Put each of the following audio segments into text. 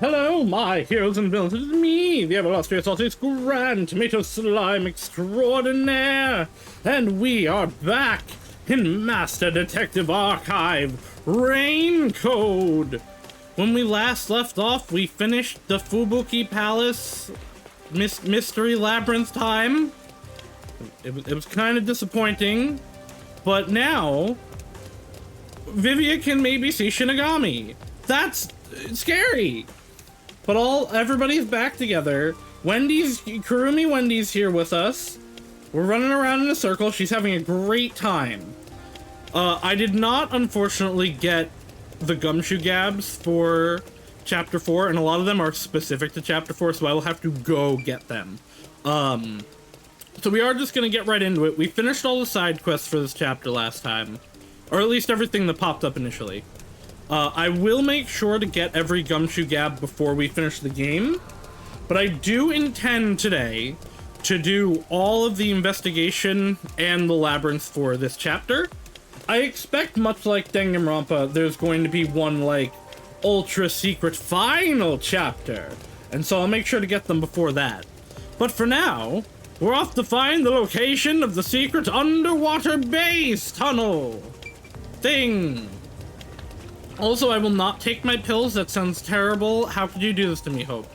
Hello, my heroes and villains. It is me, the illustrious artist Grand Tomato Slime Extraordinaire. And we are back in Master Detective Archive Rain Code. When we last left off, we finished the Fubuki Palace Mystery Labyrinth time. It was kind of disappointing, but now Vivia can maybe see Shinigami. That's scary. But everybody's back together. Kurumi Wendy's here with us. We're running around in a circle. She's having a great time. I did not, unfortunately, get the gumshoe gabs for Chapter 4, and a lot of them are specific to Chapter 4, so I will have to go get them. So we are just gonna get right into it. We finished all the side quests for this chapter last time. Or at least everything that popped up initially. I will make sure to get every gumshoe gab before we finish the game, but I do intend today to do all of the investigation and the labyrinth for this chapter. I expect, much like Danganronpa, there's going to be one, like, ultra secret final chapter, and so I'll make sure to get them before that. But for now, we're off to find the location of the secret underwater base tunnel thing. Also, I will not take my pills. That sounds terrible. How could you do this to me, Hope?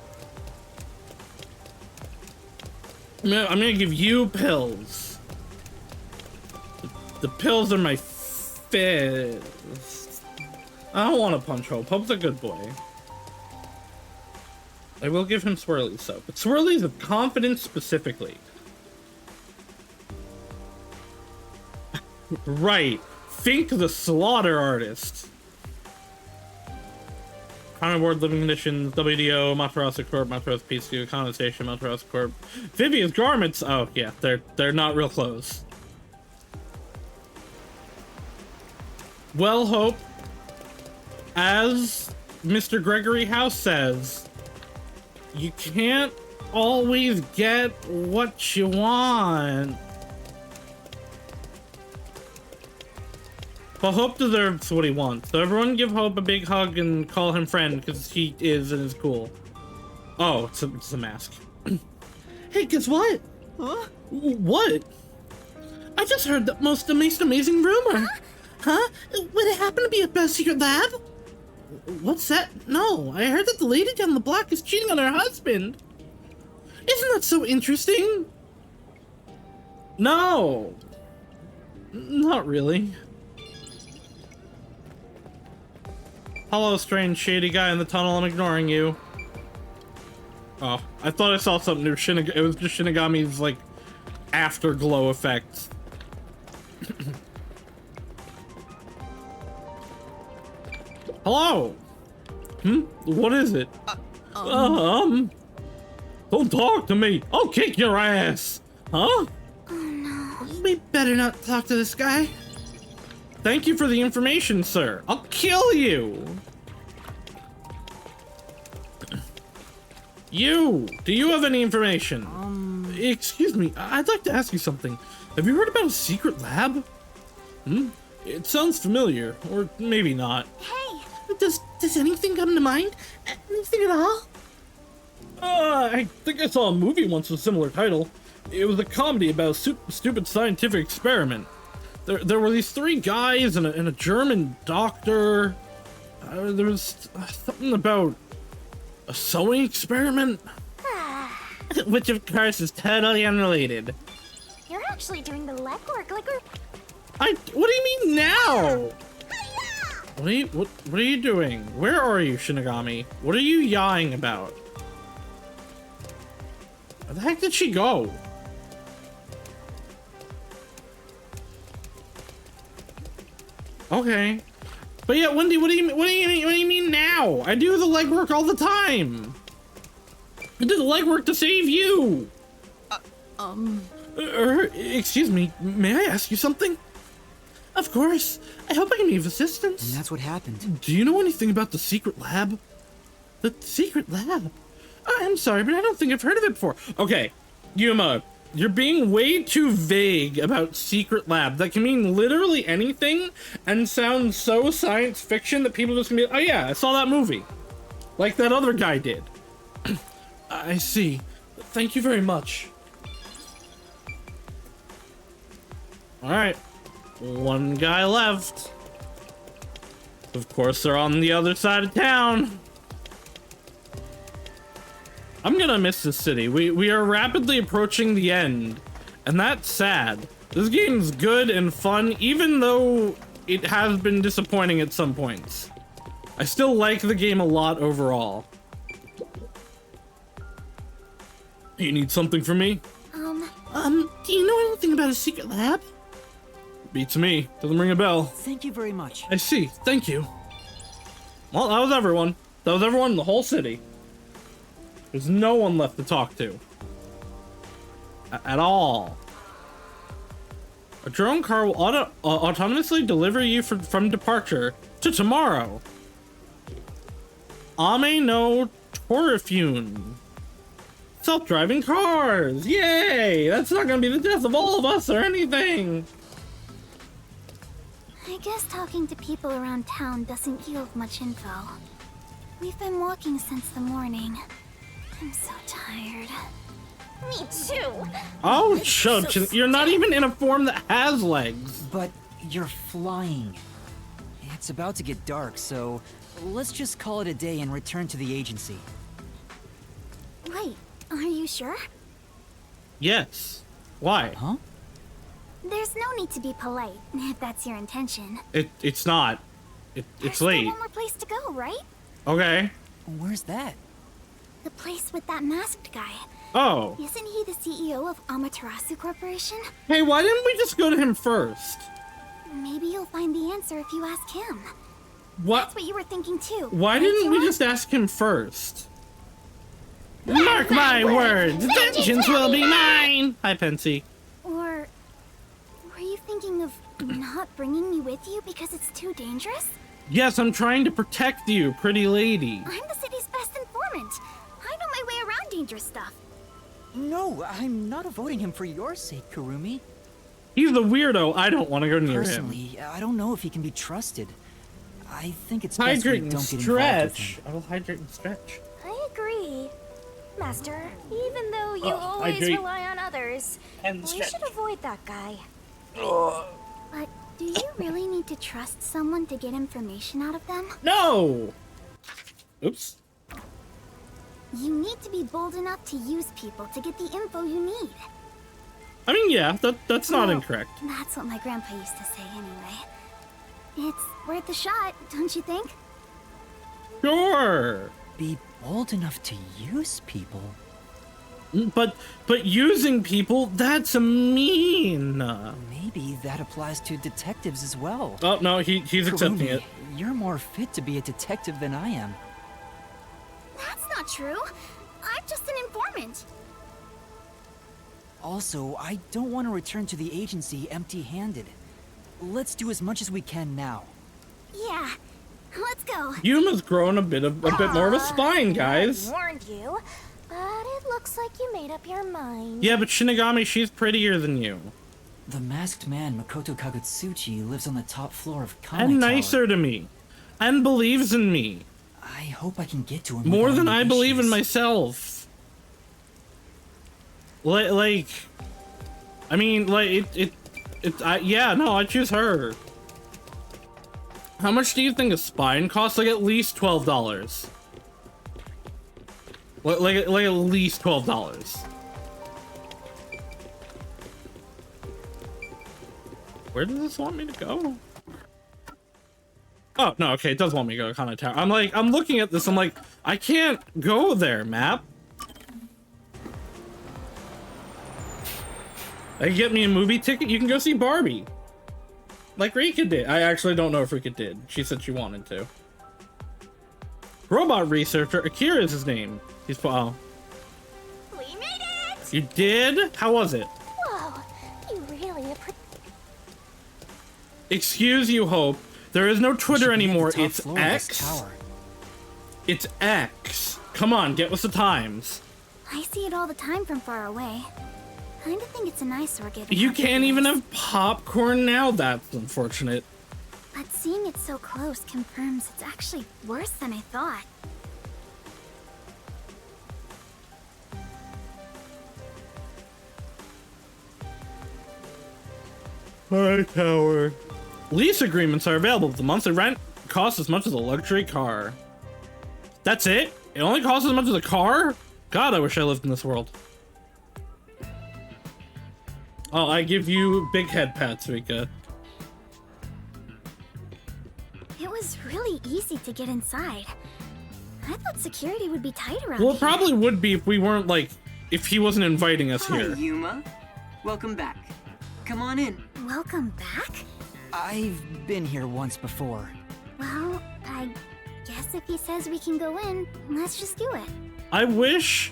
I'm gonna give you pills. The pills are my fizz. I don't want to punch Hope. Hope's a good boy. I will give him swirlies, though. But swirlies of confidence specifically. Right. Think the slaughter artist. Carnivore living conditions, WDO, Matarasa Corp, Matarasa PCU, Condensation, Matarasa Corp. Vivia's garments, oh yeah, they're not real clothes. Well, Hope, as Mr. Gregory House says, you can't always get what you want. But Hope deserves what he wants. So everyone give Hope a big hug and call him friend, because he is and is cool. Oh, it's a mask. Hey, guess what? Huh? What? I just heard the most amazing rumor. Huh? Would it happen to be a best secret lab? What's that? No, I heard that the lady down the block is cheating on her husband. Isn't that so interesting? No. Not really. Hello, strange shady guy in the tunnel, I'm ignoring you. Oh, I thought I saw something new. It was just Shinigami's, like, afterglow effect. Hello! What is it? Don't talk to me! I'll kick your ass! Huh? Oh no. We better not talk to this guy. Thank you for the information, sir. I'll kill you! Do you have any information? Excuse me, I'd like to ask you something. Have you heard about a secret lab? It sounds familiar, or maybe not. Hey! Does anything come to mind? Anything at all? I think I saw a movie once with a similar title. It was a comedy about a stupid scientific experiment. There were these three guys and a German doctor. There was something about a sewing experiment. Which of course is totally unrelated. You're actually doing the legwork, like we're... What do you mean now? What are you doing? Where are you, Shinigami? What are you yawing about? Where the heck did she go? Okay. But yeah, Wendy, what do you mean now? I do the legwork all the time. I did the legwork to save you. Excuse me, may I ask you something? Of course. I hope I can be of assistance. And that's what happened. Do you know anything about the secret lab? The secret lab? I'm sorry, but I don't think I've heard of it before. Okay, Yuma, you're being way too vague about secret lab. That can mean literally anything and sound so science fiction that people just gonna be, oh yeah, I saw that movie. like that other guy did. I see. Thank you very much. All right, one guy left. Of course, they're on the other side of town. I'm gonna miss this city. We are rapidly approaching the end, and that's sad. This game's good and fun, even though it has been disappointing at some points. I still like the game a lot overall. You need something from me? Do you know anything about a secret lab? Beats me. Doesn't ring a bell. Thank you very much. I see. Thank you. Well, that was everyone. That was everyone in the whole city. There's no one left to talk to. At all. A drone car will autonomously deliver you from departure to tomorrow. Ame no Torifune. Self-driving cars! Yay! That's not gonna be the death of all of us or anything! I guess talking to people around town doesn't yield much info. We've been walking since the morning. I'm so tired. Me too! Oh, Chubs, you're not even in a form that has legs! But you're flying. It's about to get dark, so let's just call it a day and return to the agency. Wait, are you sure? Yes. Why? Huh? There's no need to be polite, if that's your intention. It's not. It's There's late. still one more place to go, right? Okay. Where's that? The place with that masked guy. Oh. Isn't he the CEO of Amaterasu Corporation? Hey, why didn't we just go to him first? Maybe you'll find the answer if you ask him. What? That's what you were thinking too. Why right, didn't we Sora? just ask him first? Mark my words, vengeance will be mine! Hi, Pensy. Or were you thinking of not bringing me with you because it's too dangerous? Yes, I'm trying to protect you, pretty lady. I'm the city's best informant. I know my way around dangerous stuff. No, I'm not avoiding him for your sake, Kurumi. He's the weirdo. I don't want to go near him. Personally, I don't know if he can be trusted. I think it's best we Hydrate and don't get involved with stretch. him. I will hydrate and stretch. I agree. Master, even though you I always agree. rely on others, And we stretch. should avoid that guy. But do you really need to trust someone to get information out of them? No! Oops. You need to be bold enough to use people to get the info you need. I mean, yeah, that's not Well, incorrect. That's what my grandpa used to say anyway. It's worth a shot, don't you think? Sure. Be bold enough to use people. But using people, that's mean. Maybe that applies to detectives as well. Oh, no, he's accepting Kurumi, it. You're more fit to be a detective than I am. That's not true. I'm just an informant. Also, I don't want to return to the agency empty-handed. Let's do as much as we can now. Yeah, let's go. Yuma's grown a bit more of a spine, guys. I warned you, but it looks like you made up your mind. Yeah, but Shinigami, she's prettier than you. The masked man Makoto Kagutsuchi lives on the top floor of Kanai And Tower. nicer to me. And believes in me. I hope I can get to him More without than any I believe in issues. myself. Like, I mean, like, yeah, no, I choose her. How much do you think a spine costs? Like, at least $12. Like at least $12. Where does this want me to go? Oh, no, okay, it does want me to go to Kanai Tower. I'm looking at this, I'm like, I can't go there, map. They get me a movie ticket, you can go see Barbie. Like Rika did. I actually don't know if Rika did. She said she wanted to. Robot researcher, Akira is his name. He's, oh. We made it! You did? How was it? Whoa, you really Excuse you, Hope. There is no We Twitter should be at the anymore. top It's floor of this X. tower. It's X. Come on, get with the times. I see it all the time from far away. Kinda think it's an eyesore given You how big can't it even is. have popcorn now. That's But seeing it so close confirms it's actually worse than I thought. High tower. Lease agreements are available. The monthly rent costs as much as a luxury car. That's it? It only costs as much as a car? God, I wish I lived in this world. Oh, I give you big head pats, Rika. It was really easy to get inside. I thought security would be tight around Well, here. it probably would be if we weren't like, if he wasn't inviting us Hi, here. Yuma. Welcome back. Come on in. Welcome back? I've been here once before. Well, I guess if he says we can go in, let's just do it. I wish,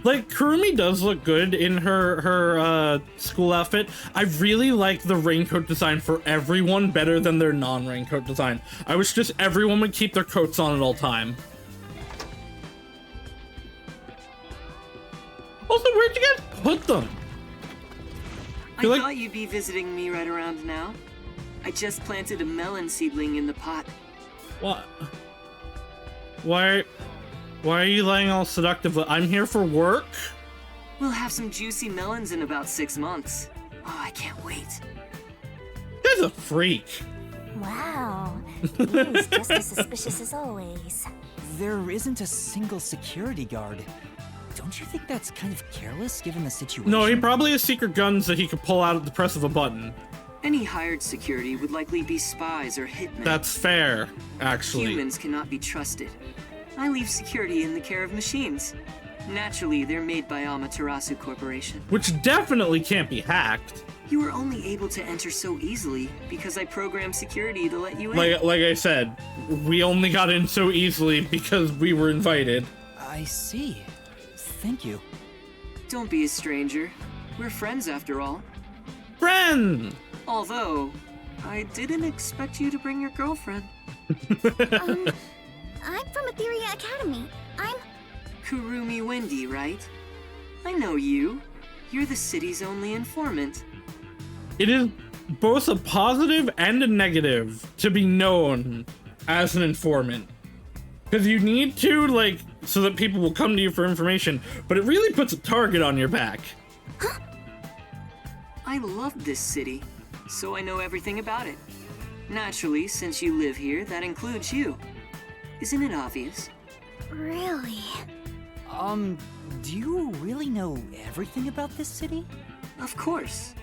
like, Kurumi does look good in her school outfit. I really like the raincoat design for everyone better than their non-raincoat design. I wish just everyone would keep their coats on at all time. Also, where'd you guys put them? I thought you'd be visiting me right around now. I just planted a melon seedling in the pot. What? Why are you lying all seductively? I'm here for work? We'll have some juicy melons in about 6 months. Oh, I can't wait. This is a freak. Wow. He's just as suspicious as always. There isn't a single security guard. Don't you think that's kind of careless given the situation? No, he probably has secret guns that he could pull out at the press of a button. Any hired security would likely be spies or hitmen. That's fair, actually. Humans cannot be trusted. I leave security in the care of machines. Naturally, they're made by Amaterasu Corporation. Which definitely can't be hacked. You were only able to enter so easily because I programmed security to let you in. Like I said, we only got in so easily because we were invited. I see. Thank you. Don't be a stranger. We're friends after all. Friend! Although, I didn't expect you to bring your girlfriend. I'm from Etheria Academy. I'm... Kurumi Wendy, right? I know you. You're the city's only informant. It is both a positive and a negative to be known as an informant. Because you need to, like, so that people will come to you for information, but it really puts a target on your back. I love this city, so I know everything about it. Naturally, since you live here, that includes you. Isn't it obvious? Really? Do you really know everything about this city? Of course.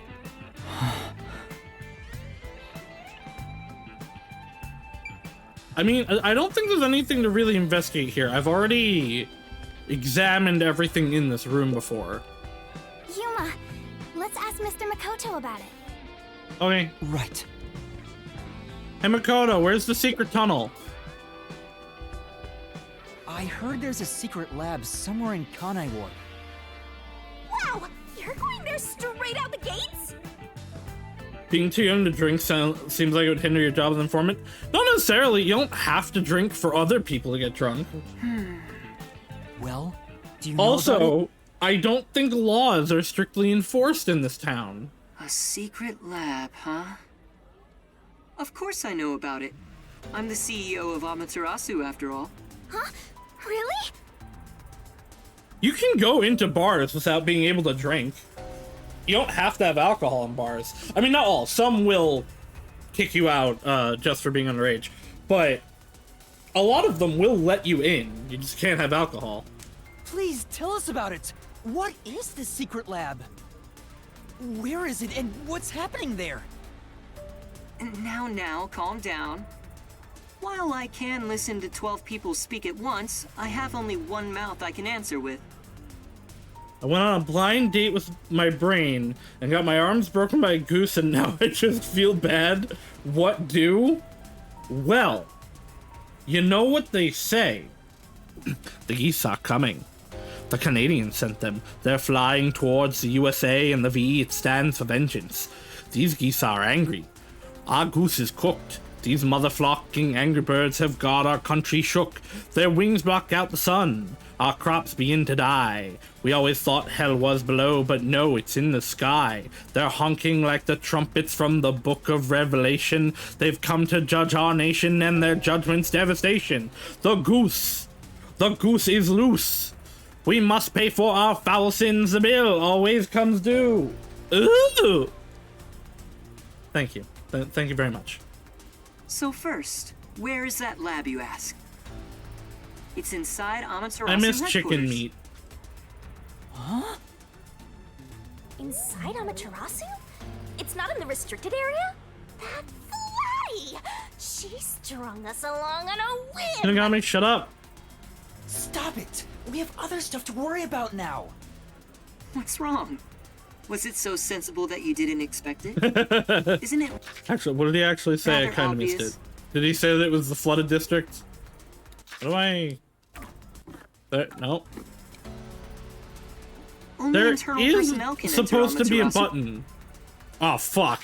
I mean, I don't think there's anything to really investigate here. I've already examined everything in this room before. Yuma, let's ask Mr. Makoto about it. Okay. Right. Hey, Makoto, where's the secret tunnel? I heard there's a secret lab somewhere in Kanai Ward. Wow! You're going there straight out the gates? Being too young to drink seems like it would hinder your job as an informant. Not necessarily. You don't have to drink for other people to get drunk. Well, do you know about Also, it? I don't think laws are strictly enforced in this town. A secret lab, huh? Of course I know about it. I'm the CEO of Amaterasu, after all. Huh? Really? You can go into bars without being able to drink. You don't have to have alcohol in bars. I mean, not all. Some will kick you out just for being underage. But a lot of them will let you in. You just can't have alcohol. Please tell us about it. What is this secret lab? Where is it and what's happening there? Now, calm down. While I can listen to 12 people speak at once, I have only one mouth I can answer with. I went on a blind date with my brain and got my arms broken by a goose, and now I just feel bad. What do? Well, you know what they say. The geese are coming. The Canadians sent them. They're flying towards the USA, and the V, it stands for vengeance. These geese are angry. Our goose is cooked. These mother-flocking angry birds have got our country shook. Their wings block out the sun. Our crops begin to die. We always thought hell was below, but no, it's in the sky. They're honking like the trumpets from the book of Revelation. They've come to judge our nation, and their judgment's devastation. The goose is loose. We must pay for our foul sins. The bill always comes due. Ooh. Thank you. Thank you very much. So first, where is that lab, you ask? It's inside Amaterasu I miss headquarters. chicken meat. Huh? Inside Amaterasu? It's not in the restricted area? That's Flatty! She strung us along on a whim! Shinigami, shut up. Stop it! We have other stuff to worry about now. What's wrong? Was it so sensible that you didn't expect it? Isn't it Actually, what did he actually say? I rather kind of missed obvious? it. Did he say that it was the flooded district? What do I... no. Only There internal is personnel can enter supposed to be a Amaterasu. button. Oh, fuck.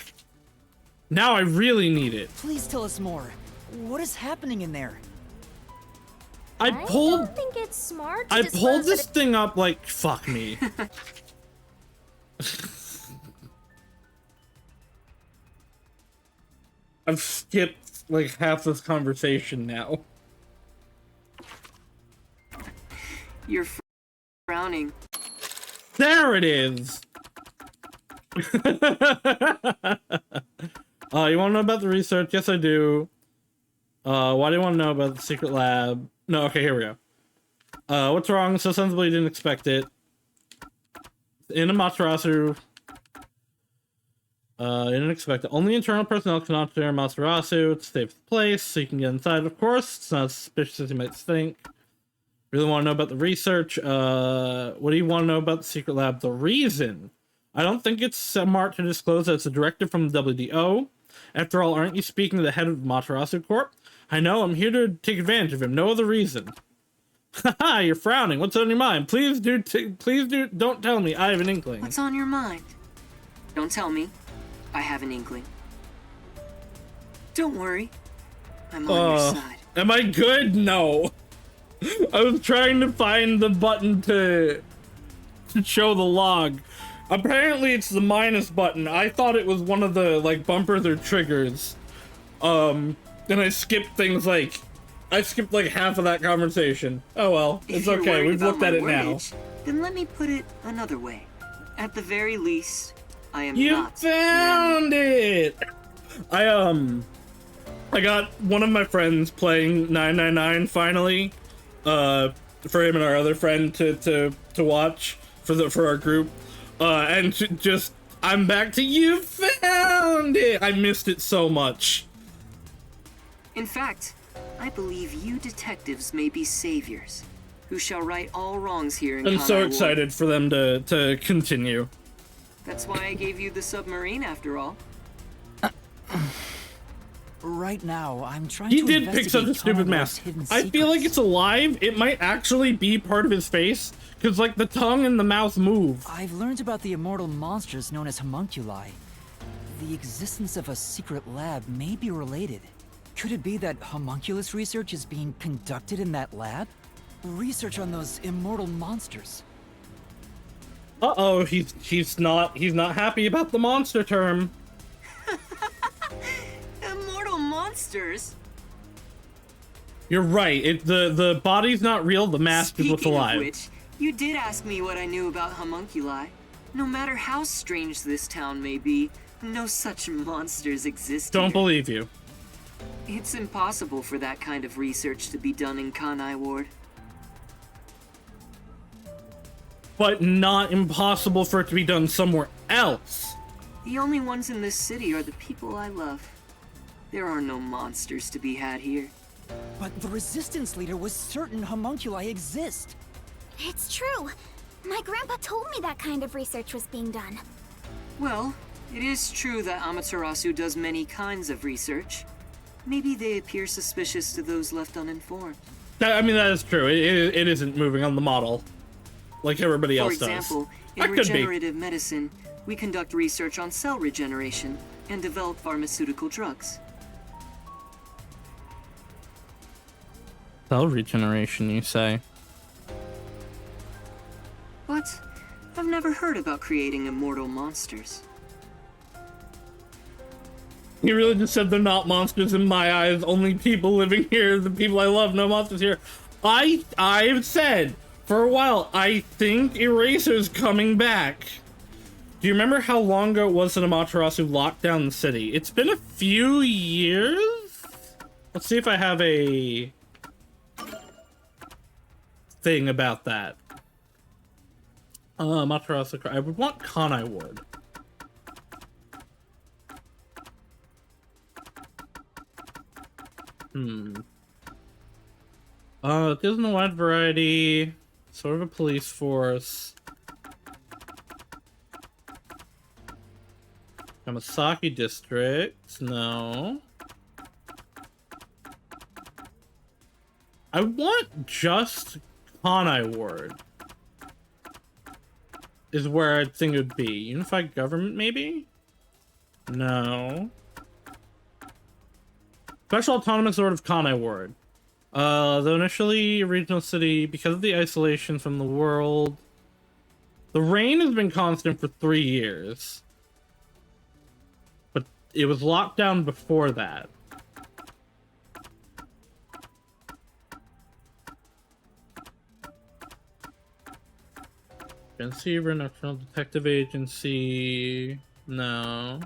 Now I really need it. Please tell us more. What is happening in there? I I pulled... don't think it's smart to I disclose pulled that this thing up like, fuck me. I've skipped like half this conversation now. You're frowning. There it is! You want to know about the research? Yes, I do. Why do you want to know about the secret lab? No, okay, here we go. What's wrong? So sensible you didn't expect it. In Amaterasu. You didn't expect it. Only internal personnel can enter Amaterasu. It's a safe place, so you can get inside, of course. It's not as suspicious as you might think. Really want to know about the research? What do you want to know about the secret lab? The reason. I don't think it's smart to disclose that it's a directive from the WDO. After all, aren't you speaking to the head of Amaterasu Corp? I know, I'm here to take advantage of him. No other reason. Haha, you're frowning. What's on your mind? Please don't tell me. I have an inkling. What's on your mind? Don't tell me. I have an inkling. Don't worry. I'm on your side. Am I good? No. I was trying to find the button to show the log. Apparently it's the minus button. I thought it was one of the like bumpers or triggers. And I skipped things like half of that conversation. Oh well, If it's you're okay. worried We've about looked my at it now. wordage, then let me put it another way. At the very least, I am You not found it. I got one of my friends playing 999 finally. For him and our other friend to watch for our group. And just I'm back to you found it. I missed it so much. In fact, I believe you detectives may be saviors, who shall right all wrongs here in I'm so Kanai Ward. excited for them to continue. That's why I gave you the submarine, after all. Right now, I'm trying He to did pick such a investigate stupid Kanai mask. Ward's hidden I feel like secrets. it's alive. It might actually be part of his face, because like the tongue and the mouth move. I've learned about the immortal monsters known as homunculi. The existence of a secret lab may be related. Could it be that homunculus research is being conducted in that lab? Research on those immortal monsters. Uh-oh, he's not happy about the monster term. Immortal monsters? You're right. The body's not real, the mask is what's Speaking alive. of which, you did ask me what I knew about homunculi. No matter how strange this town may be, no such monsters exist Don't here. believe you. It's impossible for that kind of research to be done in Kanai Ward. But not impossible for it to be done somewhere else. The only ones in this city are the people I love. There are no monsters to be had here. But the resistance leader was certain homunculi exist. It's true. My grandpa told me that kind of research was being done. Well, it is true that Amaterasu does many kinds of research. Maybe they appear suspicious to those left uninformed. I mean, that is true. It isn't moving on the model like everybody For else example, does. in That could be. regenerative medicine, we conduct research on cell regeneration and develop pharmaceutical drugs. Cell regeneration, you say? But I've never heard about creating immortal monsters. He really just said they're not monsters in my eyes. Only people living here, the people I love, no monsters here. I've said for a while, I think Eraser's coming back. Do you remember how long ago it was that Amaterasu locked down the city? It's been a few years? Let's see if I have a thing about that. Amaterasu, I would want Kanai Ward. It gives them a wide variety, sort of a police force. Yamasaki district, no. I want just Kanai Ward. Is where I think it would be. Unified government, maybe? No. Special autonomous sort of Kanai Ward. Though initially a regional city, because of the isolation from the world, the rain has been constant for 3 years. But it was locked down before that. Receiver, Nocturnal Detective Agency. No.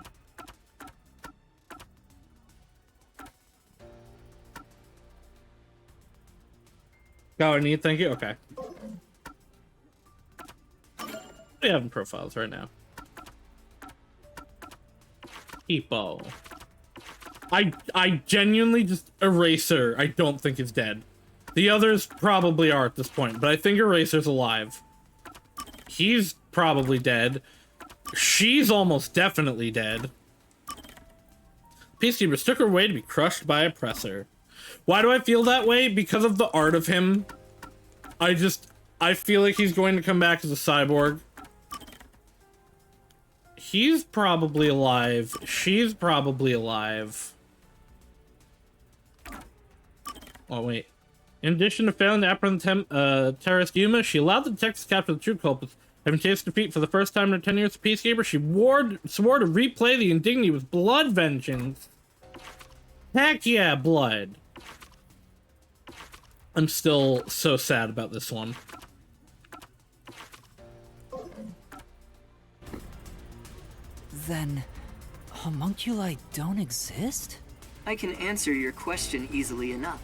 Got what I need, thank you. Okay. We have in profiles right now. People. I genuinely just Eraser. I don't think is dead. The others probably are at this point, but I think Eraser's alive. He's probably dead. She's almost definitely dead. Peacekeepers took her away to be crushed by oppressor. Why do I feel that way? Because of the art of him. I feel like he's going to come back as a cyborg. He's probably alive. She's probably alive. Oh, wait. In addition to failing to apprehend terrorist Yuma, she allowed the detectives to capture the true culprits. Having tasted defeat for the first time in her 10 years as Peacekeeper, she swore to replay the indignity with blood vengeance. Heck yeah, blood. I'm still so sad about this one. Then, homunculi don't exist? I can answer your question easily enough.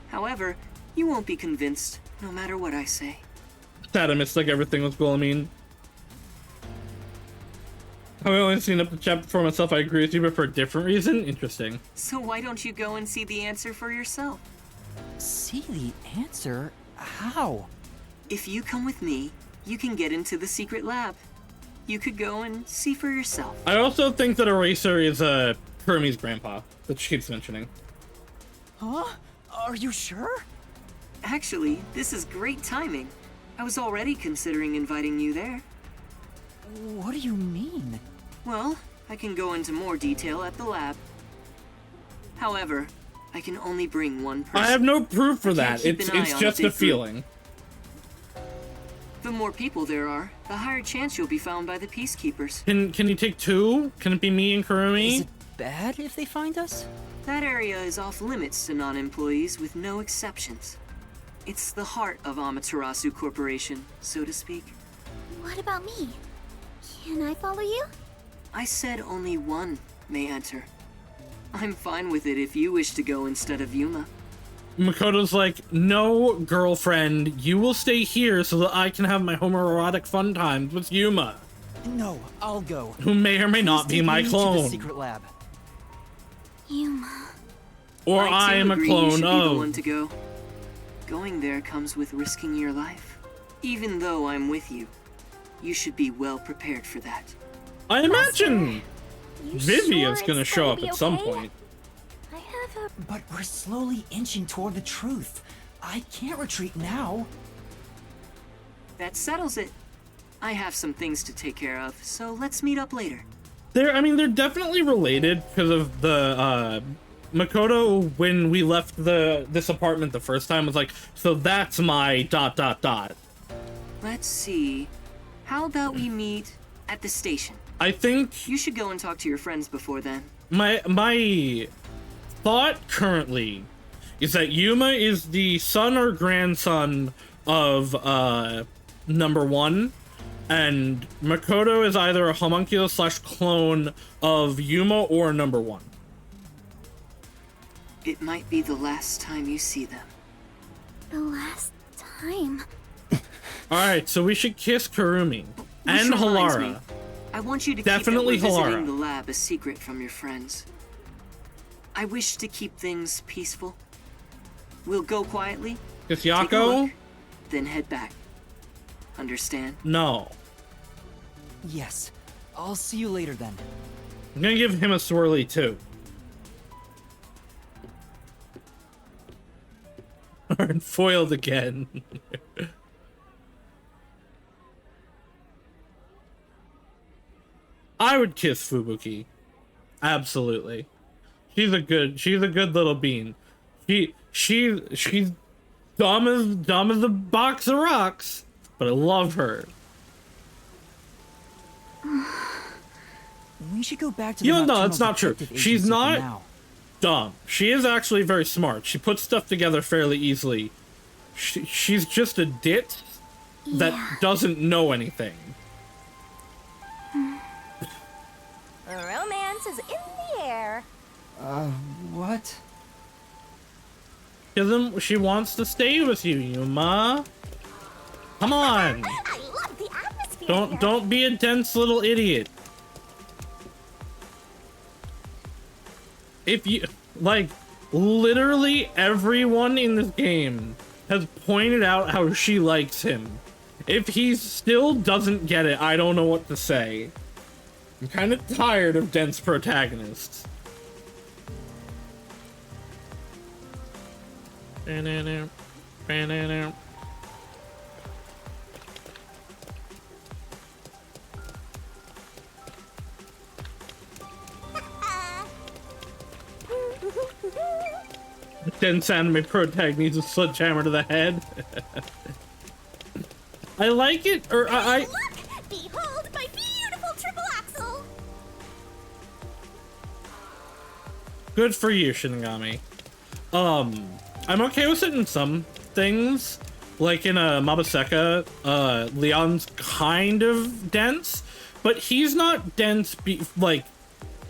However, you won't be convinced, no matter what I say. Sad I missed like everything with Guillemine. I've only seen up the chapter for myself. I agree with you, but for a different reason. Interesting. So why don't you go and see the answer for yourself? See the answer? How? If you come with me, you can get into the secret lab. You could go and see for yourself. I also think that Eraser is Kurumi's grandpa that she keeps mentioning. Huh? Are you sure? Actually, this is great timing. I was already considering inviting you there. What do you mean? Well, I can go into more detail at the lab. However, I can only bring one person. I have no proof for I can't that. keep It's an eye on just big a feeling. The more people there are, the higher chance you'll be found by the peacekeepers. Can you take 2? Can it be me and Kurumi? Is it bad if they find us? That area is off limits to non-employees with no exceptions. It's the heart of Amaterasu Corporation, so to speak. What about me? Can I follow you? I said only one may enter. I'm fine with it if you wish to go instead of Yuma. Makoto's like, no, girlfriend, you will stay here so that I can have my homoerotic fun times with Yuma, No, I'll go. who may or may not Please be take my me to the clone. secret lab. Yuma. Or I too am a agree you clone should be the one of. to go. Going there comes with risking your life. Even though I'm with you, you should be well prepared for that. I imagine You Vivian's sure gonna it's show up be at some okay? point. I have a... But we're slowly inching toward the truth. I can't retreat now. That settles it. I have some things to take care of, so let's meet up later. They're definitely related because of the Makoto, when we left this apartment the first time, was like, so that's my ... Let's see. How about we meet at the station? I think You should go and talk to your friends before then. my thought currently is that Yuma is the son or grandson of number 1, And Makoto is either a homunculus / clone of Yuma or number 1. It might be the last time you see them. The last time. Alright, so we should kiss Kurumi. Which And reminds Halara. me, I want you to Definitely keep that we're visiting Halara. the lab a secret from your friends. I wish to keep things peaceful. We'll go quietly, Kiss take a Yako? look, then head back. Understand? No. Yes. I'll see you later then. I'm gonna give him a swirly too. And foiled again. I would kiss Fubuki. Absolutely. She's a good little bean. She's dumb as a box of rocks, but I love her. We should go back to the You know, no, Nocturnal that's not true. Detective She's Agency for not now. dumb. She is actually very smart. She puts stuff together fairly easily. She's just a dit that Yeah. doesn't know anything. Romance is in the air. What? She wants to stay with you, Yuma. Come on. I love the atmosphere. Don't be a dense little idiot. If you like, literally everyone in this game has pointed out how she likes him. If he still doesn't get it, I don't know what to say. I'm kind of tired of dense protagonists. Banana, banana. Dense anime protag needs a sledgehammer to the head. I like it, or I Look! Behold my beautiful triple axle! good for you, Shinigami. I'm okay with it in some things. Like in a Mabaseka, Leon's kind of dense, but he's not dense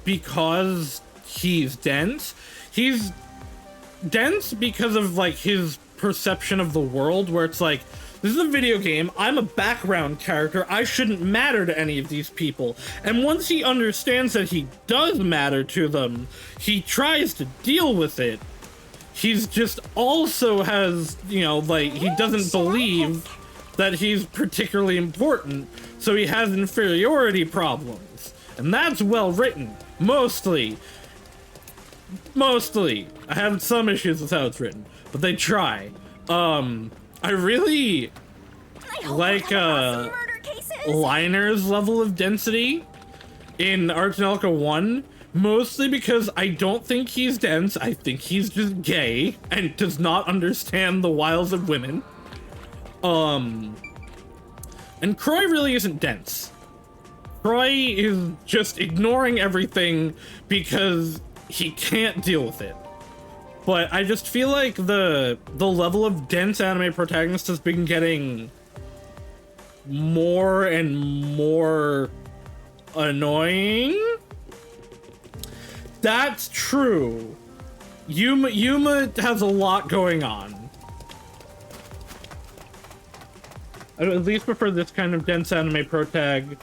because he's dense. He's dense because of like his perception of the world, where it's like, this is a video game, I'm a background character, I shouldn't matter to any of these people. And once he understands that he does matter to them, he tries to deal with it. He's just also has, you know, like, he doesn't believe that he's particularly important, so he has inferiority problems. And that's well written. Mostly. I have some issues with how it's written, but they try. I really like Murder cases. Liner's level of density in Archanelka 1, mostly because I don't think he's dense. I think he's just gay and does not understand the wiles of women. And Croy really isn't dense. Croy is just ignoring everything because he can't deal with it. But I just feel like the level of dense anime protagonist has been getting more and more annoying. That's true. Yuma has a lot going on. I at least prefer this kind of dense anime protag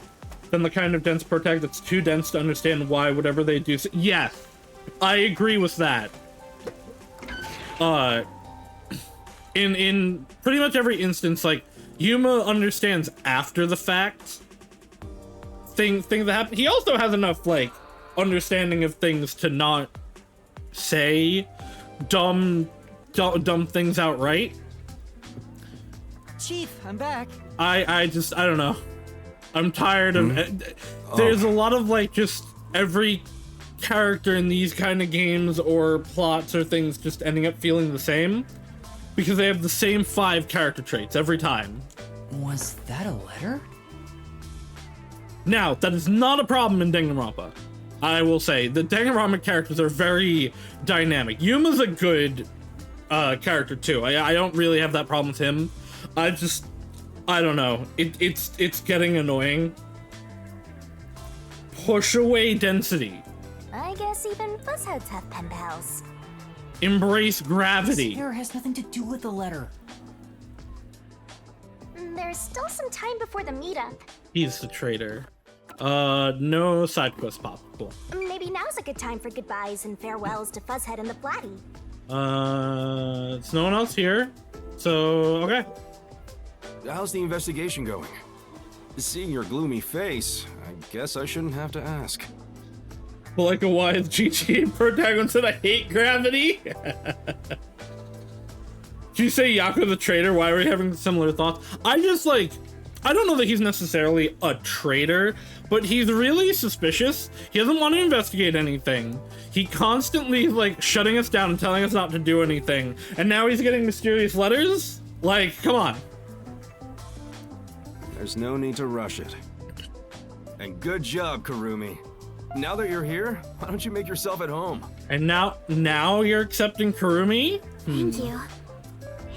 than the kind of dense protag that's too dense to understand why whatever they do. Yes, I agree with that. In pretty much every instance, like, Yuma understands after the fact things that happen. He also has enough, like, understanding of things to not say dumb things outright. Chief, I'm back. I don't know. I'm tired of there's a lot of, like, just every character in these kind of games or plots or things just ending up feeling the same because they have the same 5 character traits every time. Was that a letter? Now, that is not a problem in Danganronpa. I will say the Danganronpa characters are very dynamic. Yuma's a good character too. I don't really have that problem with him. I don't know. It's getting annoying. Push away density. I guess even fuzzheads have pen pals. Embrace gravity. This error has nothing to do with the letter. There's still some time before the meetup. He's the traitor. No side quest possible. Maybe now's a good time for goodbyes and farewells to Fuzzhead and the Flatty. It's no one else here. So, okay. How's the investigation going? Seeing your gloomy face, I guess I shouldn't have to ask. Like a wise GTA protagonist said, I hate gravity. Did you say Yako the traitor? Why are we having similar thoughts? I don't know that he's necessarily a traitor, but he's really suspicious. He doesn't want to investigate anything. He constantly shutting us down and telling us not to do anything. And now he's getting mysterious letters? Like, come on. There's no need to rush it. And good job, Kurumi. Now that you're here, why don't you make yourself at home? And now you're accepting Kurumi? Thank you.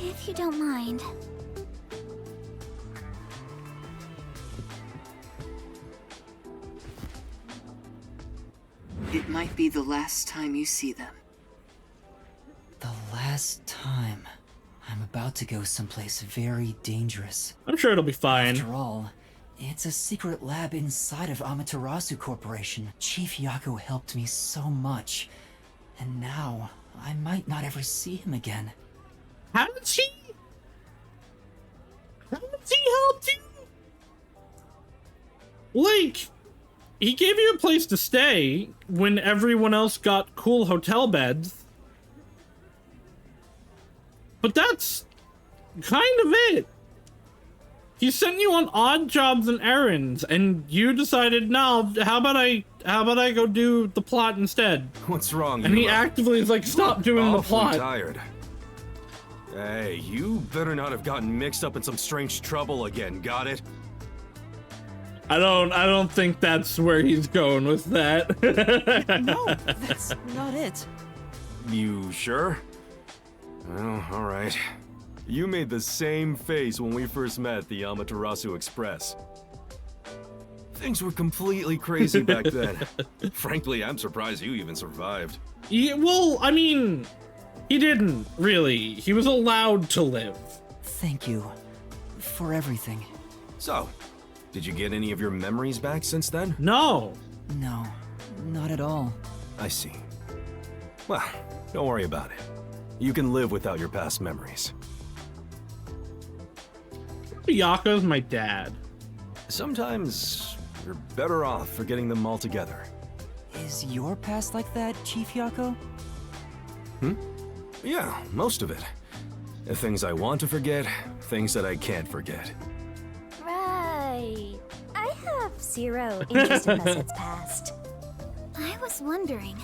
If you don't mind. It might be the last time you see them. The last time. I'm about to go someplace very dangerous. I'm sure it'll be fine. After all, it's a secret lab inside of Amaterasu Corporation. Chief Yako helped me so much. And now, I might not ever see him again. Haven't he helped you? Like, he gave you a place to stay when everyone else got cool hotel beds. But that's kind of it. He sent you on odd jobs and errands, and you decided, no, how about I go do the plot instead? What's wrong? And he actively is like, stop doing the Awfully plot. Tired. Hey, you better not have gotten mixed up in some strange trouble again, got it? I don't think that's where he's going with that. No, that's not it. You sure? Oh, alright. You made the same face when we first met at the Amaterasu Express. Things were completely crazy back then. Frankly, I'm surprised you even survived. Yeah, well, I mean, he didn't, really. He was allowed to live. Thank you for everything. So, did you get any of your memories back since then? No. No, not at all. I see. Well, don't worry about it. You can live without your past memories. Yako's my dad. Sometimes you're better off forgetting them altogether. Is your past like that, Chief Yako? Yeah, most of it. The things I want to forget, things that I can't forget. Right. I have zero interest in Fuzzhead's past. I was wondering,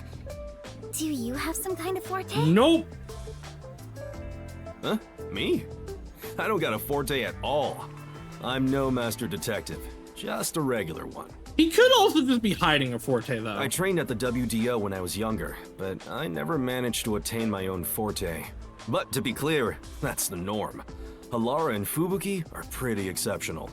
do you have some kind of forte? Nope. Huh? Me? I don't got a forte at all. I'm no master detective, just a regular one. He could also just be hiding a forte, though. I trained at the WDO when I was younger, but I never managed to attain my own forte. But to be clear, that's the norm. Halara and Fubuki are pretty exceptional.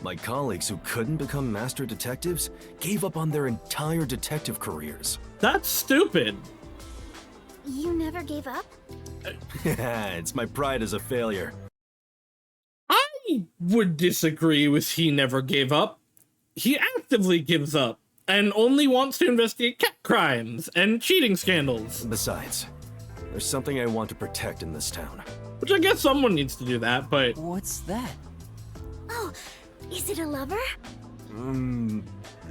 My colleagues who couldn't become master detectives gave up on their entire detective careers. That's stupid. You never gave up? It's my pride as a failure. I would disagree with he never gave up. He actively gives up and only wants to investigate cat crimes and cheating scandals. Besides, there's something I want to protect in this town. Which I guess someone needs to do that, but... What's that? Oh, is it a lover?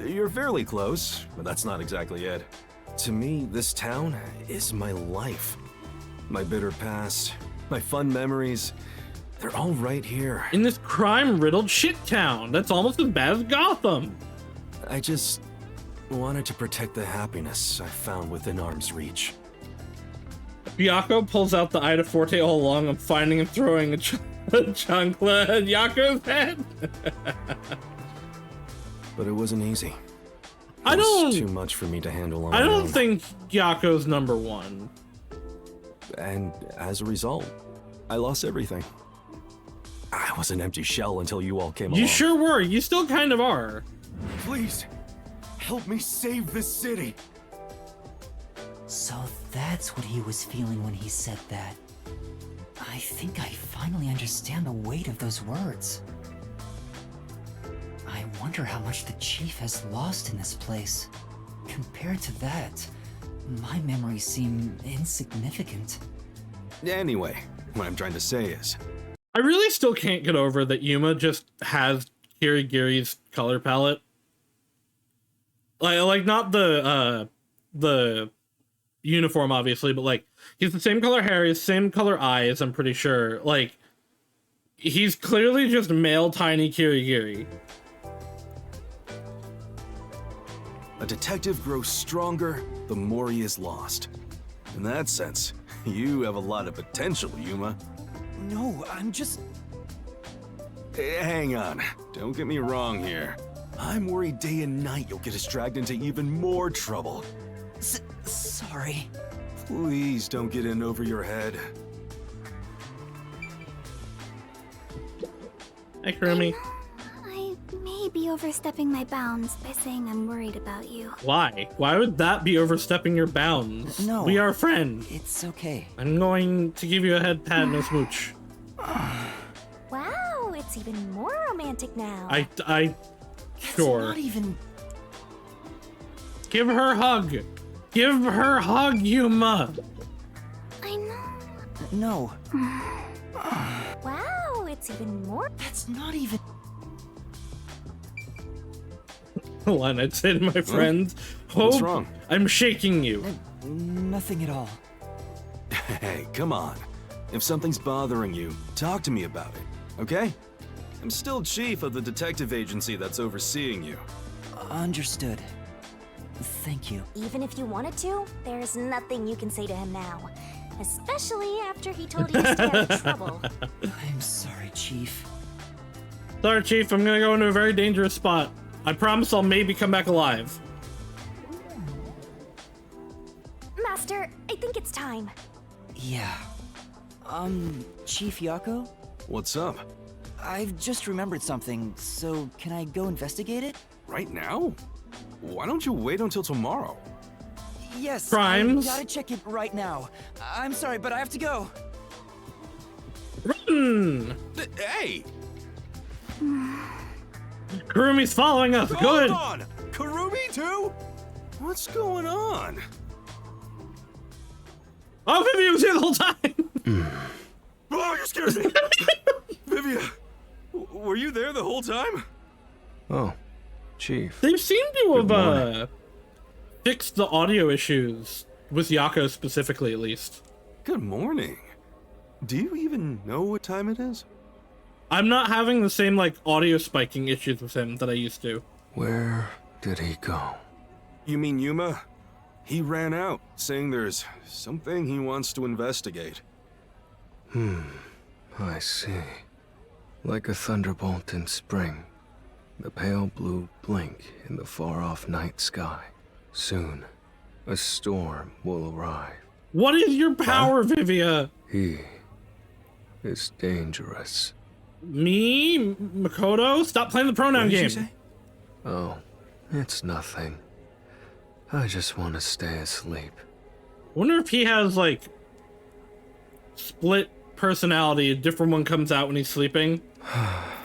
You're fairly close, but that's not exactly it. To me, this town is my life. My bitter past, my fun memories, they're all right here. In this crime-riddled shit town that's almost as bad as Gotham. I just wanted to protect the happiness I found within arm's reach. Yako pulls out the Ida Forte all along. I'm finding and throwing a chancla at Yako's head. But it wasn't easy. I It was don't... too much for me to handle on I my don't own. think Yako's number one. And as a result, I lost everything. I was an empty shell until you all came You along. sure were. You still kind of are. Please, help me save this city. So that's what he was feeling when he said that. I think I finally understand the weight of those words. I wonder how much the chief has lost in this place. Compared to that, my memories seem insignificant. Anyway, what I'm trying to say is, I really still can't get over that Yuma just has Kirigiri's color palette. Like not the uniform, obviously, but like he's the same color hair, he's same color eyes, I'm pretty sure. Like he's clearly just male tiny Kirigiri. a detective grows stronger the more he is lost. In that sense, you have a lot of potential, Yuma. No, I'm just... Hang on, don't get me wrong here. I'm worried day and night you'll get us dragged into even more trouble. Sorry. Please don't get in over your head. Hi, Kurumi. I may be overstepping my bounds by saying I'm worried about you. Why? Why would that be overstepping your bounds? No. We are friends. It's okay. I'm going to give you a head pat and a smooch. Wow, it's even more romantic now. Sure. It's not even... Give her a hug. Give her a hug, Yuma. I know. No. Wow, it's even more. That's not even... Line I'd say to my friends. What's Hope wrong? I'm shaking you. Nothing at all. Hey, come on. If something's bothering you, talk to me about it, okay? I'm still chief of the detective agency that's overseeing you. Understood. Thank you. Even if you wanted to, there's nothing you can say to him now. Especially after he told you to stay out of trouble. I'm sorry, Chief. Sorry, Chief, I'm gonna go into a very dangerous spot. I promise I'll maybe come back alive. Master, I think it's time. Yeah. Chief Yako? What's up? I've just remembered something, so can I go investigate it? Right now? Why don't you wait until tomorrow? Yes, Crimes? I gotta check it right now. I'm sorry, but I have to go. Run! Hey! Kurumi's following us. Good. Hold on! Kurumi too? What's going on? Oh, Vivi was here the whole time. Oh, you scared me! Vivia, were you there the whole time? Oh, Chief. They seem to have Good morning. fixed the audio issues with Yako specifically, at least. Good morning. Do you even know what time it is? I'm not having the same like audio spiking issues with him that I used to. Where did he go? You mean Yuma? He ran out, saying there's something he wants to investigate. I see. Like a thunderbolt in spring, the pale blue blink in the far-off night sky. Soon, a storm will arrive. What is your power, Vivia? He is dangerous. Me? Makoto? Stop playing the pronoun What did game. you say? Oh, it's nothing. I just want to stay asleep. Wonder if he has like split personality. A different one comes out when he's sleeping.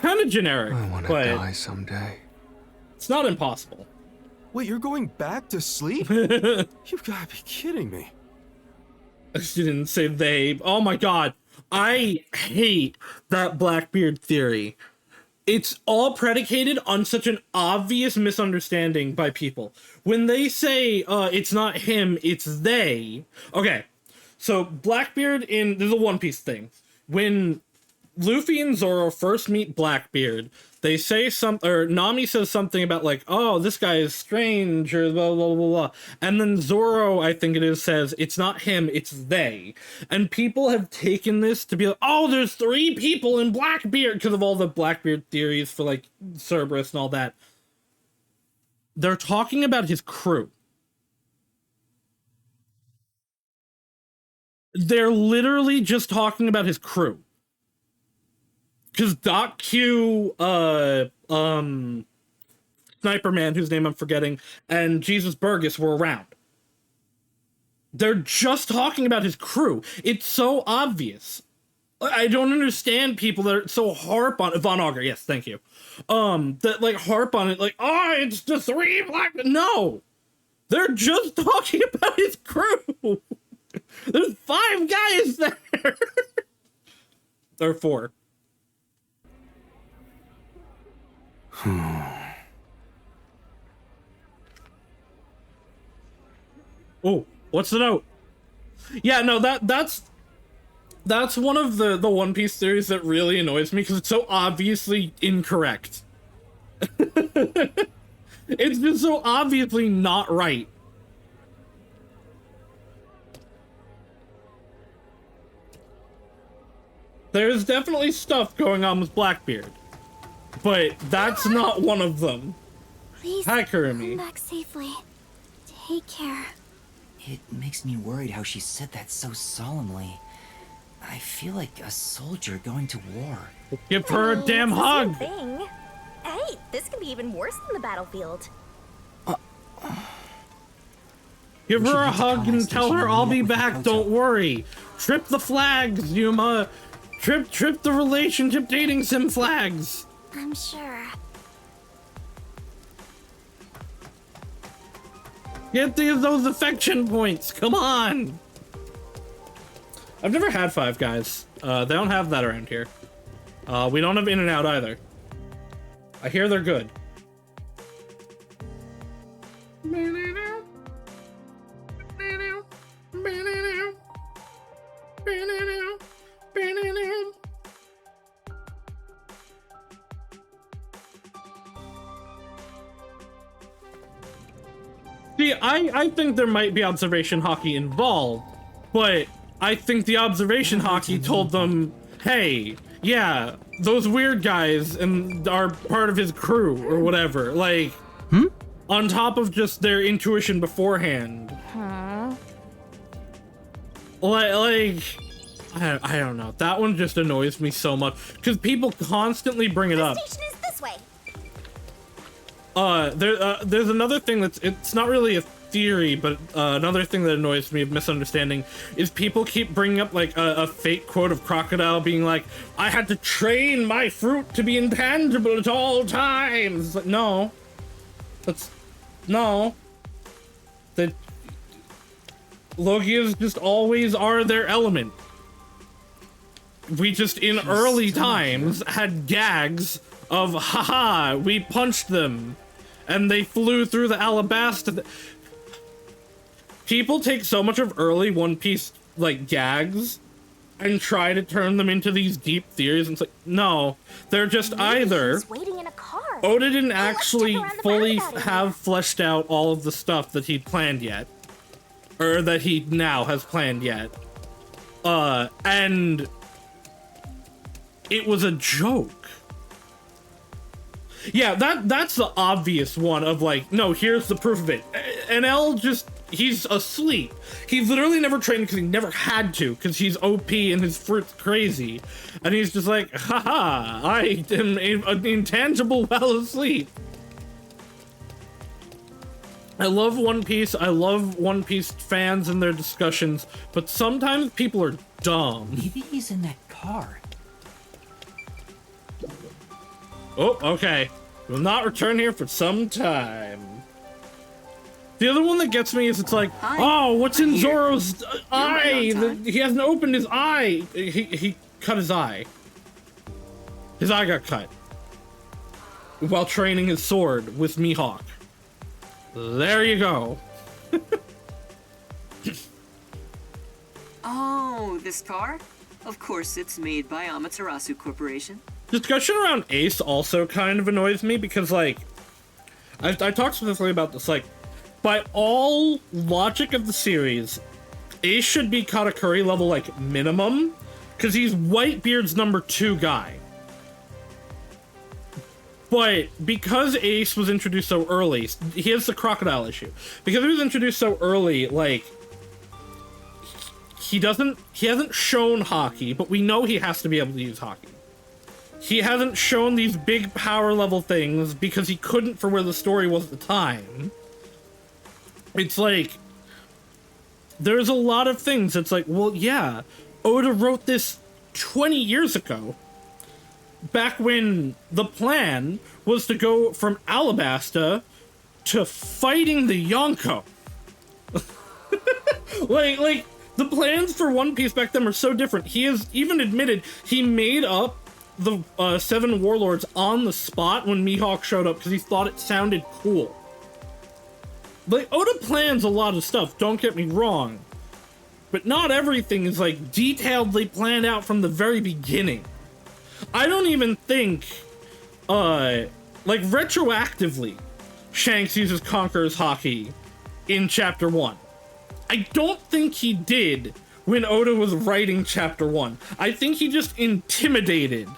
Kind of generic, I want to but die someday. it's not impossible. Wait, you're going back to sleep? You've got to be kidding me. She didn't say they. Oh my god. I hate that Blackbeard theory. It's all predicated on such an obvious misunderstanding by people. When they say, it's not him, it's they. Okay, so Blackbeard in... There's a One Piece thing. When Luffy and Zoro first meet Blackbeard, they say or Nami says something about like, oh, this guy is strange, or blah, blah, blah, blah. And then Zoro, I think it is, says, it's not him, it's they. And people have taken this to be like, oh, there's 3 people in Blackbeard, because of all the Blackbeard theories for like Cerberus and all that. They're talking about his crew. They're literally just talking about his crew. Because Doc Q, Sniper Man, whose name I'm forgetting, and Jesus Burgess were around. They're just talking about his crew. It's so obvious. I don't understand people that are so harp on Von Augur. Yes, thank you. That like harp on it, like, oh, it's the 3 black. No, they're just talking about his crew. There's 5 guys there. Or 4. Oh, what's the note? Yeah, no, that's one of the One Piece theories that really annoys me because it's so obviously incorrect. It's just so obviously not right. There's definitely stuff going on with Blackbeard, but that's not one of them. Please Hi, come Kurumi. back safely. Take care. It makes me worried how she said that so solemnly. I feel like a soldier going to war. Give her a damn It's the hug. same thing. Hey, this can be even worse than the battlefield. Give We her should a head to hug Colony and tell Station her and I'll meet be up with back. Mikoto. Don't worry. Trip the flags, Yuma. Trip the relationship dating sim flags. I'm sure. Get those affection points. Come on. I've never had Five Guys. They don't have that around here. We don't have In-N-Out either. I hear they're good. See, I think there might be observation hockey involved, but I think the observation hockey told them, hey, yeah, those weird guys and are part of his crew or whatever. Like, on top of just their intuition beforehand. Like, I don't know. That one just annoys me so much because people constantly bring it up. The station is this way. There's another thing it's not really a theory, but another thing that annoys me of misunderstanding is people keep bringing up like a fake quote of Crocodile being like, I had to train my fruit to be intangible at all times. Like, no. That Logias just always are their element. We just in early times had gags of haha, we punched them and they flew through the Alabasta. People take so much of early One Piece like gags and try to turn them into these deep theories, and it's like, no, they're just Maybe either he's waiting in a car. Oda didn't Hey, let's actually check around the fully roundabout area. have fleshed out all of the stuff that he'd planned yet. Or that he now has planned yet. And it was a joke. Yeah, that's the obvious one of like, no, here's the proof of it. NL just, he's asleep. He's literally never trained because he never had to, because he's OP and his fruit's crazy. And he's just like, haha, I am an intangible while asleep. I love One Piece. I love One Piece fans and their discussions, but sometimes people are dumb. Maybe he's in that car. Oh, okay. Will not return here for some time. The other one that gets me is it's like, Hi. oh, what's in I'm here. Zoro's eye? right on time. He hasn't opened his eye. He cut his eye. His eye got cut while training his sword with Mihawk. There you go. Oh, this car? Of course, it's made by Amaterasu Corporation. Discussion around Ace also kind of annoys me because, like, I talked specifically about this, like, by all logic of the series, Ace should be Katakuri level, like, minimum, because he's Whitebeard's number 2 guy. But because Ace was introduced so early, he has the crocodile issue. Because he was introduced so early, like, he hasn't shown hockey, but we know he has to be able to use hockey. he hasn't shown these big power level things because he couldn't for where the story was at the time. It's like, there's a lot of things. It's like, well, yeah, Oda wrote this 20 years ago, back when the plan was to go from Alabasta to fighting the Yonko. like, the plans for One Piece back then were so different. He has even admitted he made up the 7 warlords on the spot when Mihawk showed up because he thought it sounded cool. Like, Oda plans a lot of stuff, don't get me wrong. But not everything is, like, detailedly planned out from the very beginning. I don't even think, like, retroactively, Shanks uses Conqueror's Haki in Chapter 1. I don't think he did when Oda was writing Chapter 1. I think he just intimidated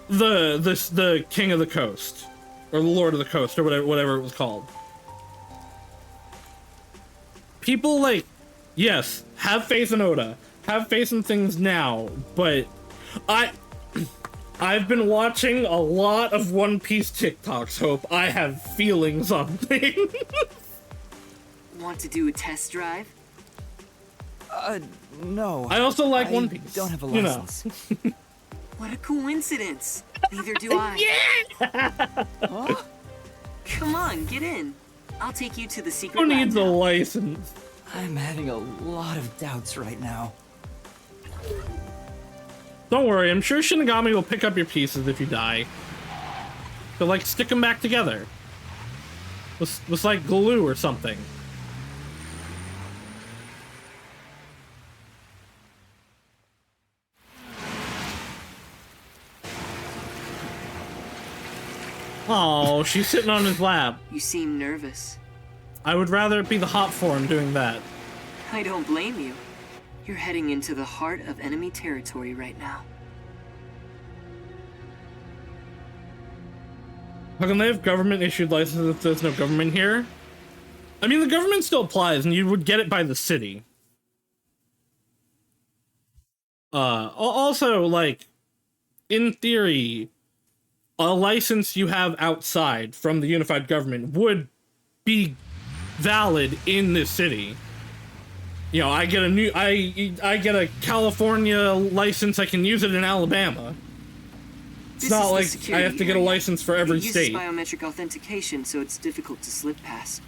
the King of the Coast, or the Lord of the Coast, or whatever it was called. People, like, yes, have faith in Oda, have faith in things now, but I've been watching a lot of One Piece TikToks, Hope. I have feelings on things. Want to do a test drive? No. I also like One Piece. Don't have a you know. license. What a coincidence. Neither do I. Yeah! Huh? Come on, get in. I'll take you to the secret Who lab needs a now. license? I'm having a lot of doubts right now. Don't worry, I'm sure Shinigami will pick up your pieces if you die. But, like, stick them back together. With like glue or something. Oh, she's sitting on his lap. You seem nervous. I would rather it be the hot form doing that. I don't blame you. You're heading into the heart of enemy territory right now. How can they have government-issued licenses if there's no government here? I mean, the government still applies, and you would get it by the city. Also, like, in theory, a license you have outside from the unified government would be valid in this city. You know, I get a California license, I can use it in Alabama. It's not like I have to get a license for every state. It uses biometric authentication, so it's difficult to slip past.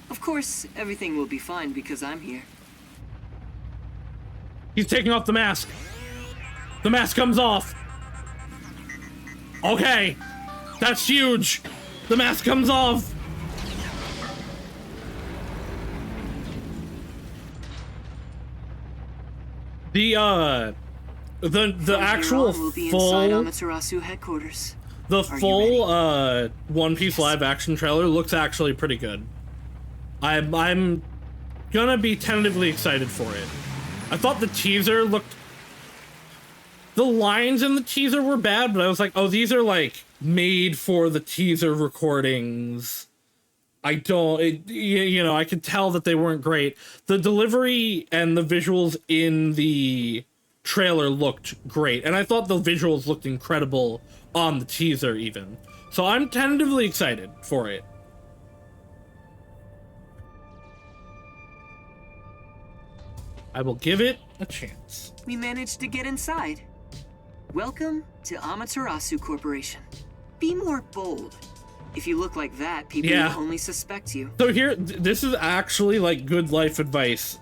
Of course, everything will be fine because I'm here. He's taking off the mask. The mask comes off. Okay. That's huge. The mask comes off. The actual will be full inside Amaterasu headquarters. the full One Piece live action trailer looks actually pretty good. I'm gonna be tentatively excited for it. I thought the teaser looked... The lines in the teaser were bad, but I was like, oh, these are, like, made for the teaser recordings. I don't... you know, I could tell that they weren't great. The delivery and the visuals in the trailer looked great, and I thought the visuals looked incredible on the teaser, even. So I'm tentatively excited for it. I will give it a chance. We managed to get inside. Welcome to Amaterasu Corporation. Be more bold. If you look like that, people will only suspect you. So here, this is actually like good life advice.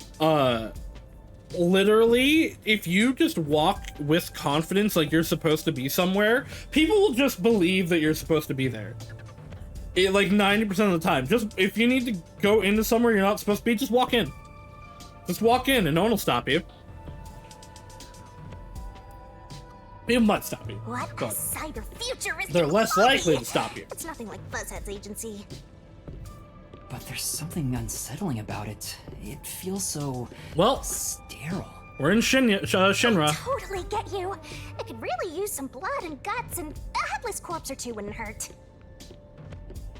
Literally, if you just walk with confidence like you're supposed to be somewhere, people will just believe that you're supposed to be there. Like 90% of the time. Just if you need to go into somewhere you're not supposed to be, just walk in. Just walk in and no one will stop you. People might stop you. What but a cyber futuristic they're less lobby. likely to stop you. It's nothing like Buzzhead's agency. But there's something unsettling about it. It feels so... Well, sterile. We're in Shinra. I totally get you. I could really use some blood and guts, and a headless corpse or two wouldn't hurt.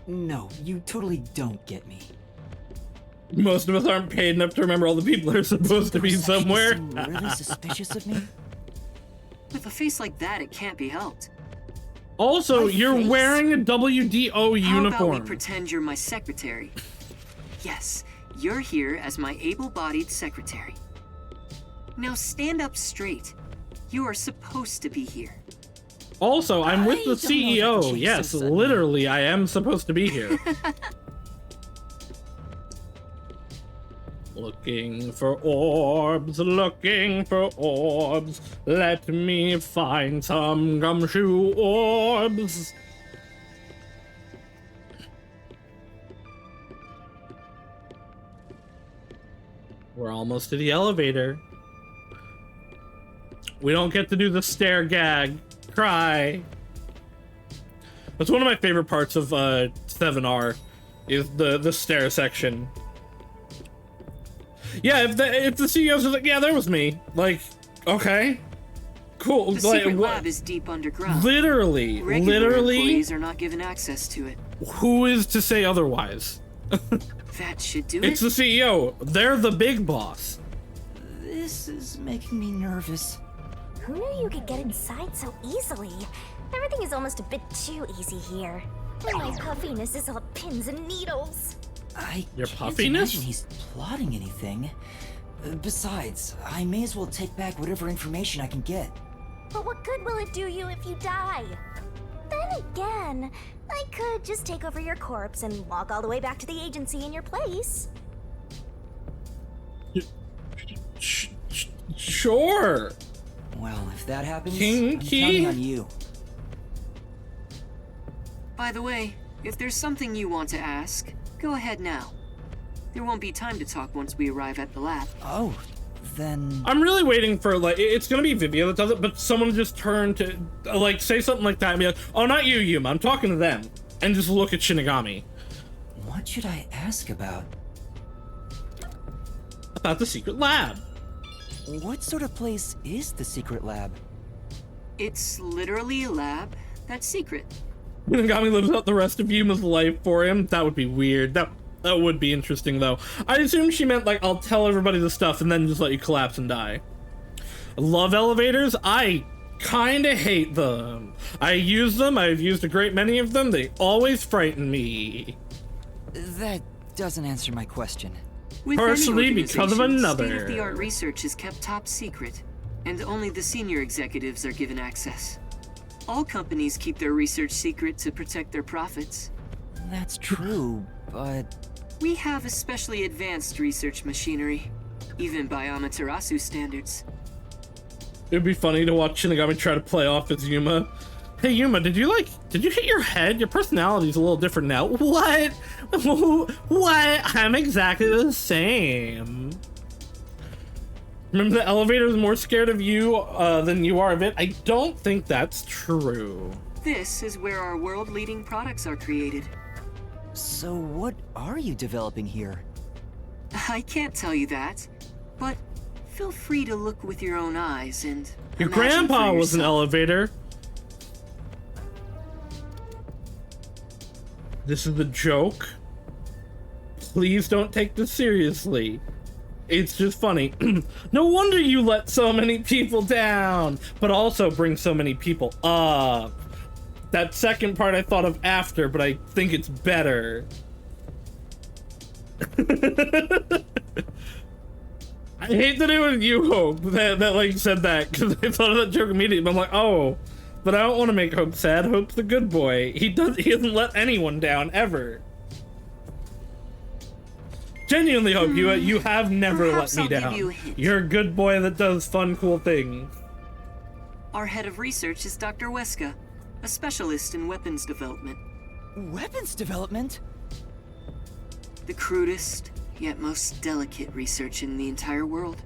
No, you totally don't get me. Most of us aren't paid enough to remember all the people that are supposed to be somewhere. Really suspicious of me? With a face like that, it can't be helped. Also, My you're face? wearing a WDO How about we uniform. pretend you're my secretary? Yes, you're here as my able-bodied secretary. Now stand up straight. You are supposed to be here. Also, I'm with the I don't know if I can CEO. change Yes, so suddenly. literally, I am supposed to be here. Looking for orbs, looking for orbs. Let me find some gumshoe orbs. We're almost to the elevator. We don't get to do the stare gag. Cry. That's one of my favorite parts of 7R, is the stare section. Yeah, if the CEO's just like, yeah, that was me. Like, okay, cool. The like, secret what? lab is deep underground. Literally, Regular employees are not given access to it. Who is to say otherwise? That should do It's it. the CEO. They're the big boss. This is making me nervous. Who knew you could get inside so easily? Everything is almost a bit too easy here. And my puffiness is all pins and needles. I Your can't puffiness? imagine he's plotting anything. Besides, I may as well take back whatever information I can get. But what good will it do you if you die? Then again, I could just take over your corpse and walk all the way back to the agency in your place. Sure. Well, if that happens, Kinky? I'm counting on you. By the way, if there's something you want to ask, go ahead now. There won't be time to talk once we arrive at the lab. Oh, then... I'm really waiting for, like, it's gonna be Vivia that does it, but someone just turn to, like, say something like that and be like, oh, not you, Yuma, I'm talking to them. And just look at Shinigami. What should I ask about? About the secret lab. What sort of place is the secret lab? It's literally a lab that's secret. Shinigami lives out the rest of Yuma's life for him. That would be weird. That would be interesting, though. I assume she meant, like, I'll tell everybody the stuff and then just let you collapse and die. I love elevators. I kinda hate them. I use them. I've used a great many of them. They always frighten me. That doesn't answer my question. With Partially any because of organization, another. State-of-the-art research is kept top secret, and only the senior executives are given access. All companies keep their research secret to protect their profits. That's true, but... We have especially advanced research machinery, even by Amaterasu standards. It'd be funny to watch Shinigami try to play off as Yuma. Hey Yuma, did you hit your head? Your personality's a little different now. What? What? I'm exactly the same. Remember the elevator's more scared of you than you are of it? I don't think that's true. This is where our world-leading products are created. So what are you developing here? I can't tell you that, but feel free to look with your own eyes and Your imagine grandpa for was an yourself. elevator. This is a joke. Please don't take this seriously. It's just funny. No wonder you let so many people down, but also bring so many people up. That second part I thought of after, but I think it's better. I hate that it was you, Hope, that like said that, because I thought of that joke immediately, but I'm like, oh, but I don't want to make Hope sad. Hope's the good boy. He doesn't let anyone down, ever. Genuinely, Hope, you have never Perhaps let me I'll give down. you a hint. You're a good boy that does fun, cool things. Our head of research is Dr. Weska, a specialist in weapons development. Weapons development? The crudest, yet most delicate research in the entire world.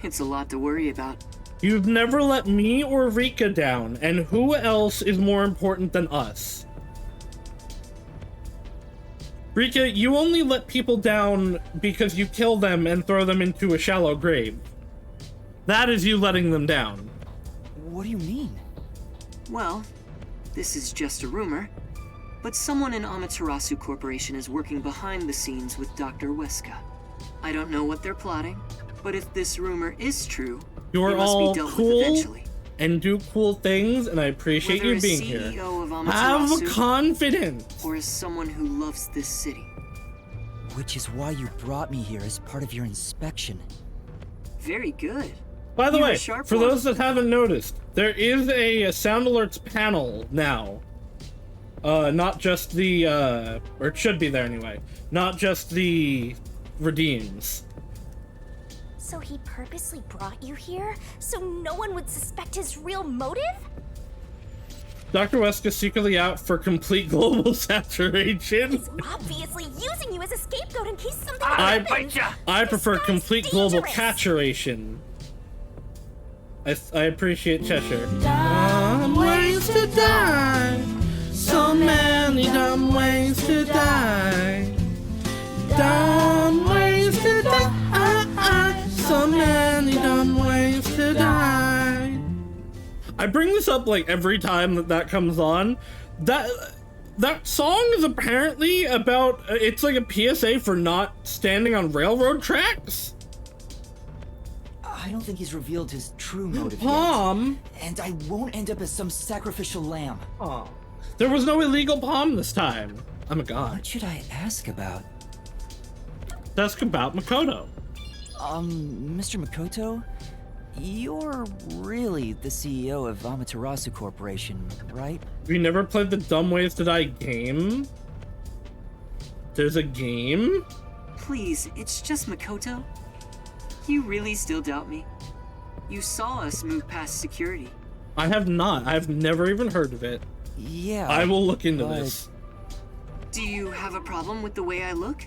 It's a lot to worry about. You've never let me or Rika down, and who else is more important than us? Rika, you only let people down because you kill them and throw them into a shallow grave. That is you letting them down. What do you mean? Well, this is just a rumor, but someone in Amaterasu Corporation is working behind the scenes with Dr. Weska. I don't know what they're plotting, but if this rumor is true, You're it must all be dealt cool? with eventually. and do cool things, and I appreciate Whether you as being CEO here. of Have Amaterasu, confidence. or as someone who loves this city. Which is why you brought me here as part of your inspection. Very good. By the You were way, sharp for one. those that haven't noticed, there is a sound alerts panel now. Not just the, or it should be there anyway. Not just the redeems. So he purposely brought you here so no one would suspect his real motive? Dr. West is secretly out for complete global saturation. He's obviously using you as a scapegoat in case something I happens. I prefer This guy's complete global dangerous. saturation. I appreciate Cheshire. Dumb ways to die. So many dumb ways to die. Dumb ways to die. So many dumb ways to die. I bring this up like every time that comes on. That song is apparently about, it's like a PSA for not standing on railroad tracks. I don't think he's revealed his true motive Palm. yet. And I won't end up as some sacrificial lamb. Oh, there was no illegal palm this time. I'm a god. What should I ask about? Ask about Makoto. Mr. Makoto? You're really the CEO of Amaterasu Corporation, right? You never played the Dumb Ways to Die game? There's a game? Please, it's just Makoto. You really still doubt me? You saw us move past security. I have not. I've never even heard of it. Yeah. I will look into but- this. Do you have a problem with the way I look?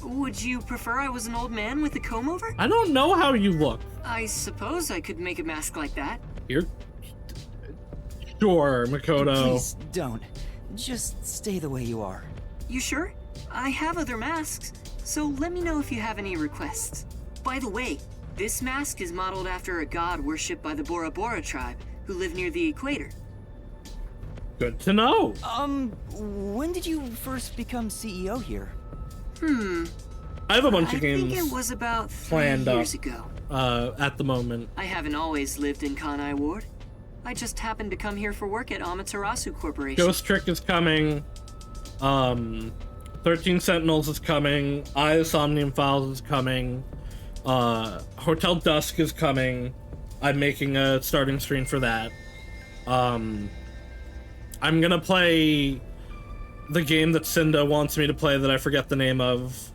Would you prefer I was an old man with a comb over? I don't know how you look. I suppose I could make a mask like that. You're... Sure, Makoto. Please don't. Just stay the way you are. You sure? I have other masks, so let me know if you have any requests. By the way, this mask is modeled after a god worshipped by the Bora Bora tribe, who live near the equator. Good to know. When did you first become CEO here? I have a bunch I of think games it was about 3 planned years up. ago. At the moment. I haven't always lived in Kanai Ward. I just happened to come here for work at Amaterasu Corporation. Ghost Trick is coming. 13 Sentinels is coming. Eye of Somnium Files is coming. Hotel Dusk is coming. I'm making a starting screen for that. I'm gonna play the game that Cinda wants me to play that I forget the name of.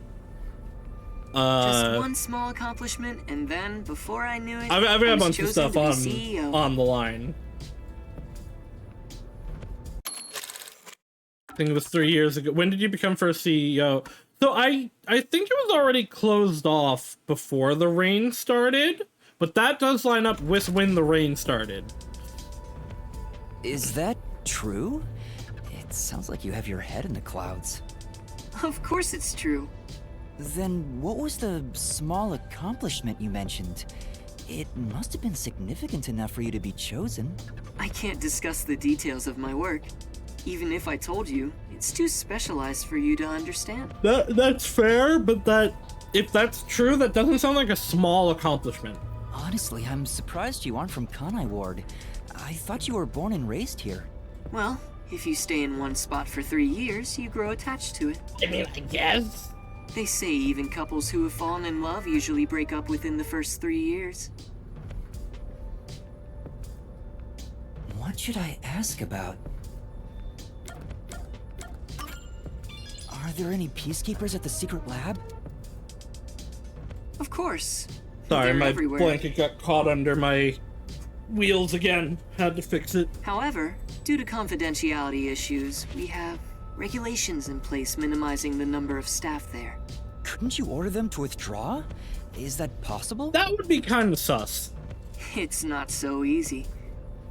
Just one small accomplishment, and then, before I knew it, I've got I a was bunch of chosen stuff to be on CEO. the line. I think it was 3 years ago. When did you become first CEO? So I think it was already closed off before the rain started, but that does line up with when the rain started. Is that true? It sounds like you have your head in the clouds. Of course it's true. Then what was the small accomplishment you mentioned? It must have been significant enough for you to be chosen. I can't discuss the details of my work. Even if I told you, it's too specialized for you to understand. That's fair, but if that's true, that doesn't sound like a small accomplishment. Honestly, I'm surprised you aren't from Kanai Ward. I thought you were born and raised here. Well, if you stay in one spot for 3 years, you grow attached to it. I mean, I guess. They say even couples who have fallen in love usually break up within the first 3 years. What should I ask about? Are there any peacekeepers at the secret lab? Of course. Sorry, They're my everywhere. blanket got caught under my wheels again. Had to fix it. However, due to confidentiality issues, we have regulations in place minimizing the number of staff there. Couldn't you order them to withdraw? Is that possible? That would be kind of sus. It's not so easy.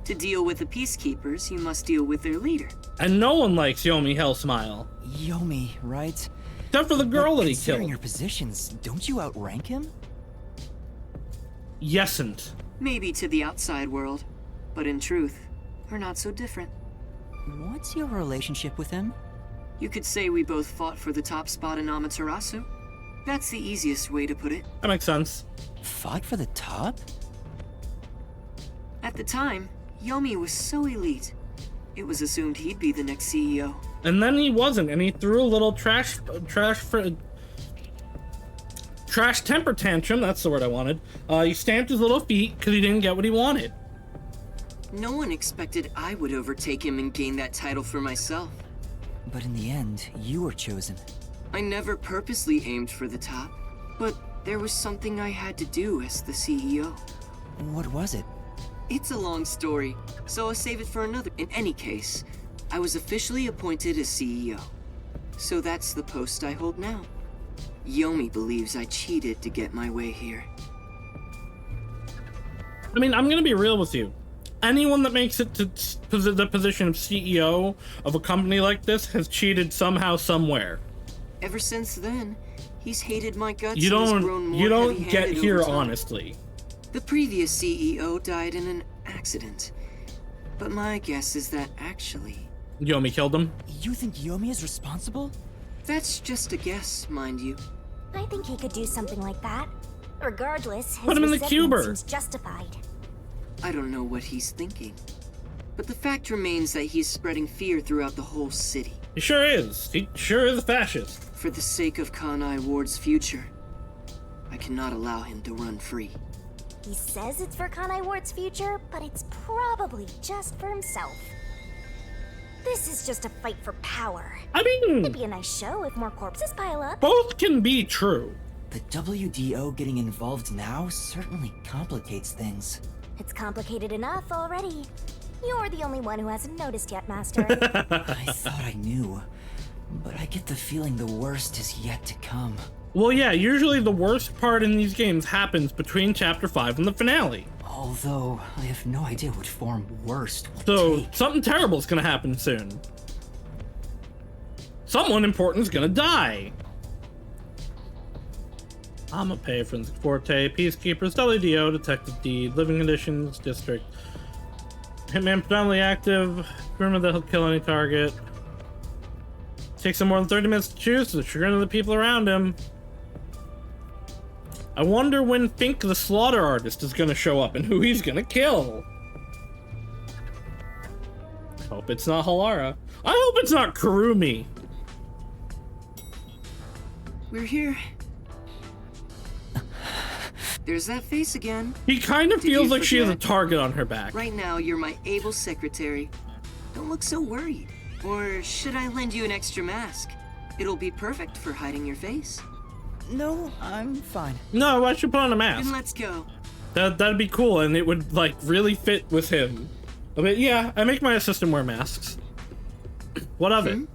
To deal with the peacekeepers, you must deal with their leader. And no one likes Yomi Hellsmile. Yomi, right? Except for the girl But that he considering killed. your positions, don't you outrank him? Yesn't. Maybe to the outside world, but in truth, we're not so different. What's your relationship with him? You could say we both fought for the top spot in Amaterasu. That's the easiest way to put it. That makes sense. Fought for the top? At the time, Yomi was so elite. It was assumed he'd be the next CEO. And then he wasn't, and he threw a little trash temper tantrum, that's the word I wanted. He stamped his little feet because he didn't get what he wanted. No one expected I would overtake him and gain that title for myself. But in the end, you were chosen. I never purposely aimed for the top, but there was something I had to do as the CEO. What was it? It's a long story, so I'll save it for another. In any case, I was officially appointed as CEO. So that's the post I hold now. Yomi believes I cheated to get my way here. I mean, I'm gonna be real with you. Anyone that makes it to the position of CEO of a company like this has cheated somehow, somewhere. Ever since then, he's hated my guts. You and has grown more don't get heavy-handed here over time. honestly. The previous CEO died in an accident. But my guess is that actually... Yomi killed him. You think Yomi is responsible? That's just a guess, mind you. I think he could do something like that. Regardless, his Put him in the resentment cuber. seems justified. I don't know what he's thinking. But the fact remains that he's spreading fear throughout the whole city. He sure is. He sure is a fascist. For the sake of Kanai Ward's future, I cannot allow him to run free. He says it's for Kanai Ward's future, but it's probably just for himself. This is just a fight for power. I mean, It'd be a nice show if more corpses pile up. both can be true. The WDO getting involved now certainly complicates things. It's complicated enough already. You're the only one who hasn't noticed yet, Master. I thought I knew, but I get the feeling the worst is yet to come. Well, yeah, usually the worst part in these games happens between Chapter 5 and the finale. Although, I have no idea what form worst will So, take. something terrible is gonna happen soon. Someone important is gonna die. I'm a pay for Forte, Peacekeepers, WDO, Detective D, Living Conditions, District. Hitman predominantly active. Remember that he'll kill any target. Takes him more than 30 minutes to choose, to the chagrin of the people around him. I wonder when Fink the Slaughter Artist is gonna show up and who he's gonna kill. Hope it's not Halara. I hope it's not Kurumi. We're here. There's that face again. He kind of Did feels you like she has a forget? target on her back. Right now, you're my able secretary. Don't look so worried. Or should I lend you an extra mask? It'll be perfect for hiding your face. No, I'm fine. No, I should put on a Then mask. let's go. That'd be cool, and it would like really fit with him. I mean, yeah, I make my assistant wear masks. What of it?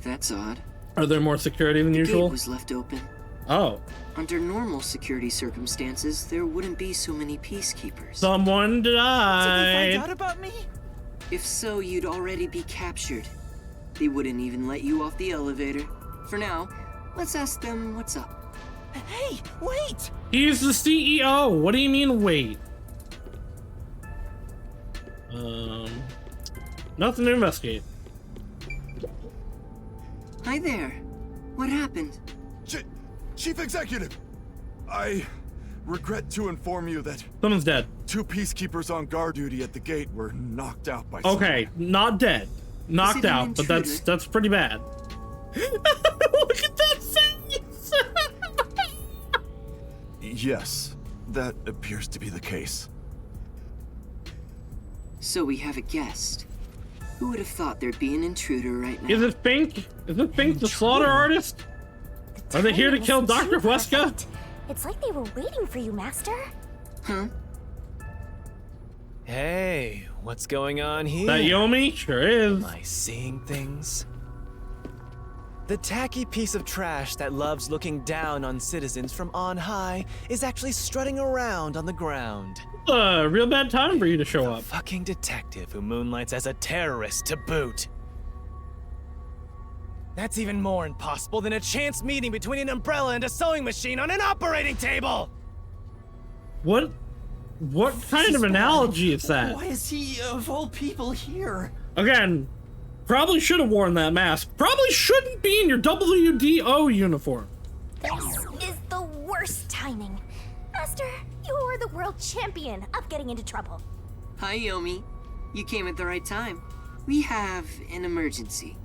That's odd. Are there more security than The usual? gate was left open. Oh, Under normal security circumstances, there wouldn't be so many peacekeepers. someone Did they died. find out about me? If so, you'd already be captured. They wouldn't even let you off the elevator. For now, let's ask them what's up. Hey, wait! He's the CEO. What do you mean, wait? Nothing to investigate. Hi there. What happened? Chief Executive, I regret to inform you that Someone's dead. 2 peacekeepers on guard duty at the gate were knocked out by Okay, not dead, knocked Is it an out, but intruder? that's pretty bad. Look at that face. Yes, that appears to be the case. So we have a guest. Who would have thought there'd be an intruder right now? Is it Fink? Is it Fink the Slaughter Artist? Are they here to timing kill isn't too Dr. Weska? perfect. It's like they were waiting for you, Master. Huh? Hey, what's going on here? That Yomi? Sure is. Am I seeing things? The tacky piece of trash that loves looking down on citizens from on high is actually strutting around on the ground. A real bad time for you to show The up. fucking detective who moonlights as a terrorist to boot. That's even more impossible than a chance meeting between an umbrella and a sewing machine on an operating table! What kind of analogy is that? Why is he, of all people, here? Again, probably should have worn that mask. Probably shouldn't be in your WDO uniform. This is the worst timing. Master, you're the world champion of getting into trouble. Hi, Yomi. You came at the right time. We have an emergency.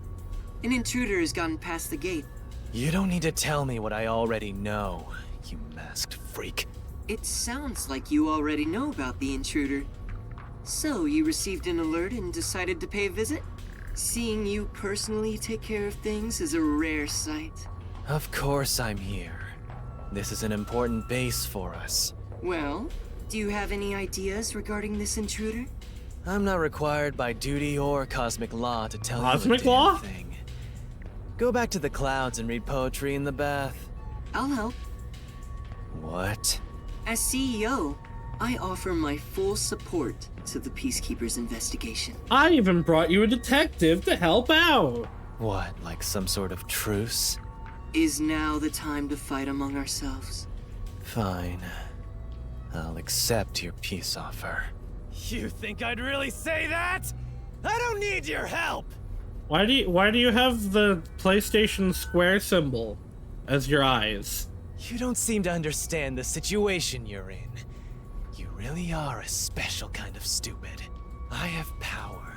An intruder has gotten past the gate. You don't need to tell me what I already know, you masked freak. It sounds like you already know about the intruder. So, you received an alert and decided to pay a visit? Seeing you personally take care of things is a rare sight. Of course I'm here. This is an important base for us. Well, do you have any ideas regarding this intruder? I'm not required by duty or cosmic law to tell Cosmic you a damn law? thing. Go back to the clouds and read poetry in the bath. I'll help. What? As CEO, I offer my full support to the Peacekeepers' investigation. I even brought you a detective to help out. What, like some sort of truce? Is now the time to fight among ourselves? Fine. I'll accept your peace offer. You think I'd really say that? I don't need your help! Why do you have the PlayStation Square symbol as your eyes? You don't seem to understand the situation you're in. You really are a special kind of stupid. I have power,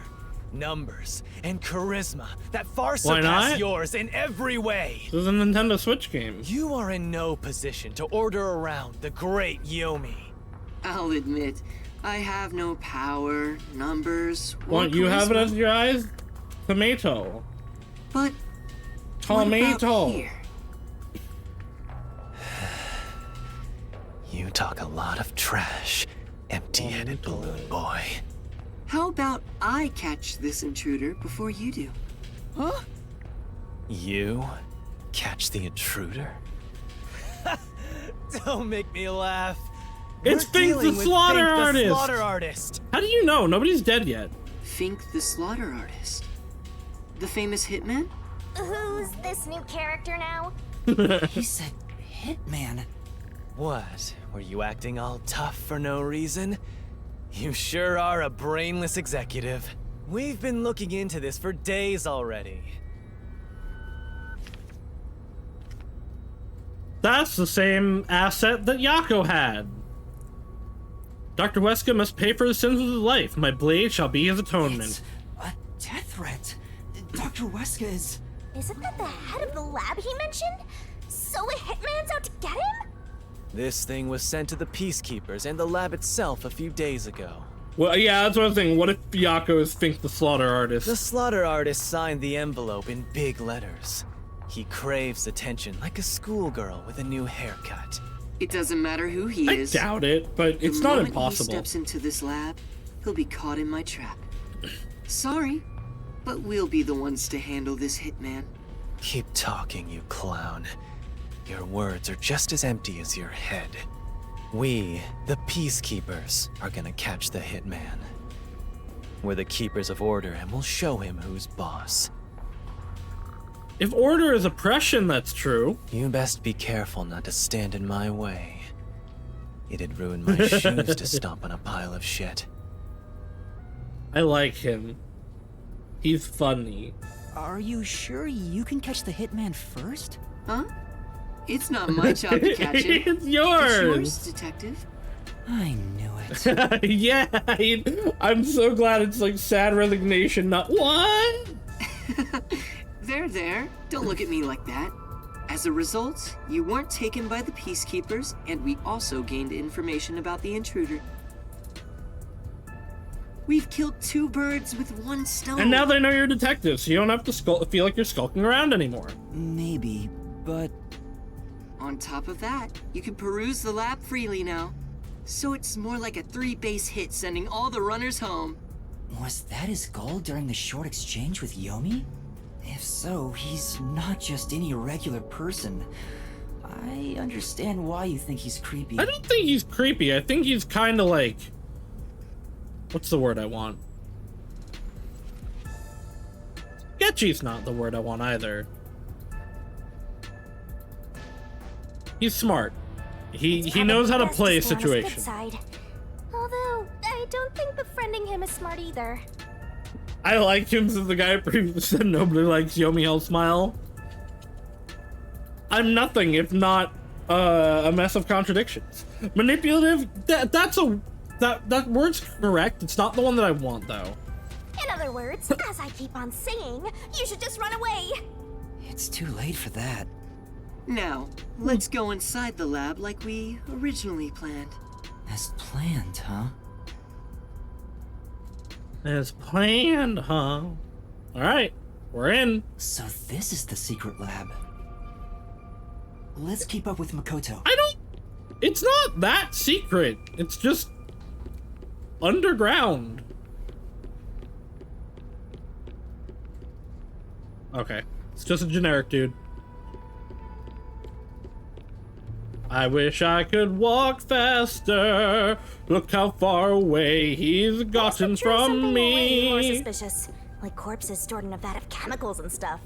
numbers, and charisma that far surpass yours in every way. This is a Nintendo Switch game. You are in no position to order around the great Yomi. I'll admit, I have no power, numbers, or What, you have it charisma. as your eyes? Tomato. But what about Tomato. here? You talk a lot of trash, empty-headed balloon boy. How about I catch this intruder before you do? Huh? You catch the intruder? Don't make me laugh. It's We're Fink dealing the with Slaughter Fink the Artist. Slaughter Artist. How do you know? Nobody's dead yet. Fink the Slaughter Artist. The famous hitman? Who's this new character now? He said hitman. What? Were you acting all tough for no reason? You sure are a brainless executive. We've been looking into this for days already. That's the same asset that Yako had. Dr. Weska must pay for the sins of his life. My blade shall be his atonement. It's a death threat. Dr. Weska is... Isn't that the head of the lab he mentioned? So a hitman's out to get him? This thing was sent to the Peacekeepers and the lab itself a few days ago. Well, yeah, that's what I'm saying. What if Yako is Fink the Slaughter Artist? The Slaughter Artist signed the envelope in big letters. He craves attention like a schoolgirl with a new haircut. It doesn't matter who he I is. doubt it, but it's The not moment impossible. he steps into this lab, he'll be caught in my trap. Sorry, but we'll be the ones to handle this hitman. Keep talking, you clown. Your words are just as empty as your head. We, the Peacekeepers, are gonna catch the hitman. We're the keepers of order, and we'll show him who's boss. If order is oppression, that's true. You best be careful not to stand in my way. It'd ruin my shoes to stomp on a pile of shit. I like him. He's funny. Are you sure you can catch the hitman first? Huh? It's not my job to catch him. It's It's yours. yours, detective. I knew it. Yeah, I'm so glad it's like sad resignation, not what? There. Don't look at me like that. As a result, you weren't taken by the Peacekeepers, and we also gained information about the intruder. We've killed 2 birds with 1 stone. And now they know you're a detective, so you don't have to feel like you're skulking around anymore. Maybe, but... On top of that, you can peruse the lab freely now. So it's more like a 3-base hit sending all the runners home. Was that his goal during the short exchange with Yomi? If so, he's not just any regular person. I understand why you think he's creepy. I don't think he's creepy. I think he's kind of like... What's the word I want? Sketchy's not the word I want either. He's smart. He knows how to play a situation. Side. Although, I don't think befriending him is smart either. I like him since the guy previously said nobody likes Yomi Hell Smile. I'm nothing if not a mess of contradictions. Manipulative, that's a that word's correct. It's not the one that I want, though. In other words, as I keep on saying, you should just run away. It's too late for that. Now, let's go inside the lab like we originally planned. As planned, huh? As planned, huh? Alright, we're in. So this is the secret lab. Let's keep up with Makoto. It's not that secret. It's just underground. Okay. It's just a generic dude. I wish I could walk faster. Look how far away he's gotten from me. More suspicious, like corpses stored in a vat of chemicals and stuff.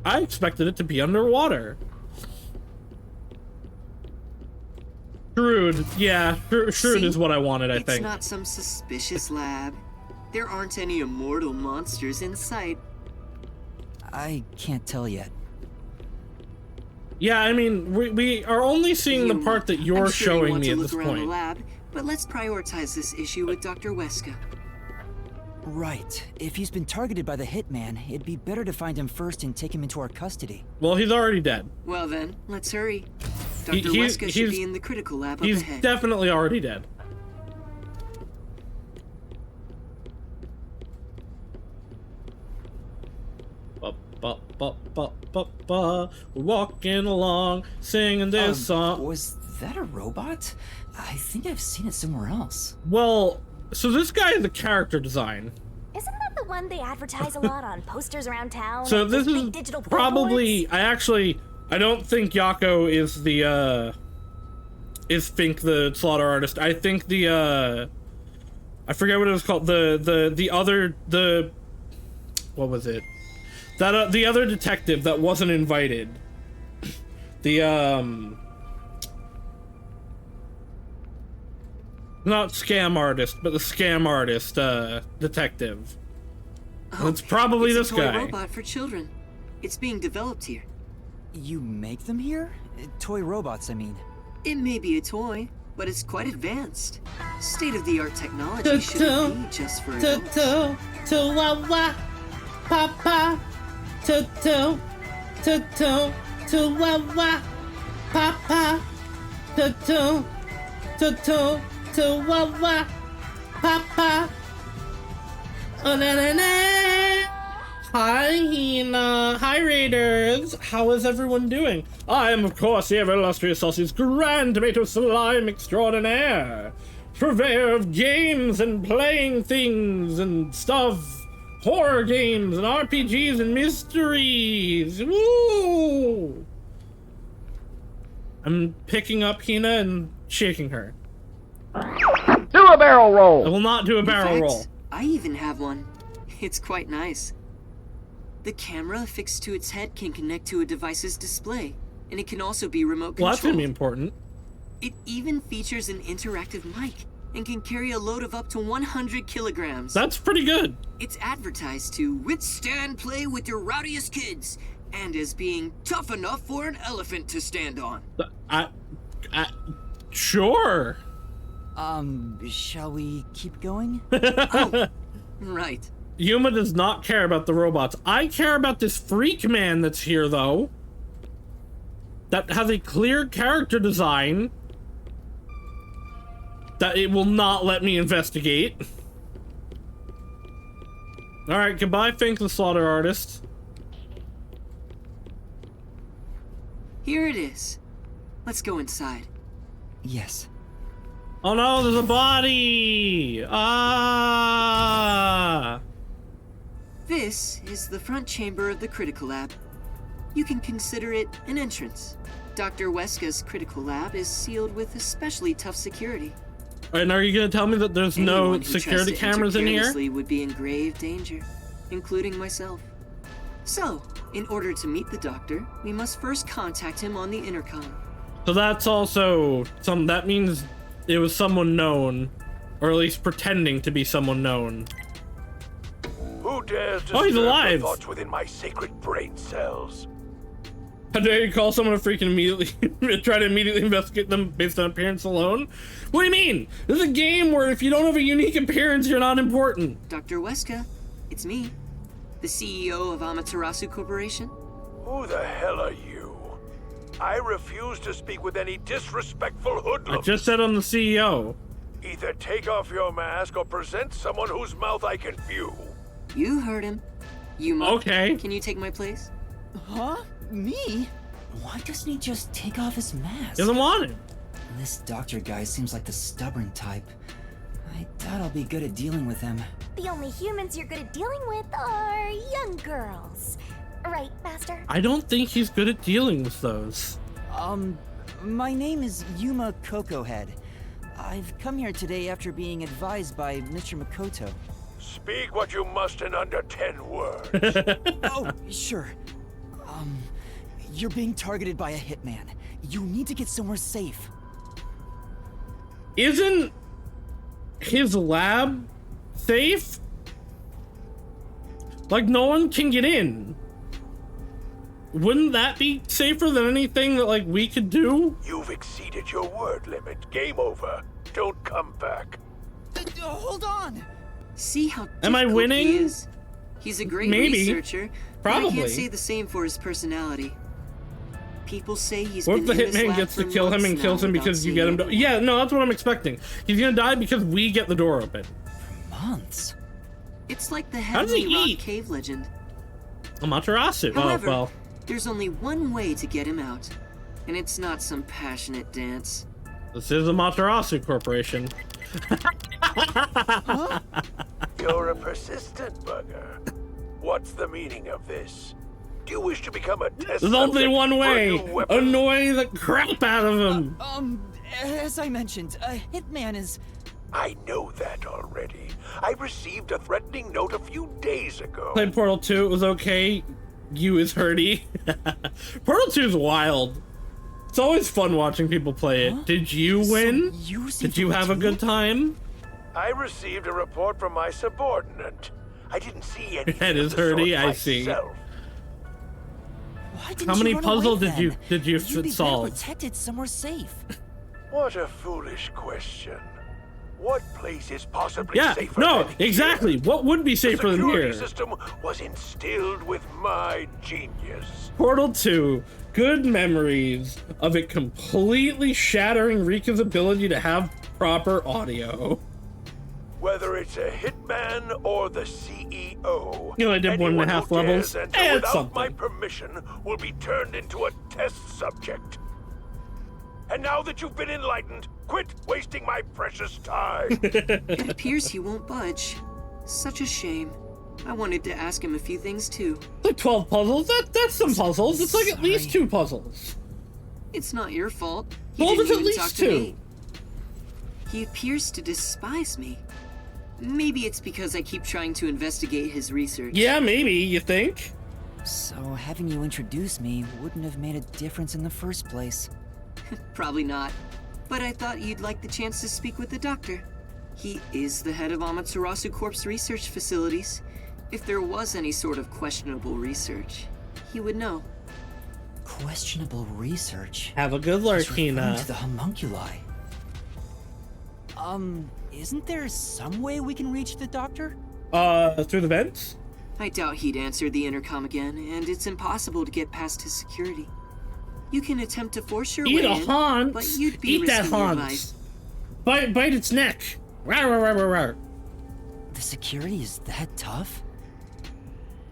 I expected it to be underwater. Shrewd. Yeah, shrewd is what I wanted, I think. It's not some suspicious lab. There aren't any immortal monsters in sight. I can't tell yet. Yeah, I mean, we are only seeing the part that you're I'm sure showing want me to at look this around the point. lab, but let's prioritize this issue with Dr. Weska. Right. If he's been targeted by the hitman, it'd be better to find him first and take him into our custody. Well, he's already dead. Well then, let's hurry. Dr. He's- Weska should be in the critical lab up He's ahead. definitely already dead. Walking along, singing this song. Was that a robot? I think I've seen it somewhere else. Well, so this guy is a character design. Isn't that the one they advertise a lot on posters around town? So and this those is big digital probably, billboards? I don't think Yako is the, is Fink the slaughter artist. I think the, I forget what it was called, what was it? That, the other detective that wasn't invited. The, not scam artist, but the scam artist, detective. It's probably it's this a toy guy. robot for children. It's being developed here. You make them here? Toy robots, I mean. It may be a toy, but it's quite advanced. State-of-the-art technology shouldn't be just for adults. Chihuahua, papa, Chihuahua, papa, Chihuahua, papa. Oh, na, na, na. Hi, Hina. Hi, Raiders. How is everyone doing? I am, of course, the ever-illustrious Saus's Grand Tomato Slime Extraordinaire. Purveyor of games and playing things and stuff. Horror games and RPGs and mysteries. Woo! I'm picking up Hina and shaking her. Do a barrel roll! I will not do a barrel In fact, roll. I even have one. It's quite nice. The camera affixed to its head can connect to a device's display, and it can also be remote Well, controlled. that's gonna be important. It even features an interactive mic and can carry a load of up to 100 kilograms. That's pretty good. It's advertised to withstand play with your rowdiest kids, and as being tough enough for an elephant to stand on. Sure. Shall we keep going? Oh, right. Yuma does not care about the robots. I care about this freak man that's here, though. That has a clear character design that it will not let me investigate. Alright, goodbye, Fink the slaughter artist. Here it is. Let's go inside. Yes. Oh no, there's a body! Ah! This is the front chamber of the critical lab. You can consider it an entrance. Dr. Weska's critical lab is sealed with especially tough security. And are you gonna tell me that there's Anyone no who tries security to enter cameras in here? carelessly would be in grave danger, including myself. So, in order to meet the doctor, we must first contact him on the intercom. So that's also that means it was someone known, or at least pretending to be someone known. Who dares Oh, he's disturb alive. the thoughts within my sacred brain cells? How dare you call someone a freak and immediately try to immediately investigate them based on appearance alone? What do you mean? This is a game where if you don't have a unique appearance, you're not important. Dr. Weska, it's me, the CEO of Amaterasu Corporation. Who the hell are you? I refuse to speak with any disrespectful hoodlum. I just said I'm the CEO. Either take off your mask or present someone whose mouth I can view. You heard him. You Okay. Can you take my place? Huh? Me? Why doesn't he just take off his mask? Doesn't want it. This doctor guy seems like the stubborn type. I doubt I'll be good at dealing with him. The only humans you're good at dealing with are young girls. Right, Master? I don't think he's good at dealing with those. My name is Yuma Cocohead. I've come here today after being advised by Mr. Makoto. Speak what you must in under 10 words. Oh, sure. You're being targeted by a hitman. You need to get somewhere safe. Isn't his lab safe? Like, no one can get in. Wouldn't that be safer than anything that, like, we could do? You've exceeded your word limit. Game over. Don't come back. Hold on! See how Am I difficult winning? he is? He's a great Maybe. researcher. But I Probably. can't say the same for his personality. People say he's What if been the in this hitman lab gets to for kill him months and kills now him without because you seeing get him to... anyone. Yeah, no, that's what I'm expecting. He's gonna die because we get the door open. Months? It's like the How does he Heavenly Rock eat? cave legend. Amaterasu. However, Oh, well. there's only one way to get him out. And it's not some passionate dance. This is Amaterasu Corporation. You're a persistent bugger. What's the meaning of this? Do you wish to become a test There's only subject one for a way. new weapon? Annoy the crap out of him. As I mentioned, a hitman is... I know that already. I received a threatening note a few days ago. Played Portal 2. It was okay. You is hurty. Portal 2 is wild. It's always fun watching people play it. Did you win? Did you have a good time? I received a report from my subordinate. I didn't see any. Head is hurty, I see. Why didn't How you many run puzzles away did you then? You'd be better solve? protected somewhere safe. What a foolish question. What place is possibly Yeah, safer no, than exactly. here? What would be safer the than security here? system was instilled with my genius. Portal 2, good memories of it completely shattering Rika's ability to have proper audio. Whether it's a hitman or the CEO, You know, I did anyone 1.5 who levels. dares enter It's without something. my permission will be turned into a test subject. And now that you've been enlightened, quit wasting my precious time. It appears he won't budge. Such a shame. I wanted to ask him a few things too. Like 12 puzzles? That's some puzzles. It's like at least 2 puzzles. It's not your fault. He Well, didn't there's at even talk least to 2. me. He appears to despise me. Maybe it's because I keep trying to investigate his research. Yeah, maybe, you think? So having you introduce me wouldn't have made a difference in the first place. Probably not. But I thought you'd like the chance to speak with the doctor. He is the head of Amaterasu Corp's research facilities. If there was any sort of questionable research, he would know. Questionable research? Have a good He's referring Larkina. to the homunculi. Isn't there some way we can reach the doctor? Through the vents? I doubt he'd answer the intercom again, and it's impossible to get past his security. You can attempt to force your Eat way a in, Hans. but you'd be Eat that risking your Hans. life. Bite its neck. Rawr, rawr, rawr, rawr. The security is that tough?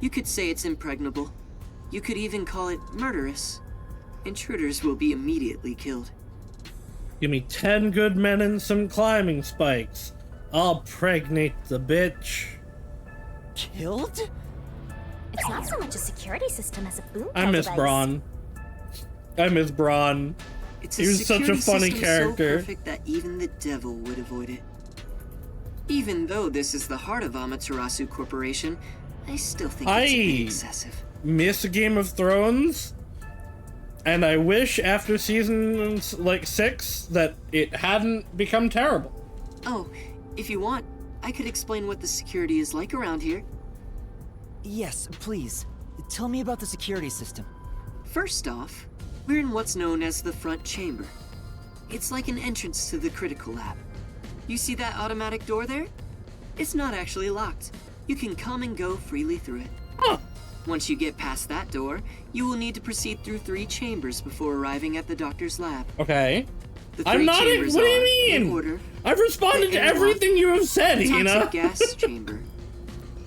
You could say it's impregnable. You could even call it murderous. Intruders will be immediately killed. Give me 10 good men and some climbing spikes. I'll pregnate the bitch. Killed? It's not so much a security system as a boom I miss device. Braun. I miss Braun. It's He a was such a security funny system character. so perfect that even the devil would avoid it. Even though this is the heart of Amaterasu Corporation, I still think it's a bit excessive. Miss Game of Thrones, and I wish after season like 6 that it hadn't become terrible. Oh, if you want, I could explain what the security is like around here. Yes, please. Tell me about the security system. First off, we're in what's known as the front chamber. It's like an entrance to the critical lab. You see that automatic door there? It's not actually locked. You can come and go freely through it. Huh. Once you get past that door, you will need to proceed through 3 chambers before arriving at the doctor's lab. Okay. The I'm 3 not. What do chambers you are, in mean? order, I've responded the to airlock, everything you have said, the Hina. toxic gas chamber,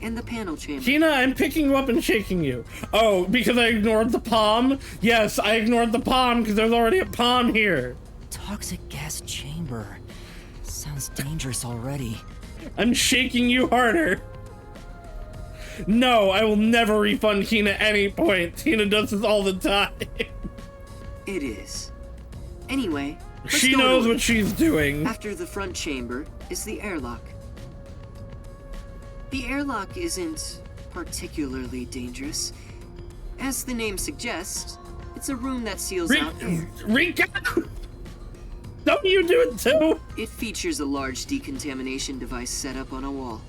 and the panel chamber. Hina, I'm picking you up and shaking you. Oh, because I ignored the palm? Yes, I ignored the palm because there's already a palm here. Toxic gas chamber. Sounds dangerous already. I'm shaking you harder. No, I will never refund Hina any points. Hina does this all the time. It is. Anyway, let's She go in knows order. what she's doing. After the front chamber is the airlock. The airlock isn't particularly dangerous. As the name suggests, it's a room that seals out air. Rika! Don't you do it too? It features a large decontamination device set up on a wall.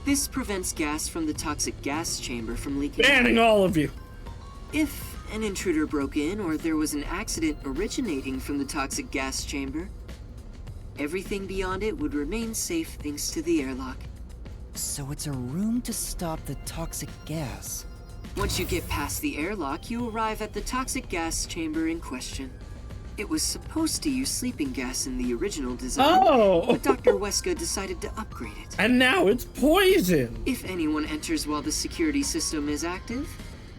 This prevents gas from the toxic gas chamber from leaking out. Banning all of you. If an intruder broke in or there was an accident originating from the toxic gas chamber, everything beyond it would remain safe thanks to the airlock. So it's a room to stop the toxic gas. Once you get past the airlock, you arrive at the toxic gas chamber in question. It was supposed to use sleeping gas in the original design, Oh. but Dr. Weska decided to upgrade it. And now it's poison. If anyone enters while the security system is active,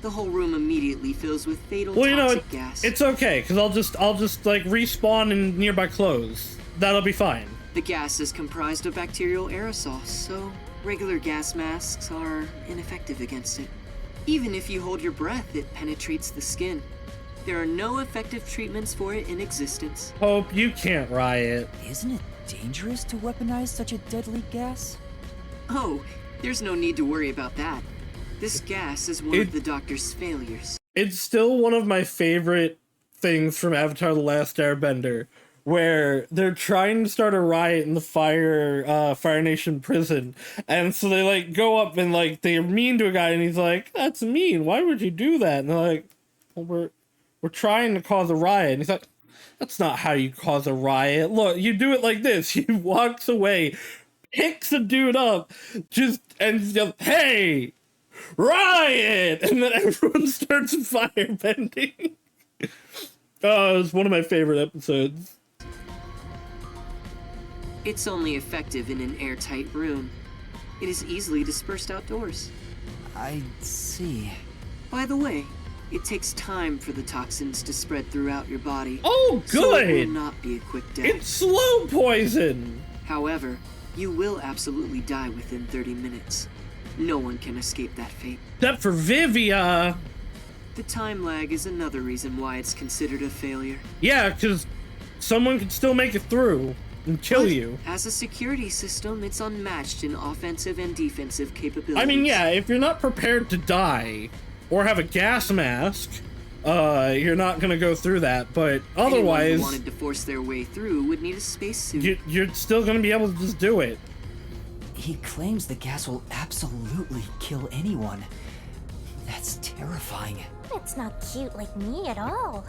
the whole room immediately fills with fatal Well, you know, toxic gas. it's okay, because I'll just like respawn in nearby clothes. That'll be fine. The gas is comprised of bacterial aerosols, so regular gas masks are ineffective against it. Even if you hold your breath, it penetrates the skin. There are no effective treatments for it in existence. Hope you can't riot. Isn't it dangerous to weaponize such a deadly gas? Oh, there's no need to worry about that. This gas is one of the Doctor's failures. It's still one of my favorite things from Avatar: The Last Airbender, where they're trying to start a riot in the Fire Nation prison, and so they like go up and like they're mean to a guy, and he's like, "That's mean. Why would you do that?" And they're like, "Well, we're trying to cause a riot." And he's like, "That's not how you cause a riot. Look, you do it like this." He walks away, picks a dude up, and yells, "Hey, riot!" And then everyone starts firebending. Oh, it's one of my favorite episodes. It's only effective in an airtight room. It is easily dispersed outdoors. I see. By the way, it takes time for the toxins to spread throughout your body. Oh, So it good! will not be a quick death. It's slow poison! However, you will absolutely die within 30 minutes. No one can escape that fate. Except for Vivia. The time lag is another reason why it's considered a failure. Yeah, because someone could still make it through and kill But you. as a security system, it's unmatched in offensive and defensive capabilities. I mean, yeah, if you're not prepared to die or have a gas mask, you're not gonna go through that. But Anyone otherwise, who wanted to force their way through would need a spacesuit. you're still gonna be able to just do it. He claims the gas will absolutely kill anyone. That's terrifying. It's not cute like me at all.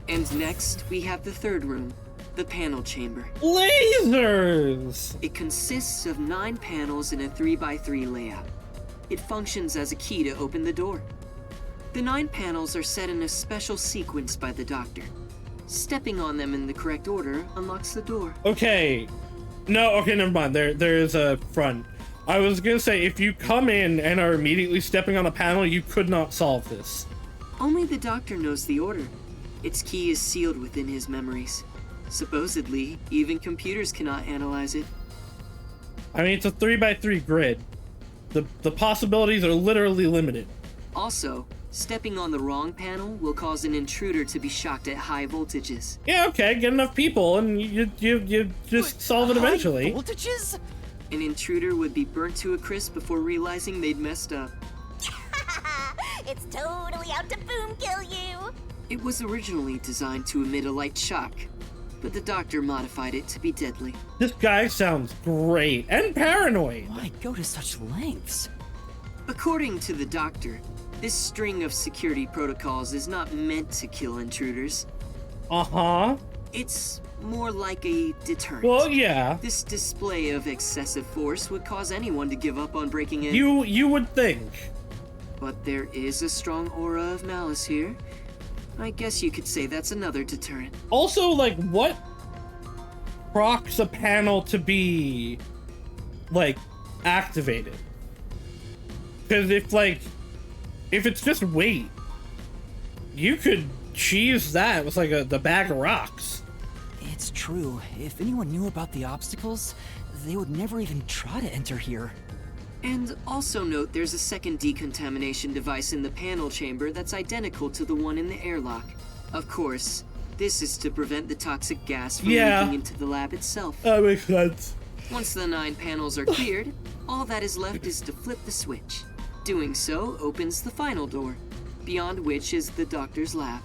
And next, we have the third room, the panel chamber. Lasers! It consists of 9 panels in a 3x3 layout. It functions as a key to open the door. The 9 panels are set in a special sequence by the Doctor. Stepping on them in the correct order unlocks the door. Okay. No, okay, never mind. There is a front. I was gonna say, if you come in and are immediately stepping on a panel, you could not solve this. Only the Doctor knows the order. Its key is sealed within his memories. Supposedly, even computers cannot analyze it. I mean, it's a 3x3 grid. The possibilities are literally limited. Also, stepping on the wrong panel will cause an intruder to be shocked at high voltages. Yeah, okay, get enough people and you just solve it eventually. Voltages? An intruder would be burnt to a crisp before realizing they'd messed up. It's totally out to boom kill you. It was originally designed to emit a light shock, but the Doctor modified it to be deadly. This guy sounds great and paranoid. Why go to such lengths? According to the Doctor, This string of security protocols is not meant to kill intruders. Uh-huh. It's more like a deterrent. Well, yeah. This display of excessive force would cause anyone to give up on breaking in. You would think. But there is a strong aura of malice here. I guess you could say that's another deterrent. Also, like, what procs a panel to be, like, activated? Because if it's just weight, you could cheese that with, like, the bag of rocks. It's true. If anyone knew about the obstacles, they would never even try to enter here. And also note there's a second decontamination device in the panel chamber that's identical to the one in the airlock. Of course, this is to prevent the toxic gas from leaking into the lab itself. That makes sense. Once the 9 panels are cleared, all that is left is to flip the switch. Doing so opens the final door, beyond which is the doctor's lab.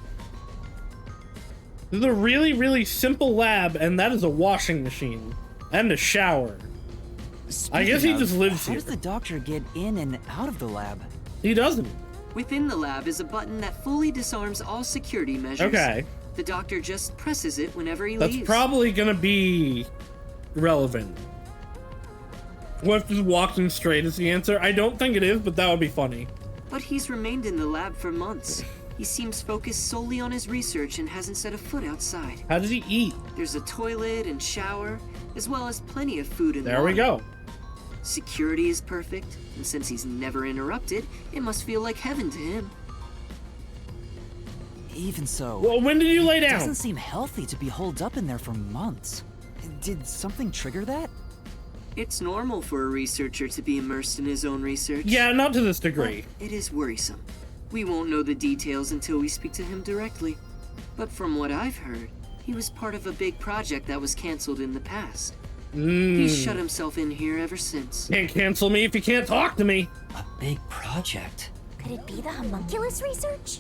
This is a really, really simple lab, and that is a washing machine. And a shower. I guess he just lives here. here. How does the doctor get in and out of the lab? He doesn't. Within the lab is a button that fully disarms all security measures. Okay. The doctor just presses it whenever he That's leaves. probably gonna be relevant. What if just walking straight is the answer? I don't think it is, but that would be funny. But he's remained in the lab for months. He seems focused solely on his research and hasn't set a foot outside. How does he eat? There's a toilet and shower, as well as plenty of food and There we go. Security is perfect, and since he's never interrupted, it must feel like heaven to him. Even so... Well, when did you lay down? It doesn't seem healthy to be holed up in there for months. Did something trigger that? It's normal for a researcher to be immersed in his own research. Yeah, not to this degree. But it is worrisome. We won't know the details until we speak to him directly. But from what I've heard, he was part of a big project that was canceled in the past. He's shut himself in here ever since. Can't cancel me if you can't talk to me. A big project. Could it be the homunculus research?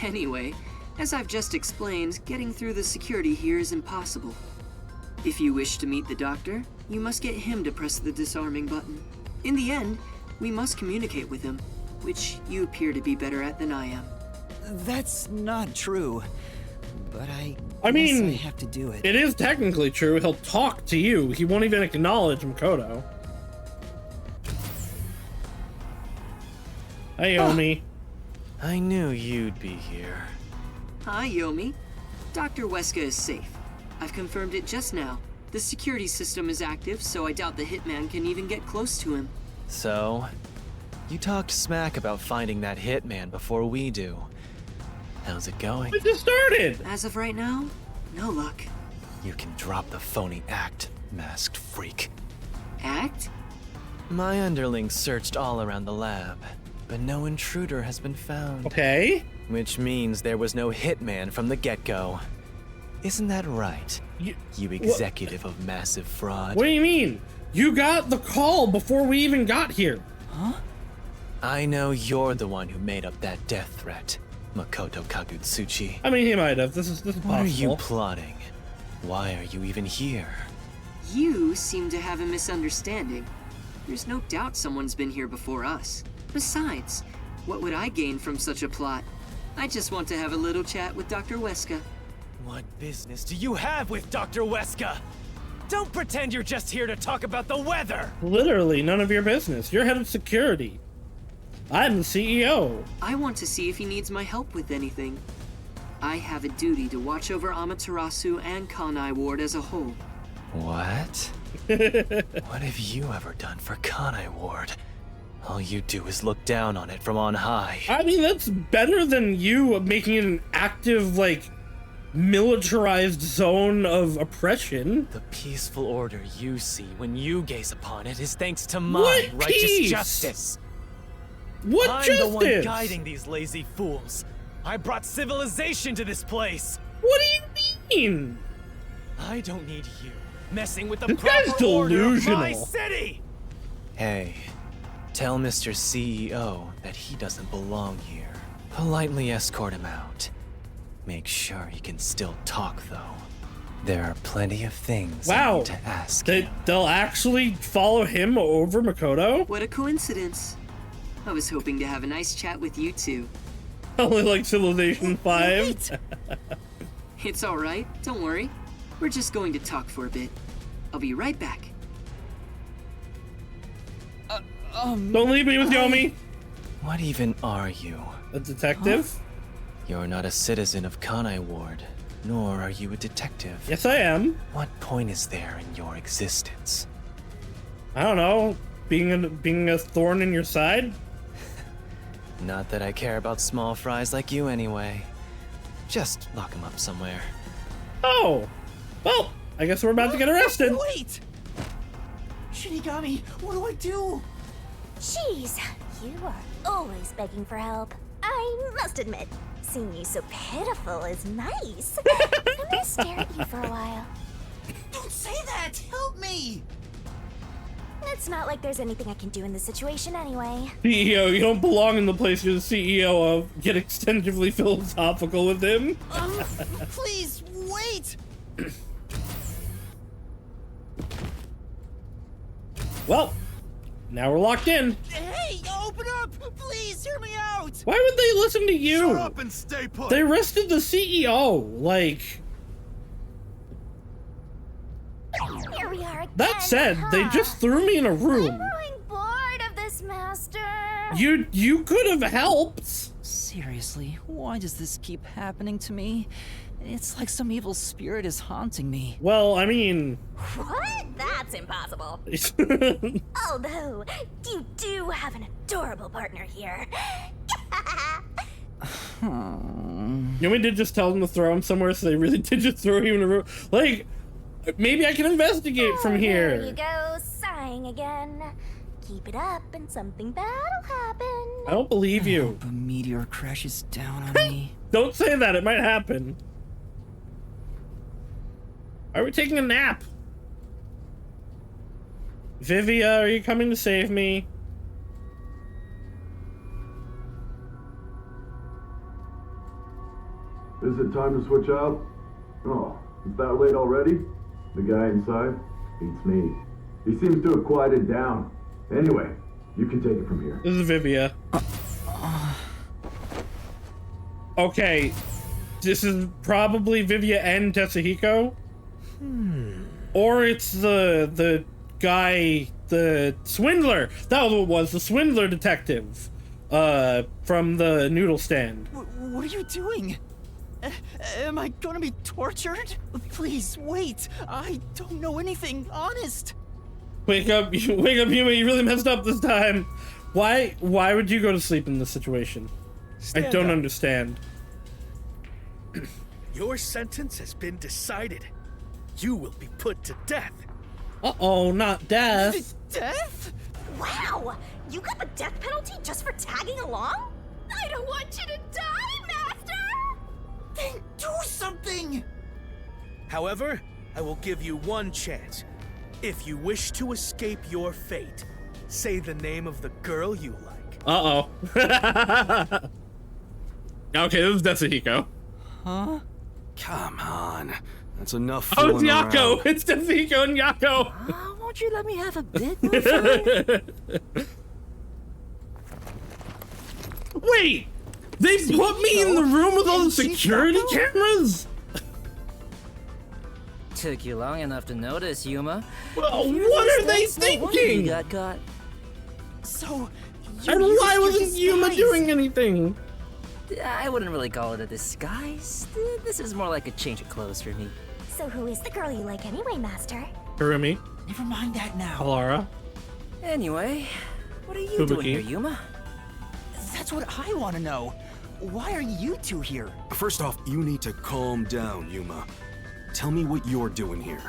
Anyway, as I've just explained, getting through the security here is impossible. If you wish to meet the doctor, you must get him to press the disarming button. In the end, we must communicate with him, which you appear to be better at than I am. That's not true. But I mean, I have to do it. It is technically true. He'll talk to you. He won't even acknowledge Makoto. Hey, Yomi. I knew you'd be here. Hi, Yomi. Dr. Weska is safe. I've confirmed it just now. The security system is active, so I doubt the hitman can even get close to him. So, you talked smack about finding that hitman before we do. How's it going? We just started! As of right now, no luck. You can drop the phony act, masked freak. Act? My underlings searched all around the lab, but no intruder has been found. Okay. Which means there was no hitman from the get-go. Isn't that right, you executive of massive fraud? What do you mean? You got the call before we even got here. Huh? I know you're the one who made up that death threat, Makoto Kagutsuchi. I mean, he might have. This is possible. What are you plotting? Why are you even here? You seem to have a misunderstanding. There's no doubt someone's been here before us. Besides, what would I gain from such a plot? I just want to have a little chat with Dr. Weska. What business do you have with Dr. Weska? Don't pretend you're just here to talk about the weather! Literally none of your business. You're head of security. I'm the CEO. I want to see if he needs my help with anything. I have a duty to watch over Amaterasu and Kanai Ward as a whole. What? What have you ever done for Kanai Ward? All you do is look down on it from on high. I mean, that's better than you making it an active, like, militarized zone of oppression. The peaceful order you see when you gaze upon it is thanks to my righteous justice. What I'm justice? the one guiding these lazy fools. I brought civilization to this place. What do you mean? I don't need you messing with the This guy's proper order of my delusional. city. Hey, tell Mr. CEO that he doesn't belong here. Politely escort him out. Make sure he can still talk, though. There are plenty of things I need to ask him. They'll actually follow him over Makoto? What a coincidence. I was hoping to have a nice chat with you two. Only like Civilization 5. It's alright, don't worry. We're just going to talk for a bit. I'll be right back. Don't leave me with Yomi. What even are you? A detective? You're not a citizen of Kanai Ward, nor are you a detective. Yes, I am. What point is there in your existence? I don't know. Being a thorn in your side? Not that I care about small fries like you anyway. Just lock him up somewhere. Oh. Well, I guess we're about to get arrested. Wait! Shinigami, what do I do? Jeez, you are always begging for help. I must admit, seeing you so pitiful is nice. I'm gonna stare at you for a while. Don't say that! Help me! It's not like there's anything I can do in this situation anyway. CEO, you don't belong in the place you're the CEO of. Get extensively philosophical with him. Please, wait! Well, now we're locked in. Hey, open up! Please, hear me out! Why would they listen to you? Shut up and stay put. They arrested the CEO. Like, Here we are again. that said, they just threw me in a I'm room. growing bored of this, Master. You could have helped. Seriously, why does this keep happening to me? It's like some evil spirit is haunting me. Well, I mean, What? That's impossible. Although, you do have an adorable partner here. Yomi did just tell them to throw him somewhere, so they really did just throw him in a room. Like, maybe I can investigate from here. There you go, sighing again. Keep it up and something bad'll happen. I don't believe I you. hope a meteor crashes down on me. Don't say that, it might happen. Are we taking a nap? Vivia, are you coming to save me? Is it time to switch out? Oh, is that late already? The guy inside? Beats me. He seems to have quieted down. Anyway, you can take it from here. This is Vivia. Okay, this is probably Vivia and Tetsuhiko. Or it's the guy, the swindler. That was what it was, the swindler detective. From the noodle stand. What are you doing? Am I gonna be tortured? Please, wait. I don't know anything, honest. Wake up, Yuma, you really messed up this time. Why would you go to sleep in this situation? I don't understand. Your sentence has been decided. You will be put to death. Uh-oh, not death. Death? Wow, you got the death penalty just for tagging along? I don't want you to die, Master! Then do something! However, I will give you one chance. If you wish to escape your fate, say the name of the girl you like. Uh-oh. Okay, this is Tetsuhiko. Huh? Come on. That's enough Oh, it's fooling Yako! around. It's Tetsuhiko and Yako! Won't you let me have a bit more fun? Wait! They put me in the room with all the security cameras? Took you long enough to notice, Yuma. Well, what are they No wonder you thinking? got caught. So, And why wasn't Yuma doing anything? I wouldn't really call it a disguise. This is more like a change of clothes for me. So who is the girl you like anyway, Master? Kurumi, Never mind that now. Alara, Anyway, what are you Fubuki. doing here, Yuma? That's what I want to know. Why are you two here? First off, you need to calm down, Yuma. Tell me what you're doing here.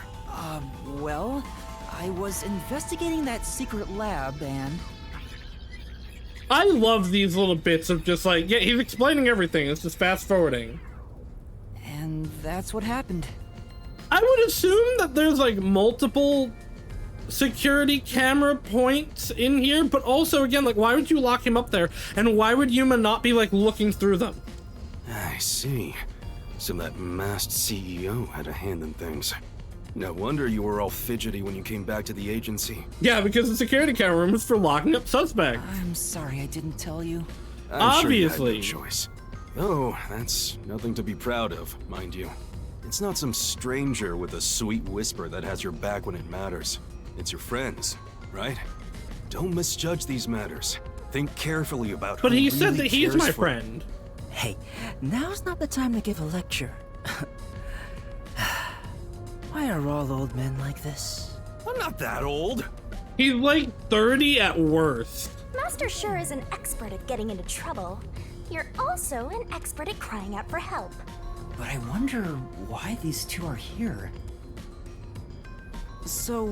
Well, I was investigating that secret lab and... I love these little bits of just like, yeah, he's explaining everything. It's just fast forwarding. And that's what happened. I would assume that there's like multiple security camera points in here, but also again, like, why would you lock him up there? And why would Yuma not be like looking through them? I see. So that masked CEO had a hand in things. No wonder you were all fidgety when you came back to the agency. Yeah, because the security camera room is for locking up suspects. I'm sorry I didn't tell you. I'm sure you had Obviously. no choice. Oh, that's nothing to be proud of, mind you. It's not some stranger with a sweet whisper that has your back when it matters. It's your friends, right? Don't misjudge these matters. Think carefully about But who he said really that he's cares my for- friend. Hey, now's not the time to give a lecture. Why are all old men like this? I'm not that old. He's like 30 at worst. Master sure is an expert at getting into trouble. You're also an expert at crying out for help. But I wonder why these two are here. So,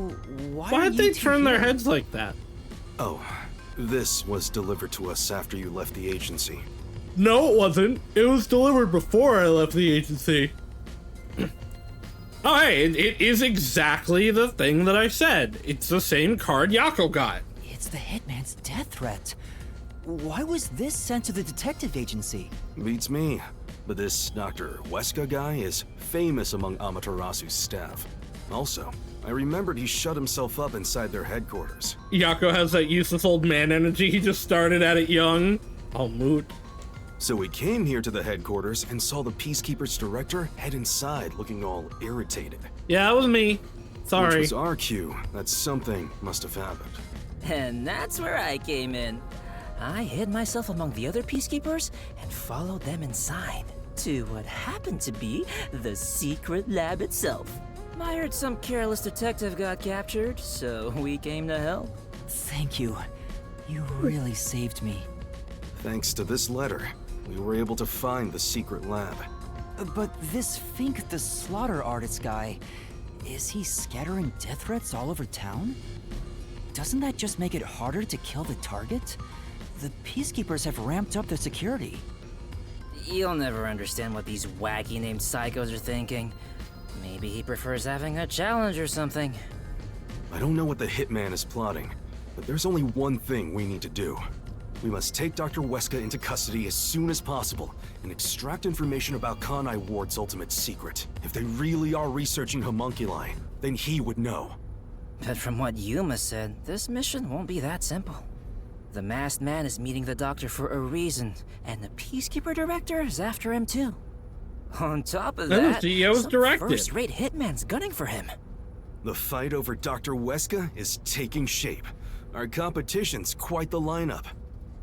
why Why'd are they you two turn their here? heads like that? Oh, this was delivered to us after you left the agency. No, it wasn't. It was delivered before I left the agency. Oh, hey, it is exactly the thing that I said. It's the same card Yako got. It's the hitman's death threat. Why was this sent to the detective agency? Beats me. But this Dr. Weska guy is famous among Amaterasu's staff. Also, I remembered he shut himself up inside their headquarters. Yako has that useless old man energy. He just started at it young. All moot. So we came here to the headquarters and saw the Peacekeeper's director head inside looking all irritated. Yeah, that was me. Which Sorry. was our cue that something must have happened. And that's where I came in. I hid myself among the other peacekeepers and followed them inside to what happened to be the secret lab itself. I heard some careless detective got captured, so we came to help. Thank you. You really saved me. Thanks to this letter, we were able to find the secret lab. But this Fink the slaughter artist guy, is he scattering death threats all over town? Doesn't that just make it harder to kill the target? The Peacekeepers have ramped up their security. You'll never understand what these wacky named psychos are thinking. Maybe he prefers having a challenge or something. I don't know what the hitman is plotting, but there's only one thing we need to do. We must take Dr. Weska into custody as soon as possible and extract information about Kanai Ward's ultimate secret. If they really are researching homunculi, then he would know. But from what Yuma said, this mission won't be that simple. The masked man is meeting the doctor for a reason, and the Peacekeeper director is after him too. On top of that, CEO's some directed. first-rate hitman's gunning for him. The fight over Dr. Weska is taking shape. Our competition's quite the lineup.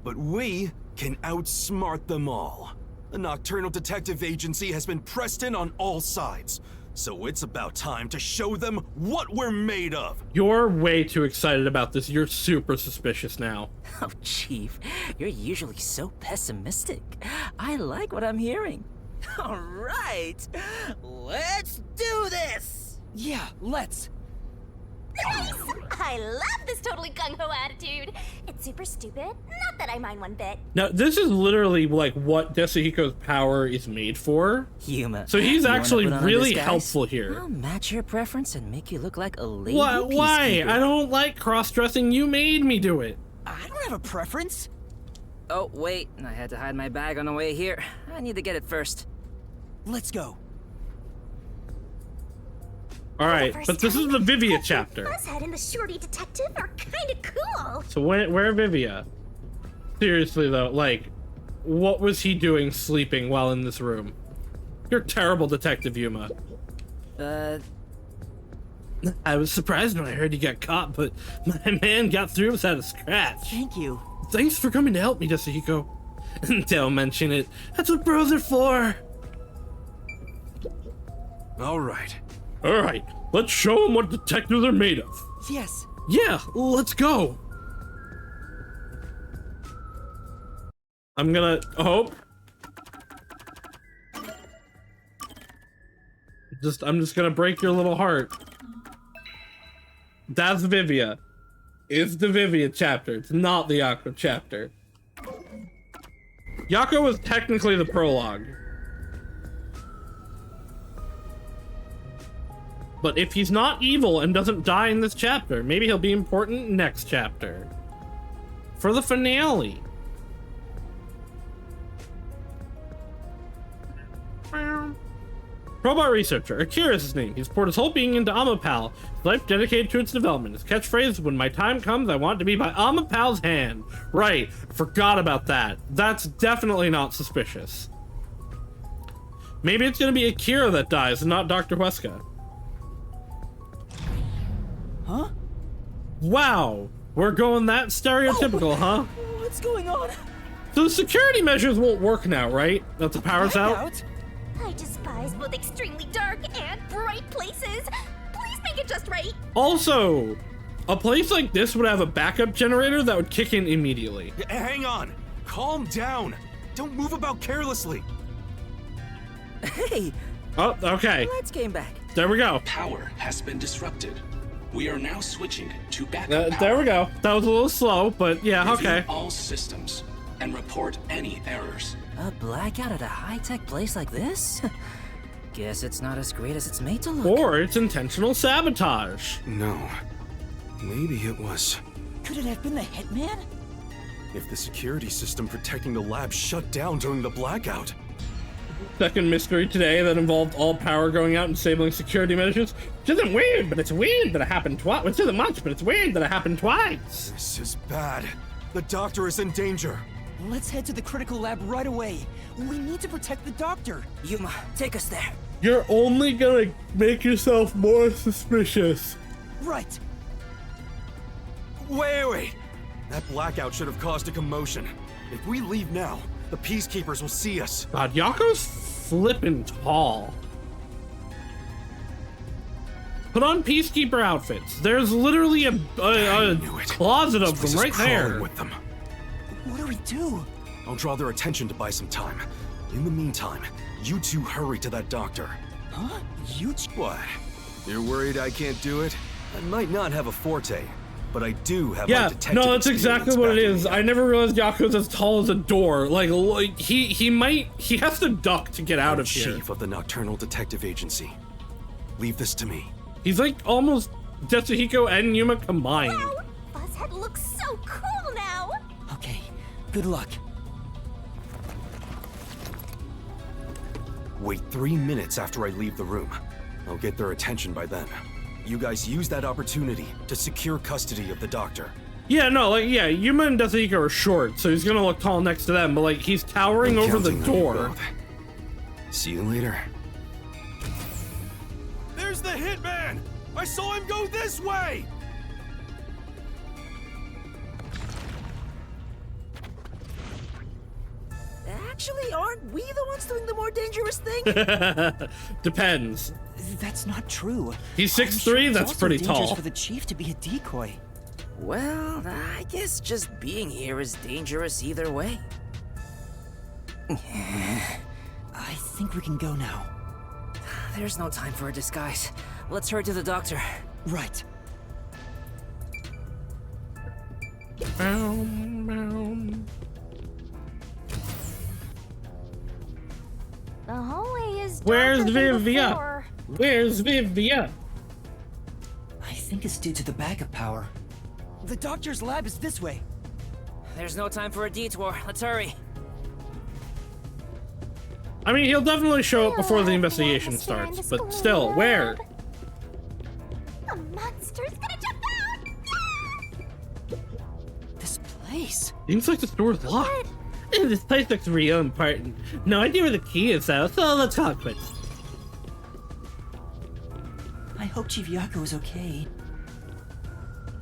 But we can outsmart them all. The Nocturnal Detective Agency has been pressed in on all sides. So it's about time to show them what we're made of. You're way too excited about this. You're super suspicious now. Oh, Chief, you're usually so pessimistic. I like what I'm hearing. All right, let's do this! Yeah, let's. Nice! I love this totally gung-ho attitude. It's super stupid. Not that I mind one bit. Now, this is literally like what Yasuhiko's power is made for. Yuma. So he's you wanna actually put on a really disguise? helpful here. I'll match your preference and make you look like a lady Why? peacekeeper. I don't like cross-dressing. You made me do it. I don't have a preference. Oh, wait, I had to hide my bag on the way here. I need to get it first. Let's go. All right, but this is the Vivia chapter. Buzzhead and the shorty detective are kind of cool. So where Vivia? Seriously though, like, what was he doing sleeping while in this room? You're a terrible detective, Yuma. I was surprised when I heard you got caught, but my man got through without a scratch. Thank you. Thanks for coming to help me, Yasuhiko. Don't mention it. That's what bros are for. All right. All right, let's show them what detectives are made of. Yes. Yeah, let's go. I'm gonna hope. I'm just gonna break your little heart. That's Vivia. It's the Vivia chapter. It's not the Yako chapter. Yako was technically the prologue. But if he's not evil and doesn't die in this chapter, maybe he'll be important next chapter. For the finale. Robot researcher. Akira is his name. He's poured his whole being into Amapal. His life dedicated to its development. His catchphrase, when my time comes, I want to be by Amapal's hand. Right. Forgot about that. That's definitely not suspicious. Maybe it's going to be Akira that dies and not Dr. Huesca. Huh? Wow. We're going that stereotypical, huh? What's going on? So the security measures won't work now, right? That the power's out? I despise both extremely dark and bright places. Please make it just right. Also, a place like this would have a backup generator that would kick in immediately. Hang on! Calm down! Don't move about carelessly! Hey! Oh, okay. Lights came back. There we go. Power has been disrupted. We are now switching to backup power. There we go. That was a little slow, but yeah, Review okay. all systems and report any errors. A blackout at a high-tech place like this? Guess it's not as great as it's made to look. Or it's intentional sabotage. No. Maybe it was. Could it have been the hitman? If the security system protecting the lab shut down during the blackout. Second mystery today that involved all power going out and disabling security measures. Which isn't weird, but it's weird that it happened twice. Which isn't much, but it's weird that it happened twice. This is bad. The doctor is in danger. Let's head to the critical lab right away. We need to protect the doctor. Yuma, take us there. You're only gonna make yourself more suspicious. Right. Wait. That blackout should have caused a commotion. If we leave now, the Peacekeepers will see us. God, Yako's flippin' tall. Put on Peacekeeper outfits. There's literally a closet of them right there. With them. What do we do? I'll draw their attention to buy some time. In the meantime, you two hurry to that doctor. Huh? You What? You're worried I can't do it? I might not have a forte, but I do have my detective no, that's exactly what it is. I never realized Yako's as tall as a door. Like he has to duck to get out of here. Chief of the Nocturnal Detective Agency. Leave this to me. He's like almost Tetsuhiko and Yuma combined. Wow, Buzzhead looks so cool now. Okay, good luck. Wait 3 minutes after I leave the room. I'll get their attention by then. You guys use that opportunity to secure custody of the doctor. Yeah, no, like, yeah, Yuma and Tetsuhiko are short, so he's gonna look tall next to them, but like, he's towering over the door. See you later. There's the hitman! I saw him go this way! Actually, aren't we the ones doing the more dangerous thing? Depends. That's not true. He's 6'3", sure that's pretty dangerous tall. For the chief to be a decoy. Well, I guess just being here is dangerous either way. I think we can go now. There's no time for a disguise. Let's hurry to the doctor. Right. The hallway is Where's darker than Vivia? before. Where's Vivia? I think it's due to the backup power. The doctor's lab is this way. There's no time for a detour. Let's hurry. I mean, he'll definitely show up before the investigation starts, but still, where? The monster's gonna jump out! This place. Seems like the door's locked. This place looks real important. No idea where the key is though, so let's call it quits. I hope Chief Yako is okay.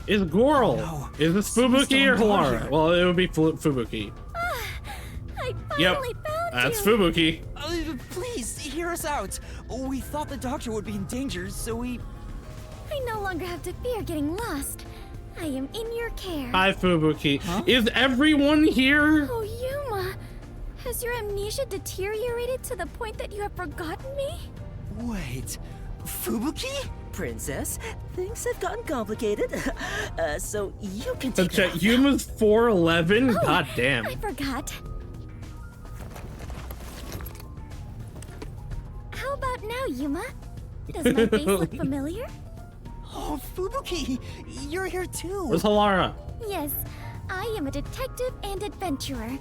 Is Goral? No. Is this Fubuki or Halara? Well, it would be Fubuki. I Yep, finally found that's you! Fubuki. Please, hear us out. We thought the doctor would be in danger, so we... I no longer have to fear getting lost. I am in your care. Hi, Fubuki. Huh? Is everyone here? Oh, Yuma. Has your amnesia deteriorated to the point that you have forgotten me? Wait, Fubuki? Princess, things have gotten complicated. So you can take it off. Yuma's 4'11"? Oh, God damn. I forgot. How about now, Yuma? Does my face look familiar? Oh, Fubuki, you're here too. Where's Halara? Yes, I am a detective and adventurer.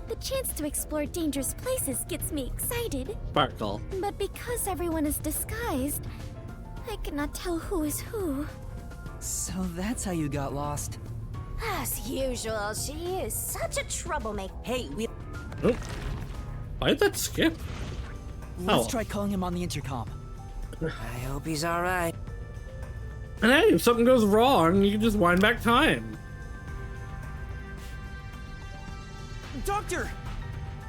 The chance to explore dangerous places gets me excited. Sparkle. But because everyone is disguised, I cannot tell who is who. So that's how you got lost. As usual, she is such a troublemaker. Hey, we... Oh. Why did that skip? Let's try calling him on the intercom. I hope he's alright. And hey, if something goes wrong, you can just wind back time. Doctor!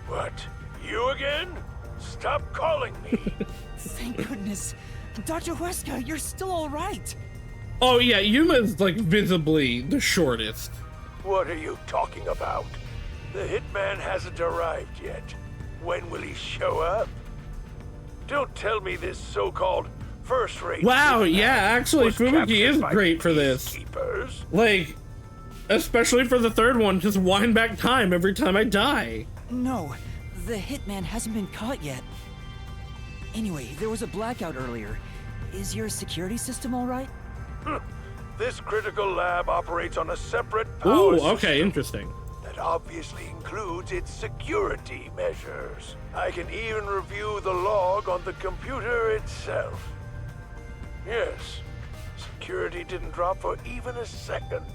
What? You again? Stop calling me. Thank goodness. Dr. Huesca, you're still alright. Oh yeah, Yuma's like visibly the shortest. What are you talking about? The hitman hasn't arrived yet. When will he show up? Don't tell me this so-called first-rate... Wow, yeah, actually Fubuki is great for this. Keepers. Like, especially for the third one, just wind back time every time I die. No, the hitman hasn't been caught yet. Anyway, there was a blackout earlier. Is your security system alright? This critical lab operates on a separate power Ooh, okay, interesting. that obviously includes its security measures. I can even review the log on the computer itself. Yes, security didn't drop for even a second.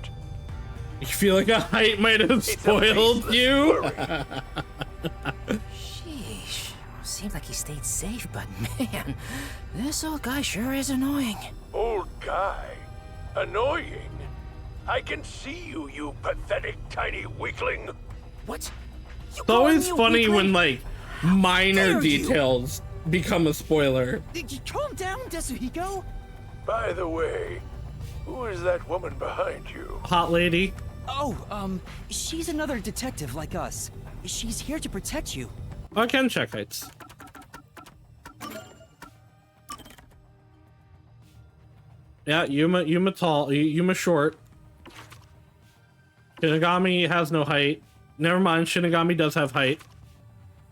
You feel like a height might have spoiled you? Sheesh. Seems like he stayed safe, but man, this old guy sure is annoying. Old guy? Annoying? I can see you, you pathetic tiny weakling. What? It's always funny when, like, minor details become a spoiler. Calm down, Tetsuhiko. By the way, who is that woman behind you? Hot lady. Oh, she's another detective like us. She's here to protect you. I can check heights. Yeah, Yuma tall, Yuma short. Shinigami has no height. Never mind, Shinigami does have height.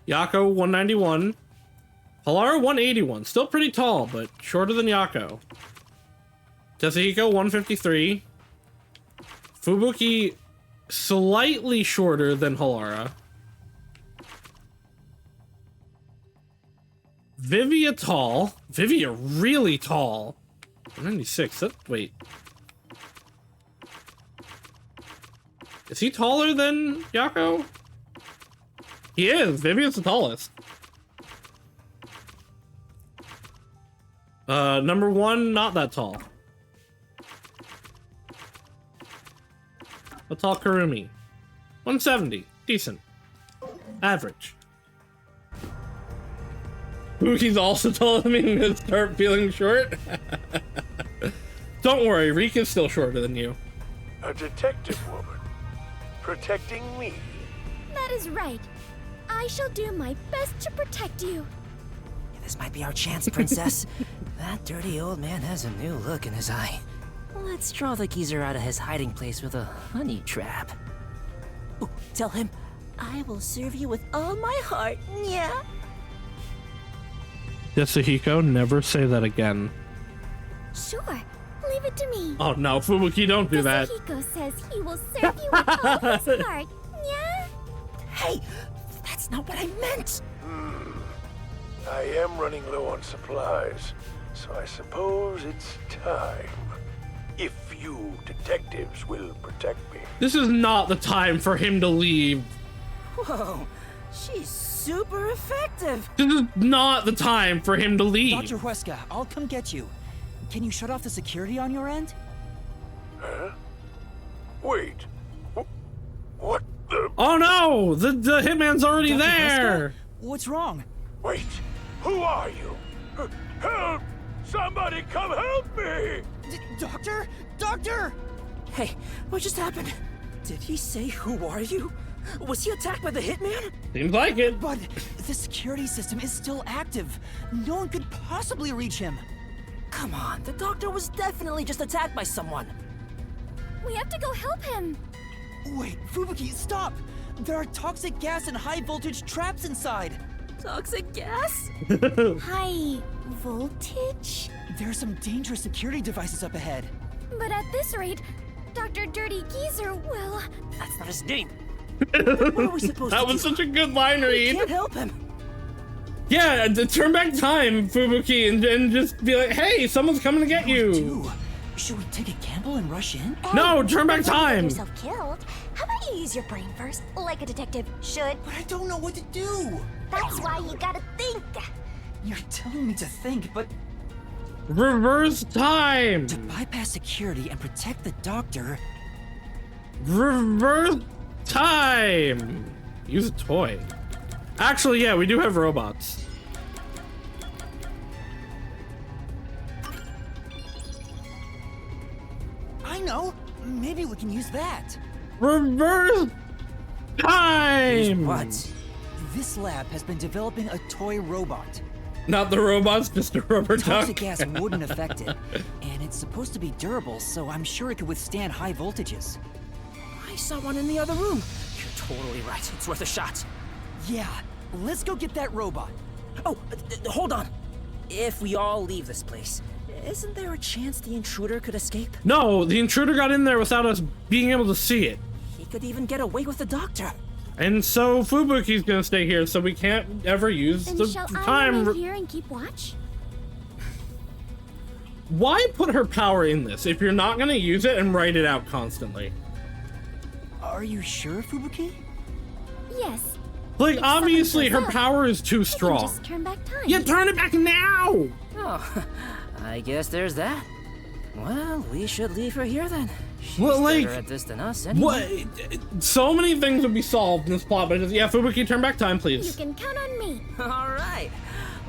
Yako 191. Halara 181. Still pretty tall, but shorter than Yako. Tetsuhiko 153. Fubuki slightly shorter than Halara. Vivia tall. Vivia really tall. 96. Wait. Is he taller than Yako? He is. Vivian's the tallest. Number one, not that tall. A tall Kurumi. 170. Decent. Average. Fubuki's also taller than me and gonna start feeling short. Don't worry, Rika's still shorter than you. A detective woman. Protecting me. That is right. I shall do my best to protect you. This might be our chance, princess. That dirty old man has a new look in his eye. Let's draw the geezer out of his hiding place with a honey trap. Ooh, tell him, I will serve you with all my heart, yeah? Yasuhiko, never say that again. Sure, leave it to me. Oh no, Fubuki, don't do that. Yasuhiko says he will serve you with all his heart, yeah? Hey, that's not what I meant. I am running low on supplies, so I suppose it's time. If you detectives will protect me. This is not the time for him to leave. Whoa, she's super effective. This is not the time for him to leave. Dr. Huesca, I'll come get you. Can you shut off the security on your end? Huh? Wait. What the? Oh no! The hitman's already Dr. there! Huesca? What's wrong? Wait. Who are you? Help! Somebody come help me! Doctor? Doctor! Hey, what just happened? Did he say, who are you? Was he attacked by the hitman? Seems like it. But the security system is still active. No one could possibly reach him. Come on, the doctor was definitely just attacked by someone. We have to go help him. Wait, Fubuki, stop! There are toxic gas and high voltage traps inside. Toxic gas? High voltage? There are some dangerous security devices up ahead. But at this rate, Dr. Dirty Geezer will... That's not his name. What are we supposed That to do? was such a good line read. Can't help him. Yeah, turn back time, Fubuki, and just be like, hey, someone's coming to get you. Dude, should we take a gamble and rush in? No, turn back Don't get time. yourself killed. How about you use your brain first, like a detective should? But I don't know what to do. That's why you gotta think. You're telling me to think, but Reverse time. to bypass security and protect the doctor. Reverse time. Use a toy. Actually, yeah, we do have robots. I know. Maybe we can use that. Reverse time. What? This lab has been developing a toy robot. Not the robots, just a rubber duck. Toxic gas wouldn't affect it, and it's supposed to be durable, so I'm sure it could withstand high voltages. I saw one in the other room. You're totally right. It's worth a shot. Yeah, let's go get that robot. Oh, hold on. If we all leave this place, isn't there a chance the intruder could escape? No, the intruder got in there without us being able to see it. He could even get away with the doctor. And so Fubuki's gonna stay here, so we can't ever use Then the shall I time. remain here and keep watch? Why put her power in this if you're not gonna use it and write it out constantly? Are you sure, Fubuki? Yes. Like, If someone obviously shows her up, power is too I can strong. just turn back time. Yeah, turn it back now! Oh, I guess there's that. Well, we should leave her here then. She's Well, like, better at this than us anyway. What? So many things would be solved in this plot, but just, yeah, Fubuki, turn back time, You please. can count on me. All right,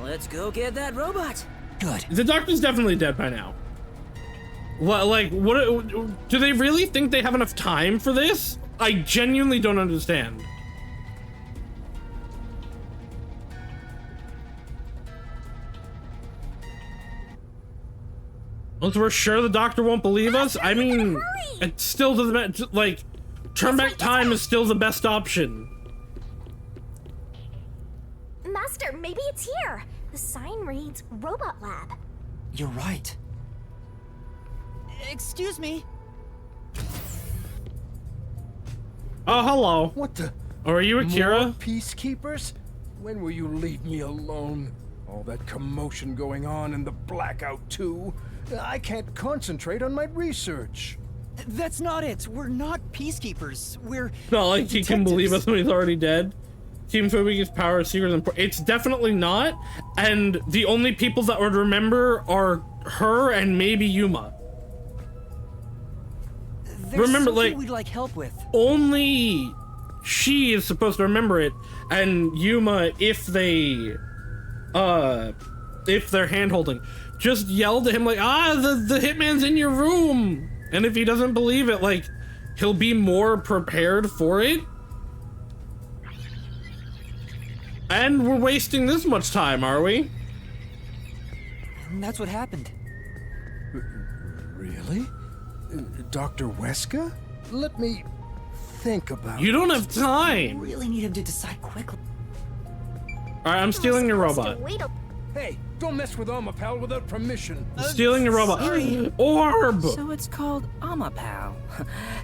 let's go get that robot. Good. The doctor's definitely dead by now. What, like, what? Do they really think they have enough time for this? I genuinely don't understand. Once we're sure the doctor won't believe us, I mean, it still doesn't matter. Like, turn back time is still the best option. Master, maybe it's here. The sign reads Robot Lab. You're right. Excuse me. Oh, hello. What the? Or are you Akira? More peacekeepers? When will you leave me alone? All that commotion going on and the blackout too. I can't concentrate on my research. That's not it. We're not peacekeepers. We're Not like he can believe us when he's already dead. Team Fubuki's power is secret and it's definitely not. And the only people that would remember are her and maybe Yuma. There's Remember, something like, we'd like help with. only she is supposed to remember it, and Yuma if they're hand holding. Just yell to him like, the hitman's in your room. And if he doesn't believe it, like, he'll be more prepared for it. And we're wasting this much time, are we? And that's what happened. Really? Dr. Weska? Let me think about You it. don't have time. Really need him to decide quickly. Alright, I'm stealing your robot. Hey, don't mess with Omapal without permission. Stealing your robot. Orb! So it's called Omapal.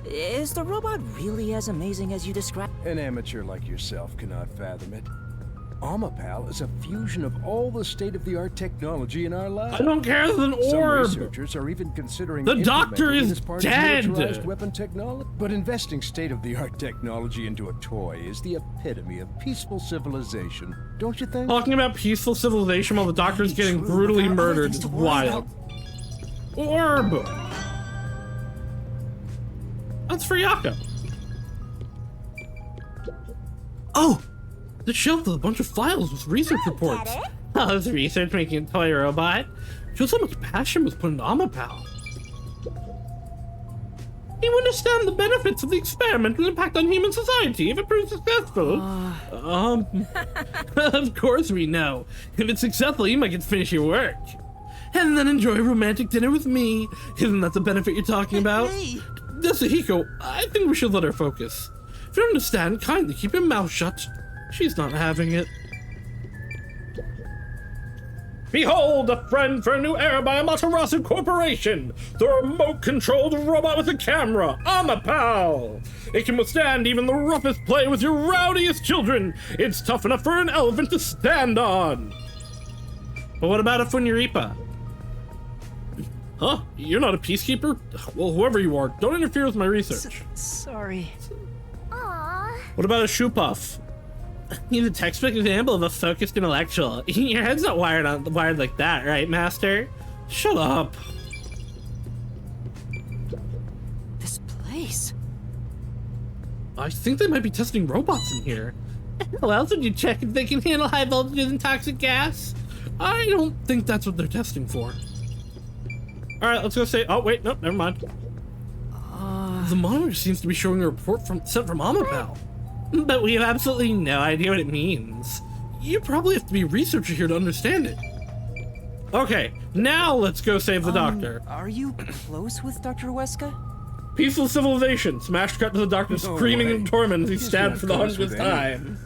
Is the robot really as amazing as you described? An amateur like yourself cannot fathom it. Omapal is a fusion of all the state-of-the-art technology in our lab. I don't care, it's an Some orb. researchers are even considering The doctor implementing it is as part dead. of militarized weapon technology. But investing state-of-the-art technology into a toy is the epitome of peaceful civilization, don't you think? Talking about peaceful civilization while the doctor's getting brutally murdered is wild. Orb! That's for Yaka. Oh! The shelf with a bunch of files with research reports. Oh, this research making a toy robot. Shows how much passion was put into Omapal. You understand the benefits of the experiment will impact on human society if it proves successful. Of course we know. If it's successful, you might get to finish your work. And then enjoy a romantic dinner with me. Isn't that the benefit you're talking about? Yasuhiko, I think we should let her focus. If you don't understand, kindly keep your mouth shut. She's not having it. Behold, a friend for a new era by Amaterasu Corporation! The remote-controlled robot with a camera, Amapal! It can withstand even the roughest play with your rowdiest children! It's tough enough for an elephant to stand on! But what about a Funiripa? Huh? You're not a peacekeeper? Well, whoever you are, don't interfere with my research. Sorry. Aww. What about a Shoepuff? He's a textbook example of a focused intellectual. Your head's not wired like that, right, Master? Shut up. This place. I think they might be testing robots in here. How else would you check if they can handle high voltages and toxic gas? I don't think that's what they're testing for. All right, let's go say. Oh wait, nope, never mind. The monitor seems to be showing a report sent from Amapal. But we have absolutely no idea what it means. You probably have to be a researcher here to understand it. Okay, now let's go save the doctor. Are you close with Dr. Weska? Peaceful civilization. Smash cut to the doctor screaming in torment as he's stabbed for the 100th time.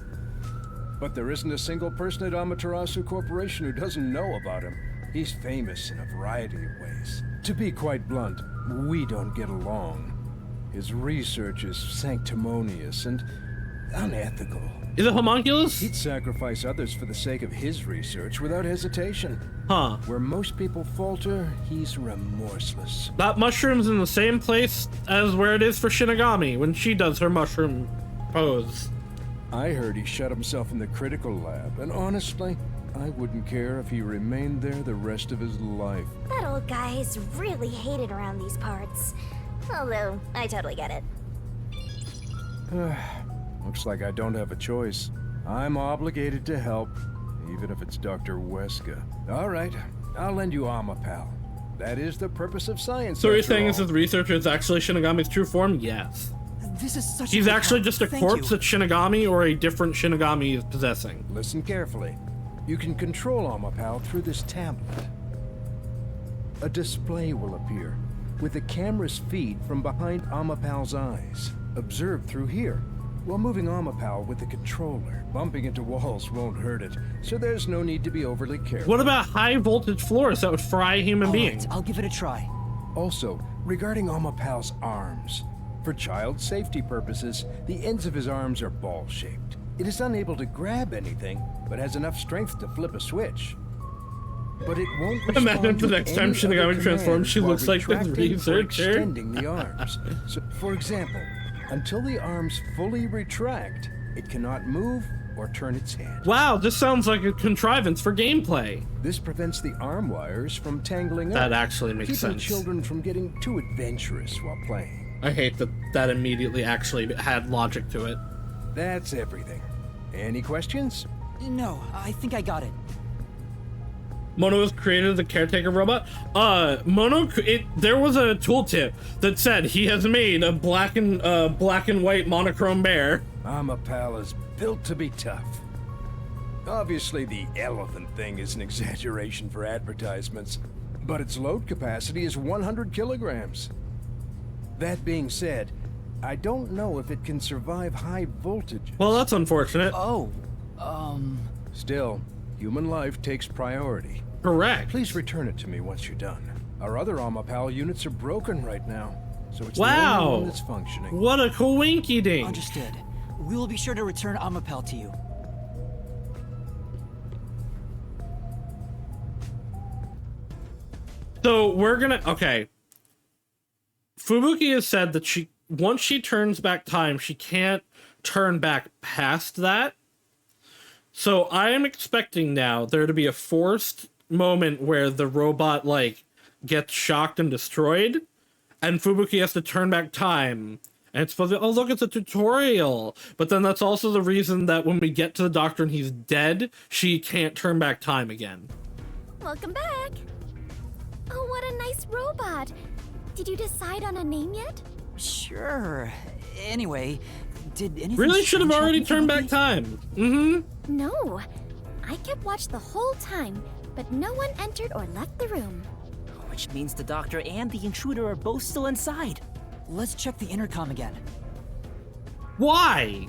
But there isn't a single person at Amaterasu Corporation who doesn't know about him. He's famous in a variety of ways. To be quite blunt, we don't get along. His research is sanctimonious and unethical. Is it homunculus? He'd sacrifice others for the sake of his research without hesitation. Huh. Where most people falter, he's remorseless. That mushroom's in the same place as where it is for Shinigami when she does her mushroom pose. I heard he shut himself in the critical lab, and honestly, I wouldn't care if he remained there the rest of his life. That old guy is really hated around these parts. Although, I totally get it. Looks like I don't have a choice. I'm obligated to help, even if it's Dr. Weska. All right, I'll lend you Amapal. That is the purpose of science. So you're saying this researcher is actually Shinigami's true form? Yes. This is such He's actually just a corpse that Shinigami or a different Shinigami is possessing. Listen carefully. You can control Amapal through this tablet. A display will appear with the camera's feed from behind Amapal's eyes. Observe through here. While moving Amapal with the controller, bumping into walls won't hurt it, so there's no need to be overly careful. What about high voltage floors that would fry a human being? I'll give it a try. Also, regarding Amapal's arms, for child safety purposes, the ends of his arms are ball-shaped. It is unable to grab anything, but has enough strength to flip a switch. But it won't respond. Imagine the next time Shinigami transforms, she looks like this researcher. Extending the arms. So, for example, until the arms fully retract, it cannot move or turn its head. Wow, this sounds like a contrivance for gameplay. This prevents the arm wires from tangling up. That actually makes keeping sense. Children from getting too adventurous while playing. I hate that that immediately actually had logic to it. That's everything. Any questions? No, I think I got it. Mono was created as a caretaker robot. There was a tooltip that said he has made a black and white monochrome bear. Amapal is built to be tough. Obviously, the elephant thing is an exaggeration for advertisements, but its load capacity is 100 kilograms. That being said, I don't know if it can survive high voltages. Well, that's unfortunate. Still, human life takes priority. Correct. Please return it to me once you're done. Our other Amapal units are broken right now, so it's the wow. only one that's functioning. What a coinky-dink. Understood. We will be sure to return Amapal to you. So we're gonna, okay. Fubuki has said that once she turns back time, she can't turn back past that. So I am expecting now there to be a forced moment where the robot, like, gets shocked and destroyed, and Fubuki has to turn back time. And it's supposed to, oh, look, it's a tutorial. But then that's also the reason that when we get to the doctor and he's dead, she can't turn back time again. Welcome back. Oh, what a nice robot. Did you decide on a name yet? Sure. Anyway, did anything really should have strange already happen, turned back Fubuki? time. Mm-hmm. No. I kept watch the whole time, but no one entered or left the room. Which means the doctor and the intruder are both still inside. Let's check the intercom again. Why?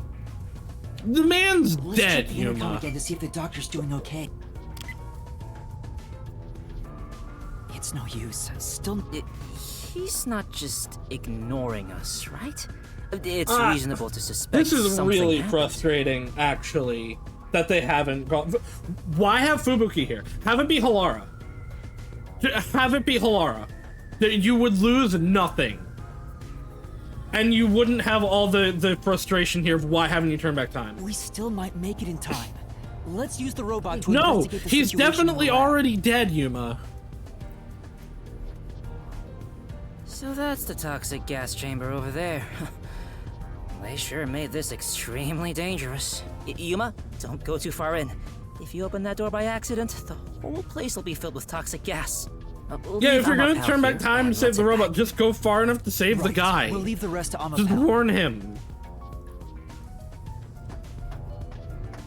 The man's Let's dead, check the intercom Yuma. again to see if the doctor's doing okay. It's no use. Still... He's not just ignoring us, right? It's reasonable to suspect this is something really happened. frustrating, actually, that they haven't gone... Why have Fubuki here? Have it be Halara. Have it be Halara. You would lose nothing. And you wouldn't have all the frustration here of why haven't you turned back time. We still might make it in time. Let's use the robot to No, investigate the he's situation definitely in the lab. already dead, Yuma. So that's the toxic gas chamber over there. They sure made this extremely dangerous. Yuma, don't go too far in. If you open that door by accident, the whole place will be filled with toxic gas. Yeah, if you're gonna turn back time and save the robot, just go far enough to save the guy. We'll leave the rest to Just Amapal. warn him.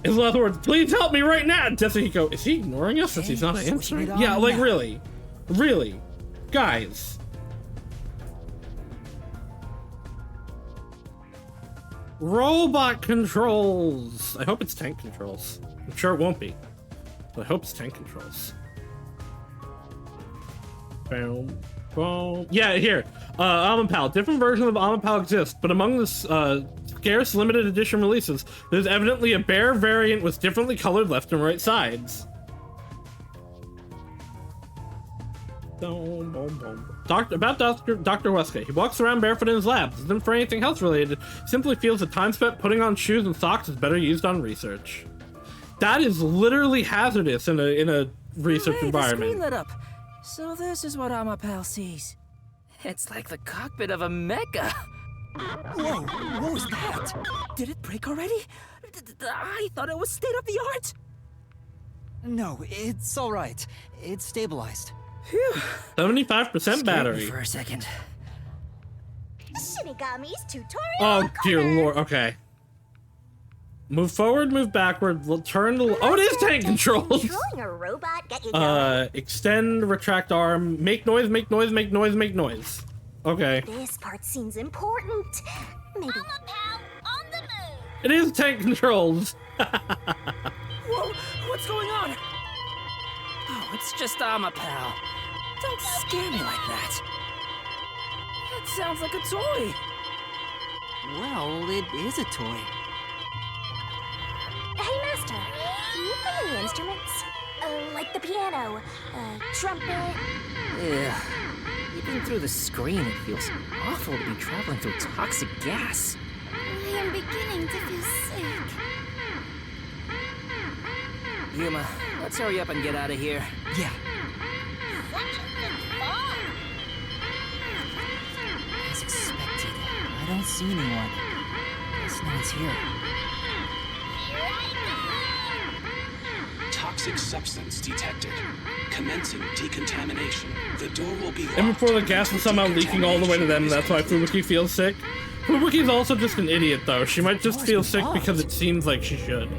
His last words, please help me right now! Tetsuhiko, is he ignoring us since he's not answering? Yeah, like really? Really? Guys. Robot controls! I hope it's tank controls. I'm sure it won't be. But I hope it's tank controls. Boom. Boom. Yeah, here. Amapal. Different versions of Amapal exist, but among the scarce limited edition releases, there's evidently a bare variant with differently colored left and right sides. Boom, boom, boom. Dr. Wesker. He walks around barefoot in his lab. Isn't for anything health related. Simply feels the time spent putting on shoes and socks is better used on research. That is literally hazardous in a research environment. The screen lit up. So this is what Amapal sees. It's like the cockpit of a mecha. Whoa, what was that? Did it break already? I thought it was state of the art. No, it's all right. It's stabilized. 75% battery. For a second. Shinigami's tutorial. Oh dear lord. Okay. Move forward, move backward, turn to... Oh, it is tank controls! Controlling a robot get you going. Extend, retract arm, make noise, make noise, make noise, make noise. Okay. This part seems important. Maybe. Amapal on the move. It is tank controls! Whoa, what's going on? Oh, it's just Amapal. Don't scare me like that. It sounds like a toy. Well, it is a toy. Hey, Master, can you play any instruments? Like the piano, trumpet? Yeah. Even through the screen, it feels awful to be traveling through toxic gas. I am beginning to feel sick. Yuma, let's hurry up and get out of here. Yeah. As expected, I don't see anyone. Guess no one's here. Toxic substance detected. Commencing decontamination. The door will be locked. And before the gas is somehow leaking all the way to them, that's why Fubuki feels sick. Fubuki's also just an idiot, though. She might just feel sick because it seems like she should.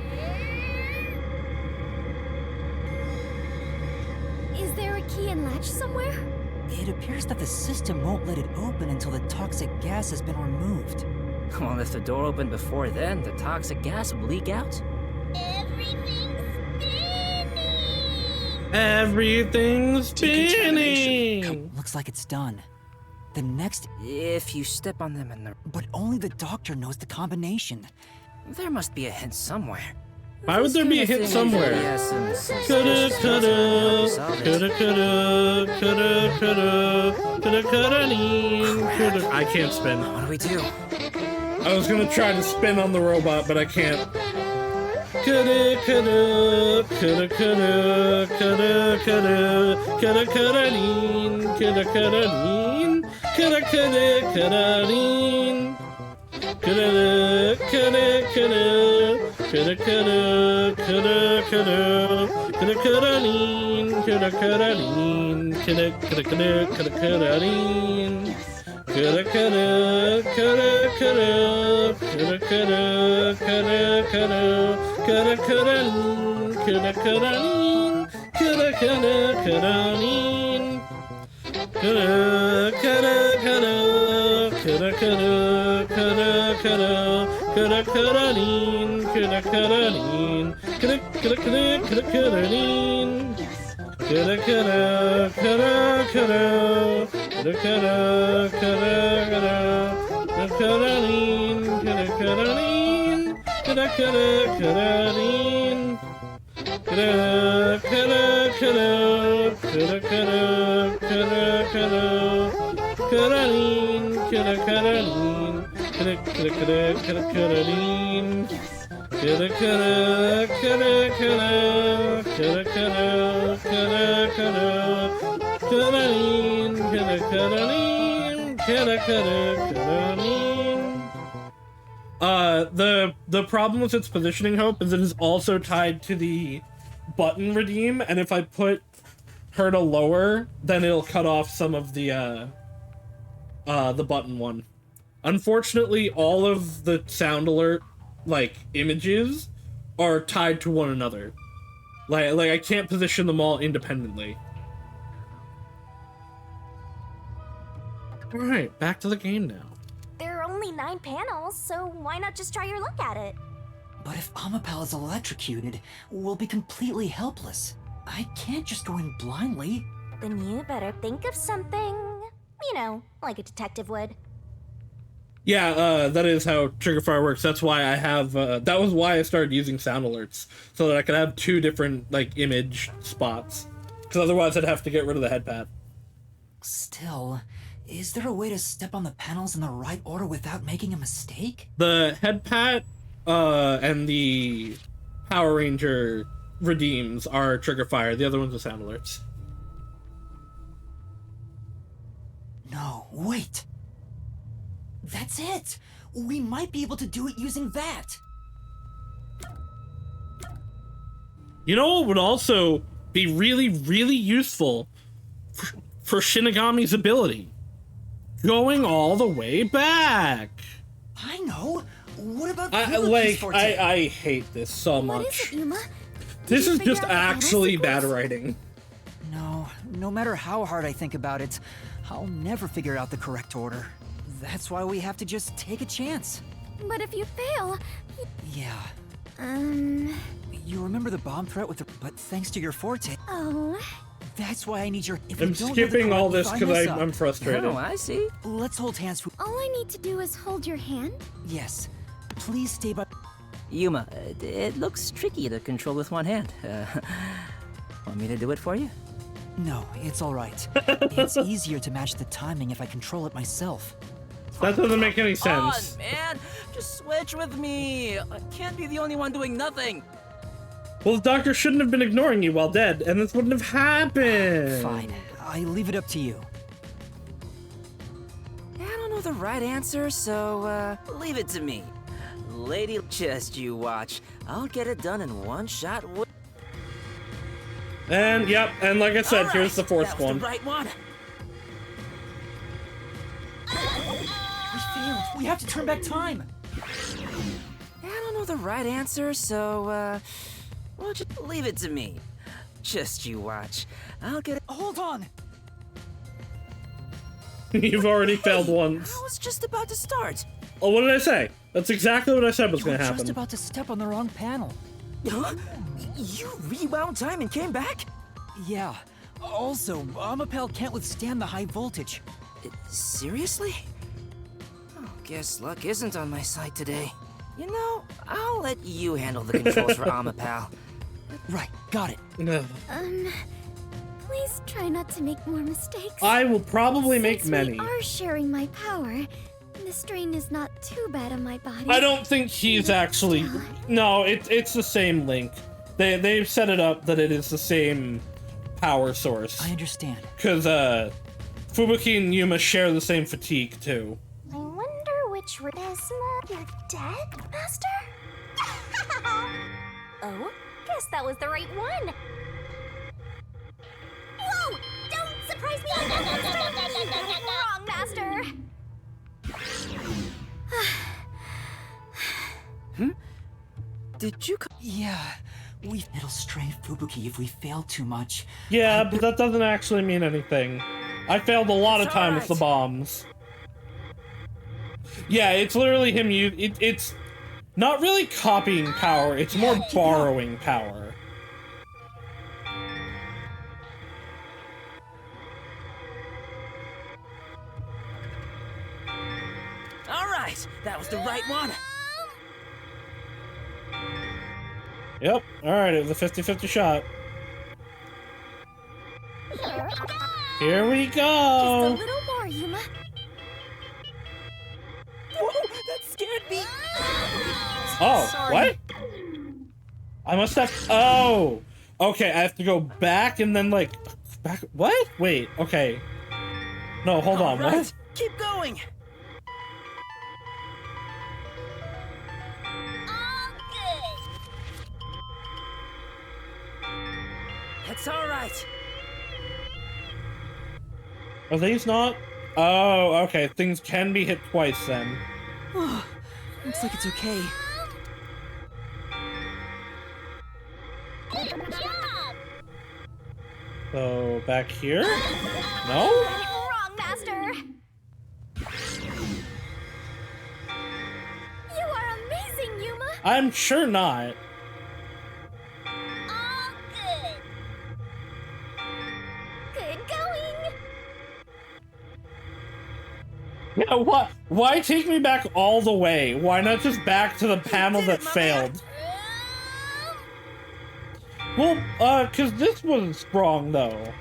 Is there a key and latch somewhere? It appears that the system won't let it open until the toxic gas has been removed. Well, if the door opened before then, the toxic gas would leak out. Everything's spinning! Looks like it's done. The next... If you step on them in the... But only the doctor knows the combination. There must be a hint somewhere. Why would there be a hint somewhere? Coulda, I can't spin. What do we do? I was gonna try to spin on the robot, but I can't. Coulda, The problem with its positioning, Hope, is it is also tied to the button redeem, and if I put her to lower, then it'll cut off some of the button one. Unfortunately, all of the sound alert, like, images are tied to one another. Like I can't position them all independently. Alright, back to the game now. There are only 9 panels, so why not just try your luck at it? But if Amapal is electrocuted, we'll be completely helpless. I can't just go in blindly. Then you better think of something, you know, like a detective would. Yeah, that is how Triggerfire works. That's why I have, that was why I started using sound alerts, so that I could have 2 different, like, image spots. Because otherwise I'd have to get rid of the head pad. Still, is there a way to step on the panels in the right order without making a mistake? The head pad, and the Power Ranger redeems are Triggerfire. The other ones are sound alerts. No, wait. That's it! We might be able to do it using that! You know what would also be really, really useful for Shinigami's ability? Going all the way back! I know! What about I hate this so much. What is it, Yuma? This is just actually bad writing. No matter how hard I think about it, I'll never figure out the correct order. That's why we have to just take a chance. But if you fail... Yeah. You remember the bomb threat with the... But thanks to your forte... Oh... That's why I need your... I'm skipping all this because I'm frustrated. Oh, I see. Let's hold hands for... All I need to do is hold your hand? Yes. Please stay by... Yuma, it looks tricky to control with one hand. Want me to do it for you? No, it's all right. It's easier to match the timing if I control it myself. That doesn't make any sense. Come on, man! Just switch with me! I can't be the only one doing nothing! Well, the doctor shouldn't have been ignoring you while dead, and this wouldn't have happened. Fine. I leave it up to you. I don't know the right answer, so, leave it to me. Lady, just you watch. I'll get it done in one shot. And, yep, and like I said, All here's the right, fourth that was one. The right one. We failed. We have to turn back time. I don't know the right answer, so, well, just leave it to me. Just you watch. I'll get it. Hold on. You've already failed once. I was just about to start. Oh, what did I say? That's exactly what I said was going to You were happen. just about to step on the wrong panel. Huh? You rewound time and came back? Yeah. Also, Amapel can't withstand the high voltage. Seriously? Oh, guess luck isn't on my side today. You know, I'll let you handle the controls for Amapal. Right, got it. No. Please try not to make more mistakes. I will probably make Since many. we are sharing my power, the strain is not too bad on my body. I don't think he's actually... No, it's the same link. They've set it up that it is the same power source. I understand. Because, Fubuki and Yuma share the same fatigue, too. I wonder which... Desma, you're dead, Master? Oh, guess that was the right one. Whoa! Don't surprise me! Wrong, Master! Did you... Yeah. It'll strain Fubuki if we fail too much. Yeah, but that doesn't actually mean anything. I failed a lot of time with the bombs. Yeah, it's literally him. It's not really copying power. It's more borrowing power. right, that was the right one. Yep, alright, it was a 50-50 shot. Here we go! Just a little more, Yuma. Whoa, that scared me. Oh, Sorry. what? I must have. Oh! Okay, I have to go back and then, like. Back. What? Wait, okay. No, hold on, Right, what? keep going. It's all right. Are these not? Oh, okay, things can be hit twice then. Looks like it's okay. So, back here? No? Wrong, Master. You are amazing, Yuma. I'm sure not. Good going. Yeah, what? Why take me back all the way? Why not just back to the panel that failed? Well, cause this was wrong though.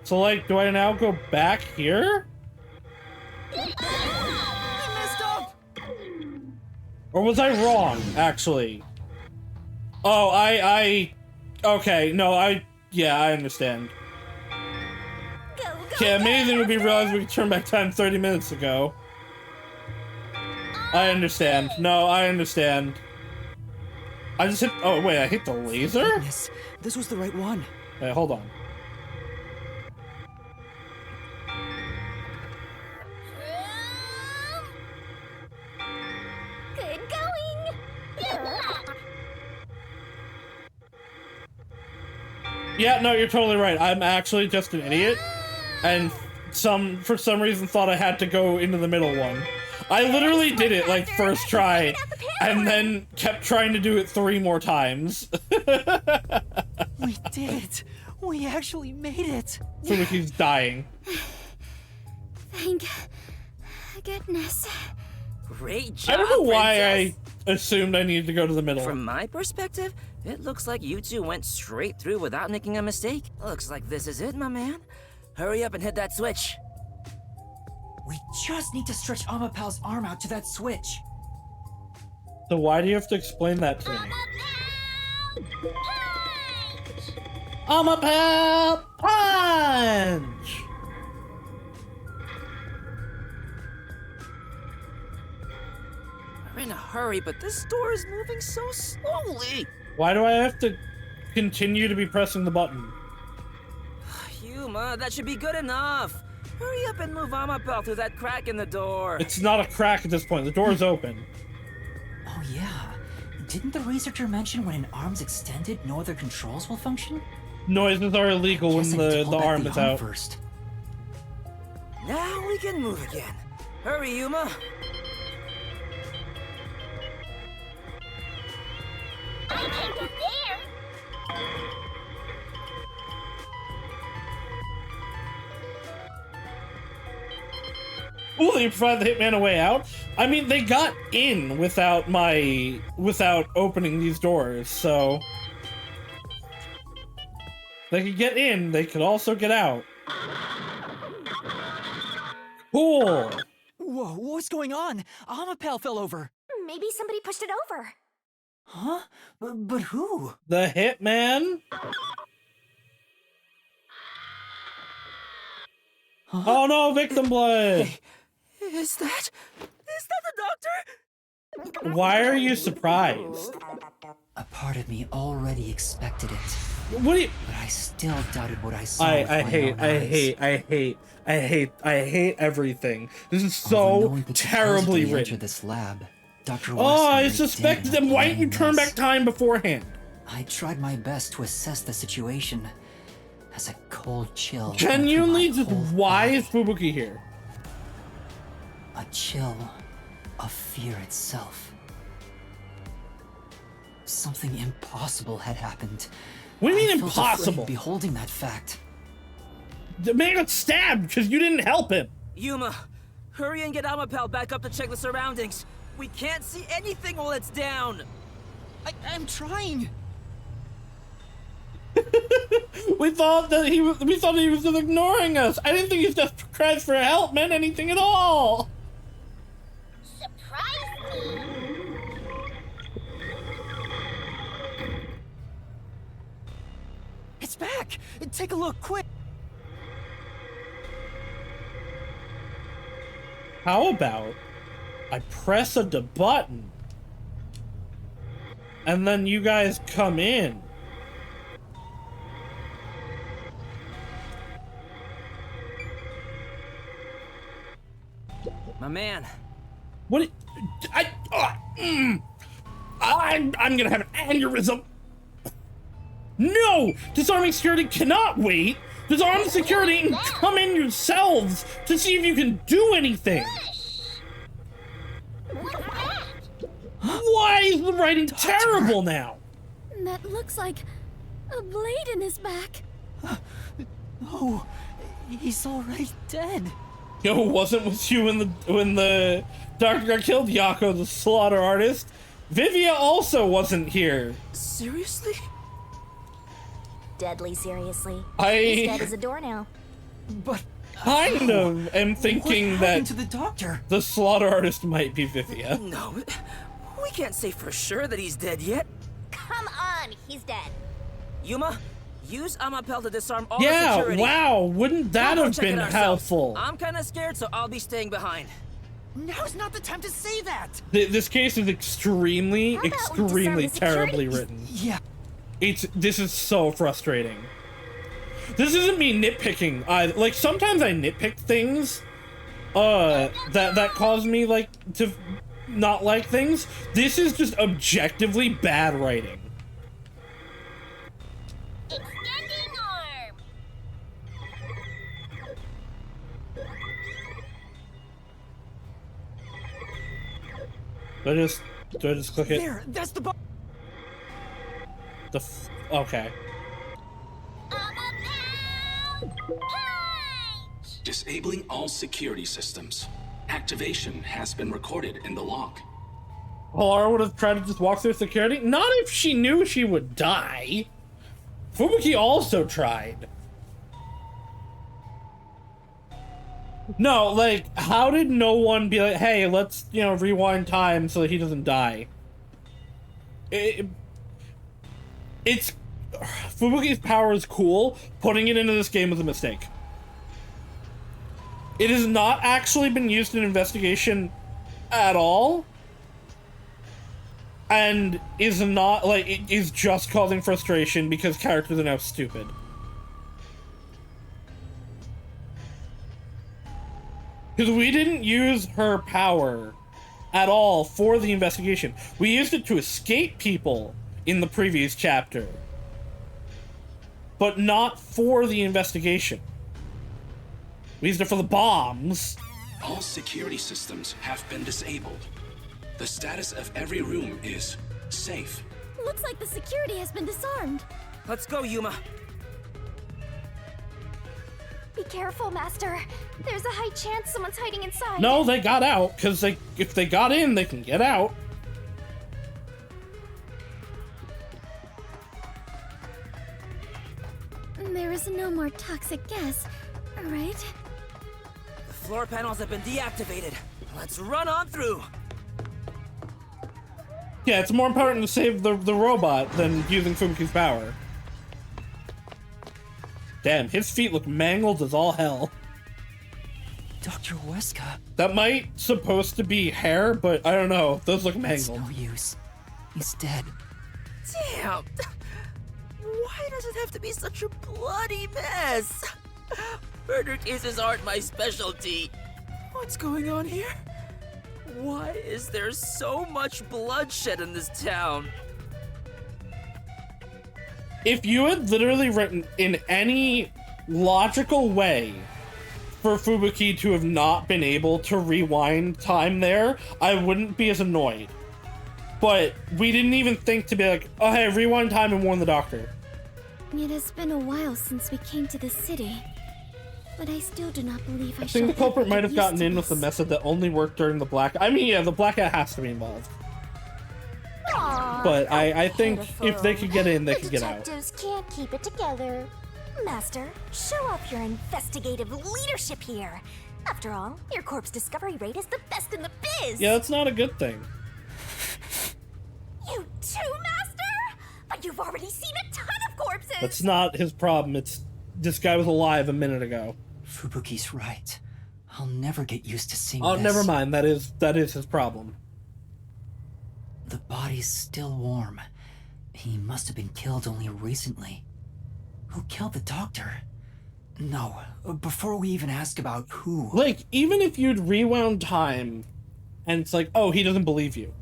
So like, do I now go back here? Or was I wrong, actually? Oh, okay, no, yeah, I understand. Yeah, amazing would be realized we could turn back time 30 minutes ago. I understand. No, I understand. I just hit. Oh wait, I hit the laser? Yes, this was the right one. Wait, hold on. Good going. Yeah, no, you're totally right. I'm actually just an idiot, and for some reason thought I had to go into the middle one. I literally did it like first try, and then kept trying to do it 3 more times. We did it. We actually made it. Fubuki's dying. Thank goodness. Great job, I don't know why princess. I assumed I needed to go to the middle. From my perspective, it looks like you two went straight through without making a mistake. Looks like this is it, my man. Hurry up and hit that switch. We just need to stretch Amapal's arm out to that switch. So why do you have to explain that to me? Amapal punch! We're in a hurry, but this door is moving so slowly. Why do I have to continue to be pressing the button? Yuma, that should be good enough. Hurry up and move Amapal through that crack in the door. It's not a crack at this point. The door is open. Oh yeah. Didn't the researcher mention when an arm's extended, no other controls will function? Noises are illegal when the arm is out. First. Now we can move again. Hurry, Yuma. I can't get there. Ooh, they provided the hitman a way out. I mean, they got in without opening these doors, so they could get in. They could also get out. Cool. Whoa, what's going on? Amapal fell over. Maybe somebody pushed it over. Huh? But who? The hitman. Huh? Oh no, victim blood. Hey, is that the doctor? Why are you surprised? A part of me already expected it. What do you? But I still doubted what I saw. I hate everything. This is so terribly Enter written. this lab. Dr. Oh, I Watson suspected them. Why didn't you turn back time beforehand? I tried my best to assess the situation as a cold chill. Genuinely, went through just my whole why body. is Fubuki here? A chill of fear itself. Something impossible had happened. What do you mean I felt afraid impossible? beholding that fact. The man got stabbed because you didn't help him. Yuma, Hurry and get Amapal back up to check the surroundings. We can't see anything while it's down. I'm trying. We thought he was just ignoring us. I didn't think he just cried for help meant anything at all. Surprise me! It's back. Take a look, quick. How about I press a button and then you guys come in? My man. What? I'm gonna have an aneurysm. No! Disarming security cannot wait. Disarm the security and come in yourselves to see if you can do anything. Why is the writing terrible now? That looks like a blade in his back. No, he's already dead. Yo, wasn't with you when the doctor got killed, Yako the slaughter artist. Vivia also wasn't here. Seriously? Deadly seriously. He's dead as a doornail. But kind of am thinking that to the doctor? The slaughter artist might be Vivia. No, we can't say for sure that he's dead yet. Come on, he's dead. Yuma, use Amapel to disarm all the Yeah, security. wow, wouldn't that We'll go have check it been ourselves. helpful? I'm kind of scared, so I'll be staying behind. Now's not the time to say that. This case is extremely How about we disarm the terribly security? written. Yeah. This is so frustrating. This isn't me nitpicking. Like sometimes I nitpick things, that cause me like to not like things. This is just objectively bad writing. Extending arm. Do I just click it? There, that's the button. Okay. Disabling all security systems. Activation has been recorded in the log. Laura would have tried to just walk through security? Not if she knew she would die. Fubuki also tried. No, like, how did no one be like, hey, let's, rewind time so that he doesn't die? It's... Fubuki's power is cool. Putting it into this game was a mistake. It has not actually been used in investigation at all. And is not, like, it is just causing frustration because characters are now stupid. Because we didn't use her power at all for the investigation. We used it to escape people in the previous chapter. But not for the investigation. We used it for the bombs. All security systems have been disabled. The status of every room is safe. Looks like the security has been disarmed. Let's go, Yuma. Be careful, Master. There's a high chance someone's hiding inside. No, they got out, because if they got in, they can get out. There is no more toxic gas, right? The floor panels have been deactivated. Let's run on through. Yeah, it's more important to save the robot than using Fubuki's power. Damn, his feet look mangled as all hell. Dr. Weska. That might supposed to be hair, but I don't know. Those look It's mangled. no use. He's dead. Damn. Why does it have to be such a bloody mess? Murder cases aren't my specialty. What's going on here? Why is there so much bloodshed in this town? If you had literally written in any logical way for Fubuki to have not been able to rewind time there, I wouldn't be as annoyed. But we didn't even think to be like, oh hey, rewind time and warn the doctor. It has been a while since we came to the city. But I still do not believe I think the culprit might have gotten in with a method that only worked during the black. I mean, yeah, the blackout has to be involved. Aww, But I think if they could get in, they the could get out. detectives can't keep it together. Master, show off your investigative leadership here. After all, your corpse discovery rate is the best in the biz. Yeah, that's not a good thing. You too, Master? But you've already seen a ton of corpses. That's not his problem. It's this guy was alive a minute ago. Fubuki's right. I'll never get used to seeing Oh, this. never mind. That is his problem. The body's still warm. He must have been killed only recently. Who killed the doctor? No, before we even ask about who... Like, even if you'd rewound time, and it's like, oh, he doesn't believe you.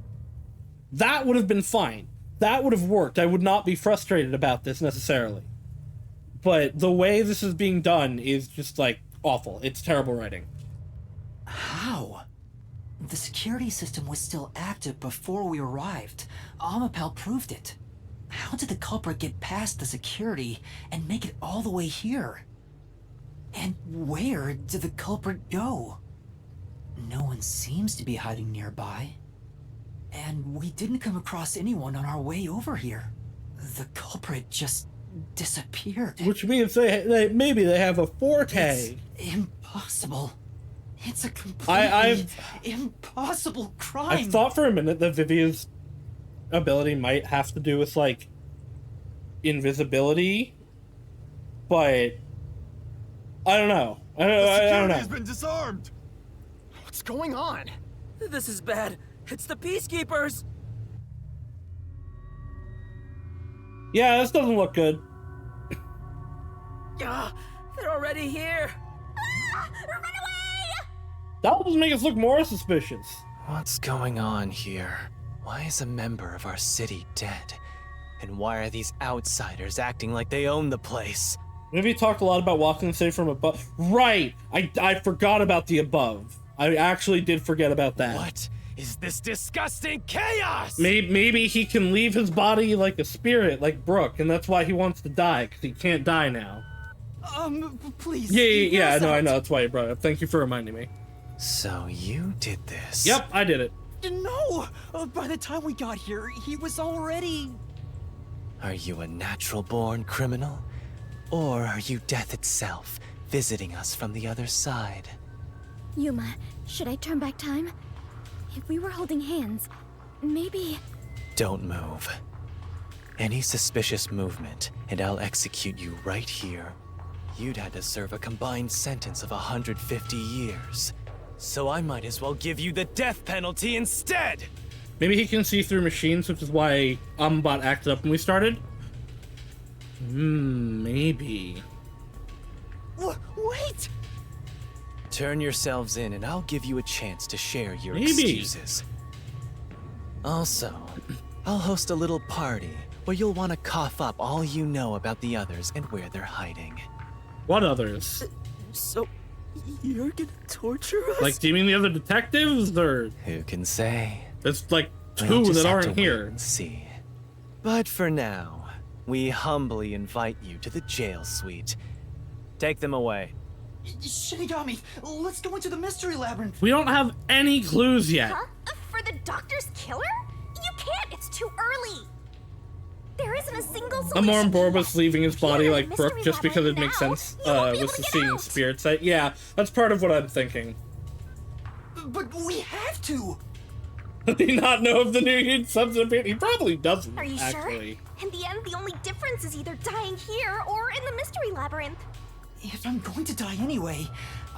That would have been fine. That would have worked. I would not be frustrated about this, necessarily. But the way this is being done is just, like, awful. It's terrible writing. How? The security system was still active before we arrived. Amapal proved it. How did the culprit get past the security and make it all the way here? And where did the culprit go? No one seems to be hiding nearby. And we didn't come across anyone on our way over here. The culprit just disappeared. Which means they maybe they have a forte. It's impossible. It's a completely impossible crime. I thought for a minute that Vivia's ability might have to do with, like, invisibility, but I don't know. I don't know. Has been disarmed. What's going on? This is bad. It's the Peacekeepers! Yeah, this doesn't look good. They're already here! Run away! That will just make us look more suspicious. What's going on here? Why is a member of our city dead? And why are these outsiders acting like they own the place? Maybe you talked a lot about walking the city from above. Right! I forgot about the above. I actually did forget about that. What is this disgusting chaos? Maybe he can leave his body like a spirit, like Brooke, and that's why he wants to die, because he can't die now. Please. Yeah, no, I know, that's why you brought it up. Thank you for reminding me. So you did this? Yep, I did it. No! By the time we got here, he was already... Are you a natural-born criminal? Or are you death itself, visiting us from the other side? Yuma, should I turn back time? If we were holding hands, maybe... Don't move. Any suspicious movement, and I'll execute you right here. You'd had to serve a combined sentence of 150 years. So I might as well give you the death penalty instead! Maybe he can see through machines, which is why Ambot acted up when we started? Maybe. Wait! Turn yourselves in and I'll give you a chance to share your Maybe. excuses. Also, I'll host a little party where you'll want to cough up all you know about the others and where they're hiding. What others? So, you're gonna torture us? Like, do you mean the other detectives, or...? Who can say? There's, like, We'll two just that have to aren't wait here. and see. But for now, we humbly invite you to the jail suite. Take them away. Shinigami, let's go into the mystery labyrinth. We don't have any clues yet. Huh? For the doctor's killer? You can't, it's too early. There isn't a single solution. I'm more on board with leaving his body like Mystery Brooke just because it makes labyrinth sense now. You won't be able with to the get seeing out. spirit site. Yeah, that's part of what I'm thinking. But we have to. Does he not know if the new substance? He probably doesn't. Are you actually. sure? In the end, the only difference is either dying here or in the mystery labyrinth. If I'm going to die anyway,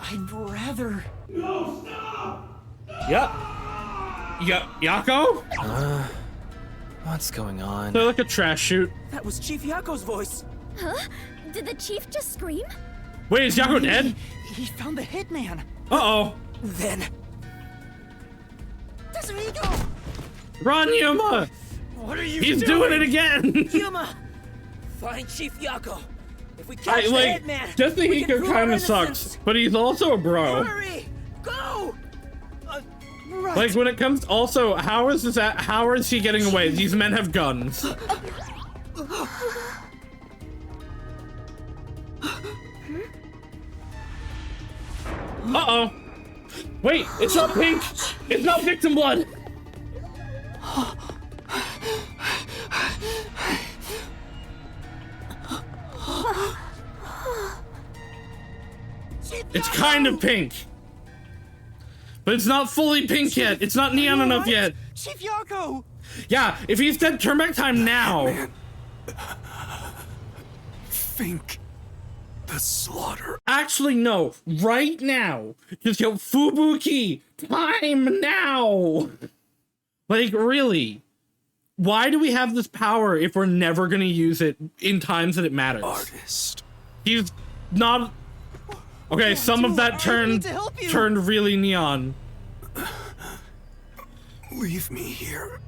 I'd rather... No, stop! Yep. Yako? What's going on? They're like a trash chute. That was Chief Yako's voice. Huh? Did the chief just scream? Wait, is Yako dead? He found the hitman. Uh-oh. Then... Tetsuhiko! Run, Yuma! What are you He's doing it again! Yuma! Find Chief Yako. If we catch the like, hitman, just the we can Hiko prove kind our of sucks, innocence. but he's also a bro. Hurry! Go! Right. Like, when it comes... Also, how is he getting away? These men have guns. Uh-oh. Wait, it's not pink. It's not victim blood. It's kind of pink. But it's not fully pink yet. It's not neon enough yet. Chief Yako! Yeah, if he's dead, turn back time now. Man. Think the slaughter. Actually, no. Right now. Just go Fubuki. Time now. Like, really. Why do we have this power if we're never going to use it in times that it matters? Artist. He's not... Okay, some of that turned really neon. Leave me here.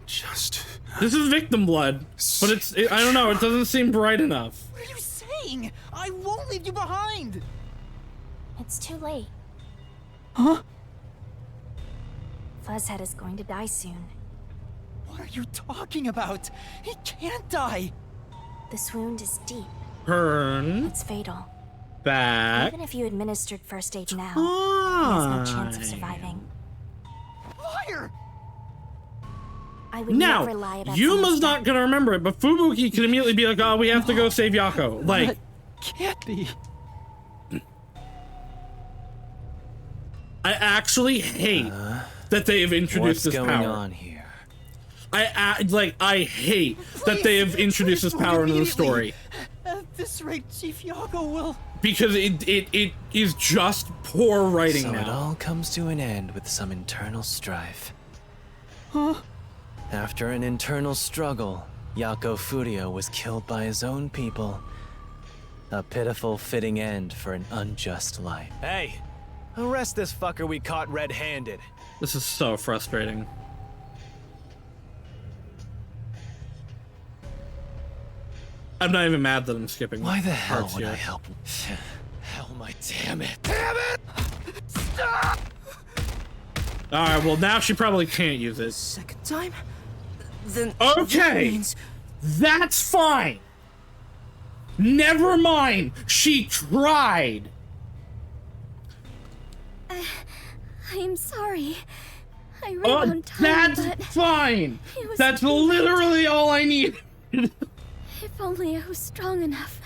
Just... This is victim blood, but I don't know, it doesn't seem bright enough. What are you saying? I won't leave you behind! It's too late. Huh? Fuzzhead is going to die soon. What are you talking about? He can't die! This wound is deep. Turn. It's fatal. Back. Even if you administered first aid now, he has no chance of surviving. Liar! I would Now, never lie about Yuma's not gonna remember it, but Fubuki can immediately be like, oh, we have to go save Yako. Like, that can't be. I actually hate that they have introduced this What's power. going on here? I hate that they have introduced this power into the story. At this rate, Chief Yako will... Because it is just poor writing So now. it all comes to an end with some internal strife. Huh? After an internal struggle, Yako Furio was killed by his own people. A pitiful fitting end for an unjust life. Hey! Arrest this fucker we caught red-handed. This is so frustrating. I'm not even mad that I'm skipping. Why the hell parts would here. I help? Hell, my damn it! Damn it! Stop! Alright, well now she probably can't use it. Second time? Then Okay! means... That's fine! Never mind! She tried! I'm sorry. I ran on time, that's but fine! it was That's too late. literally all I need! If only I was strong enough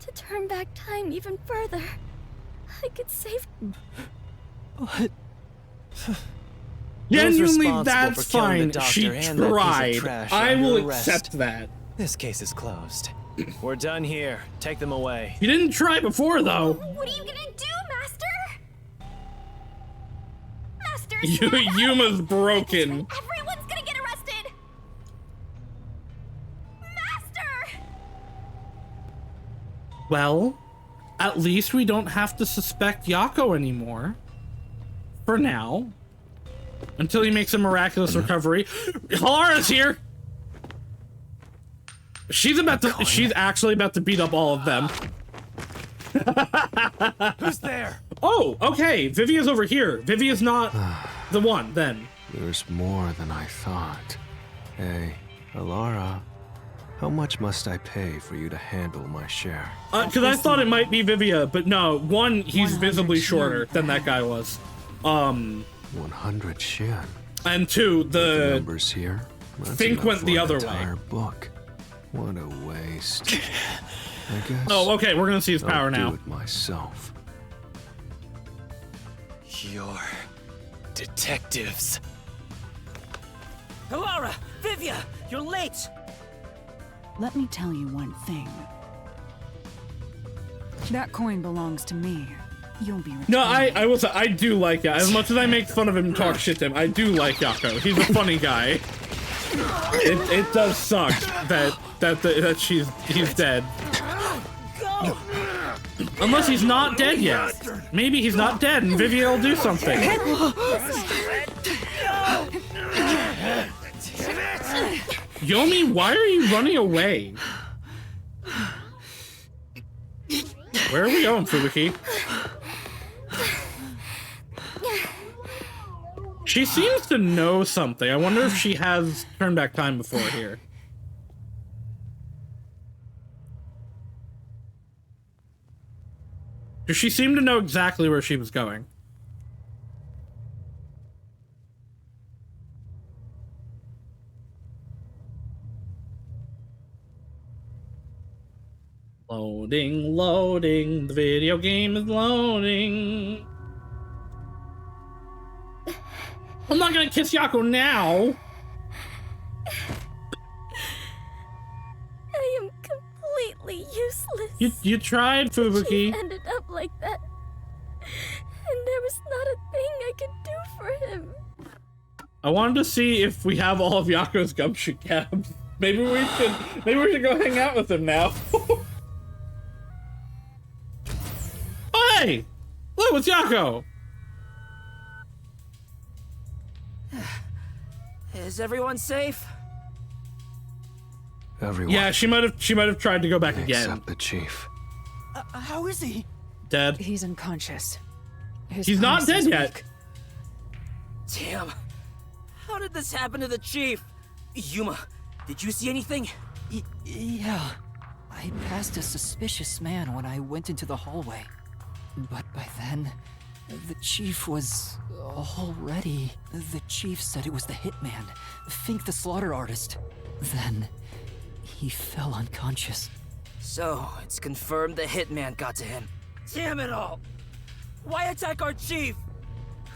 to turn back time even further, I could save... What? Genuinely, Those responsible that's for killing fine. the doctor She and that piece of tried. trash I are will under arrest. accept that. This case is closed. We're done here. Take them away. You didn't try before, though. What are you gonna do, Master? Master, Yuma's broken. everyone's gonna get arrested! Master! Well, at least we don't have to suspect Yako anymore. For now. Until he makes a miraculous recovery. Halara's here! She's actually about to beat up all of them. Who's there? Oh, okay. Vivia's over here. Vivia's not the one, then. There's more than I thought. Hey, Alara, how much must I pay for you to handle my share? Because I thought it might be Vivia, but no. One, he's visibly shorter than that guy was. 100 shin. And two, the numbers here. Fink went the other way. Entire book. What a waste. I guess. Oh, okay. We're gonna see his power I'll now. do it myself. You're detectives. Alara! Vivia! You're late! Let me tell you one thing. That coin belongs to me. You'll be returned. No, I do like it. As much as I make fun of him and talk shit to him, I do like Yako. He's a funny guy. It does suck that he's dead. Go! Unless he's not dead yet. Maybe he's not dead and Vivia will do something. Yomi, why are you running away? Where are we going, Fubuki? She seems to know something. I wonder if she has turned back time before here. Because she seemed to know exactly where she was going. Loading, loading, the video game is loading. I'm not gonna kiss Yako now. I am completely useless. You tried, Fubuki. Chief ended up like that. And there was not a thing I could do for him. I wanted to see if we have all of Yako's gumshoe cabs. Maybe we should go hang out with him now. Oh, hey! Look, it's Yako! Is everyone safe? Everyone. Yeah, she might have tried to go back again. Except the chief. How is he? Dead. He's unconscious. He's not dead yet. Damn. How did this happen to the chief? Yuma, did you see anything? Yeah. I passed a suspicious man when I went into the hallway. But by then, the chief was already... The chief said it was the hitman, Fink the slaughter artist. Then, he fell unconscious. So, it's confirmed the hitman got to him. Damn it all! Why attack our chief?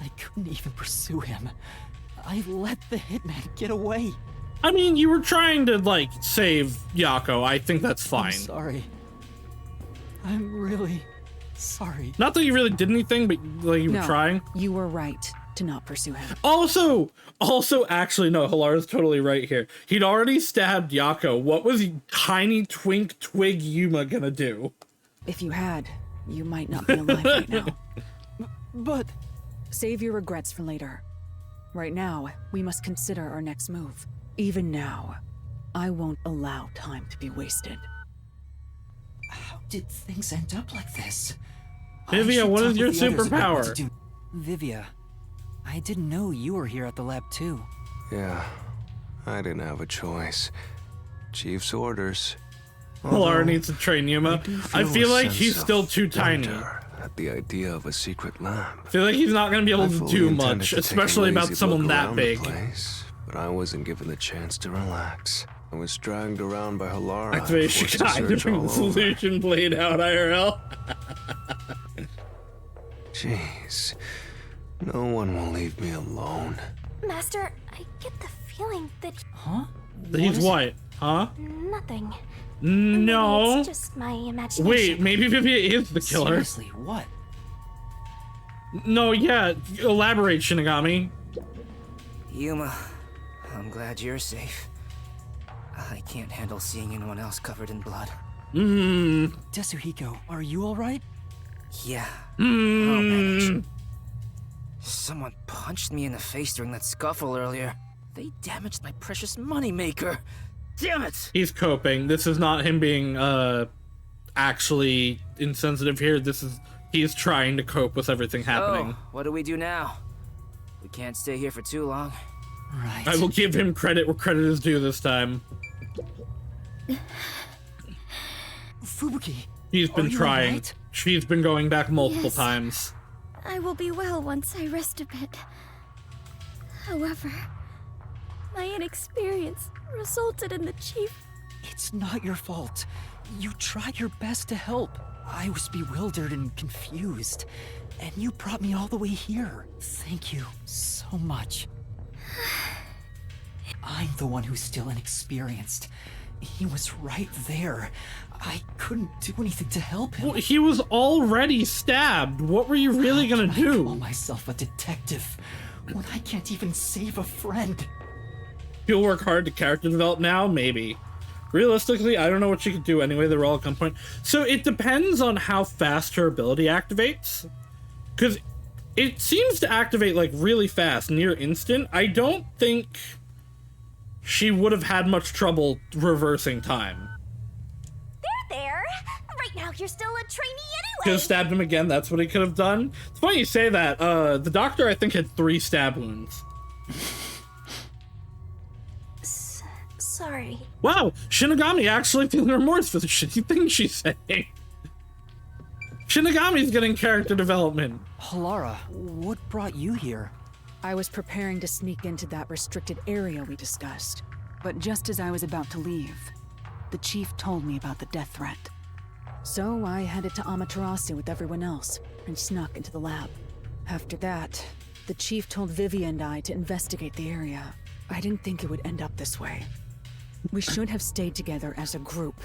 I couldn't even pursue him. I let the hitman get away. I mean, you were trying to, like, save Yako. I think that's fine. I'm sorry. I'm really sorry. Not that you really did anything, but like you were trying. You were right to not pursue him. Also, actually, no, Hilara's totally right here. He'd already stabbed Yako. What was tiny twink twig Yuma gonna do? If you had, you might not be alive right now. But... Save your regrets for later. Right now, we must consider our next move. Even now, I won't allow time to be wasted. How did things end up like this? Vivia, what is your superpower? Vivia, I didn't know you were here at the lab too. Yeah, I didn't have a choice. Chief's orders. Hilara needs to train Yuma. I feel like he's still too tiny. At the idea of a secret lab. I feel like he's not going to be able to do much, especially about someone that big. But I wasn't given the chance to relax. I was dragged around by Hilara. Activation guide to bring the solution blade out IRL. Jeez. No one will leave me alone. Master, I get the feeling that... Huh? He's what? Huh? Nothing. No. Maybe it's just my imagination. Wait, maybe Vivia is the killer. Seriously, what? No, yeah. Elaborate, Shinigami. Yuma, I'm glad you're safe. I can't handle seeing anyone else covered in blood. Tetsuhiko, are you alright? Yeah. I'll manage. Someone punched me in the face during that scuffle earlier. They damaged my precious moneymaker. Damn it! He's coping. This is not him being actually insensitive here. He's trying to cope with everything happening. What do we do now? We can't stay here for too long. Right. I will give him credit where credit is due this time. Fubuki, he's been trying. Right? She's been going back multiple times. I will be well once I rest a bit. However, my inexperience resulted in the chief. It's not your fault. You tried your best to help. I was bewildered and confused, and you brought me all the way here. Thank you so much. I'm the one who's still inexperienced. He was right there. I couldn't do anything to help him. Well, he was already stabbed. What were you really gonna do? I call myself a detective when I can't even save a friend. You'll work hard to character develop now? Maybe. Realistically, I don't know what she could do anyway. They're all at gunpoint. So it depends on how fast her ability activates. Because it seems to activate like really fast, near instant. I don't think she would have had much trouble reversing time. There! Right now you're still a trainee Could anyway! have stabbed him again. That's what he could have done. It's funny you say that. The doctor, I think, had 3 stab wounds. Sorry. Wow, Shinigami actually feeling remorse for the shitty thing she's saying. Shinigami's getting character development. Halara, what brought you here? I was preparing to sneak into that restricted area we discussed. But just as I was about to leave, the chief told me about the death threat. So I headed to Amaterasu with everyone else and snuck into the lab. After that, the chief told Vivi and I to investigate the area. I didn't think it would end up this way. We should have stayed together as a group.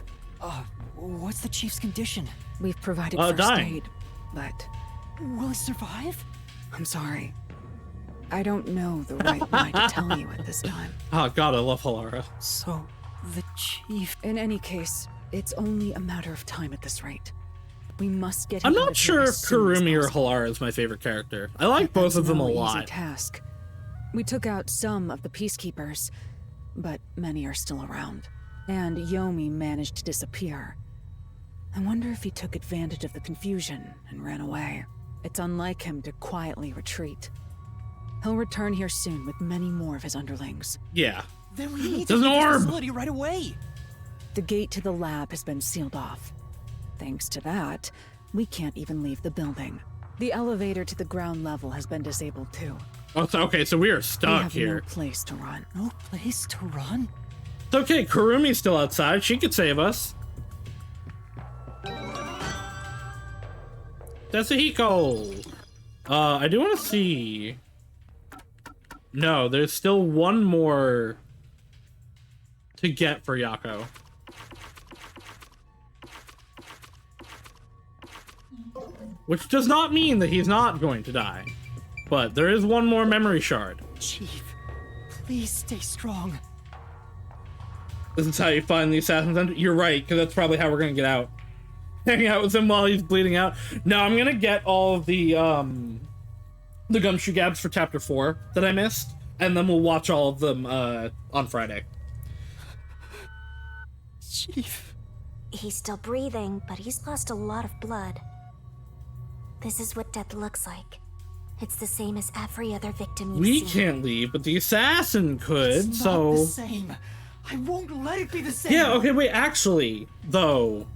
What's the chief's condition? We've provided first dying. aid, but... Will he survive? I'm sorry. I don't know the right way to tell you at this time. Oh god, I love Halara. So, the chief... In any case, it's only a matter of time at this rate. We must get him I'm out not of here sure if as soon as Kurumi or possible. Halara is my favorite character. I like both That's of them a no easy lot. task. We took out some of the peacekeepers, but many are still around. And Yomi managed to disappear. I wonder if he took advantage of the confusion and ran away. It's unlike him to quietly retreat. He'll return here soon with many more of his underlings. Yeah. Then we need There's to an leave the orb! facility right away. The gate to the lab has been sealed off. Thanks to that, we can't even leave the building. The elevator to the ground level has been disabled too. Oh, okay, so we are We stuck have here. no place to run. No place to run? It's okay, Kurumi's still outside. She could save us. Tetsuhiko! I do want to see... No, there's still one more to get for Yako. Which does not mean that he's not going to die. But there is one more memory shard. Chief, please stay strong. This is how you find the assassin's end. You're right, because that's probably how we're gonna get out. Hang out with him while he's bleeding out. No, I'm gonna get all of the gumshoe gabs for chapter 4 that I missed, and then we'll watch all of them on Friday. Chief. He's still breathing, but he's lost a lot of blood. This is what death looks like. It's the same as every other victim you've We seen. can't leave, but the assassin could, It's so... not the same. I won't let it be the same. Yeah, okay, wait, actually, though,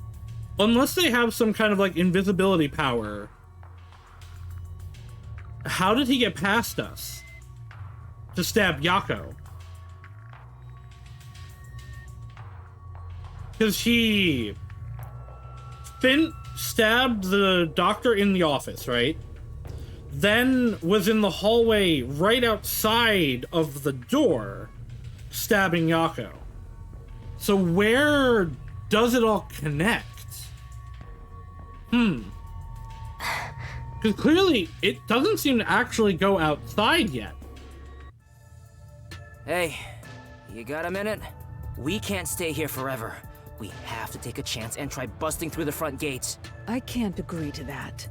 unless they have some kind of, like, invisibility power, how did he get past us to stab Yako? Because he... Finn stabbed the doctor in the office, right? Then was in the hallway right outside of the door, stabbing Yako. So where does it all connect? Because clearly it doesn't seem to actually go outside yet. Hey, you got a minute? We can't stay here forever. We have to take a chance and try busting through the front gates. I can't agree to that.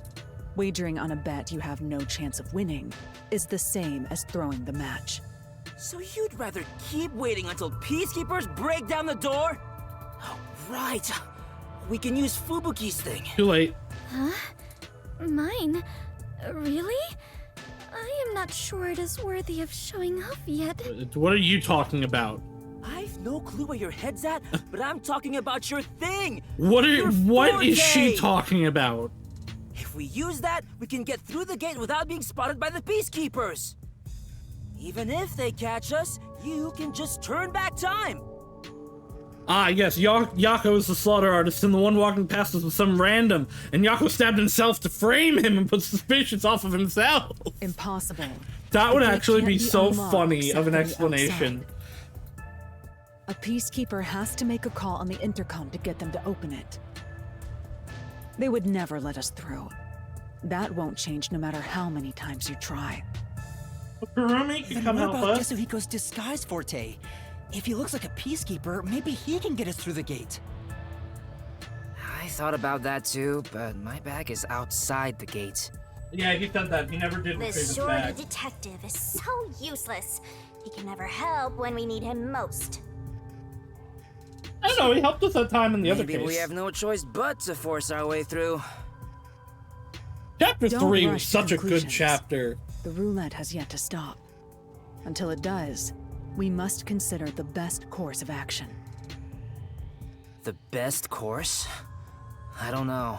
Wagering on a bet you have no chance of winning is the same as throwing the match. So you'd rather keep waiting until peacekeepers break down the door? Oh, right. We can use Fubuki's thing. Too late. Huh? Mine? Really? I am not sure it is worthy of showing off yet. What are you talking about? I've no clue where your head's at, but I'm talking about your thing. What is she forte. talking about? If we use that, we can get through the gate without being spotted by the peacekeepers. Even if they catch us, you can just turn back time. Ah, yes, Yako is the slaughter artist, and the one walking past us was some random, and Yako stabbed himself to frame him and put suspicions off of himself. Impossible. That would The gate actually can't be so unlocked funny except of an from the explanation. outside. A peacekeeper has to make a call on the intercom to get them to open it. They would never let us through. That won't change no matter how many times you try. Kurumi can Then come what help about us. Tetsuhiko's disguise forte? If he looks like a peacekeeper, maybe he can get us through the gate. I thought about that too, but my bag is outside the gate. Yeah, he said that. He never did retrieve This his shorty bag. detective is so useless. He can never help when we need him most. I don't know, he helped us that time in the other Maybe case. we have no choice but to force our way through. Chapter Don't 3 was rush to such a good conclusions. chapter. The roulette has yet to stop. Until it does, we must consider the best course of action. The best course? I don't know.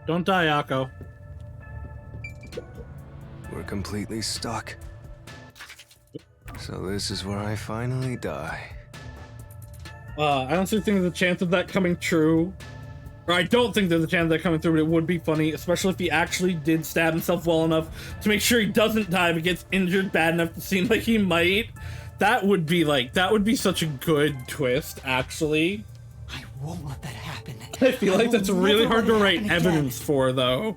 Don't die, Akko. We're completely stuck. So this is where I finally die. I don't think there's a chance of that coming true. Or I don't think there's a chance of that coming through, but it would be funny, especially if he actually did stab himself well enough to make sure he doesn't die but gets injured bad enough to seem like he might. That would be such a good twist, actually. I won't let that happen. I feel like that's really hard to write evidence for, though.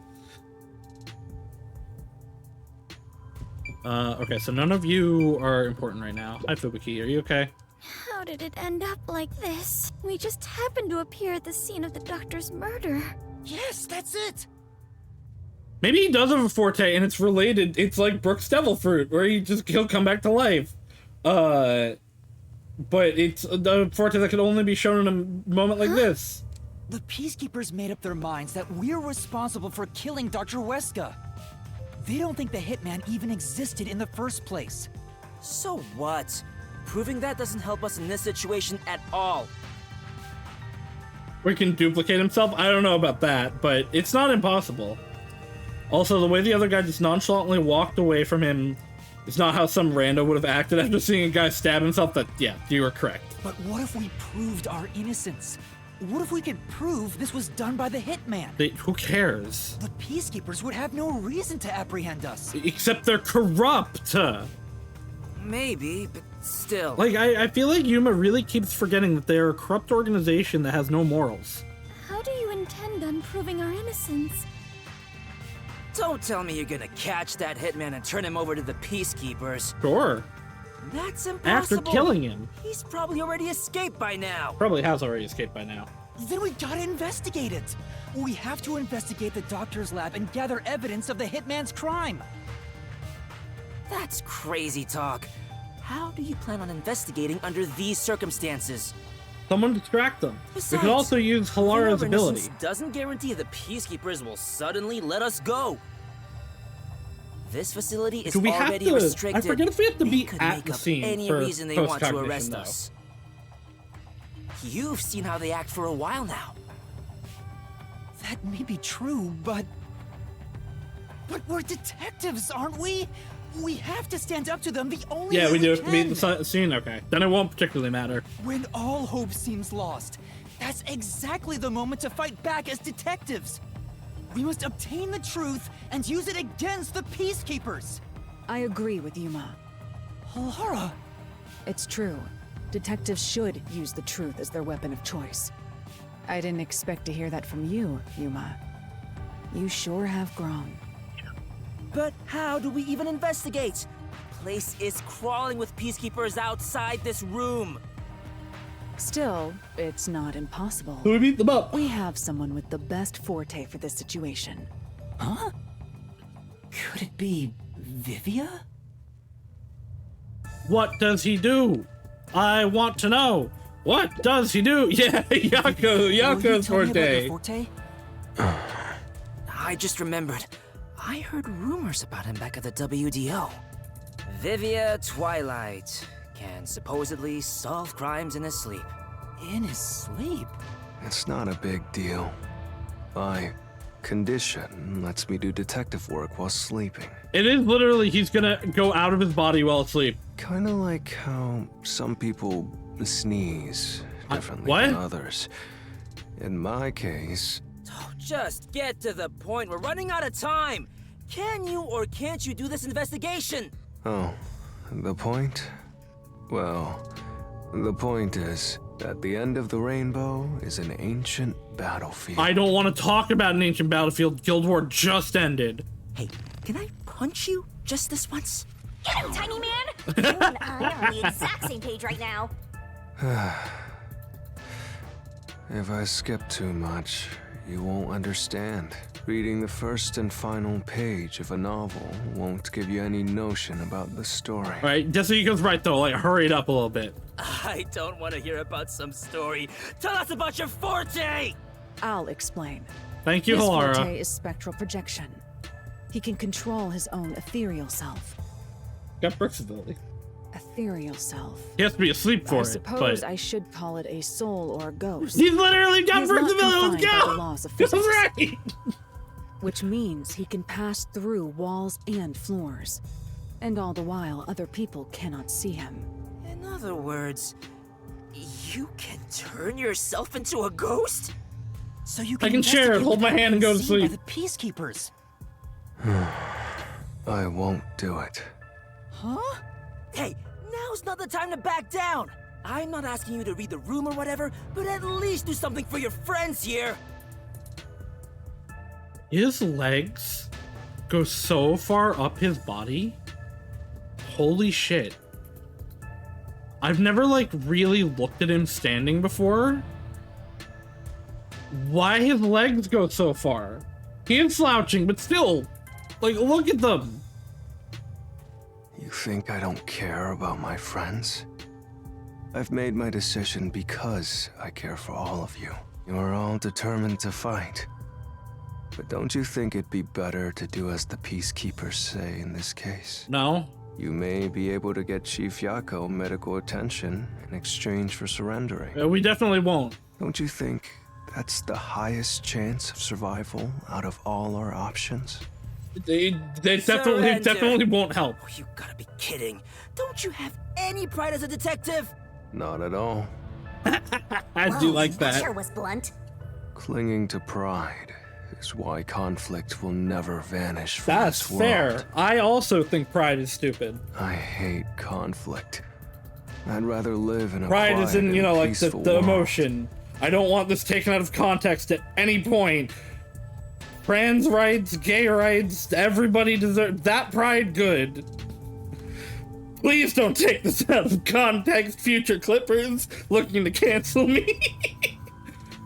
Okay, so none of you are important right now. Hi, Fubuki, are you okay? How did it end up like this? We just happened to appear at the scene of the doctor's murder. Yes, that's it! Maybe he does have a forte and it's related. It's like Brooks Devil Fruit, where he'll come back to life. But it's the forte that could only be shown in a moment like this. The Peacekeepers made up their minds that we're responsible for killing Dr. Weska. They don't think the Hitman even existed in the first place. So what? Proving that doesn't help us in this situation at all. Or he can duplicate himself? I don't know about that, but it's not impossible. Also, the way the other guy just nonchalantly walked away from him is not how some rando would have acted after seeing a guy stab himself. Yeah, you were correct. But what if we proved our innocence? What if we could prove this was done by the Hitman? Who cares? The Peacekeepers would have no reason to apprehend us. Except they're corrupt. Maybe, but still. Like, I feel like Yuma really keeps forgetting that they're a corrupt organization that has no morals. How do you intend on proving our innocence? Don't tell me you're gonna catch that Hitman and turn him over to the Peacekeepers. Sure. That's impossible. After killing him. He's probably already escaped by now. Probably has already escaped by now. Then we gotta investigate it. We have to investigate the doctor's lab and gather evidence of the Hitman's crime. That's crazy talk. How do you plan on investigating under these circumstances? Someone distract them. Besides, we could also use Halara's ability. Doesn't guarantee the Peacekeepers will suddenly let us go. This facility is already restricted. I forget if we have to they be could at make the up scene any for reason they want to arrest though. us. You've seen how they act for a while now. That may be true, but we're detectives, aren't we? We have to stand up to them the only way we do. If can. we beat the scene, okay. Then it won't particularly matter. When all hope seems lost, that's exactly the moment to fight back as detectives. We must obtain the truth and use it against the Peacekeepers. I agree with Yuma. Halara! It's true. Detectives should use the truth as their weapon of choice. I didn't expect to hear that from you, Yuma. You sure have grown. But how do we even investigate? Place is crawling with Peacekeepers outside this room. Still, it's not impossible. Who would beat them up? We have someone with the best forte for this situation. Huh? Could it be Vivia? What does he do? I want to know. What does he do? Yeah, Yako's forte. I just remembered. I heard rumors about him back at the WDO. Vivia Twilight can supposedly solve crimes in his sleep. In his sleep? It's not a big deal. My condition lets me do detective work while sleeping. It is literally he's gonna go out of his body while asleep. Kinda like how some people sneeze differently than others. In my case... Oh, just get to the point. We're running out of time. Can you or can't you do this investigation? Oh, the point? Well, the point is that the end of the rainbow is an ancient battlefield. I don't want to talk about an ancient battlefield. Guild War just ended. Hey, can I punch you just this once? Get him, tiny man! You and I are on the exact same page right now. If I skip too much, you won't understand. Reading the first and final page of a novel won't give you any notion about the story. All right, Jessica's right though. Like, hurry it up a little bit. I don't want to hear about some story. Tell us about your forte! I'll explain. Thank you, His Halara. forte is spectral projection. He can control his own ethereal self. Got Brooks' ability. ethereal self. He has to be asleep for I it, suppose but I should call it a soul or a ghost. he's literally got He is not first ability. confined by Let's the go. laws of That's physics, right. which means he can pass through walls and floors, and all the while other people cannot see him. In other words, you can turn yourself into a ghost? So you I can share it. investigate Hold my without hand and go to being seen by sleep. the peacekeepers. I won't do it. Huh? Hey, now's not the time to back down. I'm not asking you to read the room or whatever, but at least do something for your friends here. His legs go so far up his body. Holy shit. I've never, like, really looked at him standing before. Why his legs go so far? He is slouching, but still, like, look at them. You think I don't care about my friends? I've made my decision because I care for all of you. You are all determined to fight. But don't you think it'd be better to do as the peacekeepers say in this case? No. You may be able to get Chief Yako medical attention in exchange for surrendering. We definitely won't. Don't you think that's the highest chance of survival out of all our options? They definitely won't help. Oh, you gotta be kidding. Don't you have any pride as a detective? Not at all. I do like that. Sure was blunt. Clinging to pride is why conflict will never vanish from That's this world. fair. I also think pride is stupid. I hate conflict. I'd rather live in a Pride quiet is in, you know, and like the peaceful world. emotion. I don't want this taken out of context at any point. Trans rights, gay rights, everybody deserves that pride. Good. Please don't take this out of context, future clippers looking to cancel me.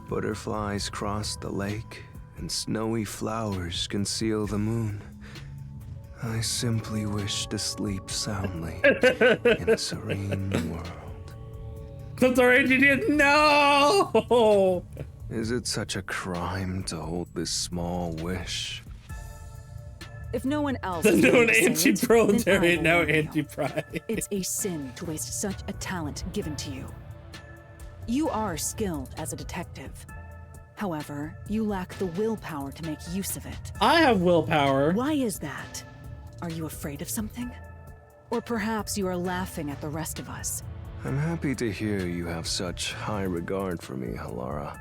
Butterflies cross the lake, and snowy flowers conceal the moon. I simply wish to sleep soundly in a serene world. That's alright, you did. No! Is it such a crime to hold this small wish? If no one else Then is no willing an to say it, anti-proletariat, then I will now warn you. anti-pride. It's a sin to waste such a talent given to you. You are skilled as a detective. However, you lack the willpower to make use of it. I have willpower. Why is that? Are you afraid of something? Or perhaps you are laughing at the rest of us. I'm happy to hear you have such high regard for me, Halara.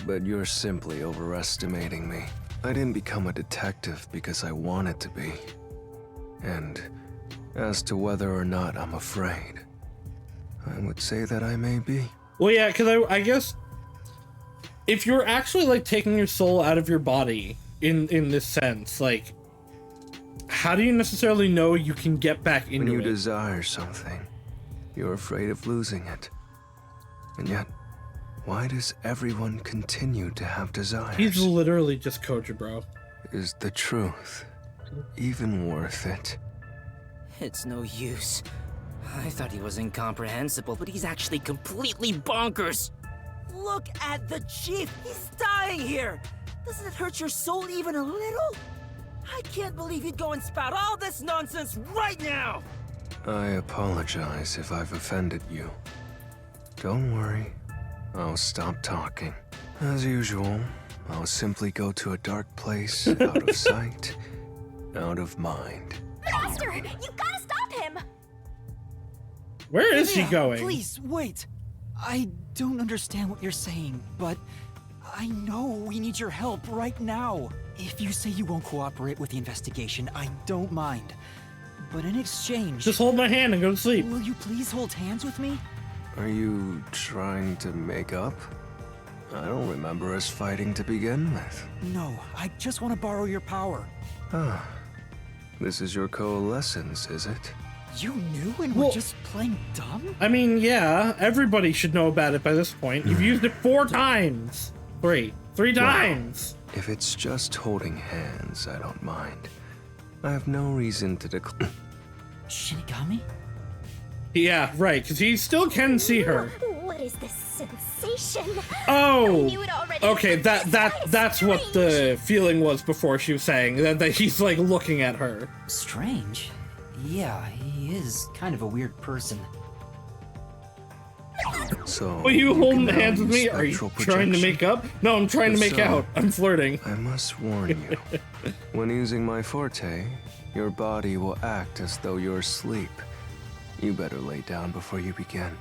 But you're simply overestimating me. I didn't become a detective because I wanted to be. And as to whether or not I'm afraid, I would say that I may be. Well, yeah, because I guess if you're actually, like, taking your soul out of your body in this sense, like, how do you necessarily know you can get back into When you it? desire something, you're afraid of losing it. And yet, why does everyone continue to have desires? He's literally just Koja, bro. Is the truth even worth it? It's no use. I thought he was incomprehensible, but he's actually completely bonkers. Look at the chief. He's dying here. Doesn't it hurt your soul even a little? I can't believe you'd go and spout all this nonsense right now. I apologize if I've offended you. Don't worry, I'll stop talking. As usual, I'll simply go to a dark place, out of sight, out of mind. Master, you gotta stop him! Where is she Livia, going? Please, wait. I don't understand what you're saying, but I know we need your help right now. If you say you won't cooperate with the investigation, I don't mind. But in exchange... Just hold my hand and go to sleep. Will you please hold hands with me? Are you trying to make up? I don't remember us fighting to begin with. No, I just want to borrow your power. Ah, this is your coalescence, is it? You knew and Well- were just playing dumb? I mean, yeah, everybody should know about it by this point. You've used it 4 times. Three times. If it's just holding hands, I don't mind. I have no reason to declare. Shinigami? Yeah, right, because he still can see her. What is this sensation? Oh, I knew it already. okay, that's what the feeling was before she was saying that he's like looking at her. Strange. Yeah, he is kind of a weird person. So. Are you holding can hands now with me? use Are you spectral trying to make projection. up? No, I'm trying to If make so, out. I'm flirting. I must warn you. When using my forte, your body will act as though you're asleep. You better lay down before you begin.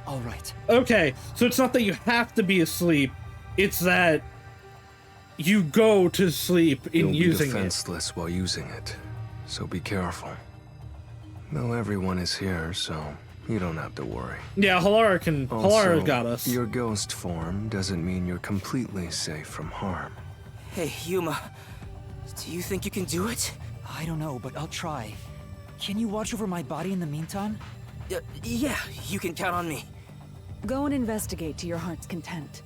All right. Okay, so it's not that you have to be asleep, it's that you go to sleep in You'll using be it. defenseless while using it, so be careful. Though everyone is here, so you don't have to worry. Yeah, Halara Also, got us. Your ghost form doesn't mean you're completely safe from harm. Hey, Yuma. Do you think you can do it? I don't know, but I'll try. Can you watch over my body in the meantime? Yeah, you can count on me. Go and investigate to your heart's content.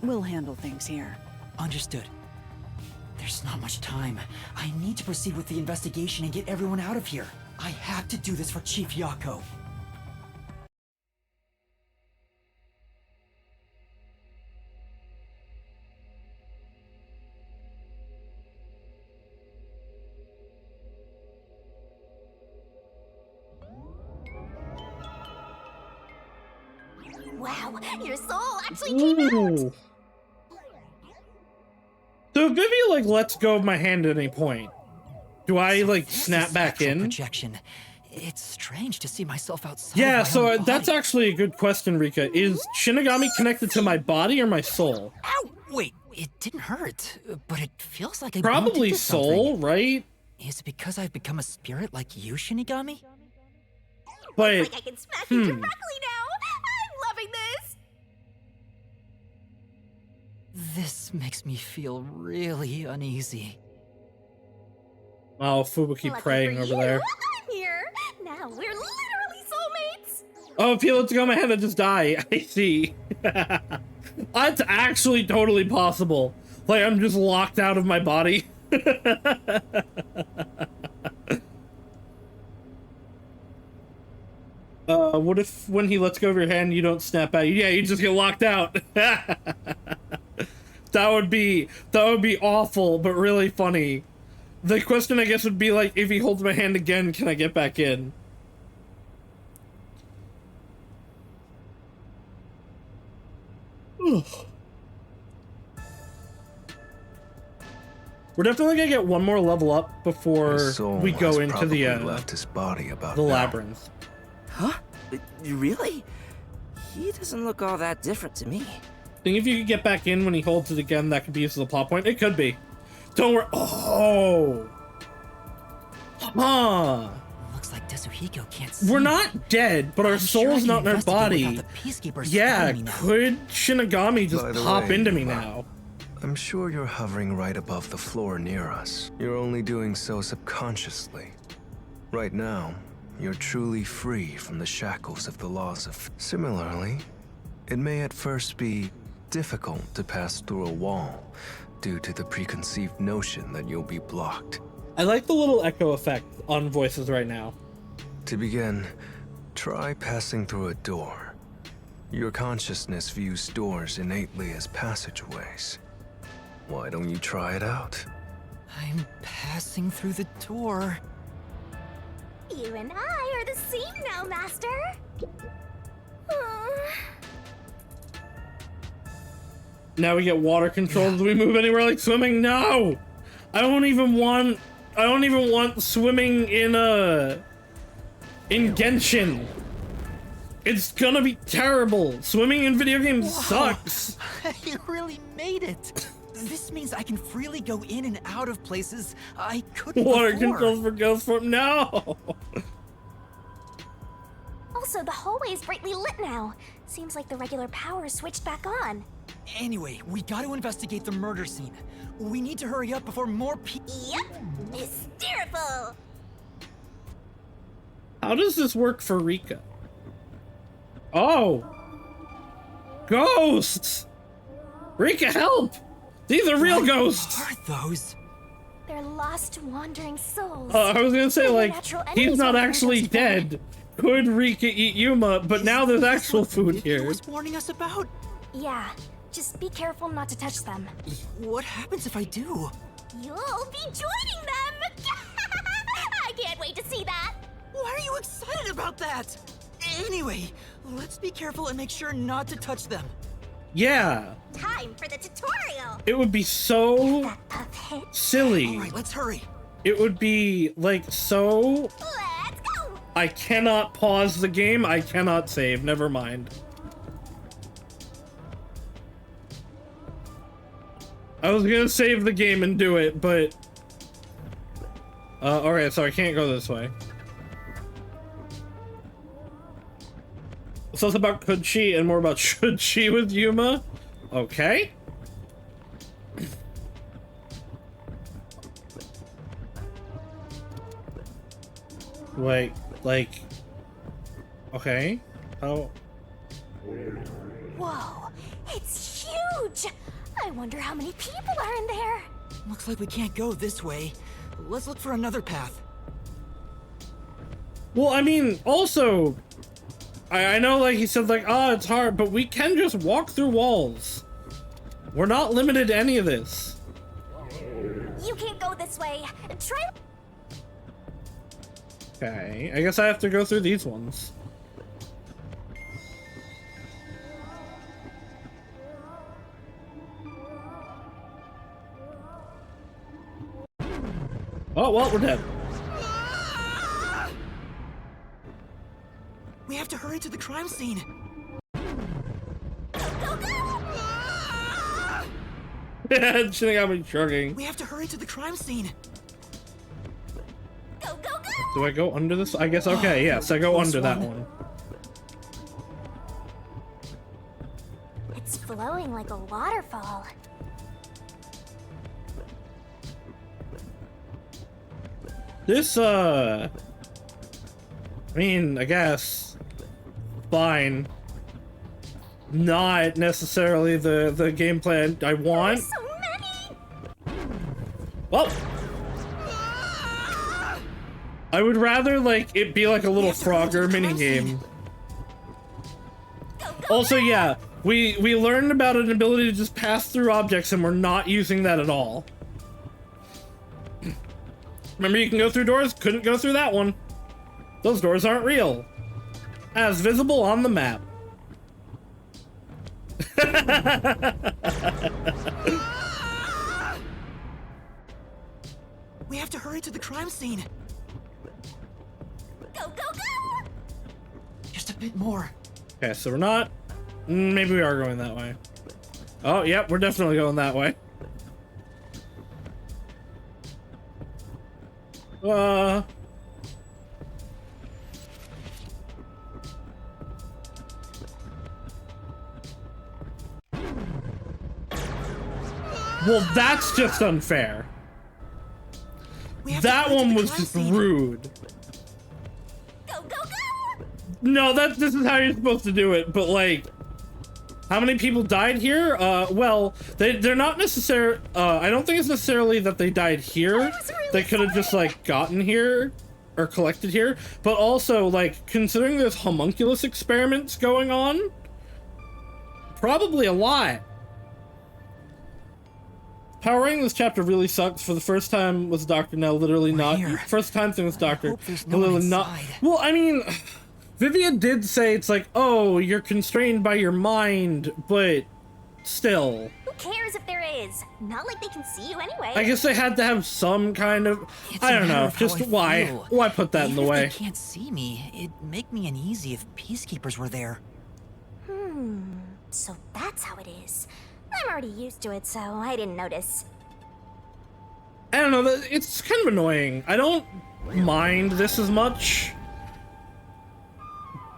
We'll handle things here. Understood. There's not much time. I need to proceed with the investigation and get everyone out of here. I have to do this for Chief Yako. Wow, your soul actually came out! Ooh. So if Vivi, like, lets go of my hand at any point, do I, like, snap back in? Projection. It's strange to see myself outside. Yeah, of my so own that's body. actually a good question, Rika. Is Shinigami connected to my body or my soul? Ow! Wait, it didn't hurt, but it feels like I Probably bumped into soul, something. right? Is it because I've become a spirit like you, Shinigami? But Like I can smack you directly now! I'm loving this! This makes me feel really uneasy. Oh, Fubuki Lucky praying for over you, there. I'm here! Now we're literally soulmates! Oh, if he lets go of my hand, I just die. I see. That's actually totally possible. Like, I'm just locked out of my body. What if when he lets go of your hand, you don't snap out? Yeah, you just get locked out. That would be awful, but really funny. The question, I guess, would be like, if he holds my hand again, can I get back in? Ugh. We're definitely gonna get one more level up before His soul we go has into probably the left his body about the now. labyrinth. Huh? Really? He doesn't look all that different to me. Think if you could get back in when he holds it again, that could be used as a plot point. It could be. Don't worry. Oh. Huh. Looks like Tetsuhiko can't see. We're not dead, but our I'm sure I soul's can not in our investigate body. without the peacekeepers Yeah, finding me now. could Shinigami just By the pop way, into me Yuma, now? I'm sure you're hovering right above the floor near us. You're only doing so subconsciously. Right now, you're truly free from the shackles of the laws of... Similarly, it may at first be difficult to pass through a wall due to the preconceived notion that you'll be blocked. I like the little echo effect on voices right now. To begin, try passing through a door. Your consciousness views doors innately as passageways. Why don't you try it out? I'm passing through the door. You and I are the same now, Master! Now we get water controls. Do we move anywhere like swimming? No! I don't even want swimming in Genshin. It's gonna be terrible. Swimming in video games sucks. You really made it. This means I can freely go in and out of places I couldn't Water before. controls for ghost form. No! Also, the hallway's brightly lit now. Seems like the regular power switched back on. Anyway, we got to investigate the murder scene. We need to hurry up before more Yep! Hysterical! How does this work for Rika? Oh! Ghosts! Rika, help! These are real ghosts! What are those? They're lost, wandering souls. I was gonna say, They're like, natural he's enemies not when actually Virgil's born. dead. Could Rika eat Yuma, but now there's actual food here. was warning us about? Yeah, just be careful not to touch them. What happens if I do? You'll be joining them! I can't wait to see that! Why are you excited about that? Anyway, let's be careful and make sure not to touch them. Yeah. Time for the tutorial. It would be so silly. All right, let's hurry. It would be like so. Let's go. I cannot pause the game. I cannot save. Never mind. I was gonna save the game and do it, but alright, so I can't go this way. So it's about could she and more about should she with Yuma? Okay. Wait, like, okay. Oh. Whoa, it's huge. I wonder how many people are in there. Looks like we can't go this way. Let's look for another path. Well, I mean, also, I know, like, he said, like, oh, it's hard, but we can just walk through walls. We're not limited to any of this. You can't go this way. Try. Okay, I guess I have to go through these ones. Oh, well, we're dead. We have to hurry to the crime scene. Should've got me shrugging. We have to hurry to the crime scene. Do I go under this? I guess, okay, yes, I go under that one. It's flowing like a waterfall. This, I mean, I guess, fine. Not necessarily the game plan I want. There's so many. Well, I would rather, like, it be like a little Frogger minigame. Also, yeah, we learned about an ability to just pass through objects, and we're not using that at all. Remember, you can go through doors? Couldn't go through that one. Those doors aren't real. As visible on the map. We have to hurry to the crime scene. Go, go, go! Just a bit more. Okay, so we're not... Maybe we are going that way. Oh, yep, we're definitely going that way. Well, that's just unfair. That one was just rude. Go, go, go! No, this is how you're supposed to do it, but like, how many people died here? Well, they're not necessarily, I don't think it's necessarily that they died here. Really they could have just like gotten here or collected here, but also like, considering there's homunculus experiments going on, probably a lot. Powering this chapter really sucks. For the first time with Doctor, now literally not. First time thing with Doctor, literally not. Well, I mean, Vivian did say it's like, oh, you're constrained by your mind, but still. Who cares if there is? Not like they can see you anyway. I guess they had to have some kind of, I don't know, just why put that in the way? If they can't see me, it'd make me uneasy if peacekeepers were there. So that's how it is. I'm already used to it, so I didn't notice. I don't know, it's kind of annoying. I don't mind this as much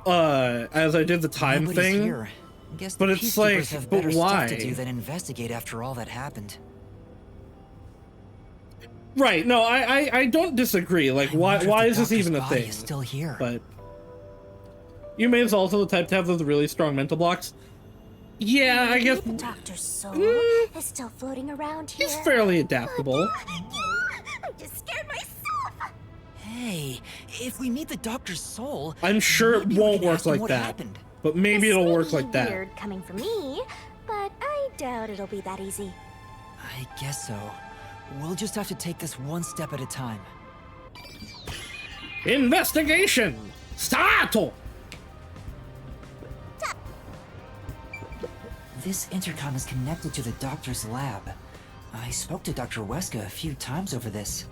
as I did the time Nobody's thing. Here. Guess But the it's like, peacekeepers have but better why? stuff to do than investigate after all that happened. Right, no, I don't disagree. Like, why is this even a thing? Is still here. But Yuma is also the type to have those really strong mental blocks. Yeah, I guess The Doctor's soul is still floating around here. he's fairly adaptable. I just scared myself. Hey, if we meet the Doctor's soul, I'm sure it maybe we won't can work ask him like what that. happened. But maybe This it'll may work be like that. Weird coming from me, but I doubt it'll be that easy. I guess so. We'll just have to take this one step at a time. Investigation! Start! This intercom is connected to the doctor's lab. I spoke to Dr. Weska a few times over this.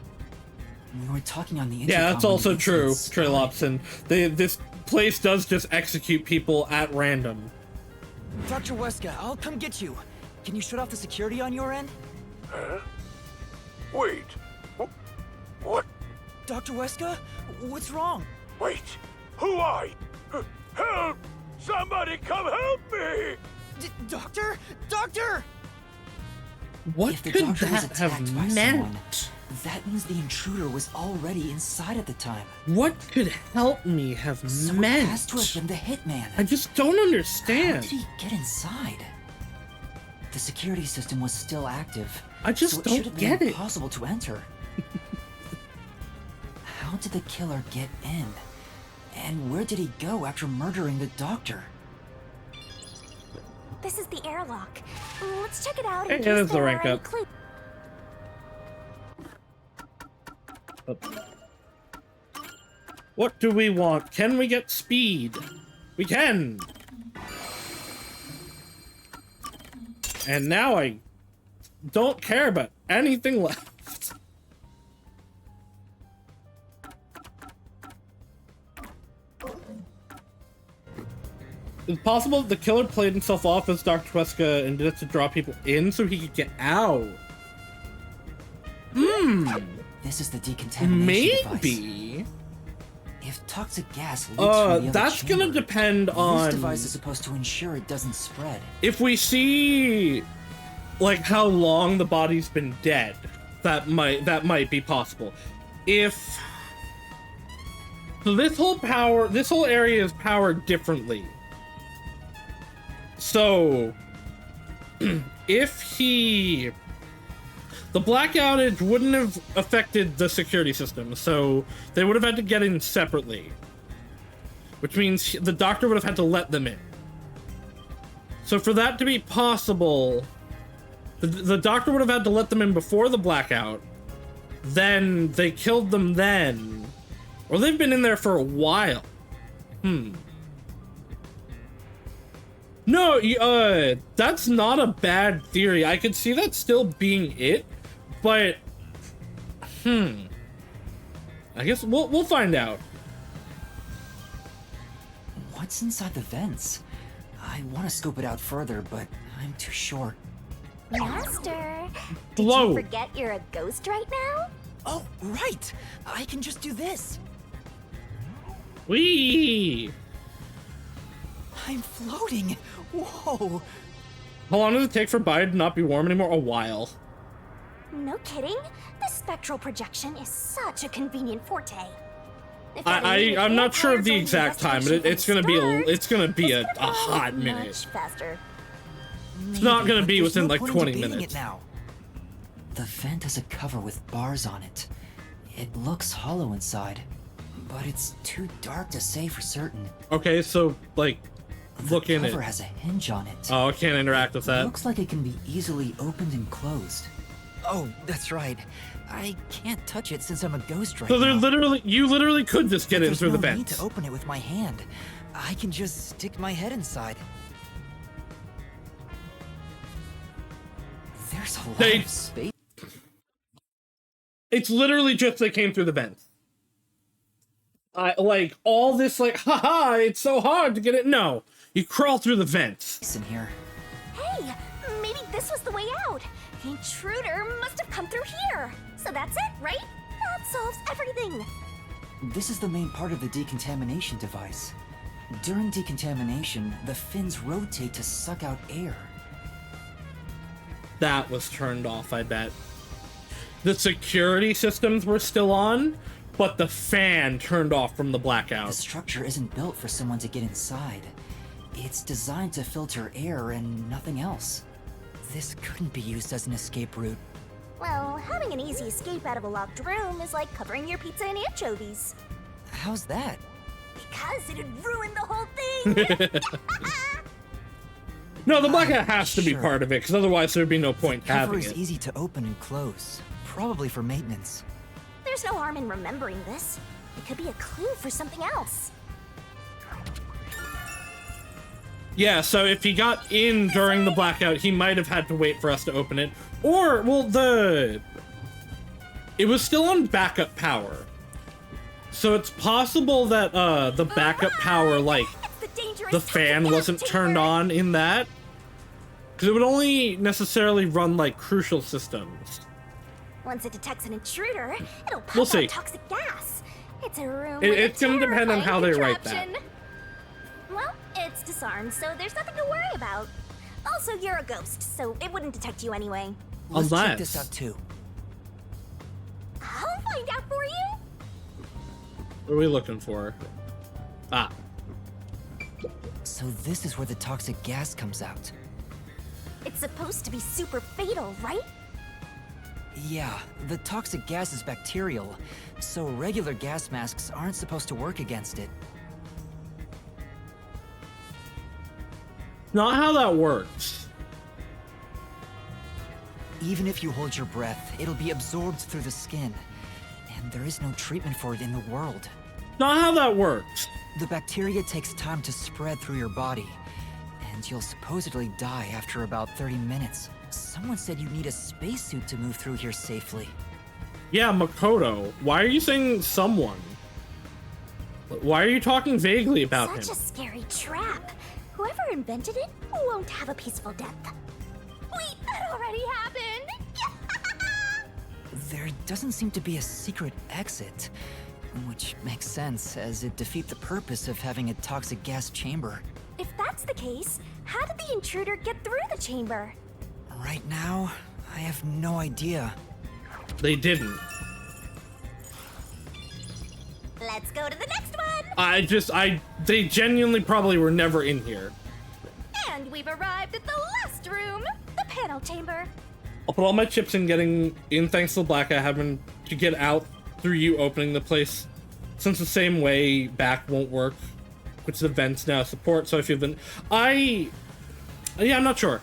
We were talking on the intercom. Yeah, that's also true, Trey Lobson. This place does just execute people at random. Dr. Weska, I'll come get you. Can you shut off the security on your end? Huh? Wait. What? Dr. Weska? What's wrong? Wait. Who are you? Help! Somebody come help me! Doctor? Doctor! What if the could doctor was that have attacked by meant? someone, that means the intruder was already inside at the time. What could help me have So meant? it has to have been the hitman. I just don't understand. How did he get inside? The security system was still active. I just so it don't should have get been it. impossible to enter. How did the killer get in? And where did he go after murdering the doctor? This is the airlock. Let's check it out. Hey, in yeah, case that's the there rank are any up. clues. What do we want? Can we get speed? We can! And now I don't care about anything left. It's possible that the killer played himself off as Dr. Weska and did it to draw people in so he could get out. This is the decontamination device. Maybe. If toxic gas leaks from the other That's gonna chamber, depend on... This device is supposed to ensure it doesn't spread. If we see, like, how long the body's been dead, that might be possible. If... So this whole area is powered differently. So... if the black outage wouldn't have affected the security system, so they would have had to get in separately. Which means the doctor would have had to let them in. So for that to be possible, the doctor would have had to let them in before the blackout, then they killed them then, or they've been in there for a while. No, that's not a bad theory. I could see that still being it, but, I guess we'll find out. What's inside the vents? I want to scope it out further, but I'm too short. Master, did Whoa. you forget you're a ghost right now? Oh, right! I can just do this. Whee! I'm floating. Whoa! How long does it take for Biden to not be warm anymore? A while. No kidding. The spectral projection is such a convenient forte. If any I'm not sure of the vampires or exact time, but it's gonna be a hot minute. much faster. It's not gonna be There's within no like point in 20 debating minutes. It now. The vent has a cover with bars on it. It looks hollow inside, but it's too dark to say for certain. Okay, so like, look in The it. cover has a hinge on it. Oh, I can't interact with that. Looks like it can be easily opened and closed. Oh, that's right. I can't touch it since I'm a ghost right So now. you literally could just get in There's through the no need vents. to open it with my hand. I can just stick my head inside. There's a lot of space. It's literally just they came through the vents. Like all this, like, haha, it's so hard to get it. No, you crawl through the vents. In here. Hey, maybe this was the way out. The intruder must have come through here. So that's it, right? That solves everything. This is the main part of the decontamination device. During decontamination, the fins rotate to suck out air. That was turned off, I bet. The security systems were still on, but the fan turned off from the blackout. The structure isn't built for someone to get inside. It's designed to filter air and nothing else. This couldn't be used as an escape route. Well, having an easy escape out of a locked room is like covering your pizza in anchovies. How's that? Because it'd ruin the whole thing. No, the blackout has to be part of it, because otherwise there'd be no point The cover having is it. easy to open and close, probably for maintenance. There's no harm in remembering this. It could be a clue for something else. Yeah, so if he got in during the blackout, he might have had to wait for us to open it. Or, well, it was still on backup power. So it's possible that the backup power, like, the fan wasn't turned on in that. Because it would only necessarily run, like, crucial systems. Once it detects an intruder, it'll pump We'll see. out toxic gas. It's a room It's gonna depend on how they write that. Well, it's disarmed, so there's nothing to worry about. Also, you're a ghost, so it wouldn't detect you anyway. Let's check this out too. I'll find out for you. What are we looking for? Ah. So this is where the toxic gas comes out. It's supposed to be super fatal, right? Yeah, the toxic gas is bacterial, so regular gas masks aren't supposed to work against it. Not how that works. Even if you hold your breath, it'll be absorbed through the skin. And there is no treatment for it in the world. Not how that works. The bacteria takes time to spread through your body. And you'll supposedly die after about 30 minutes. Someone said you need a spacesuit to move through here safely. Yeah, Makoto. Why are you saying someone? Why are you talking vaguely about him? Such a scary trap. Whoever invented it won't have a peaceful death. Wait, that already happened! There doesn't seem to be a secret exit, which makes sense, as it defeats the purpose of having a toxic gas chamber. If that's the case, how did the intruder get through the chamber? Right now, I have no idea. They didn't. Let's go to the next one! They genuinely probably were never in here. And we've arrived at the last room, the panel chamber. I'll put all my chips in getting in thanks to the blackout having to get out through you opening the place. Since the same way back won't work, which the vents now support, so I feel that I'm not sure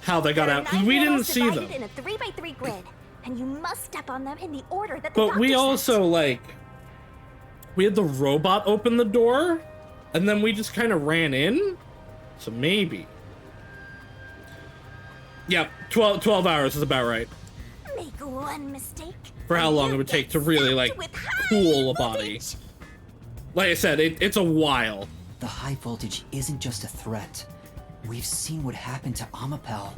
how they got out, because we didn't see them. In a 3x3 grid, and you must step on them in the order that the But doctor we says. also, we had the robot open the door, and then we just kind of ran in, so maybe. Yep, 12 hours is about right. Make one mistake. For how long it would take to really, cool a body. Like I said, it's a while. The high voltage isn't just a threat. We've seen what happened to Amapel.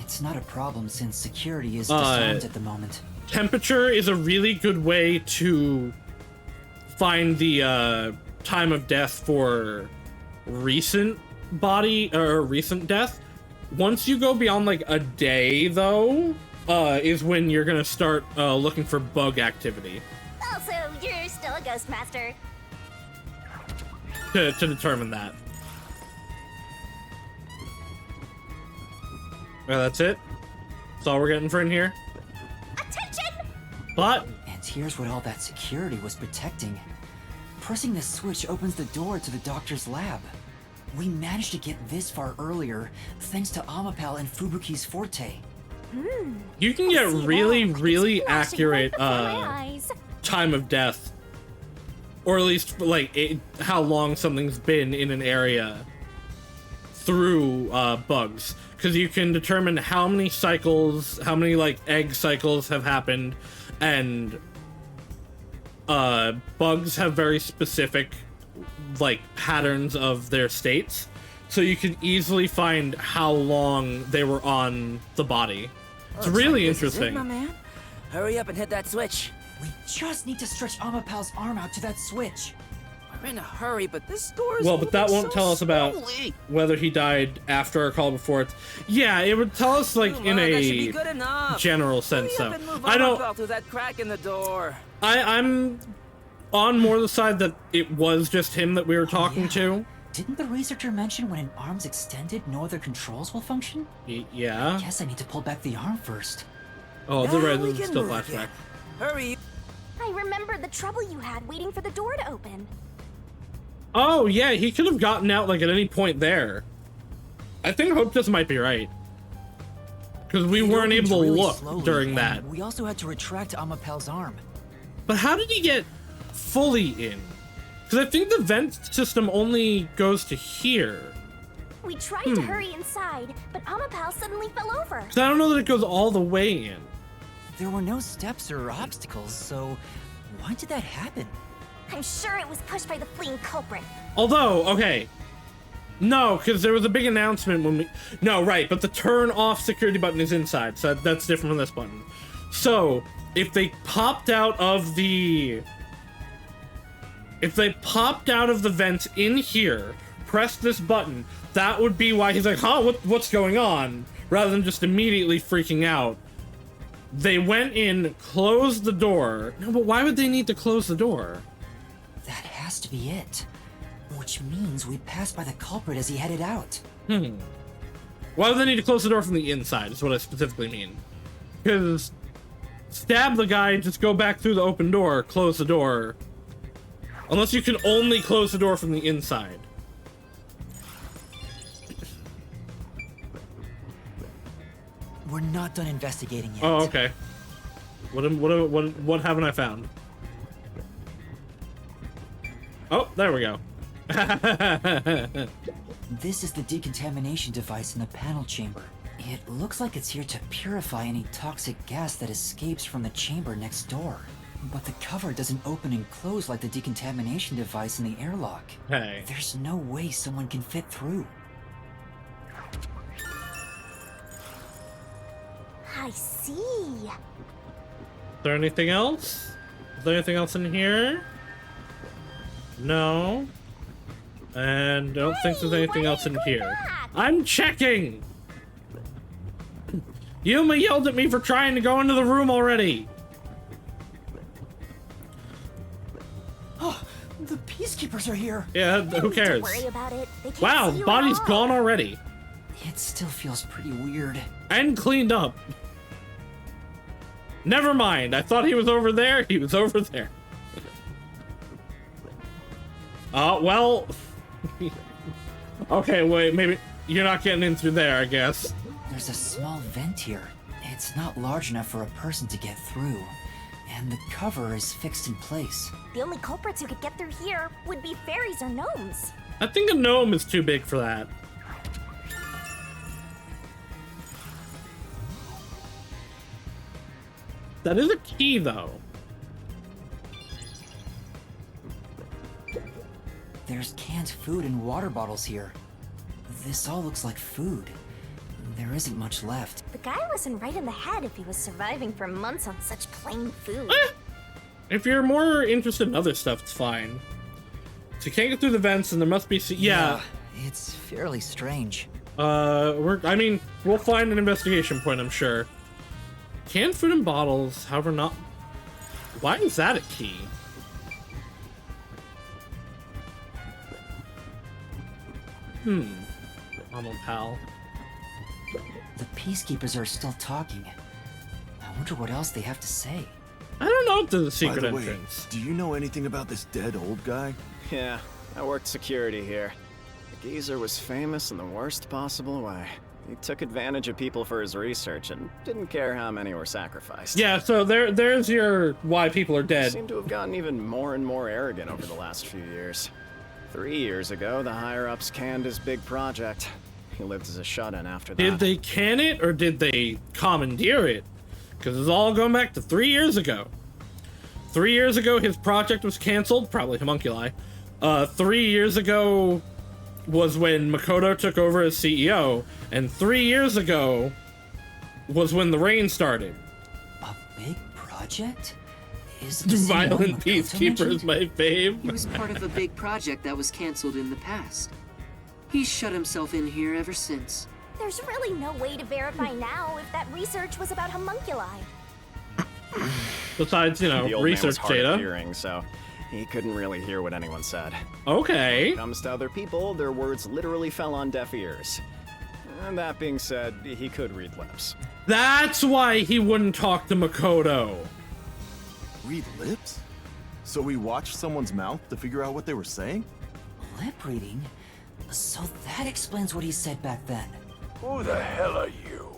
It's not a problem since security is disarmed at the moment. Temperature is a really good way to find the time of death for recent recent death. Once you go beyond a day, though, is when you're gonna start looking for bug activity. Also, you're still a ghost master. To determine that. Well, that's it. That's all we're getting for in here. Attention! But and here's what all that security was protecting. Pressing the switch opens the door to the doctor's lab. We managed to get this far earlier thanks to Amapel and Fubuki's forte. You can get really accurate time of death, or at least how long something's been in an area through bugs, because you can determine how many cycles, how many egg cycles have happened, and bugs have very specific patterns of their states, so you can easily find how long they were on the body. It's really interesting. My man. Hurry up and hit that switch. We just need to stretch Amapel's arm out to that switch. We're in a hurry, but this door is but that won't so tell us about slowly. whether he died after our call before. Yeah, it would tell us in That should be a good enough. general sense. Hurry So up and move I don't. Amapel through that crack in the door. I'm on more the side that it was just him that we were talking to. Didn't the researcher mention when an arm's extended, no other controls will function? Yeah. I guess I need to pull back the arm first. Oh, the Now red we is can still move flashback. again. Hurry. I remember the trouble you had waiting for the door to open. Oh yeah, he could have gotten out at any point there. I think Hope just might be right, because we weren't opened able to really look slowly, during and that. We also had to retract Amapel's arm. But how did he get fully in. Because I think the vent system only goes to here. We tried to hurry inside, but Amapal suddenly fell over. Because I don't know that it goes all the way in. There were no steps or obstacles, so why did that happen? I'm sure it was pushed by the fleeing culprit. Although, okay. No, because there was a big announcement when we... No, right, but the turn off security button is inside, so that's different from this button. So, if they popped out of the... If they popped out of the vents in here, pressed this button, that would be why he's like, huh, what's going on? Rather than just immediately freaking out. They went in, closed the door. No, but why would they need to close the door? That has to be it. Which means we passed by the culprit as he headed out. Why would they need to close the door from the inside, is what I specifically mean. Because stab the guy, just go back through the open door, close the door. Unless you can only close the door from the inside. We're not done investigating yet. Oh, okay. What haven't I found? Oh, there we go. This is the decontamination device in the panel chamber. It looks like it's here to purify any toxic gas that escapes from the chamber next door. But the cover doesn't open and close like the decontamination device in the airlock. Hey. There's no way someone can fit through. I see. Is there anything else? Is there anything else in here? No. And I don't think there's anything else in here. I'm checking! Yuma yelled at me for trying to go into the room already. Oh, the peacekeepers are here. Yeah, who cares? Don't worry about it. They can't Wow, see you body's at all. gone already. It still feels pretty weird. And cleaned up. Never mind. I thought he was over there. He was over there. Well... Okay, wait, maybe you're not getting in through there, I guess. There's a small vent here. It's not large enough for a person to get through. And the cover is fixed in place. The only culprits who could get through here would be fairies or gnomes. I think a gnome is too big for that. That is a key, though. There's canned food and water bottles here. This all looks like food. There isn't much left. The guy wasn't right in the head if he was surviving for months on such plain food. If you're more interested in other stuff, it's fine. So you can't get through the vents, and there must be... Yeah. It's fairly strange. I mean, we'll find an investigation point, I'm sure. Canned food and bottles, however not... Why is that a key? I'm a pal. The peacekeepers are still talking. I wonder what else they have to say. I don't know if there's a secret By the way, entrance. do you know anything about this dead old guy? Yeah, I worked security here. The geezer was famous in the worst possible way. He took advantage of people for his research and didn't care how many were sacrificed. Yeah, so there's your why people are He dead. seemed to have gotten even more and more arrogant over the last few years. 3 years ago, the higher-ups canned his big project. He lived as a shut-in after that. Did they can it, or did they commandeer it? Because it's all going back to 3 years ago. 3 years ago, his project was canceled. Probably homunculi. 3 years ago was when Makoto took over as CEO. And 3 years ago was when the rain started. A big project? Is Violent Peacekeeper is my fave. He was part of a big project that was canceled in the past. He's shut himself in here ever since. There's really no way to verify now if that research was about homunculi. Besides, you know, the old man was research hard of data. hearing, so he couldn't really hear what anyone said. Okay. When it comes to other people, their words literally fell on deaf ears. And that being said, he could read lips. That's why he wouldn't talk to Makoto. Read lips? So we watched someone's mouth to figure out what they were saying? Lip reading? So that explains what he said back then. Who the hell are you?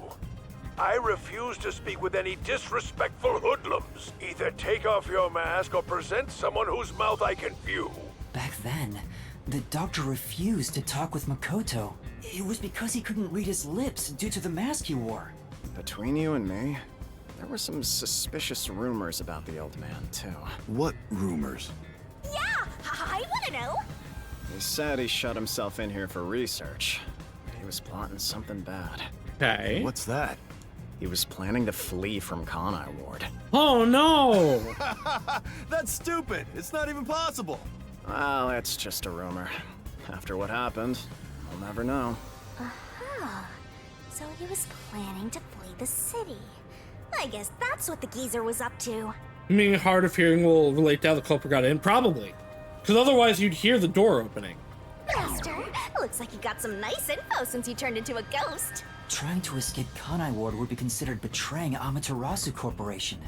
I refuse to speak with any disrespectful hoodlums. Either take off your mask or present someone whose mouth I can view. Back then, the doctor refused to talk with Makoto. It was because he couldn't read his lips due to the mask he wore. Between you and me, there were some suspicious rumors about the old man, too. What rumors? Yeah, I want to know. He said he shut himself in here for research. He was plotting something bad. Okay. What's that? He was planning to flee from Kanai Ward. Oh no! That's stupid. It's not even possible. Well, it's just a rumor. After what happened, we'll never know. Aha. So he was planning to flee the city. I guess that's what the geezer was up to. You mean hard of hearing will relate to how the culprit got in? Probably. Because otherwise you'd hear the door opening. Master, looks like you got some nice info since you turned into a ghost. Trying to escape Kanai Ward would be considered betraying Amaterasu Corporation.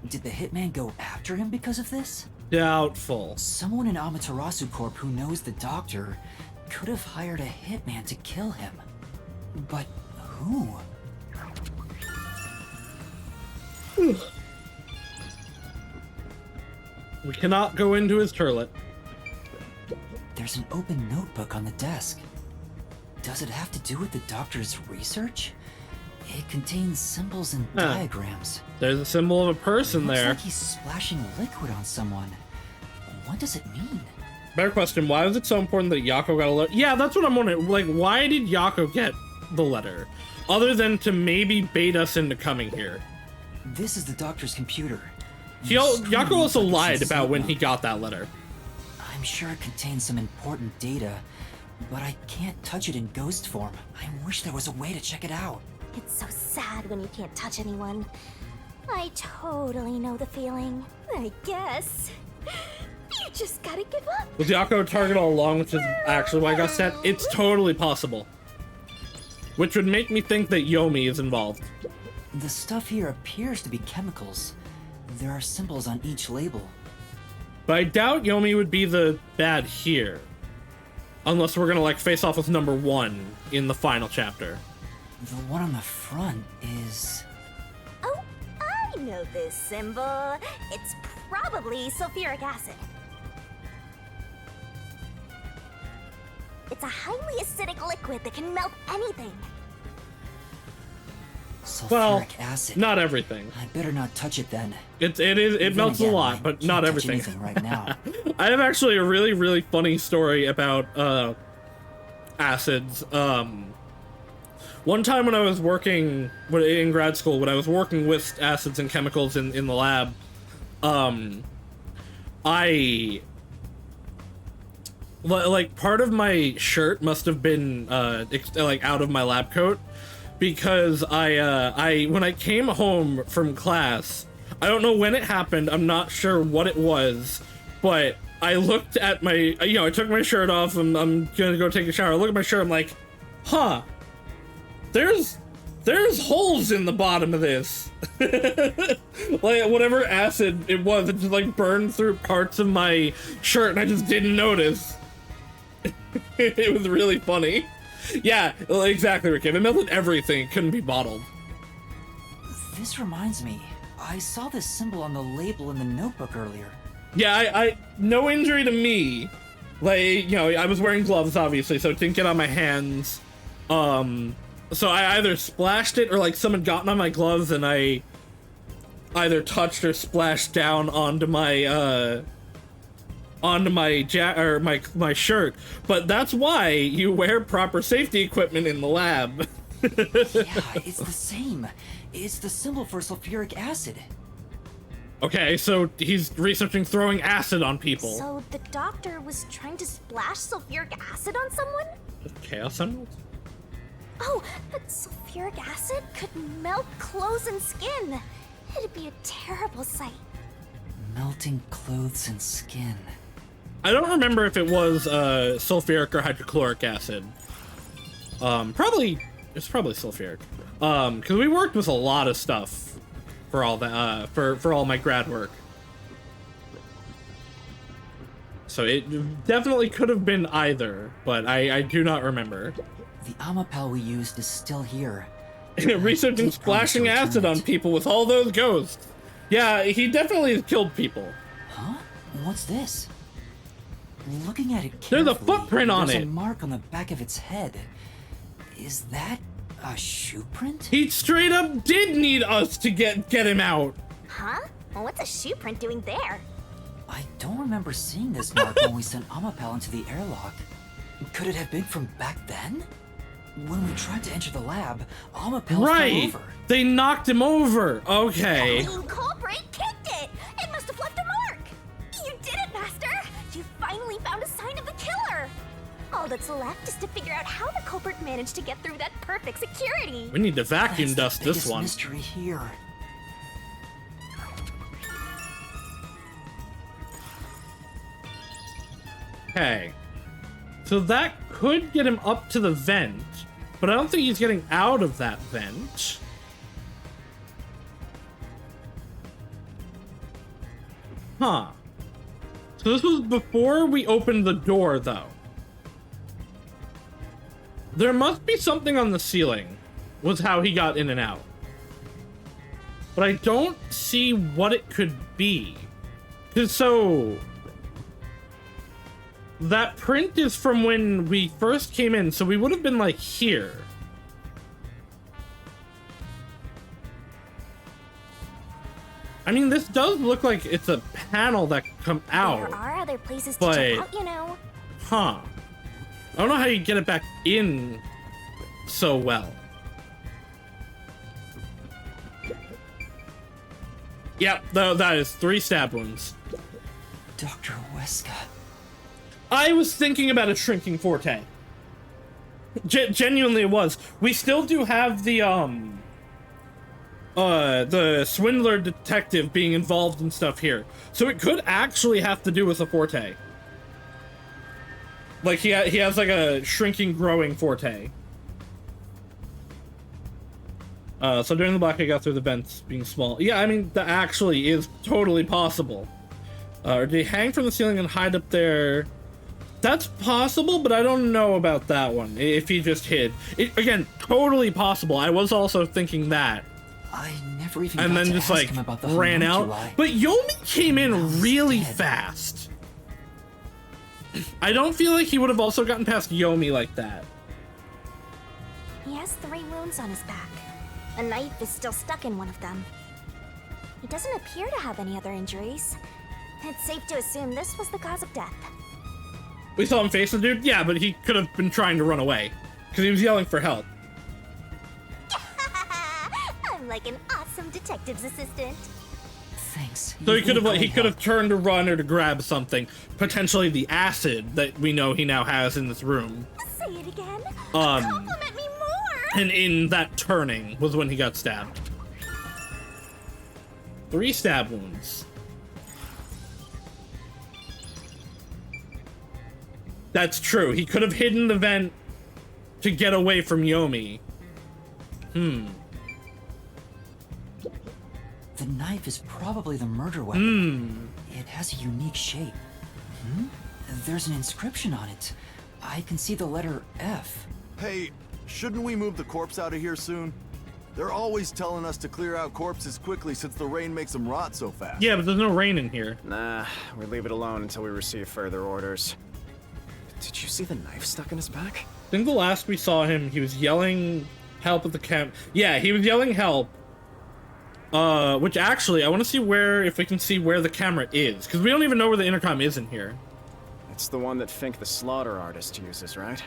Did the hitman go after him because of this? Doubtful. Someone in Amaterasu Corp who knows the doctor could have hired a hitman to kill him. But who? We cannot go into his turlet. There's an open notebook on the desk. Does it have to do with the doctor's research? It contains symbols and diagrams. There's a symbol of a person Looks there. like he's splashing liquid on someone. What does it mean? Better question, why was it so important that Yako got a letter? Yeah, that's what I'm wondering. Like, why did Yako get the letter? Other than to maybe bait us into coming here. This is the doctor's computer. Yako also lied about when he got that letter. I'm sure it contains some important data, but I can't touch it in ghost form. I wish there was a way to check it out. It's so sad when you can't touch anyone. I totally know the feeling. I guess you just gotta give up. Was Yako a target all along, which is actually why I got sent? It's totally possible. Which would make me think that Yomi is involved. The stuff here appears to be chemicals. There are symbols on each label. But I doubt Yomi would be the bad here. Unless we're gonna like face off with number 1 in the final chapter. The one on the front is... Oh, I know this symbol. It's probably sulfuric acid. It's a highly acidic liquid that can melt anything. Sulfuric acid. Not everything. I better not touch it then. It melts a lot, but not everything. Right now. I have actually a really, really funny story about acids. One time when I was working in grad school, when I was working with acids and chemicals in the lab, like part of my shirt must have been like out of my lab coat, because I when I came home from class, I don't know when it happened, I'm not sure what it was, but I looked at my, I took my shirt off and I'm gonna go take a shower. I look at my shirt, I'm like, huh, there's holes in the bottom of this. Like whatever acid it was, it just like burned through parts of my shirt and I just didn't notice. It was really funny. Yeah, exactly, Rick. If it melted everything, it couldn't be bottled. This reminds me, I saw this symbol on the label in the notebook earlier. Yeah, I no injury to me. Like, I was wearing gloves, obviously, so it didn't get on my hands. So I either splashed it or like someone got on my gloves and I either touched or splashed down onto my my shirt. But that's why you wear proper safety equipment in the lab. Yeah, it's the same. It's the symbol for sulfuric acid. Okay, so he's researching throwing acid on people. So the doctor was trying to splash sulfuric acid on someone? Chaos Emerald? Oh, but sulfuric acid could melt clothes and skin. It'd be a terrible sight. Melting clothes and skin. I don't remember if it was sulfuric or hydrochloric acid. It's probably sulfuric. Because we worked with a lot of stuff for all that, for all my grad work. So it definitely could have been either, but I do not remember. The Amapel we used is still here. Researching splashing acid on people with all those ghosts. Yeah, he definitely has killed people. Huh? What's this? Looking at it There's carefully, a footprint on there's it. a mark on the back of its head. Is that a shoe print? He straight up did need us to get him out. Huh? Well, what's a shoe print doing there? I don't remember seeing this mark when we sent Amapal into the airlock. Could it have been from back then? When we tried to enter the lab, Amapal fell Right. over. They knocked him over. Okay. The culprit kicked it! It must have left a mark! You did it, Master! You finally found a sign of the killer! All that's left is to figure out how the culprit managed to get through that perfect security! We need to vacuum dust this Biggest one. mystery here. Okay. So that could get him up to the vent, but I don't think he's getting out of that vent. Huh. So this was before we opened the door, though. There must be something on the ceiling, was how he got in and out. But I don't see what it could be. 'Cause so... that print is from when we first came in, so we would have been like here. I mean, this does look like it's a panel that can come out. There are other places to but- check out, you know. Huh. I don't know how you get it back in so well. Yep, that is 3 stab wounds. Dr. Weska. I was thinking about a shrinking forte. Genuinely it was. We still do have the swindler detective being involved in stuff here. So it could actually have to do with a forte. Like he has like a shrinking growing forte. So during the block I got through the vents being small. Yeah, I mean that actually is totally possible. Or did he hang from the ceiling and hide up there? That's possible, but I don't know about that one. If he just hid. Again, totally possible. I was also thinking that. I never even And got then to just ask like him about the ran out. homunculi. But Yomi came in really fast. I don't feel like he would have also gotten past Yomi like that. He has 3 wounds on his back. A knife is still stuck in one of them. He doesn't appear to have any other injuries. It's safe to assume this was the cause of death. We saw him face the dude? Yeah, but he could have been trying to run away. Because he was yelling for help. I'm like an awesome detective's assistant. Thanks. So he could have turned to run or to grab something. Potentially the acid that we know he now has in this room. Say it again. Um, Compliment me more. And in that turning was when he got stabbed. 3 stab wounds. That's true. He could have hidden the vent to get away from Yomi. The knife is probably the murder weapon. It has a unique shape. There's an inscription on it. I can see the letter F. Hey, shouldn't we move the corpse out of here soon? They're always telling us to clear out corpses quickly since the rain makes them rot so fast. Yeah, but there's no rain in here. Nah, we leave it alone until we receive further orders. Did you see the knife stuck in his back? I think the last we saw him, he was yelling help at the camp. Yeah, he was yelling help. Which actually, I want to see if we can see where the camera is. Because we don't even know where the intercom is in here. It's the one that Fink the slaughter artist uses, right?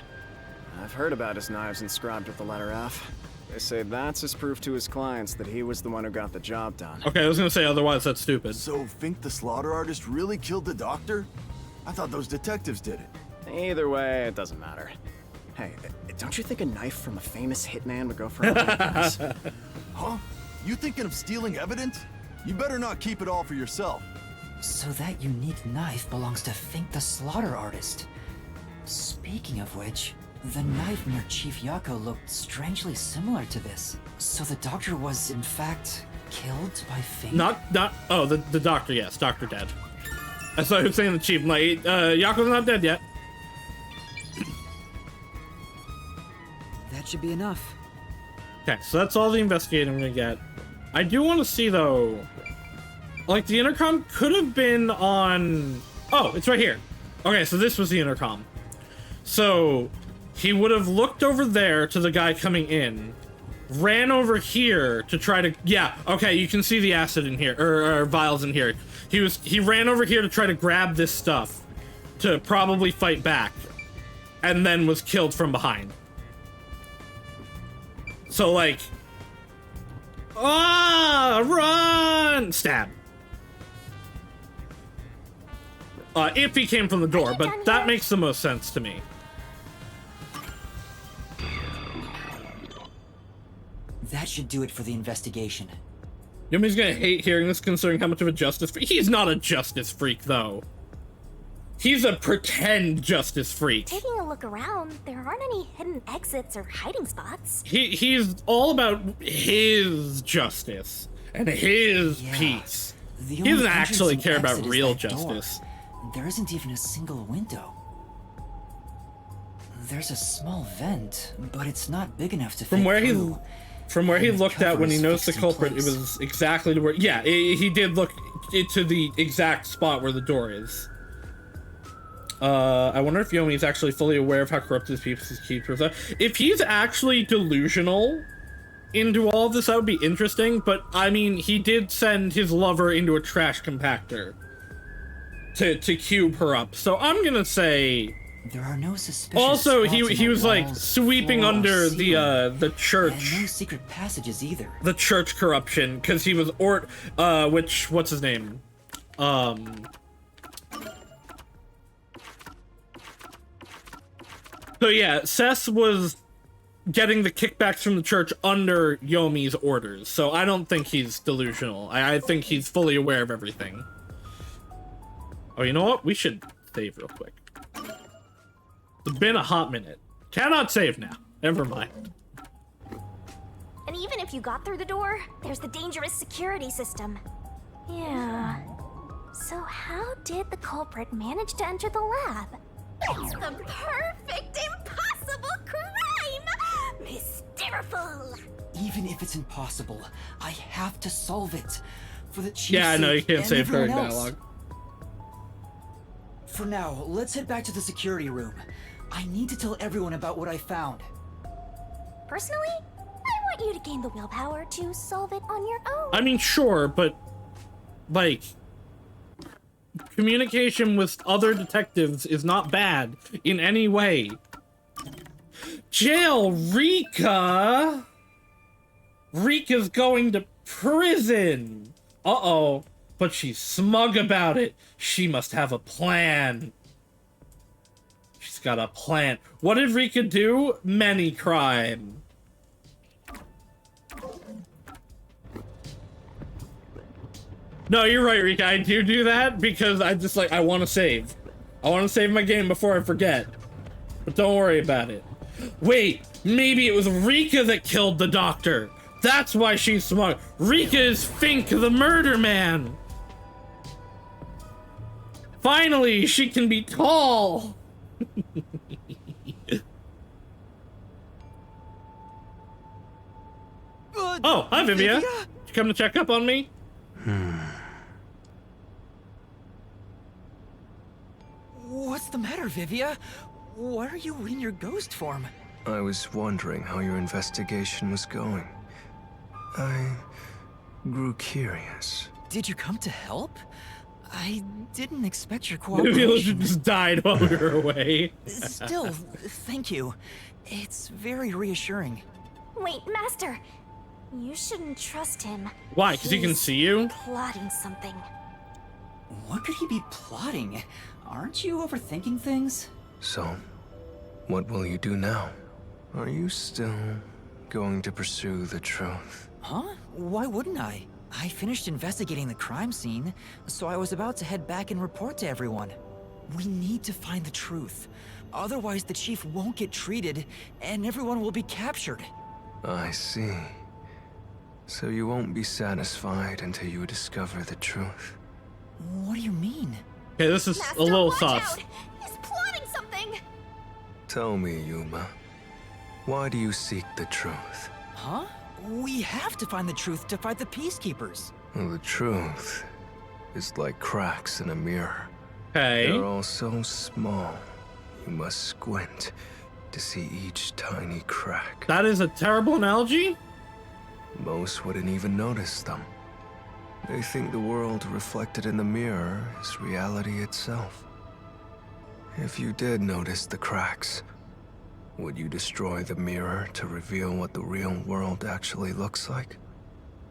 I've heard about his knives inscribed with the letter F. They say that's his proof to his clients that he was the one who got the job done. Okay, I was going to say otherwise that's stupid. So Fink the slaughter artist really killed the doctor? I thought those detectives did it. Either way, it doesn't matter. Hey, don't you think a knife from a famous hitman would go for a like this? Huh? You thinking of stealing evidence? You better not keep it all for yourself. So that unique knife belongs to Fink the slaughter artist. Speaking of which, the knife near Chief Yako looked strangely similar to this. So the doctor was, in fact, killed by Fink? Oh, the doctor, yes. Doctor dead. I thought he was saying the chief. Like, Yako's not dead yet. That should be enough. Okay, so that's all the investigating I'm gonna get. I do want to see, though, like, the intercom could have been on... Oh, it's right here. Okay, so this was the intercom. So, he would have looked over there to the guy coming in, ran over here to try to... Yeah, okay, you can see the acid in here, or vials in here. He ran over here to try to grab this stuff, to probably fight back, and then was killed from behind. So, like... Ah! Run! Stab. If he came from the door, but that makes the most sense to me. That should do it for the investigation. Yumi's gonna hate hearing this considering how much of a justice freak. He's not a justice freak, though. He's a pretend justice freak. Taking a look around, there aren't any hidden exits or hiding spots. He's all about his justice and his peace. He doesn't actually care about real justice. There isn't even a single window. There's a small vent, but it's not big enough to fit through. From where he looked at when he noticed the culprit, it was exactly to where... Yeah, he did look to the exact spot where the door is. I wonder if Yomi is actually fully aware of how corrupt his keepers are. If he's actually delusional into all of this, that would be interesting, but, I mean, he did send his lover into a trash compactor to cube her up, so I'm gonna say... There are no suspicious Also, spots he in was the like walls, sweeping floor, or under ceiling, the church. and no secret passages either. The church corruption, because he was what's his name? So yeah, Seth was getting the kickbacks from the church under Yomi's orders, so I don't think he's delusional. I think he's fully aware of everything. Oh, you know what? We should save real quick. It's been a hot minute. Cannot save now. Never mind. And even if you got through the door, there's the dangerous security system. Yeah. So how did the culprit manage to enter the lab? It's the perfect impossible crime! Mysteriful! Even if it's impossible, I have to solve it. For the chief's Yeah, I know, you sake can't and save her everyone else. dialogue. For now, let's head back to the security room. I need to tell everyone about what I found. Personally, I want you to gain the willpower to solve it on your own. I mean, sure, but, like, communication with other detectives is not bad in any way. Jail Rika! Rika's going to prison! Uh-oh. But she's smug about it. She must have a plan. She's got a plan. What did Rika do? Many crime. No, you're right, Rika. I do that because I just, like, I want to save. I want to save my game before I forget. But don't worry about it. Wait, maybe it was Rika that killed the doctor. That's why she's smug. Rika is Fink, the murder man. Finally, she can be tall. Oh, hi, Vivia. Did you come to check up on me? What's the matter, Vivia? Why are you in your ghost form? I was wondering how your investigation was going. I grew curious. Did you come to help? I didn't expect your Vivia cooperation. just died while we were away. Still, thank you. It's very reassuring. Wait, Master! You shouldn't trust him. Why? Because he can see you? Plotting something. What could he be plotting? Aren't you overthinking things? So, what will you do now? Are you still going to pursue the truth? Huh? Why wouldn't I? I finished investigating the crime scene, so I was about to head back and report to everyone. We need to find the truth. Otherwise, the chief won't get treated, and everyone will be captured. I see. So you won't be satisfied until you discover the truth. What do you mean? Okay, this is a little sauce. He's plotting something! Tell me, Yuma. Why do you seek the truth? Huh? We have to find the truth to fight the Peacekeepers. Well, the truth is like cracks in a mirror. Hey. They're all so small, you must squint to see each tiny crack. That is a terrible analogy. Most wouldn't even notice them. They think the world reflected in the mirror is reality itself. If you did notice the cracks, would you destroy the mirror to reveal what the real world actually looks like?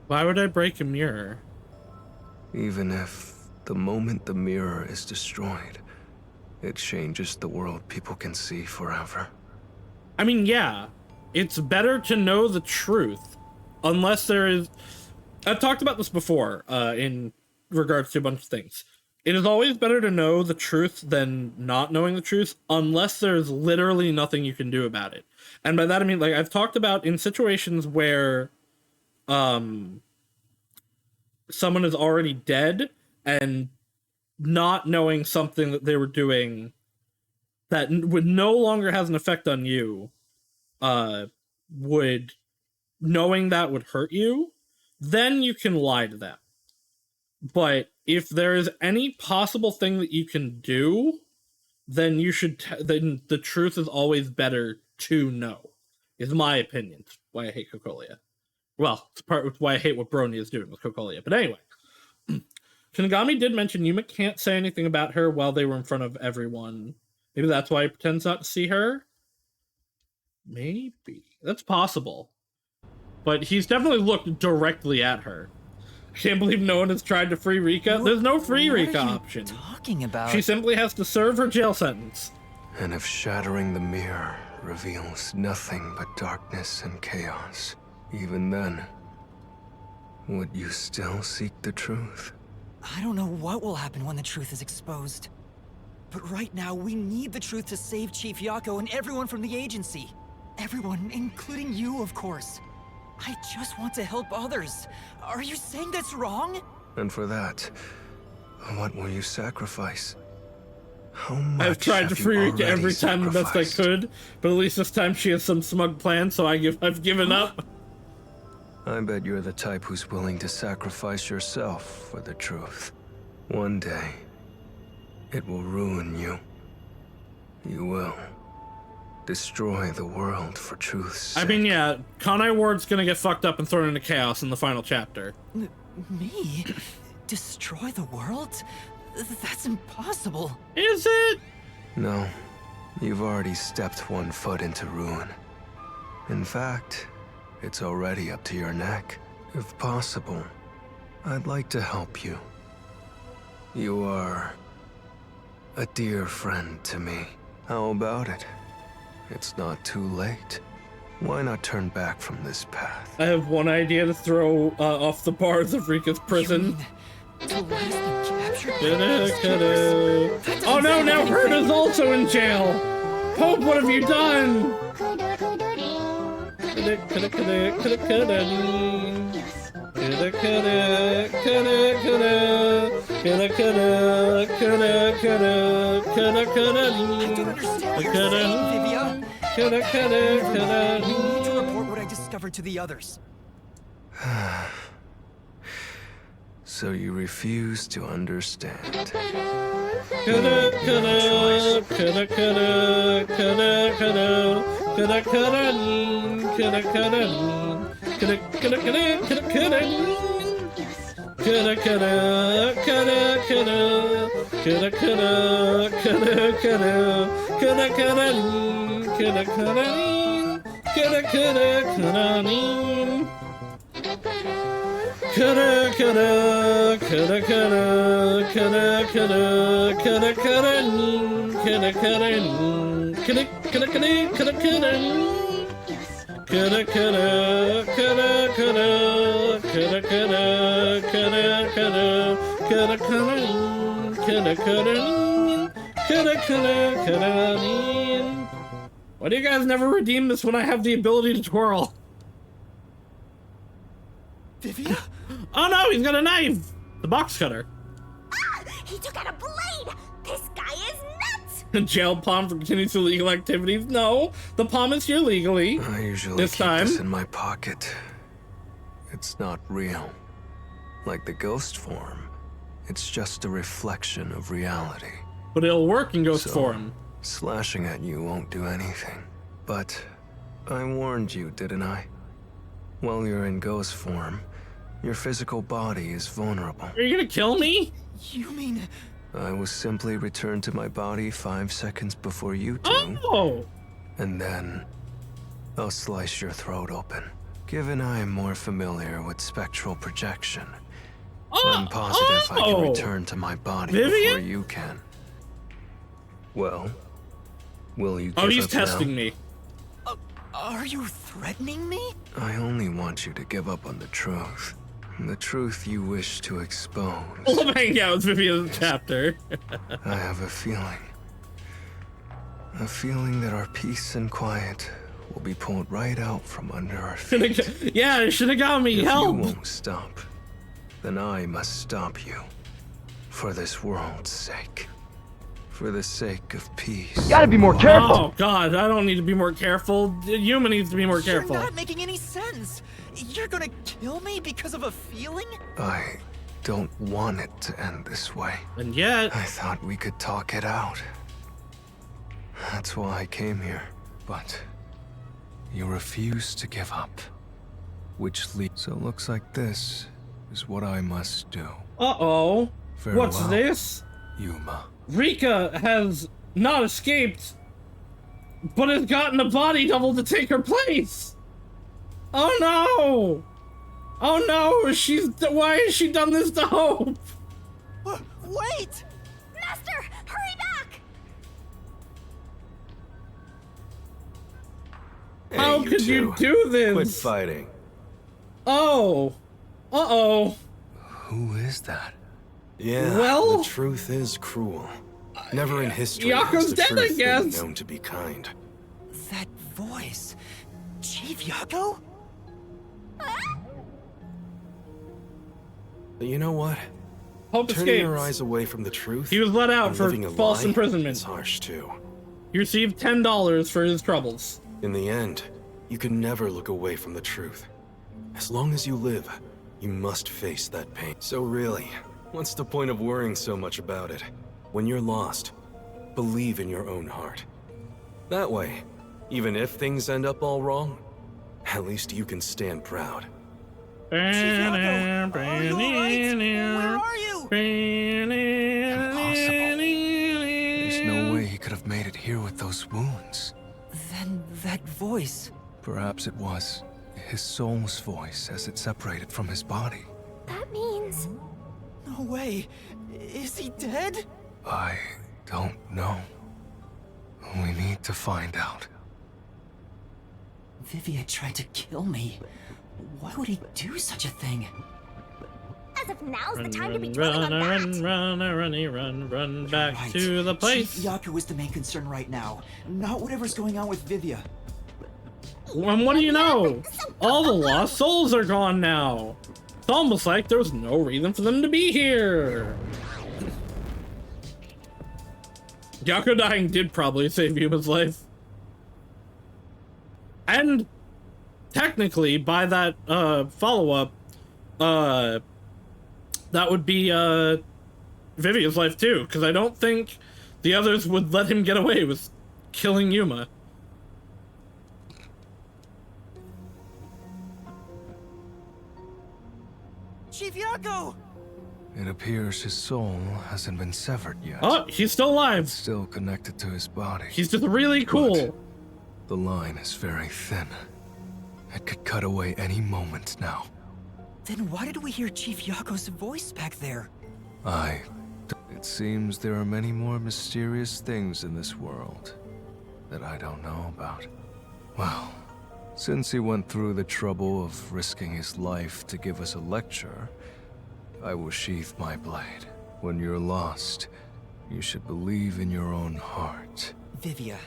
Why would I break a mirror? Even if the moment the mirror is destroyed, it changes the world people can see forever. I mean, yeah, it's better to know the truth, unless there is... I've talked about this before, in regards to a bunch of things. It is always better to know the truth than not knowing the truth, unless there's literally nothing you can do about it. And by that I mean, like, I've talked about in situations where someone is already dead, and not knowing something that they were doing that would no longer has an effect on you, knowing that would hurt you, then you can lie to them. But if there is any possible thing that you can do, then you should. Then the truth is always better to know. Is my opinion. It's why I hate Cocolia. Well, it's part of why I hate what Brony is doing with Cocolia. But anyway, Shinigami did mention Yuma can't say anything about her while they were in front of everyone. Maybe that's why he pretends not to see her. Maybe that's possible. But he's definitely looked directly at her. Can't believe no one has tried to free Rika. There's no free Rika option. Talking about? She simply has to serve her jail sentence. And if shattering the mirror reveals nothing but darkness and chaos, even then, would you still seek the truth? I don't know what will happen when the truth is exposed. But right now, we need the truth to save Chief Yako and everyone from the agency. Everyone, including you, of course. I just want to help others. Are you saying that's wrong? And for that, what will you sacrifice? How much I've tried to free Rika every time the best I could, but at least this time she has some smug plan, so I've given up. I bet you're the type who's willing to sacrifice yourself for the truth. One day, it will ruin you. You will. Destroy the world for truth's sake. I mean, yeah, Kanai Ward's gonna get fucked up and thrown into chaos in the final chapter. Me? Destroy the world? That's impossible. Is it? No. You've already stepped one foot into ruin. In fact, it's already up to your neck. If possible, I'd like to help you. You are a dear friend to me. How about it? It's not too late. Why not turn back from this path? I have one idea to throw off the bars of Rika's prison. Oh no, now Herta's also in jail! Pope, what have you done? We need to report what I discovered to the others. So you refuse to understand. Why do you guys never redeem this when I have the ability to twirl? Vivia? Oh no, he's got a knife! The box cutter. Ah! He took out a blade! This guy is nuts! Jail Palm for continuing illegal activities. No, the Palm is here legally. I usually this keep time. this in my pocket. It's not real. Like the ghost form, it's just a reflection of reality. But it'll work in ghost form. Slashing at you won't do anything. But I warned you, didn't I? While you're in ghost form, your physical body is vulnerable. Are you gonna kill me? You mean... I will simply return to my body 5 seconds before you do. Oh! And then I'll slice your throat open. Given I am more familiar with spectral projection, I'm positive I can return to my body before you can. Well, will you give he's up testing now? me. Are you threatening me? I only want you to give up on the truth. The truth you wish to expose. We'll hang out with Vivian's chapter. I have a feeling. A feeling that our peace and quiet will be pulled right out from under our feet. Yeah, it should have got me. If Help! you won't stop, then I must stop you. For this world's sake. For the sake of peace. You gotta be more careful! Oh, God, I don't need to be more careful. Yuma needs to be more careful. You're not making any sense. You're gonna kill me because of a feeling? I don't want it to end this way. And yet... I thought we could talk it out. That's why I came here. But you refuse to give up. Which leads... So it looks like this is what I must do. Uh-oh. What's Farewell, this? Yuma. Rika has not escaped, but has gotten a body double to take her place. Oh no! Oh no! Why has she done this to Hope? Wait! Master, hurry back! How could you do this? Quit fighting. Oh. Uh-oh. Who is that? Yeah, well, the truth is cruel. Never in history Yako's has the dead, I truth guess. been known to be kind. That voice... Chief Yako? But you know what? Hope Turning your escapes. eyes away from the truth. He was let out and for living a false lie imprisonment. is harsh too. He received $10 for his troubles. In the end, you can never look away from the truth. As long as you live, you must face that pain. So really, what's the point of worrying so much about it? When you're lost, believe in your own heart. That way, even if things end up all wrong, at least you can stand proud. Are you alright? Where are you? Impossible. There's no way he could have made it here with those wounds. Then that voice... Perhaps it was his soul's voice as it separated from his body. That means... No way. Is he dead? I don't know. We need to find out. Vivia tried to kill me. Why would he do such a thing? As if now's the time to be Run, dwelling on that. run back to the place. Chief Yaku is the main concern right now, not whatever's going on with Vivia. And what do you know? All the lost souls are gone now. It's almost like there's no reason for them to be here. Yako dying did probably save Yuma's life. And technically, by that follow-up, that would be Vivia's life too, because I don't think the others would let him get away with killing Yuma. Chief Yako! It appears his soul hasn't been severed yet. Oh, he's still alive. It's still connected to his body. He's just really cool. But the line is very thin. It could cut away any moment now. Then why did we hear Chief Yako's voice back there? It seems there are many more mysterious things in this world that I don't know about. Well, since he went through the trouble of risking his life to give us a lecture, I will sheath my blade. When you're lost, you should believe in your own heart. Vivia,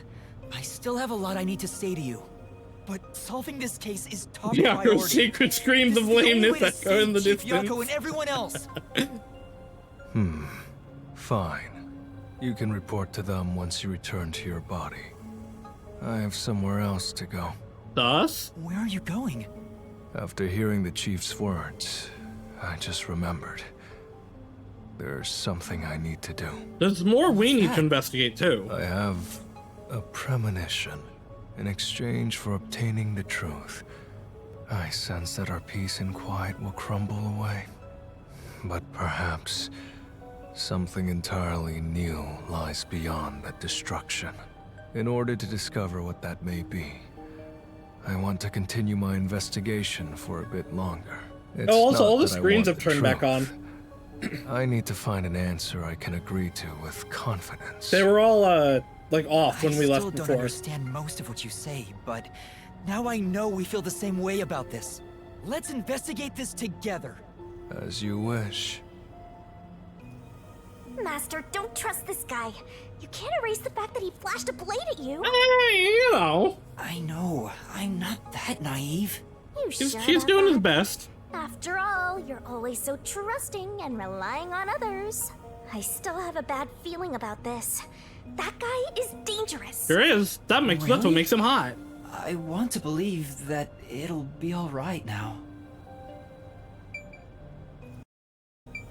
I still have a lot I need to say to you. But solving this case is top Yako's priority. secret screams of lameness echo in the Chief distance. Yako and everyone else. Fine. You can report to them once you return to your body. I have somewhere else to go. Thus? Where are you going? After hearing the chief's words, I just remembered. There's something I need to do. There's more we need to investigate, too. I have a premonition. In exchange for obtaining the truth, I sense that our peace and quiet will crumble away. But perhaps something entirely new lies beyond that destruction. In order to discover what that may be, I want to continue my investigation for a bit longer. It's also, not all the that I screens want have turned back truth. on. I need to find an answer I can agree to with confidence. They were all, like, off when we left I still don't before. understand most of what you say, but now I know we feel the same way about this. Let's investigate this together. As you wish. Master, don't trust this guy. You can't erase the fact that he flashed a blade at you. Hey, you know. I know. I'm not that naive. You sure He's about doing that? his best. After all, you're always so trusting and relying on others. I still have a bad feeling about this. That guy is dangerous. There is. That's what Really? makes him hot. I want to believe that it'll be all right now.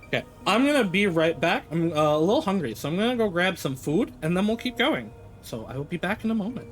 Okay, I'm gonna be right back. I'm a little hungry, so I'm gonna go grab some food, and then we'll keep going. So I will be back in a moment.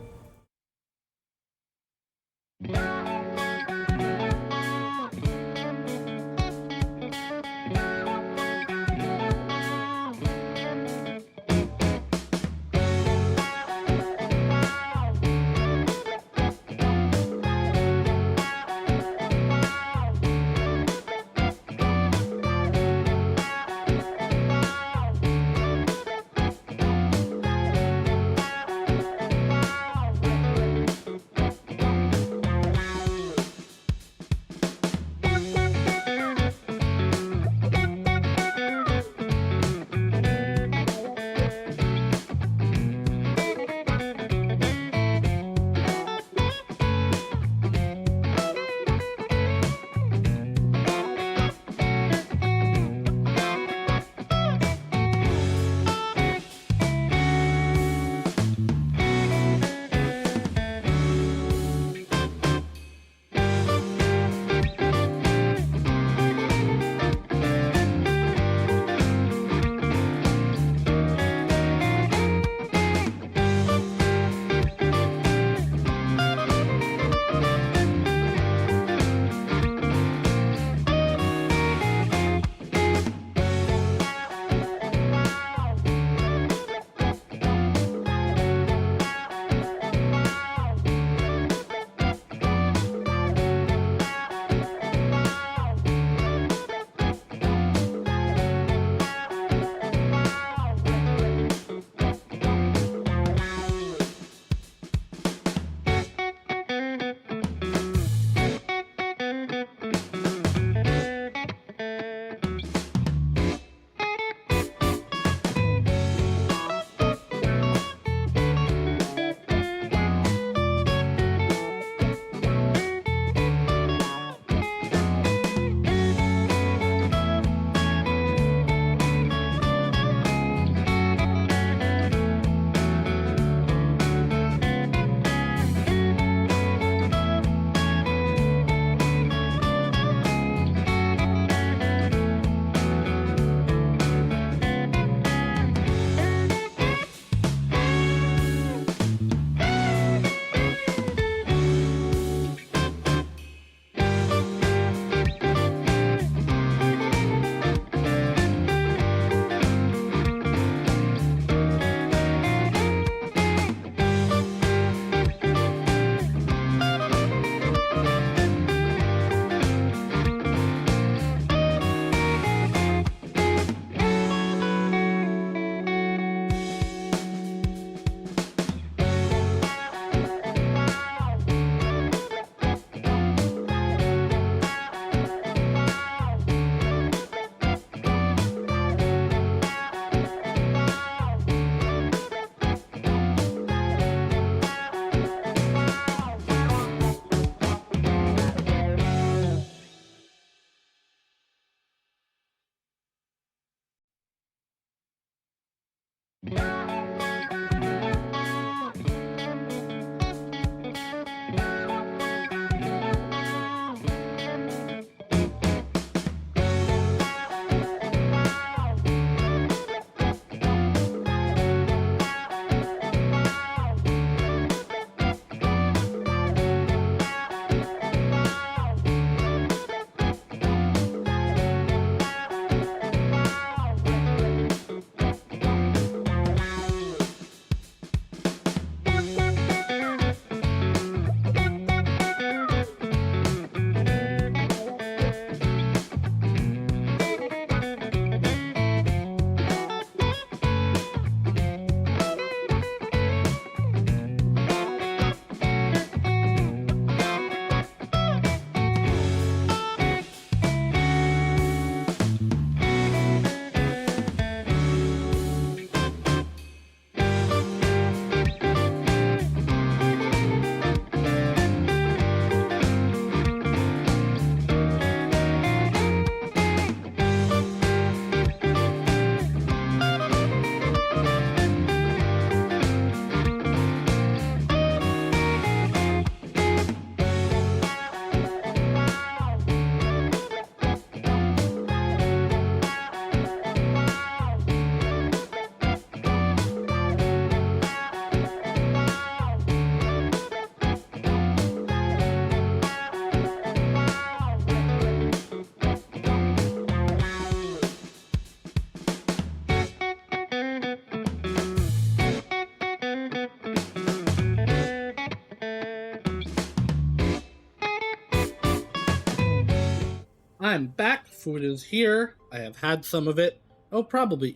I'm back. Food is here. I have had some of it. I'll probably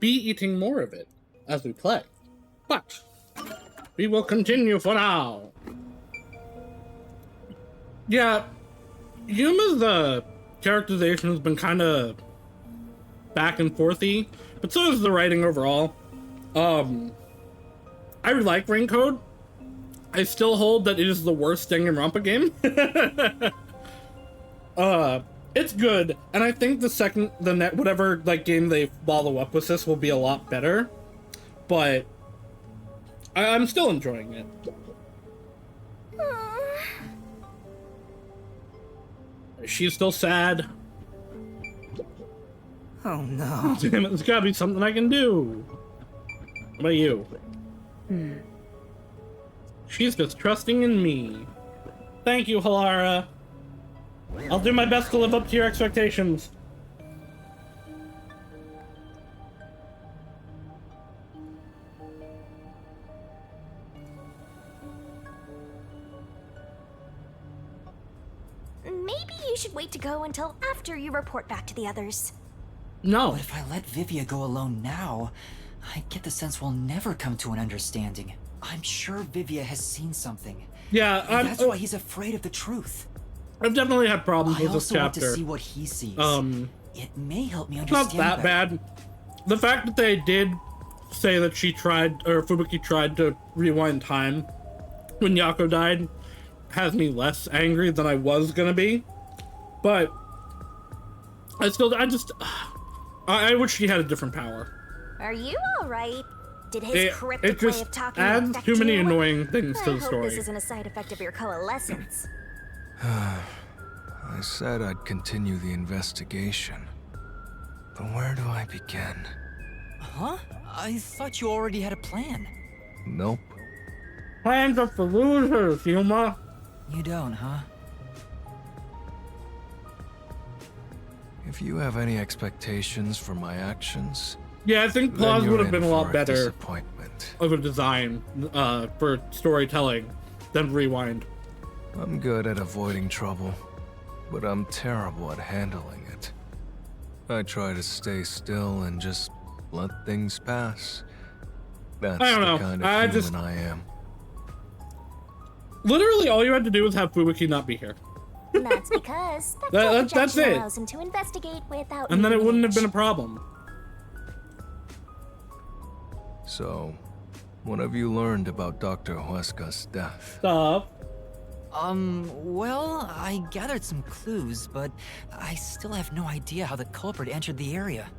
be eating more of it as we play. But we will continue for now. Yeah, Yuma's characterization has been kind of back and forthy, but so is the writing overall. I really like Rain Code. I still hold that it is the worst Danganronpa game. It's good, and I think whatever game they follow up with this will be a lot better. But I'm still enjoying it. She's still sad. Oh no. Damn it, there's gotta be something I can do. What about you? She's just trusting in me. Thank you, Halara. I'll do my best to live up to your expectations. Maybe you should wait to go until after you report back to the others. No. But if I let Vivia go alone now, I get the sense we'll never come to an understanding. I'm sure Vivia has seen something. Yeah, that's why he's afraid of the truth. I've definitely had problems with this chapter. I also want to see what he sees. It may help me It's understand not that bad. The fact that they did say that Fubuki tried to rewind time when Yako died has me less angry than I was gonna be. But I wish he had a different power. Are you alright? Did his cryptic way of talking adds affect too many you? annoying things to the I hope story. this isn't a side effect of your coalescence. I said I'd continue the investigation. But where do I begin? Huh? I thought you already had a plan. Nope. Plans are for losers, Yuma. You don't, huh? If you have any expectations for my actions, Yeah, I think then Claws you're would have in been a for lot better disappointment. of a design for storytelling than Rewind. I'm good at avoiding trouble, but I'm terrible at handling it. I try to stay still and just let things pass. That's I don't know. the kind of human I am. Literally, all you had to do was have Fubuki not be here. That's because that's it. allows him to investigate without And then it needing wouldn't have age. been a problem. So, what have you learned about Dr. Huesca's death? Stop. Well, I gathered some clues, but I still have no idea how the culprit entered the area.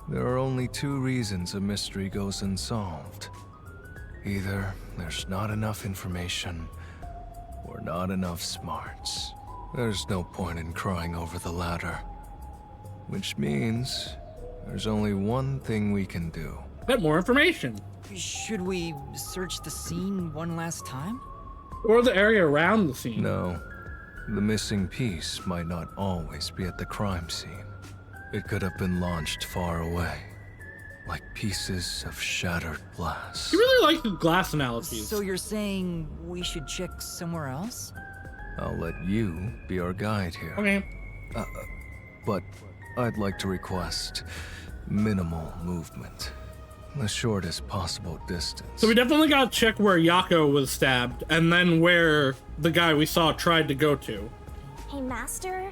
There are only two reasons a mystery goes unsolved. Either there's not enough information, or not enough smarts. There's no point in crying over the latter. Which means there's only one thing we can do. Get more information. Should we search the scene one last time? Or the area around the scene. No. The missing piece might not always be at the crime scene. It could have been launched far away, like pieces of shattered glass. You really like the glass analogies. So you're saying we should check somewhere else? I'll let you be our guide here. Okay. But I'd like to request minimal movement. The shortest possible distance. So we definitely gotta check where Yako was stabbed, and then where the guy we saw tried to go to. Hey, Master?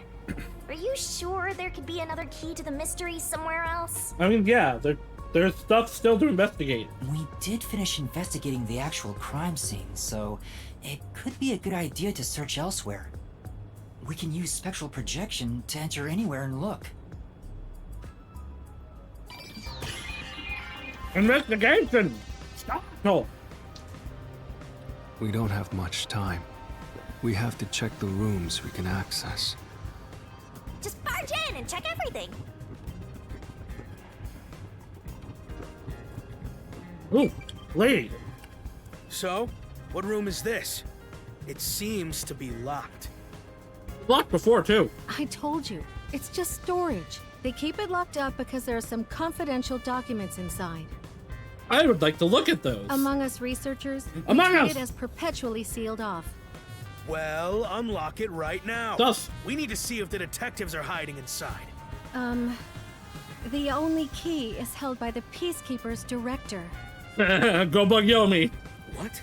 Are you sure there could be another key to the mystery somewhere else? I mean, yeah, there's stuff still to investigate. We did finish investigating the actual crime scene, so it could be a good idea to search elsewhere. We can use spectral projection to enter anywhere and look. Investigation! Stop! No. We don't have much time. We have to check the rooms we can access. Just barge in and check everything. Ooh, lady. So, what room is this? It seems to be locked. Locked before, too. I told you, it's just storage. They keep it locked up because there are some confidential documents inside. I would like to look at those. Among us researchers, Among we us! treat it as perpetually sealed off. Well, unlock it right now. Thus. We need to see if the detectives are hiding inside. The only key is held by the Peacekeeper's director. Go bug Yomi. What?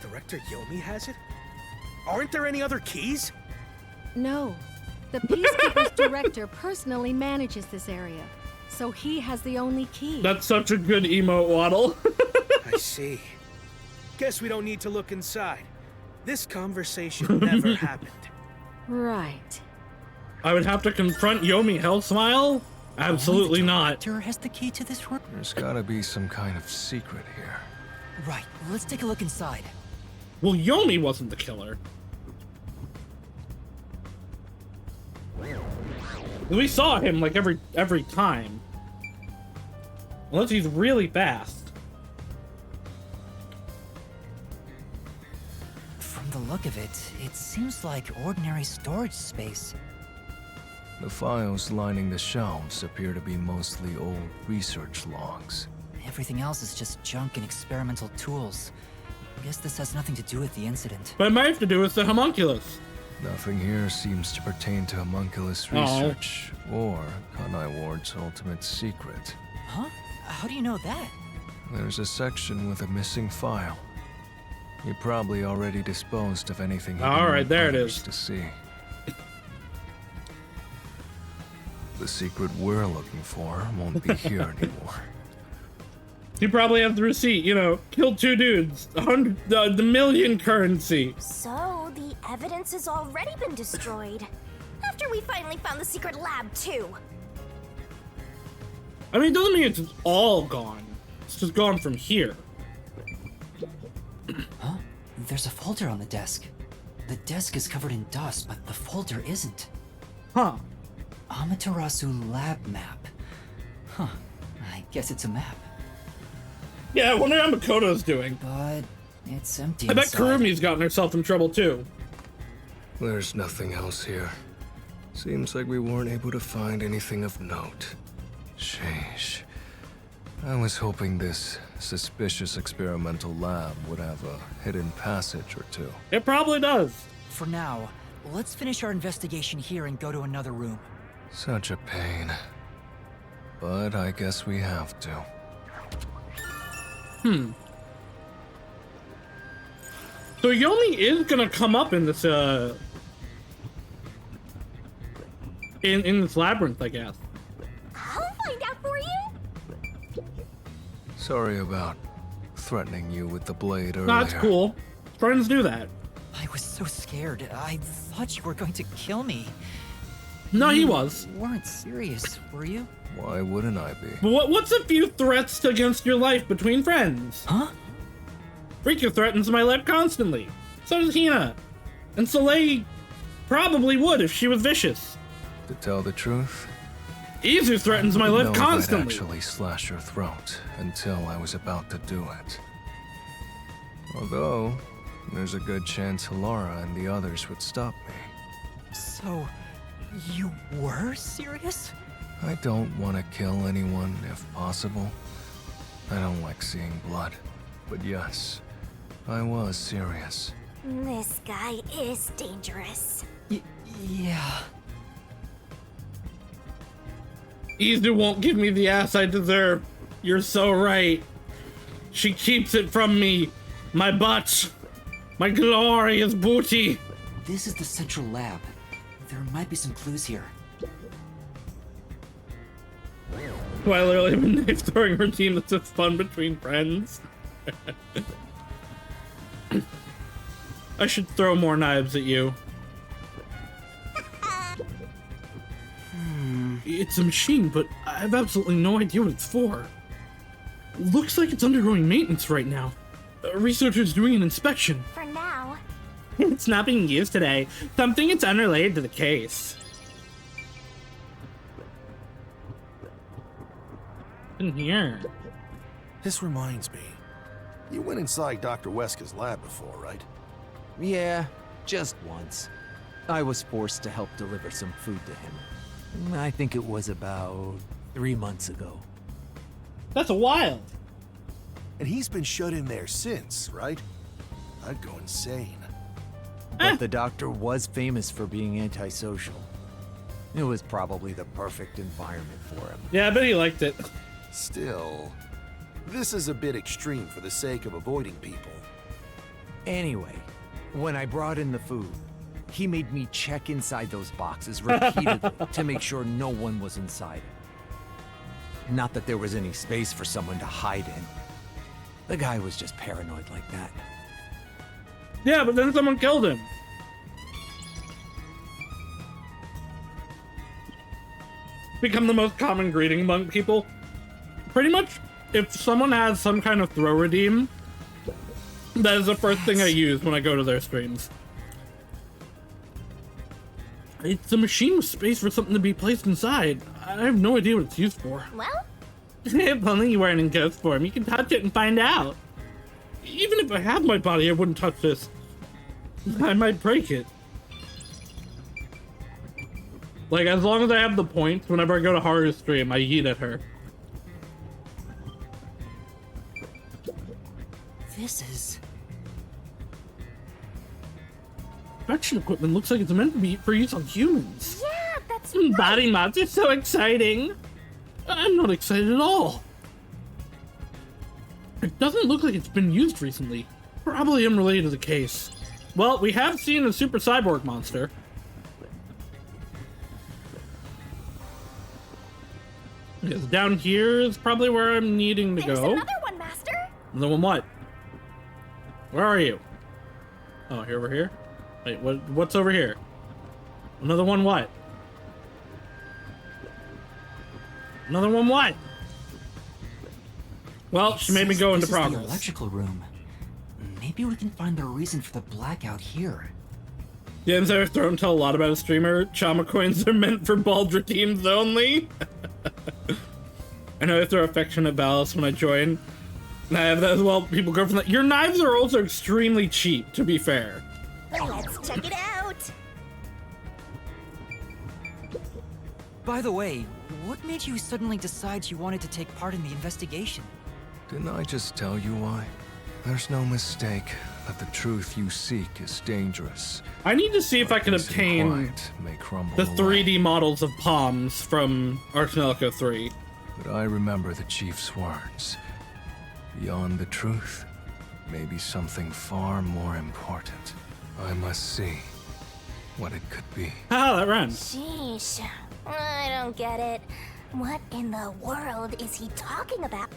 Director Yomi has it? Aren't there any other keys? No. The Peacekeeper's director personally manages this area, so he has the only key. That's such a good emote waddle. I see. Guess we don't need to look inside. This conversation never happened. Right. I would have to confront Yomi Hell Smile? Absolutely not. Director has the key to this room? There's gotta be some kind of secret here. Right, let's take a look inside. Well, Yomi wasn't the killer. We saw him like every time. Unless he's really fast. From the look of it, it seems like ordinary storage space. The files lining the shelves appear to be mostly old research logs. Everything else is just junk and experimental tools. I guess this has nothing to do with the incident. But it might have to do with the homunculus. Nothing here seems to pertain to homunculus research or Kanai Ward's ultimate secret. Huh? How do you know that? There's a section with a missing file. He probably already disposed of anything he didn't want there it others is. to see. The secret we're looking for won't be here anymore. You probably have the receipt, you know, killed 2 dudes, the million currency. So, the evidence has already been destroyed. After we finally found the secret lab, too. I mean, it doesn't mean it's all gone. It's just gone from here. Huh? There's a folder on the desk. The desk is covered in dust, but the folder isn't. Huh. Amaterasu lab map. Huh. I guess it's a map. Yeah, I wonder how Makoto's doing. But it's empty I bet inside. Kurumi's gotten herself in trouble too. There's nothing else here. Seems like we weren't able to find anything of note. Sheesh. I was hoping this suspicious experimental lab would have a hidden passage or two. It probably does. For now, let's finish our investigation here and go to another room. Such a pain. But I guess we have to. So Yomi is gonna come up in this in this labyrinth, I guess. I'll find out for you. Sorry about threatening you with the blade earlier. No, that's cool. Friends do that. I was so scared. I thought you were going to kill me. No, he was. You weren't serious, were you? Why wouldn't I be? But what's a few threats against your life between friends? Huh? Rika threatens my life constantly. So does Hina. And Soleil probably would if she was vicious. To tell the truth, Izu threatens my life I'd constantly. actually slash your throat until I was about to do it. Although, there's a good chance Halara and the others would stop me. So, you were serious? I don't want to kill anyone if possible. I don't like seeing blood. But yes, I was serious. This guy is dangerous. Yeah. Izu won't give me the ass I deserve. You're so right. She keeps it from me. My butt. My glorious booty. This is the central lab. There might be some clues here. Do I literally have a knife throwing routine that's just fun between friends? I should throw more knives at you. It's a machine, but I have absolutely no idea what it's for. Looks like it's undergoing maintenance right now. A researcher's doing an inspection. For now. It's not being used today. Something it's unrelated to the case. In here. This reminds me. You went inside Dr. Weska's lab before, right? Yeah, just once. I was forced to help deliver some food to him. I think it was about 3 months ago. That's a while. And he's been shut in there since, right? I'd go insane. But the doctor was famous for being antisocial. It was probably the perfect environment for him. Yeah, I bet he liked it. Still, this is a bit extreme for the sake of avoiding people. Anyway, when I brought in the food, he made me check inside those boxes repeatedly to make sure no one was inside it. Not that there was any space for someone to hide in. The guy was just paranoid like that. Yeah, but then someone killed him. Become the most common greeting among people. Pretty much, if someone has some kind of throw redeem, that is the first thing I use when I go to their streams. It's a machine with space for something to be placed inside. I have no idea what it's used for. Well? If only you weren't in ghost form, you can touch it and find out. Even if I had my body, I wouldn't touch this. I might break it. Like, as long as I have the points, whenever I go to Haru's stream, I yeet at her. This is... Inspection equipment looks like it's meant to be for use on humans. Yeah, that's Body mods are so exciting. I'm not excited at all. It doesn't look like it's been used recently. Probably unrelated to the case. Well, we have seen a super cyborg monster. Yes, down here is probably where I'm needing to There's go. another one, Master. Another one what? Where are you? Oh, here over here? Wait, what's over here? Another one what? Another one what? Well, she made me go into This is the progress. electrical room. Maybe we can find the reason for the blackout here. James ever thrown tell a lot about a streamer. Chama coins are meant for Baldra teams only. I know I throw affectionate ballast when I join. And I have that as well. People go from that. Your knives are also extremely cheap, to be fair. Let's check it out. By the way, what made you suddenly decide you wanted to take part in the investigation? Didn't I just tell you why? There's no mistake that the truth you seek is dangerous. I need to see if I can Peace and obtain quiet may crumble the away. 3D models of palms from Archnelico 3. But I remember the chief's words. Beyond the truth, may be something far more important. I must see what it could be. Ah, that rhymes. Sheesh. I don't get it. What in the world is he talking about?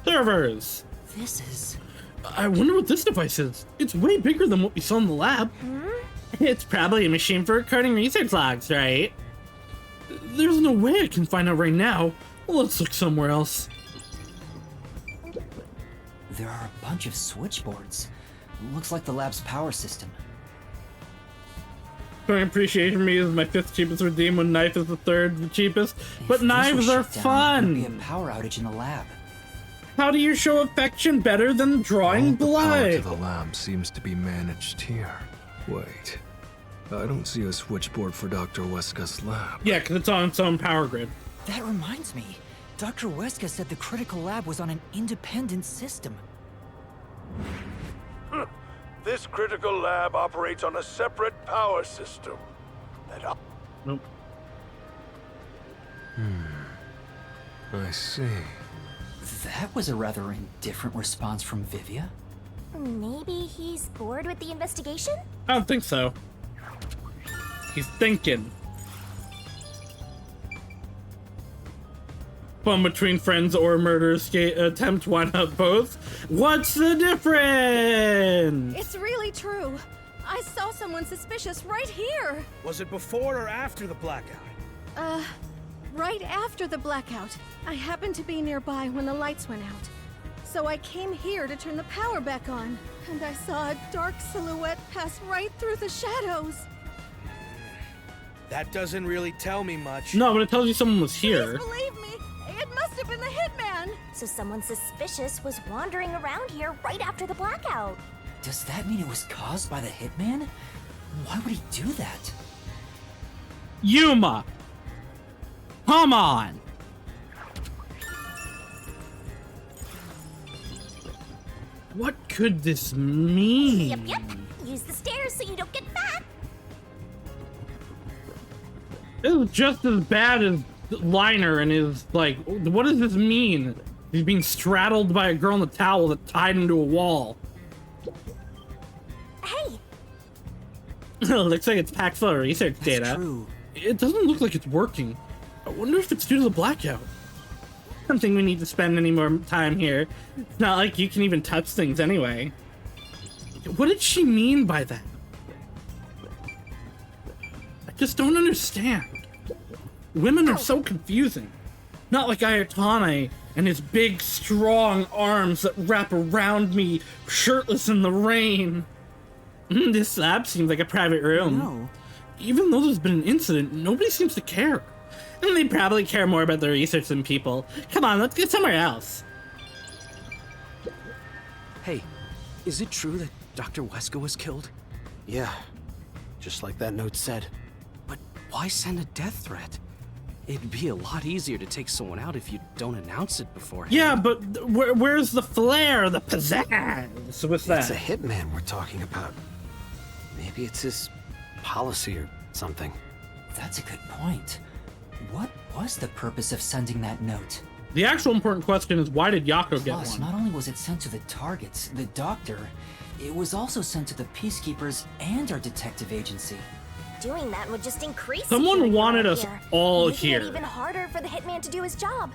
Servers. This is... I wonder what this device is. It's way bigger than what we saw in the lab. It's probably a machine for recording research logs, right? There's no way I can find out right now. Let's look somewhere else. There are a bunch of switchboards. Looks like the lab's power system. My appreciation me is my 5th cheapest redeem when knife is the 3rd cheapest, but knives are fun! There'd be a power outage in the lab. How do you show affection better than drawing All the power blood? to the lab seems to be managed here. Wait, I don't see a switchboard for Dr. Weska's lab. Yeah, because it's on its own power grid. That reminds me. Dr. Weska said the critical lab was on an independent system. This critical lab operates on a separate power system. Nope. I see. That was a rather indifferent response from Vivia. Maybe he's bored with the investigation? I don't think so. He's thinking. Fun between friends or murder attempt, why not both? What's the difference? It's really true. I saw someone suspicious right here. Was it before or after the blackout? Right after the blackout. I happened to be nearby when the lights went out. So I came here to turn the power back on, and I saw a dark silhouette pass right through the shadows. That doesn't really tell me much. No, but it tells you someone was here. Please believe me, it must have been the hitman. So someone suspicious was wandering around here right after the blackout. Does that mean it was caused by the hitman? Why would he do that? Yuma! Come on! What could this mean? Yep. Use the stairs so you don't get fat. It was just as bad as Liner and his, like, what does this mean? He's being straddled by a girl in a towel that tied him to a wall. Hey! Looks like it's packed full of research data. That's true. It doesn't look like it's working. I wonder if it's due to the blackout. I don't think we need to spend any more time here. It's not like you can even touch things anyway. What did she mean by that? I just don't understand. Women are so confusing. Not like Ayatane and his big, strong arms that wrap around me, shirtless in the rain. This lab seems like a private room. No. Even though there's been an incident, nobody seems to care. And they probably care more about their research than people. Come on, let's get somewhere else. Hey, is it true that Dr. Weska was killed? Yeah, just like that note said. But why send a death threat? It'd be a lot easier to take someone out if you don't announce it beforehand. Yeah, but where's the flair, the pizzazz with that? It's a hitman we're talking about. Maybe it's his policy or something. That's a good point. What was the purpose of sending that note? The actual important question is, why did Yako get Plus, one? not only was it sent to the targets, the doctor, it was also sent to the peacekeepers and our detective agency. Doing that would just increase Someone security wanted around us here, all making here. it even harder for the hitman to do his job.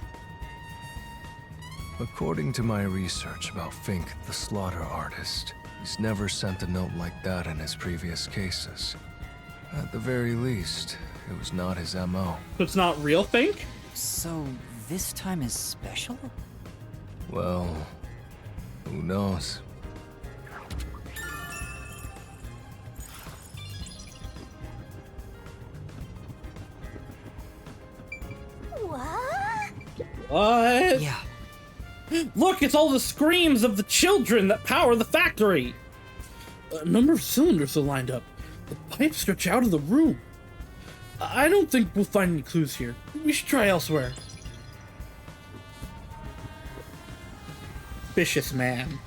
According to my research about Fink, the slaughter artist, he's never sent a note like that in his previous cases. At the very least, it was not his MO. So it's not real Fink? So this time is special? Well, who knows? What? What? Yeah. Look, it's all the screams of the children that power the factory. A number of cylinders are lined up. The pipes stretch out of the room. I don't think we'll find any clues here. We should try elsewhere. Vicious man.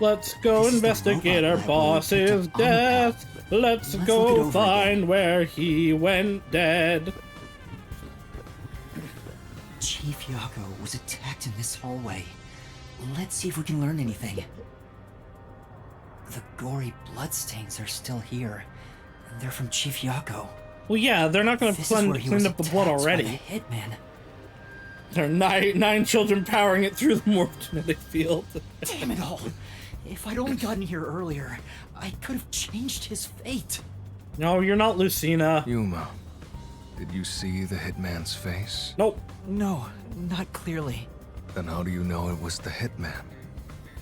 Let's go investigate our boss's death. Let's go find where he went dead. Chief Yako was attacked in this hallway. Let's see if we can learn anything. The gory bloodstains are still here. They're from Chief Yako. Well, yeah, they're not going to clean up the blood already. Hitman. There are nine children powering it through the morphogenetic field. Damn it all! If I'd only gotten here earlier, I could have changed his fate. No, you're not Lucina. Yuma, did you see the hitman's face? Nope. No, not clearly. Then how do you know it was the hitman?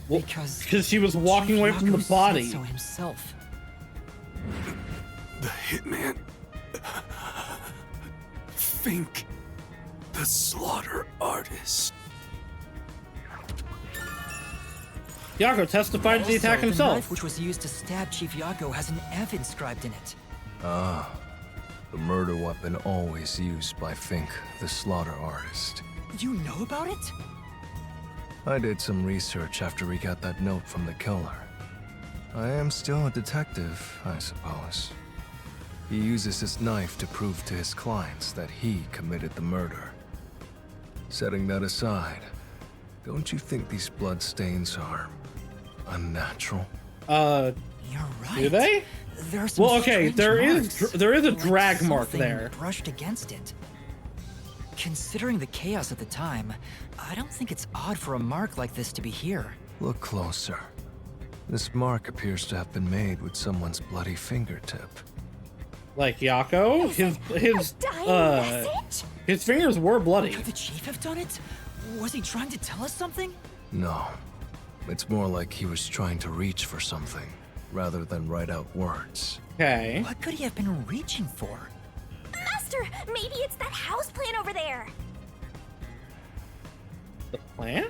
Well, because he was walking away from the body. So himself. The hitman. Fink. The slaughter artist. Yako testified to the attack Also, himself. The knife which was used to stab Chief Yako has an F inscribed in it. Ah, the murder weapon always used by Fink, the slaughter artist. You know about it? I did some research after he got that note from the killer. I am still a detective, I suppose. He uses his knife to prove to his clients that he committed the murder. Setting that aside, don't you think these bloodstains are unnatural? You're right. Do they? There are some okay, there is a drag mark something there. Brushed against it. Considering the chaos at the time, I don't think it's odd for a mark like this to be here. Look closer. This mark appears to have been made with someone's bloody fingertip. Like Yako? His fingers were bloody. Could the chief have done it? Was he trying to tell us something? No. It's more like he was trying to reach for something, rather than write out words. Okay. What could he have been reaching for? Master, maybe it's that house plant over there. The plant?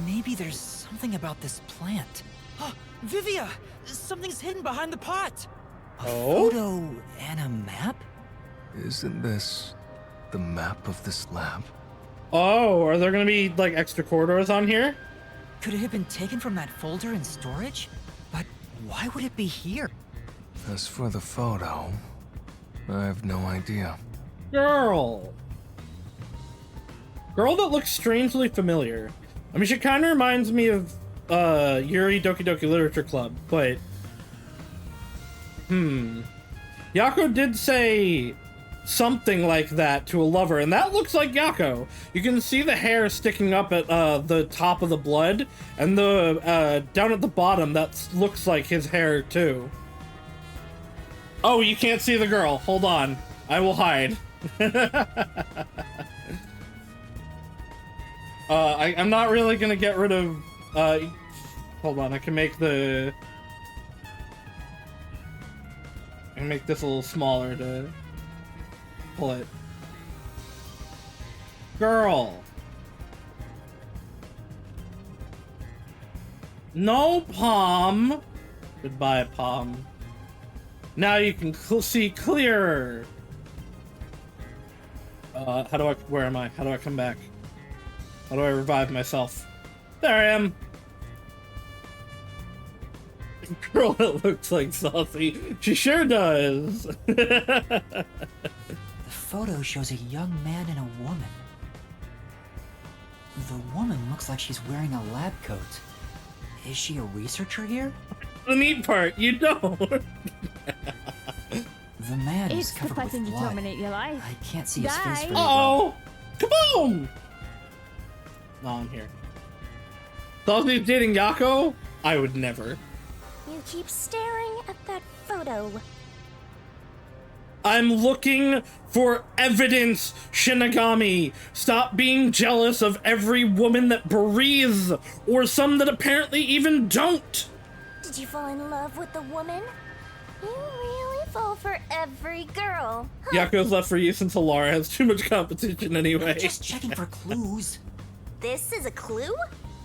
Maybe there's something about this plant. Oh, Vivia! Something's hidden behind the pot! A photo and a map? Isn't this the map of this lab? Oh, are there gonna be like extra corridors on here? Could it have been taken from that folder in storage? But why would it be here? As for the photo, I have no idea. Girl that looks strangely familiar. I mean, she kind of reminds me of Yuri Doki Doki Literature Club, but Yako did say something like that to a lover, and that looks like Yako. You can see the hair sticking up at the top of the blood, and the down at the bottom, that looks like his hair too. Oh, you can't see the girl. Hold on. I will hide. I'm not really gonna get rid of... hold on, I can make the... I can make this a little smaller to pull it. Girl. No, Palm. Goodbye, Palm. Now you can see clearer. Where am I? How do I come back? How do I revive myself? There I am. Girl that looks like Saucy. She sure does. The photo shows a young man and a woman. The woman looks like she's wearing a lab coat. Is she a researcher here? The neat part, you don't. The man is It's the covered with button to blood. terminate your life. I can't see his face very Uh-oh! Kaboom! No, I'm here. Saucy's dating Yako? I would never. You keep staring at that photo. I'm looking for evidence, Shinigami. Stop being jealous of every woman that breathes, or some that apparently even don't. Did you fall in love with the woman? You really fall for every girl. Huh? Yako's left for you since Alara has too much competition anyway. Just checking for clues. This is a clue?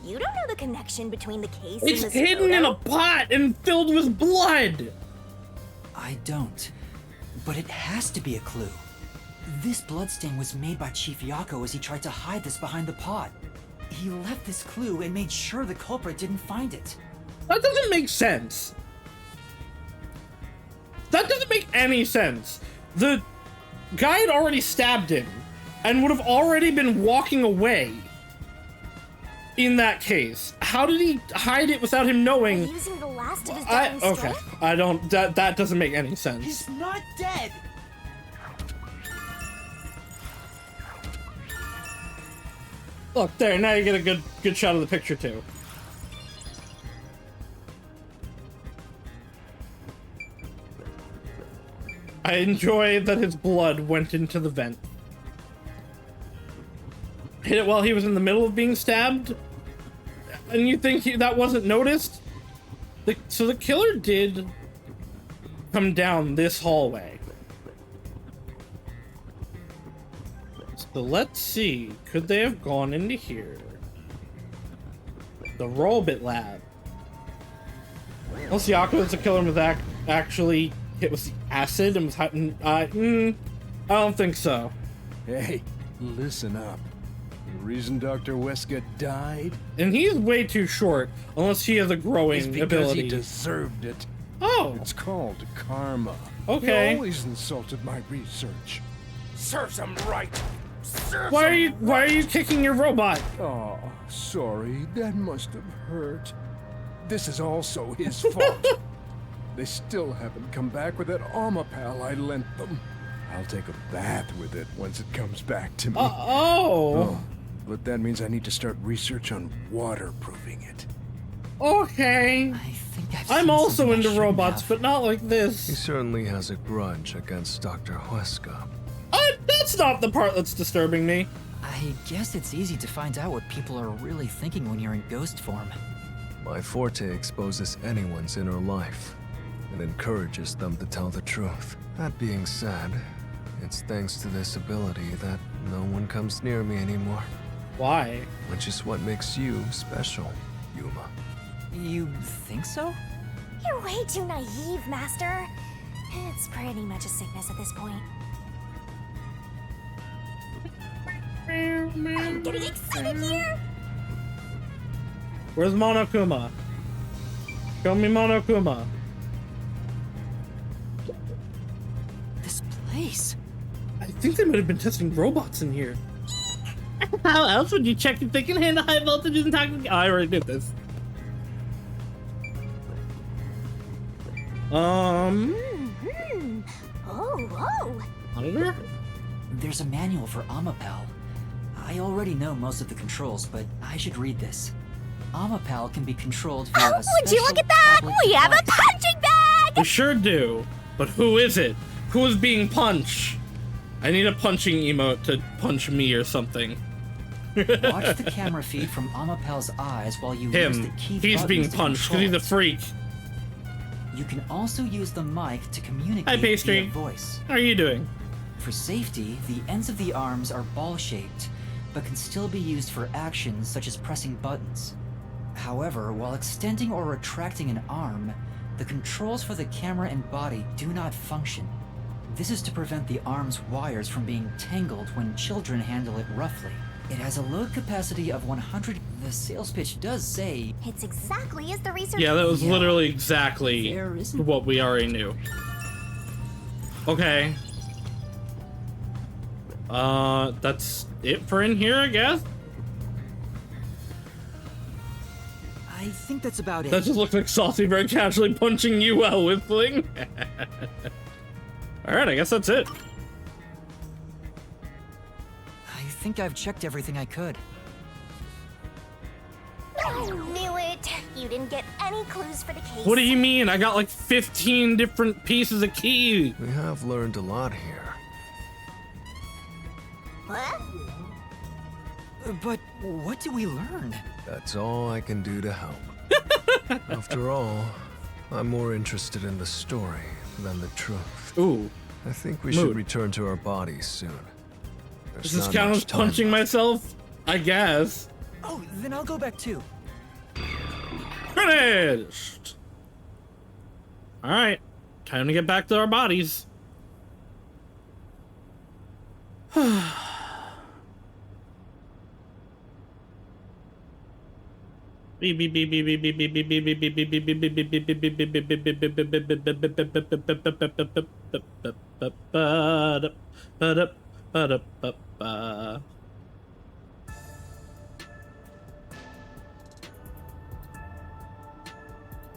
You don't know the connection between the case It's and this hidden photo? in a pot and filled with blood. I don't. But it has to be a clue. This bloodstain was made by Chief Yako as he tried to hide this behind the pot. He left this clue and made sure the culprit didn't find it. That doesn't make sense. That doesn't make any sense. The guy had already stabbed him and would have already been walking away in that case. How did he hide it without him knowing? Using the last of his dying Okay, strength? I don't, that doesn't make any sense. He's not dead! Look, there, now you get a good shot of the picture, too. I enjoy that his blood went into the vent. Hit it while he was in the middle of being stabbed? And you think that wasn't noticed? So the killer did come down this hallway. So let's see. Could they have gone into here? The Robot Lab. Unless Yaku is a killer was actually hit with the acid and was I don't think so. Hey, listen up. The reason Dr. Wesker died? And he's way too short, unless he has a growing because ability. he deserved it. Oh. It's called karma. Okay. He always insulted my research. Serves him right. Why are you kicking your robot? Oh, sorry. That must have hurt. This is also his fault. They still haven't come back with that armor pal I lent them. I'll take a bath with it once it comes back to me. Oh. But that means I need to start research on waterproofing it. Okay. I'm also into robots, but not like He this. certainly has a grudge against Dr. Wesker. That's not the part that's disturbing me. I guess it's easy to find out what people are really thinking when you're in ghost form. My forte exposes anyone's inner life and encourages them to tell the truth. That being said, it's thanks to this ability that no one comes near me anymore. Why? Which is what makes you special, Yuma. You think so? You're way too naive, Master. It's pretty much a sickness at this point. I'm getting excited here! Where's Monokuma? Show me Monokuma. This place. I think they might have been testing robots in here. How else would you check if they can handle high voltages and toxic? Oh, I already did this. Oh. Monitor? There's a manual for Amapal. I already know most of the controls, but I should read this. Amapal can be controlled via a Would you look at that? We have a punching bag! We sure do. But who is it? Who is being punched? I need a punching emote to punch me or something. Watch the camera feed from Amapal's eyes while you use the key He's being buttons to punched because control he's a freak. You can also use the mic to communicate Hi, Pastry. via voice. How are you doing? For safety, the ends of the arms are ball-shaped, but can still be used for actions such as pressing buttons. However, while extending or retracting an arm, the controls for the camera and body do not function. This is to prevent the arm's wires from being tangled when children handle it roughly. It has a load capacity of 100. The sales pitch does say it's exactly as the research. Yeah, that was literally exactly what we already knew. Okay. That's it for in here, I guess? I think that's about it. That just looks like Saucy very casually punching you while whistling. Alright, I guess that's it. I think I've checked everything I could. I knew it! You didn't get any clues for the case. What do you mean? I got like 15 different pieces of key. We have learned a lot here. What? But what do we learn? That's all I can do to help. After all, I'm more interested in the story than the truth. Ooh. I think we should return to our bodies soon. Does this count as punching myself? I guess. Oh, then I'll go back too. Finished! Alright. Time to get back to our bodies.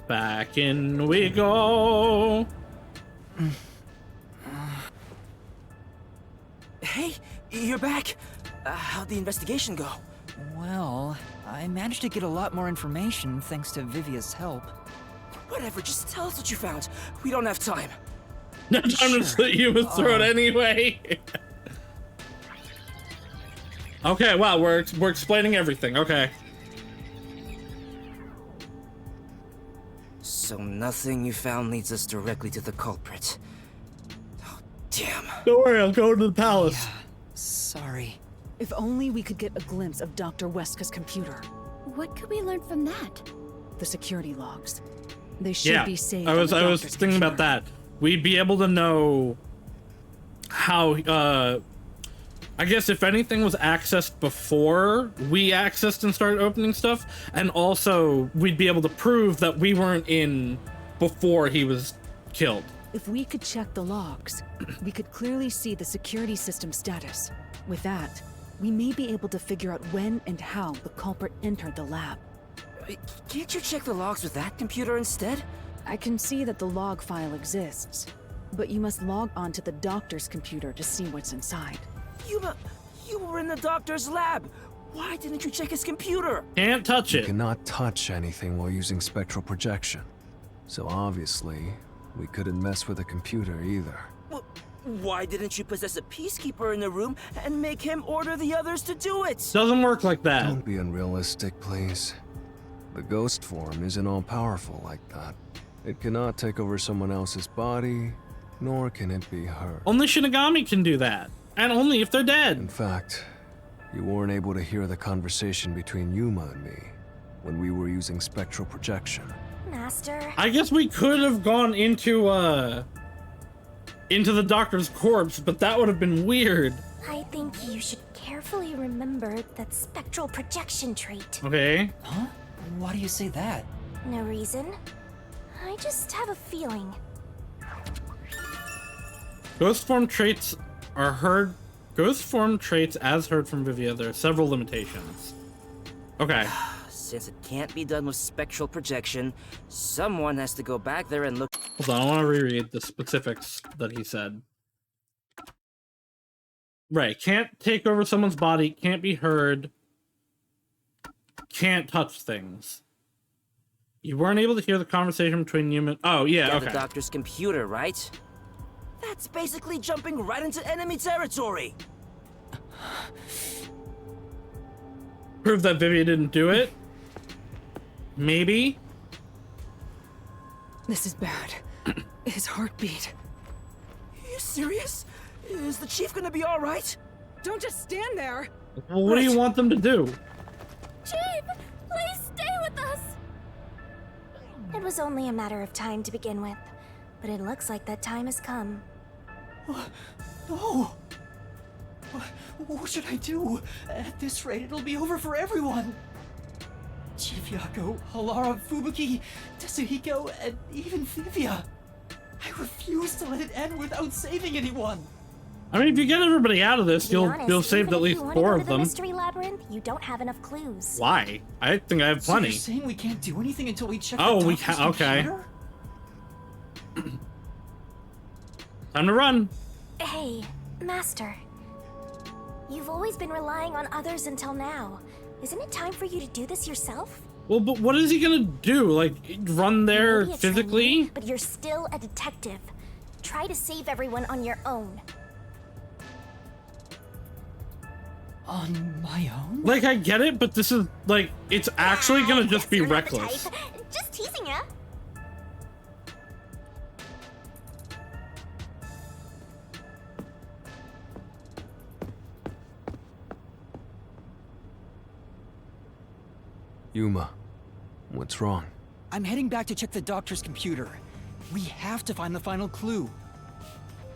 Back in we go. Hey, you're back. How'd the investigation go? Well, I managed to get a lot more information thanks to Vivia's help. Whatever, just tell us what you found. We don't have time. No time to slit Yuma's throat anyway. Okay, wow, we're explaining everything. Okay. So nothing you found leads us directly to the culprit. Oh, damn. Don't worry, I'll go to the palace. Yeah, sorry. If only we could get a glimpse of Dr. Weska's computer. What could we learn from that? The security logs. They should be saved. I was on the thinking doctor's about that. We'd be able to know how I guess if anything was accessed before we accessed and started opening stuff, and also we'd be able to prove that we weren't in before he was killed. If we could check the logs, we could clearly see the security system status. With that, we may be able to figure out when and how the culprit entered the lab. Can't you check the logs with that computer instead? I can see that the log file exists, but you must log on to the doctor's computer to see what's inside. You were in the doctor's lab. Why didn't you check his computer? Can't touch it. You cannot touch anything while using spectral projection. So obviously, we couldn't mess with the computer either. Well, why didn't you possess a peacekeeper in the room and make him order the others to do it? Doesn't work like that. Don't be unrealistic, please. The ghost form isn't all-powerful like that. It cannot take over someone else's body, nor can it be hurt. Only Shinigami can do that. And only if they're dead. In fact, you weren't able to hear the conversation between Yuma and me when we were using spectral projection. Master. I guess we could have gone into the doctor's corpse, but that would have been weird. I think you should carefully remember that spectral projection trait. Okay. Huh? Why do you say that? No reason. I just have a feeling. Ghost form traits are heard. Ghost form traits as heard from Vivia. There are several limitations. Okay. Since it can't be done with spectral projection, someone has to go back there and look. Hold on, I want to reread the specifics that he said. Right, can't take over someone's body, can't be heard, can't touch things. You weren't able to hear the conversation between human. Oh, yeah, okay. The doctor's computer, right? That's basically jumping right into enemy territory. Prove that Vivia didn't do it? Maybe? This is bad. His heartbeat. Are you serious? Is the chief gonna be alright? Don't just stand there! Well, what do you want them to do? Chief, please stay with us! It was only a matter of time to begin with, but it looks like that time has come. No! What should I do? At this rate, it'll be over for everyone! Chief Yako, Halara, Fubuki, Tetsuhiko, and even Vivia. I refuse to let it end without saving anyone! I mean, if you get everybody out of this, you'll save even at if least you wanna 4 go of to the them. mystery labyrinth, you don't have enough clues. Why? I think I have So plenty. you're saying we can't do anything until we check Oh, the we doctor's can. Okay. computer? Time to run. Hey, Master. You've always been relying on others until now. Isn't it time for you to do this yourself? Well, but what is he gonna do? Like, run there Maybe a physically? trainee, but you're still a detective. Try to save everyone on your own. On my own? Like, I get it, but this is, like, it's actually gonna just be You're not the reckless. type. Just teasing ya. Yuma, what's wrong? I'm heading back to check the doctor's computer. We have to find the final clue.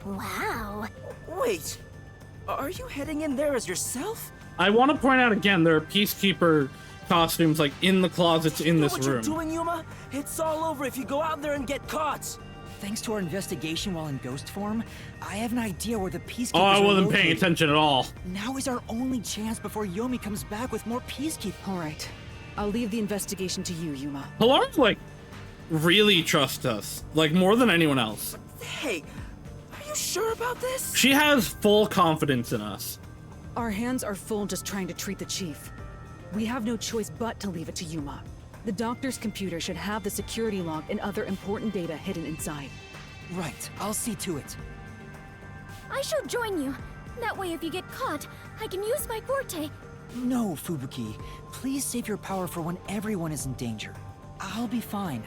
Wow. Wait, are you heading in there as yourself? I want to point out again, there are Peacekeeper costumes, like, in the closets in this what room. you're doing, Yuma? It's all over if you go out there and get caught. Thanks to our investigation while in ghost form, I have an idea where the peacekeepers Oh, I are wasn't paying located. attention at all. Now is our only chance before Yomi comes back with more peacekeepers. All right. I'll leave the investigation to you, Yuma. Halara, like, really trusts us. Like, more than anyone else. Hey, are you sure about this? She has full confidence in us. Our hands are full just trying to treat the chief. We have no choice but to leave it to Yuma. The doctor's computer should have the security log and other important data hidden inside. Right, I'll see to it. I shall join you. That way, if you get caught, I can use my forte. No, Fubuki. Please save your power for when everyone is in danger. I'll be fine.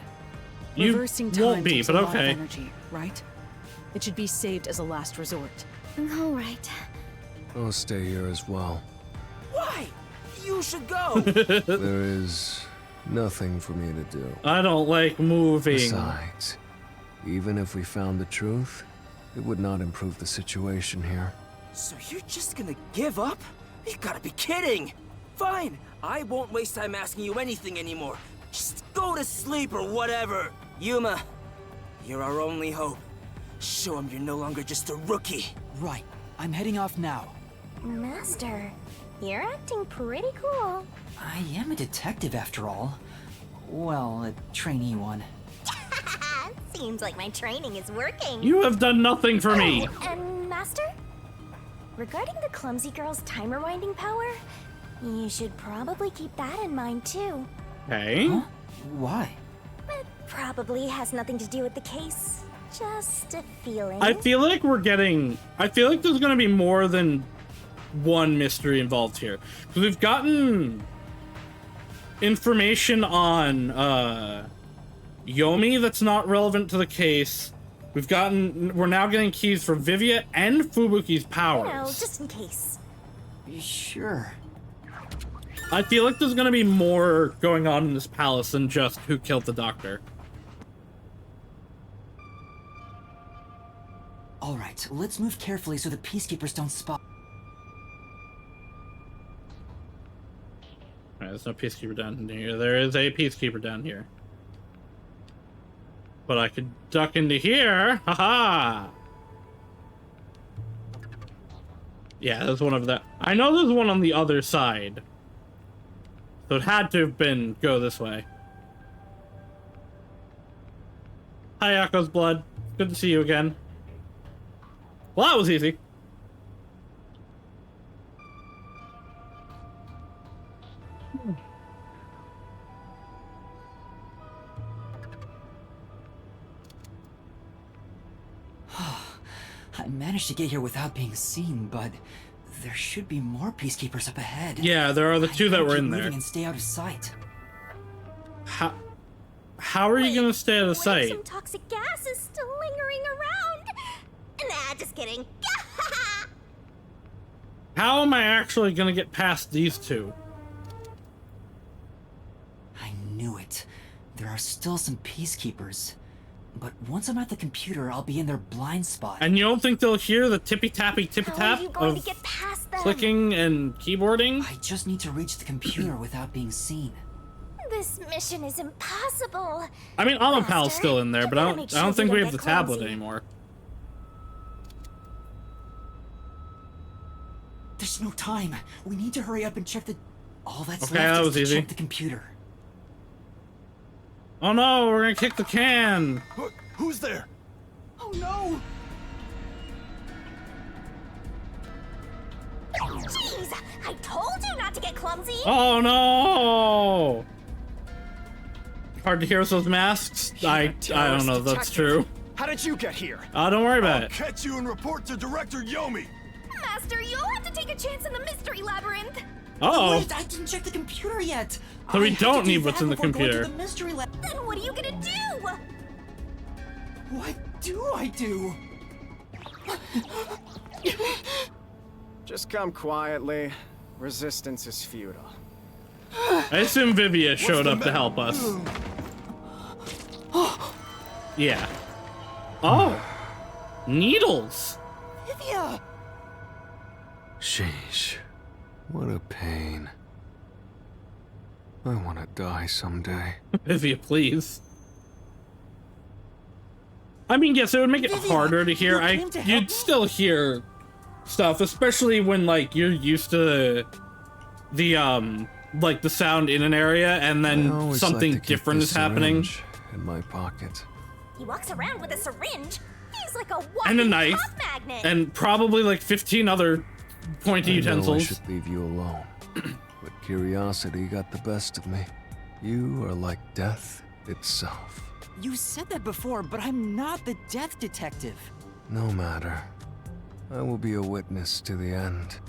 You Reversing time won't be, takes but a lot of okay. energy, right? It should be saved as a last resort. All right. I'll stay here as well. Why? You should go. There is nothing for me to do. I don't like moving. Besides, even if we found the truth, it would not improve the situation here. So you're just gonna give up? You gotta be kidding! Fine, I won't waste time asking you anything anymore. Just go to sleep or whatever. Yuma, you're our only hope. Show him you're no longer just a rookie. Right, I'm heading off now. Master, you're acting pretty cool. I am a detective after all. Well, a trainee one. Seems like my training is working. You have done nothing for me. And Master? Regarding the clumsy girl's time rewinding power, you should probably keep that in mind too. Hey? Huh? Why? It probably has nothing to do with the case. Just a feeling. I feel like there's gonna be more than one mystery involved here. Because we've gotten information on Yomi that's not relevant to the case. We're now getting keys for Vivia and Fubuki's powers. You know, just in case. Sure. I feel like there's gonna be more going on in this palace than just who killed the doctor. All right, let's move carefully so the peacekeepers don't spot. Alright, there's no peacekeeper down here. There is a peacekeeper down here. But I could duck into here. Haha! Yeah, there's one over there. I know there's one on the other side. So it had to have been go this way. Hi, Akko's blood. Good to see you again. Well, that was easy. I managed to get here without being seen, but there should be more peacekeepers up ahead. Yeah, there are the two that were in there. And stay out of sight. How are you gonna stay out of sight? Some toxic gas is still lingering around. Nah, just kidding. How am I actually gonna get past these two? I knew it. There are still some peacekeepers. But once I'm at the computer, I'll be in their blind spot. And you don't think they'll hear the tippy-tappy How are tap you going of to get past them? clicking and keyboarding? I just need to reach the computer without being seen. This mission is impossible. I mean, Amapal's still in there, but I gotta make don't sure think we we don't have the get tablet clumsy. anymore. There's no time. We need to hurry up and check the... All that's Okay, left that is was to easy. check the computer. Oh no, we're gonna kick the can! Who's there? Oh no! Jeez, I told you not to get clumsy. Oh no! Hard to hear with those masks? I don't know if that's true. How did you get here? Don't worry about I'll it. catch you and report to Director Yomi. Master, you'll have to take a chance in the mystery labyrinth. Uh-oh. Wait, I didn't check the computer yet. So we I have don't to need do what's that in the before going to computer. the mystery lab. Then what are you gonna do? What do I do? Just come quietly. Resistance is futile. I assume Vivia showed up to help us. Yeah. Oh! Needles! Vivia! Sheesh. What a pain. I want to die someday. Vivia, please. I mean, yes, it would make it harder to hear. You'd still hear stuff, especially when, like, you're used to the, like, the sound in an area, and I then always something like to keep different the is happening. syringe in my pocket. He walks around with a syringe. He's like a walking And a knife. pop magnet. And probably, like, 15 other pointy I know I utensils. should leave you alone, but Curiosity got the best of me. You are like death itself. You said that before, but I'm not the death detective. No matter. I will be a witness to the end.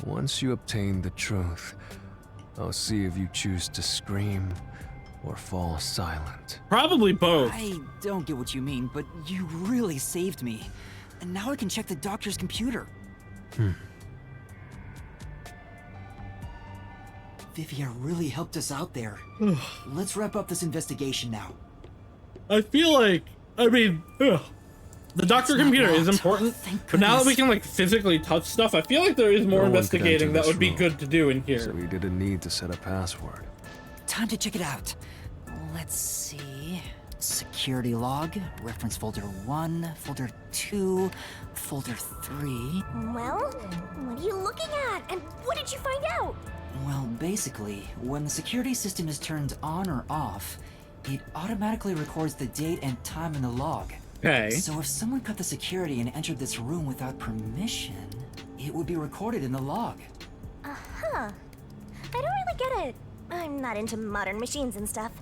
Once you obtain the truth, I'll see if you choose to scream or fall silent. Probably both. I don't get what you mean, but you really saved me. And now I can check the doctor's computer. Vivia really helped us out there. Let's wrap up this investigation now. I feel like, I mean, the doctor computer is important, but now that we can like physically touch stuff, I feel like there is more No one could investigating enter that would this be room, good to do in here. So we didn't need to set a password. Time to check it out. Let's see. Security log, reference folder 1, folder 2, folder 3. Well, what are you looking at? And what did you find out? Well, basically, when the security system is turned on or off, it automatically records the date and time in the log. Okay. So if someone cut the security and entered this room without permission, it would be recorded in the log. Uh-huh. I don't really get it. I'm not into modern machines and stuff.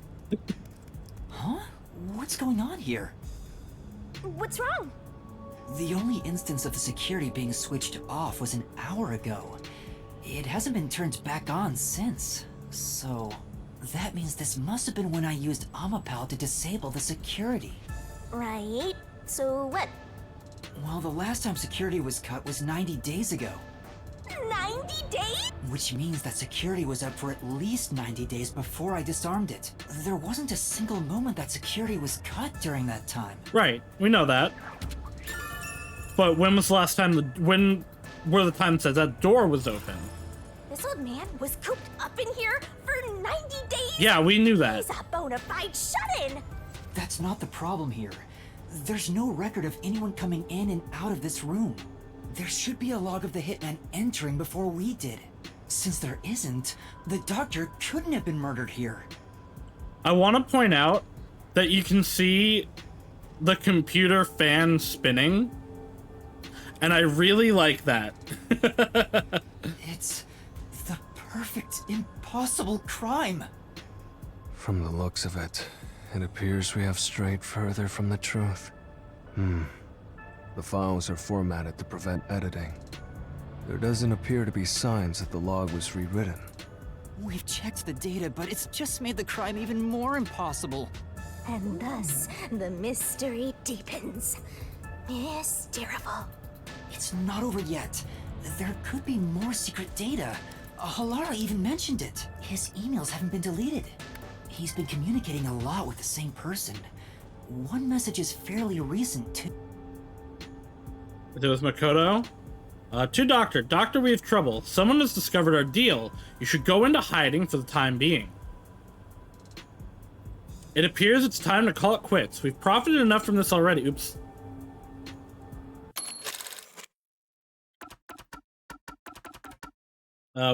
Huh? What's going on here? What's wrong? The only instance of the security being switched off was an hour ago. It hasn't been turned back on since. So, that means this must have been when I used Amapal to disable the security. Right. So what? Well, the last time security was cut was 90 days ago. 90 days? Which means that security was up for at least 90 days before I disarmed it. There wasn't a single moment that security was cut during that time. Right, we know that. But when was the last time when were the times that that door was open? This old man was cooped up in here for 90 days? Yeah, we knew that. He's a bona fide shut-in! That's not the problem here. There's no record of anyone coming in and out of this room. There should be a log of the hitman entering before we did. Since there isn't, the doctor couldn't have been murdered here. I want to point out that you can see the computer fan spinning, and I really like that. It's the perfect, impossible crime. From the looks of it, it appears we have strayed further from the truth. The files are formatted to prevent editing. There doesn't appear to be signs that the log was rewritten. We've checked the data, but it's just made the crime even more impossible. And thus, the mystery deepens. Hysterical. It's not over yet. There could be more secret data. Halara even mentioned it. His emails haven't been deleted. He's been communicating a lot with the same person. One message is fairly recent, too. There was Makoto. To Doctor. Doctor, we have trouble. Someone has discovered our deal. You should go into hiding for the time being. It appears it's time to call it quits. We've profited enough from this already. Oops.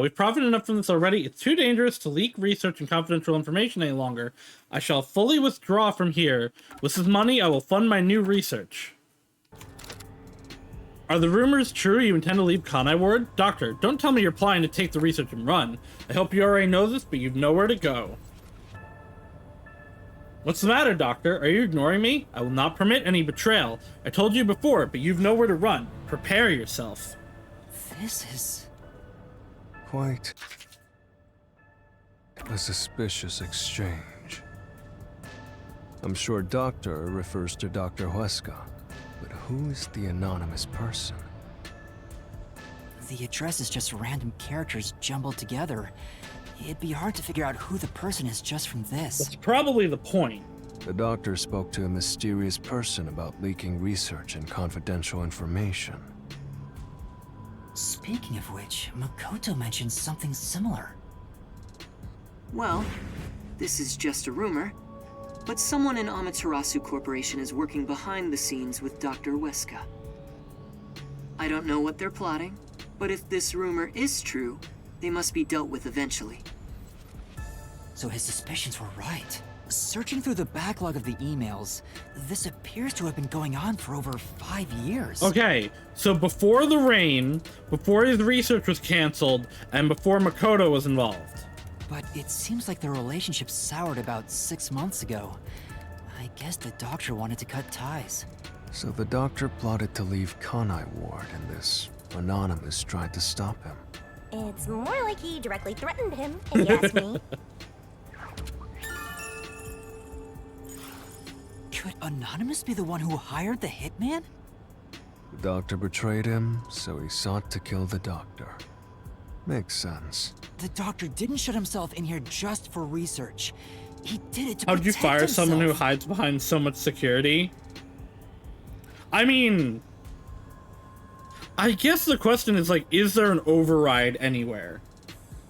We've profited enough from this already. It's too dangerous to leak research and confidential information any longer. I shall fully withdraw from here. With this money, I will fund my new research. Are the rumors true you intend to leave Kanai Ward? Doctor, don't tell me you're planning to take the research and run. I hope you already know this, but you've nowhere to go. What's the matter, Doctor? Are you ignoring me? I will not permit any betrayal. I told you before, but you've nowhere to run. Prepare yourself. This is... quite a suspicious exchange. I'm sure Doctor refers to Dr. Huesca, but who is the anonymous person? The address is just random characters jumbled together. It'd be hard to figure out who the person is just from this. That's probably the point. The doctor spoke to a mysterious person about leaking research and confidential information. Speaking of which, Makoto mentioned something similar. Well, this is just a rumor, but someone in Amaterasu Corporation is working behind the scenes with Dr. Huesca. I don't know what they're plotting, but if this rumor is true, they must be dealt with eventually. So his suspicions were right. Searching through the backlog of the emails, this appears to have been going on for over 5 years. Okay, so before the rain, before his research was canceled, and before Makoto was involved. But it seems like the relationship soured about 6 months ago. I guess the doctor wanted to cut ties. So the doctor plotted to leave Kanai Ward, and this Anonymous tried to stop him. It's more like he directly threatened him, if you ask me. Could Anonymous be the one who hired the hitman? The doctor betrayed him, so he sought to kill the doctor. Makes sense. The doctor didn't shut himself in here just for research. He did it to How'd you protect fire himself. someone who hides behind so much security? I mean, I guess the question is like, is there an override anywhere?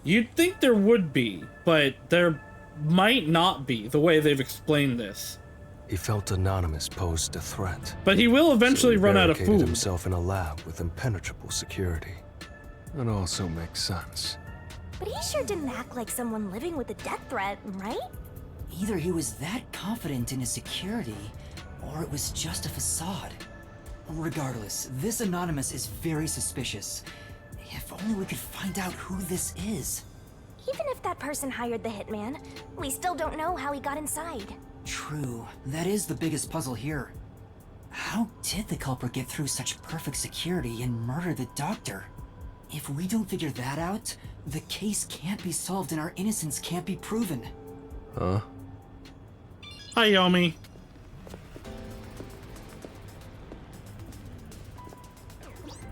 You'd think there would be, but there might not be, the way they've explained this. He felt Anonymous posed a threat. But he will eventually so he run out of barricaded food. himself in a lab with impenetrable security. That also makes sense. But he sure didn't act like someone living with a death threat, right? Either he was that confident in his security, or it was just a facade. Regardless, this Anonymous is very suspicious. If only we could find out who this is. Even if that person hired the hitman, we still don't know how he got inside. True, that is the biggest puzzle here. How did the culprit get through such perfect security and murder the doctor? If we don't figure that out, the case can't be solved and our innocence can't be proven. Huh? Hi, Yomi.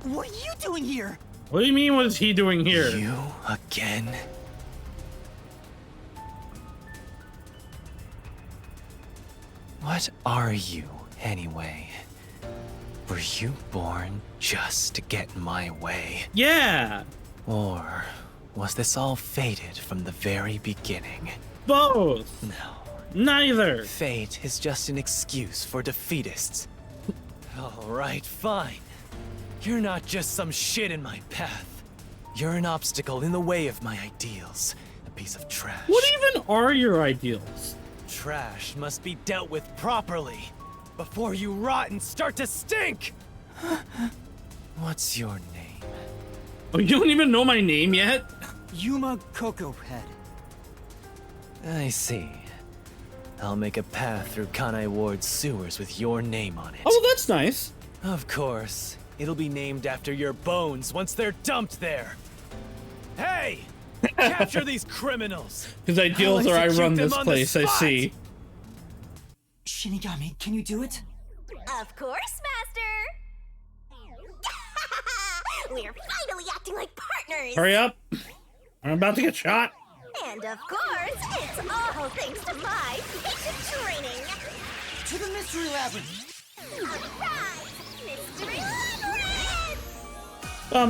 What are you doing here? What do you mean, what is he doing here? You again? What are you, anyway? Were you born just to get in my way? Yeah! Or was this all fated from the very beginning? Both! No. Neither! Fate is just an excuse for defeatists. Alright, fine. You're not just some shit in my path. You're an obstacle in the way of my ideals. A piece of trash. What even are your ideals? Trash must be dealt with properly before you rot and start to stink! What's your name? Oh, you don't even know my name yet? Yuma Cocohead. I see. I'll make a path through Kanai Ward's sewers with your name on it. Oh, well, that's nice. Of course. It'll be named after your bones once they're dumped there. Hey! Capture these criminals! His ideals I'll are I execute run them this on the place, I spot! see. Shinigami, can you do it? Of course, Master! We're finally acting like partners! Hurry up. I'm about to get shot. And of course, it's all thanks to my patient training! To the Mystery Labyrinth! Surprise! Mystery Labyrinth! Hi,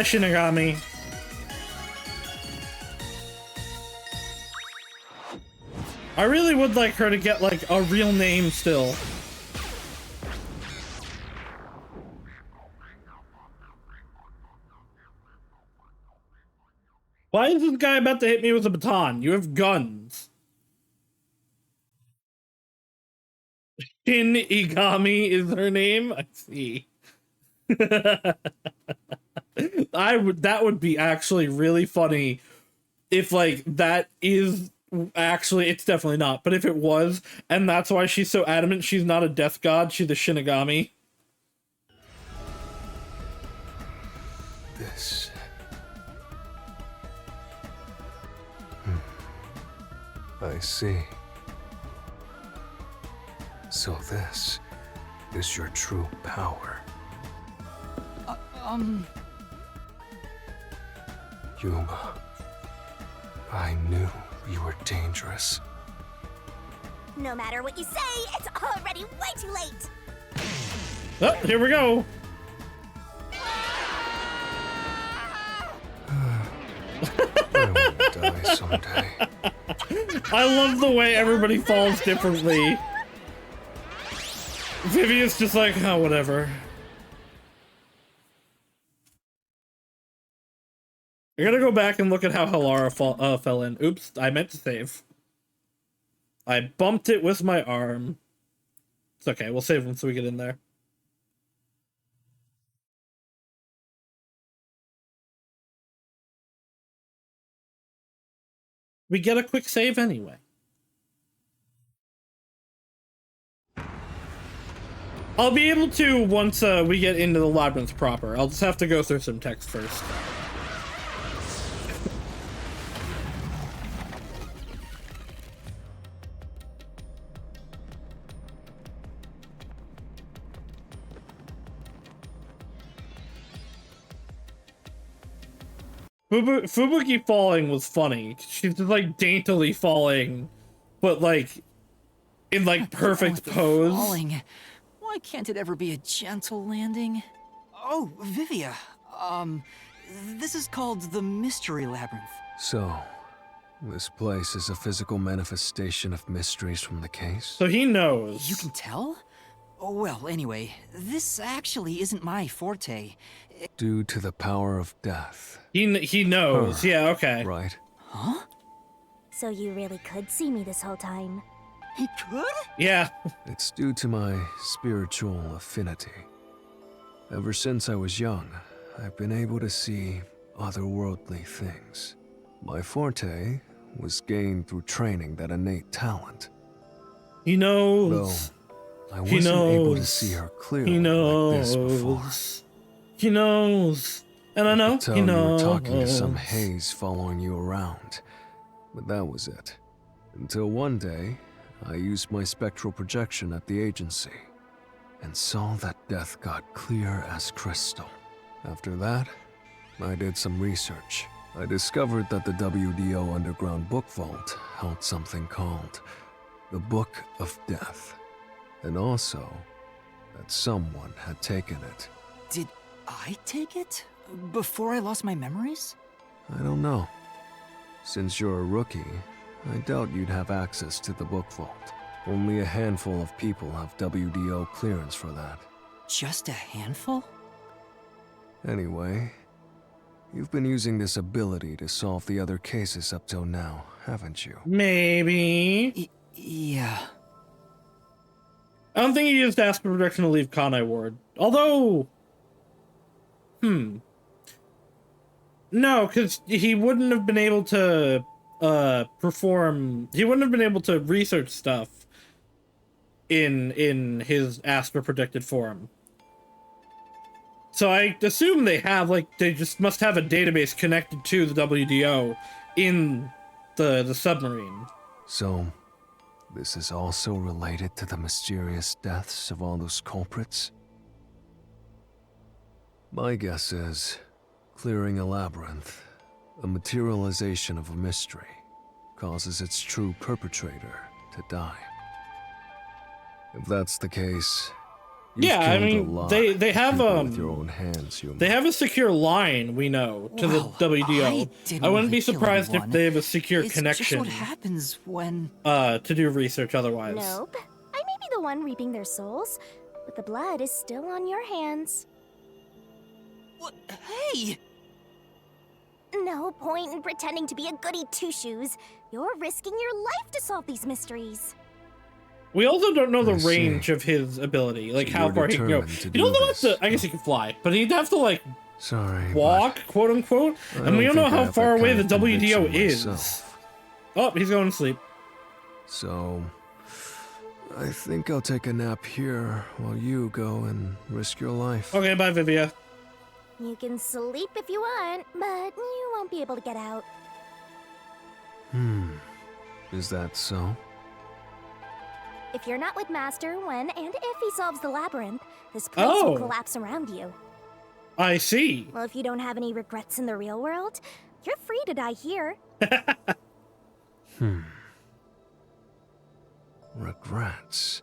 Shinigami. I really would like her to get, like, a real name still. Why is this guy about to hit me with a baton? You have guns. Shinigami is her name? I see. That would be actually really funny if, like, that is actually, it's definitely not, but if it was, and that's why she's so adamant she's not a death god, she's a Shinigami. This. I see. So this is your true power. Yuma, I knew you were dangerous. No matter what you say, it's already way too late! Oh, here we go. I want to die someday. I love the way everybody falls differently. Vivian's just like, oh, whatever. I gotta go back and look at how Halara fell in. Oops, I meant to save. I bumped it with my arm. It's okay, we'll save once we get in there. We get a quick save anyway. I'll be able to once we get into the labyrinth proper. I'll just have to go through some text first. Fubuki falling was funny. She's just like daintily falling, but like in like perfect pose. Falling. Why can't it ever be a gentle landing? Oh, Vivia. This is called the Mystery Labyrinth. So, this place is a physical manifestation of mysteries from the case? So he knows. You can tell? Oh, well, anyway, this actually isn't my forte. Due to the power of death. He knows. Yeah, okay. Right. Huh? So you really could see me this whole time? He could? Yeah. It's due to my spiritual affinity. Ever since I was young, I've been able to see otherworldly things. My forte was gained through training that innate talent. He knows. Though I wasn't able to see her clearly like this before. He knows. And I know Tell he you knows. were talking to some haze following you around. But that was it. Until one day, I used my spectral projection at the agency and saw that death god clear as crystal. After that, I did some research. I discovered that the WDO underground book vault held something called the Book of Death, and also that someone had taken it. Did I take it? Before I lost my memories? I don't know. Since you're a rookie, I doubt you'd have access to the book vault. Only a handful of people have WDO clearance for that. Just a handful? Anyway, you've been using this ability to solve the other cases up till now, haven't you? Maybe. Yeah. I don't think he used Astral Projection to leave Kanai Ward. Although... No, because he wouldn't have been able to perform... He wouldn't have been able to research stuff in his Astral Projected form. So I assume they have, like, they just must have a database connected to the WDO in the submarine. So, this is also related to the mysterious deaths of all those culprits? My guess is, clearing a labyrinth, a materialization of a mystery, causes its true perpetrator to die. If that's the case, you've yeah, I killed mean, a lot they have with your own hands, human. They have a secure line, we know, to the WDO. I wouldn't be surprised if they have a secure connection. It's just what happens when to do research otherwise. Nope. I may be the one reaping their souls, but the blood is still on your hands. What? Hey! No point in pretending to be a goody two-shoes. You're risking your life to solve these mysteries. We also don't know the range of his ability, like how far he can go. You don't know what the... I guess he can fly, but he'd have to, like, walk, quote-unquote, and we don't know how far away the WDO is. Oh, he's going to sleep. So, I think I'll take a nap here while you go and risk your life. Okay, bye, Vivia. You can sleep if you want, but you won't be able to get out. Is that so? If you're not with Master when and if he solves the labyrinth, this place will collapse around you. I see. Well, if you don't have any regrets in the real world, you're free to die here. Regrets?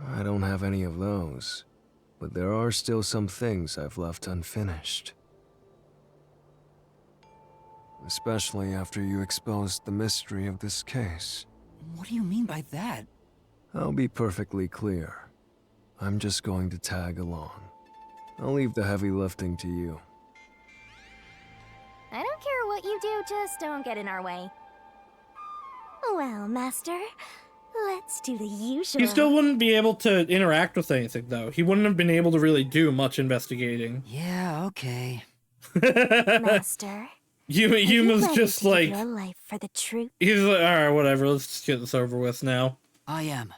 I don't have any of those. But there are still some things I've left unfinished. especially after you exposed the mystery of this case. What do you mean by that? I'll be perfectly clear. I'm just going to tag along. I'll leave the heavy lifting to you. I don't care what you do, just don't get in our way. Well, Master, let's do the usual. He still wouldn't be able to interact with anything, though. He wouldn't have been able to really do much investigating. Yeah, okay. Master. Yuma's just like... Your life for the truth. He's like, alright, whatever, let's just get this over with now. I am.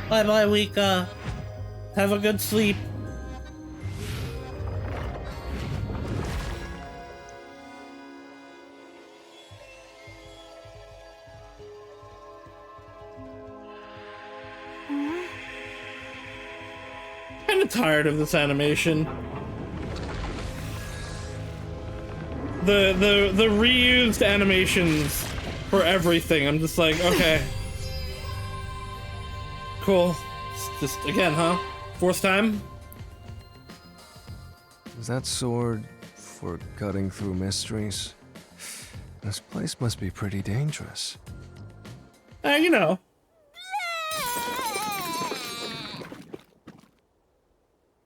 Bye-bye, Wika. Have a good sleep. Kinda tired of this animation. The reused animations for everything. I'm just like, okay. Cool. Just again, huh? Fourth time? Is that sword for cutting through mysteries? This place must be pretty dangerous. You know.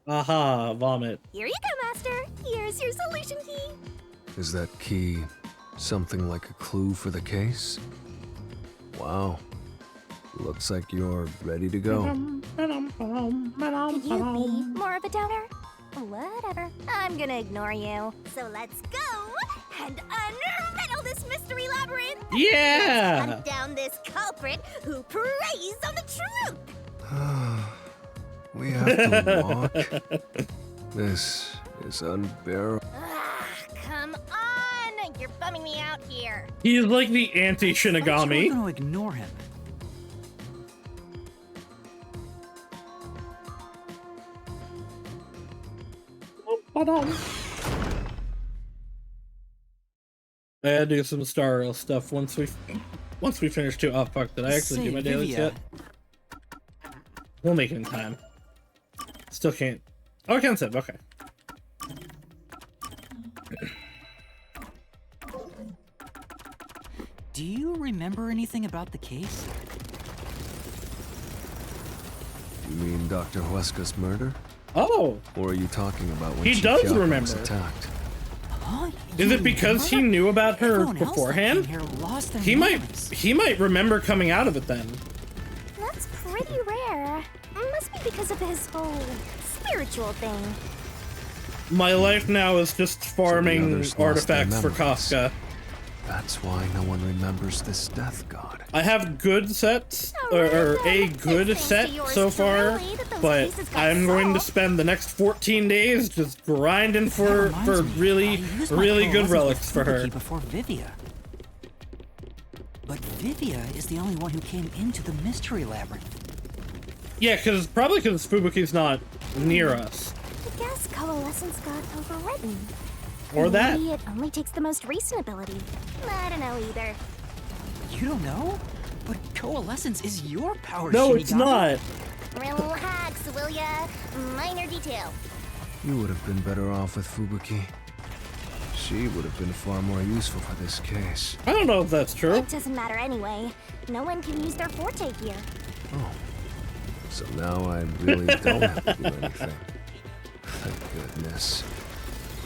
Aha, vomit. Here you go, Master. Here's your solution key. Is that key something like a clue for the case? Wow. Looks like you're ready to go. Could you be more of a doubter? Whatever. I'm gonna ignore you. So let's go and unravel this mystery labyrinth. Yeah! Let's hunt down this culprit who preys on the truth. We have to walk. This is unbearable. Come on! You're bumming me out here. He's like the anti-Shinigami. I'm gonna ignore him. I had to do some Star Rail stuff once we finish too. Oh fuck! Did I actually do my dailies yet? We'll make it in time. Still can't. Oh, I can save. Okay. Do you remember anything about the case? You mean Dr. Huesca's murder? Oh! Or are you talking about when He does Chief Yaku remember. was attacked? Huh? Is it because he knew about her beforehand? He might remember coming out of it then. That's pretty rare. Must be because of his whole spiritual thing. My life now is just farming artifacts for Kafka. That's why no one remembers this death god. I have good sets, or a good set so far, but I'm going to spend the next 14 days just grinding for really good relics for her. Before Vivia. But Vivia is the only one who came into the mystery labyrinth. Yeah, probably because Fubuki's not near us. I guess coalescence got overridden. Or that. Maybe it only takes the most recent ability. I don't know either. You don't know? But coalescence is your power. No, Shinigami. it's not. Relax, will ya? Minor detail. You would have been better off with Fubuki. She would have been far more useful for this case. I don't know if that's true. It doesn't matter anyway. No one can use their forte here. Oh. So now I really don't have to do anything. Thank goodness.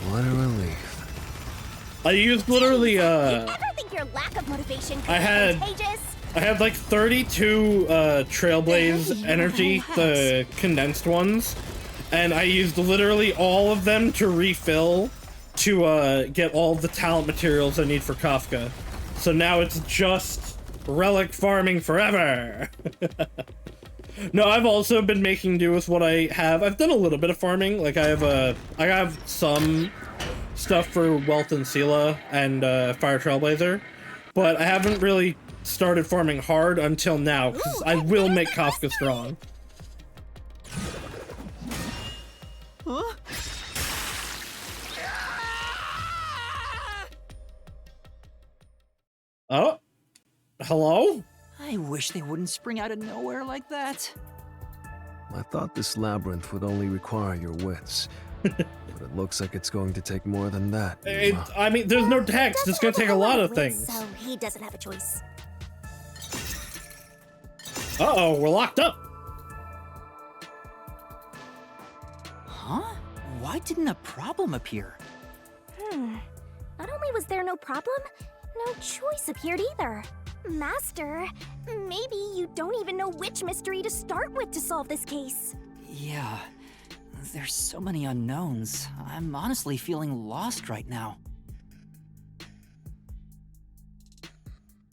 What a relief. I used literally, You ever think your lack of motivation could be contagious? I had like 32 Trailblaze energy, the condensed ones, and I used literally all of them to refill to get all the talent materials I need for Kafka. So now it's just relic farming forever. No, I've also been making do with what I have. I've done a little bit of farming. Like I have some stuff for Wealth and Sela and Fire Trailblazer, but I haven't really started farming hard until now because I will make Kafka strong. Huh? Hello? I wish they wouldn't spring out of nowhere like that. I thought this labyrinth would only require your wits. But it looks like it's going to take more than that. I mean, there's no text. It's gonna take a lot of things. So he doesn't have a choice. Uh-oh, we're locked up. Huh? Why didn't a problem appear? Not only was there no problem, no choice appeared either. Master, maybe you don't even know which mystery to start with to solve this case. Yeah, there's so many unknowns. I'm honestly feeling lost right now.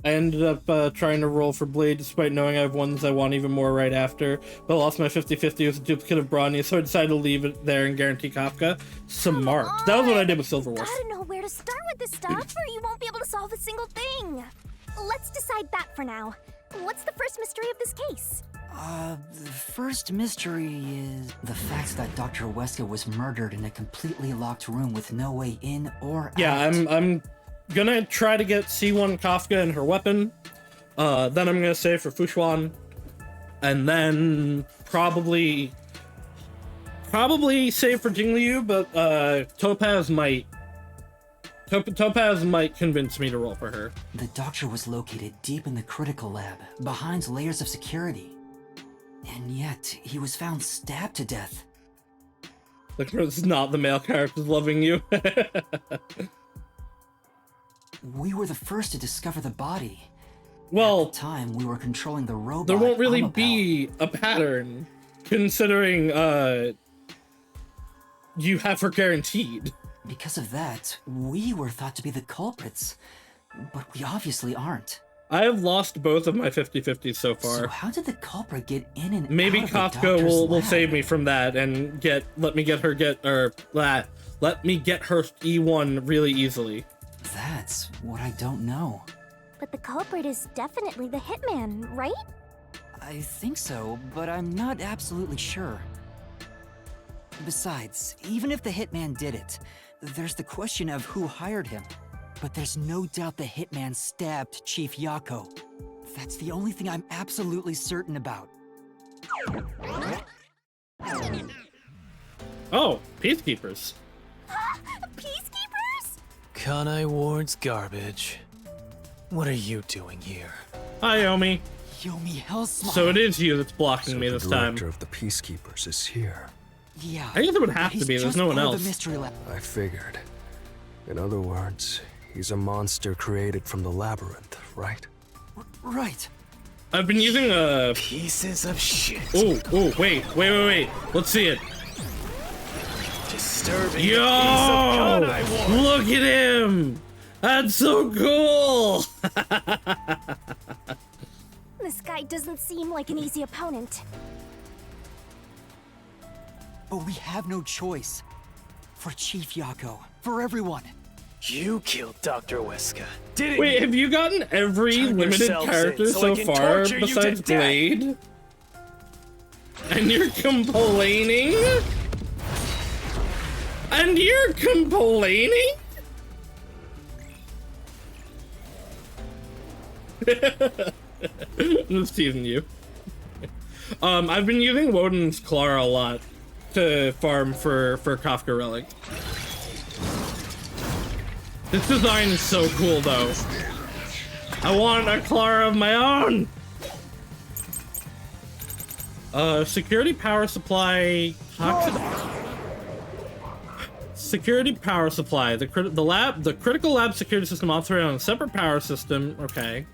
I ended up trying to roll for Blade despite knowing I have ones I want even more right after, but lost my 50-50 with a duplicate of Bronny, so I decided to leave it there and guarantee Kafka. Smart. That was what I did with Silver Wolf. Gotta know where to start with this stuff, or you won't be able to solve a single thing. Let's decide that for now. What's the first mystery of this case? The first mystery is the fact that Dr. Weska was murdered in a completely locked room with no way in or out. Yeah, I'm gonna try to get C1 Kafka and her weapon. Then I'm gonna save for Fushuan. And then probably save for Jingliu, but Topaz might convince me to roll for her. The doctor was located deep in the critical lab, behind layers of security. And yet, he was found stabbed to death. Like, it's not the male characters loving you. We were the first to discover the body. Well, at the time, we were controlling the robot. There won't really be a pattern, considering you have her guaranteed. Because of that, we were thought to be the culprits, but we obviously aren't. I have lost both of my 50-50s so far. So how did the culprit get in and Maybe out of the Kafka doctor's will lab? save me from that and let me get her E1 really easily. That's what I don't know. But the culprit is definitely the hitman, right? I think so, but I'm not absolutely sure. Besides, even if the hitman did it, there's the question of who hired him. But there's no doubt the hitman stabbed Chief Yako. That's the only thing I'm absolutely certain about. Oh, Peacekeepers. Peacekeepers? Kanai Ward's garbage. What are you doing here? Hi, Yomi. Yomi Hellsmile. So it is you that's blocking me this time. The director of the Peacekeepers is here. Yeah. I guess it would have to be. There's no one else. I figured. In other words, he's a monster created from the labyrinth, right? Right. I've been using a... Pieces of shit. Oh, wait. Let's see it. Disturbing. Yo! Look at him! That's so cool! This guy doesn't seem like an easy opponent. But we have no choice. For Chief Yako. For everyone. You killed Dr. Weska, didn't you? Wait, have you gotten every limited character so far besides Blade? And you're complaining? And you're complaining? I'm just teasing you. I've been using Woden's Clara a lot to farm for Kafka Relic. This design is so cool, though. I want a Clara of my own! Security power supply... Security power supply. The critical lab security system operates on a separate power system. Okay.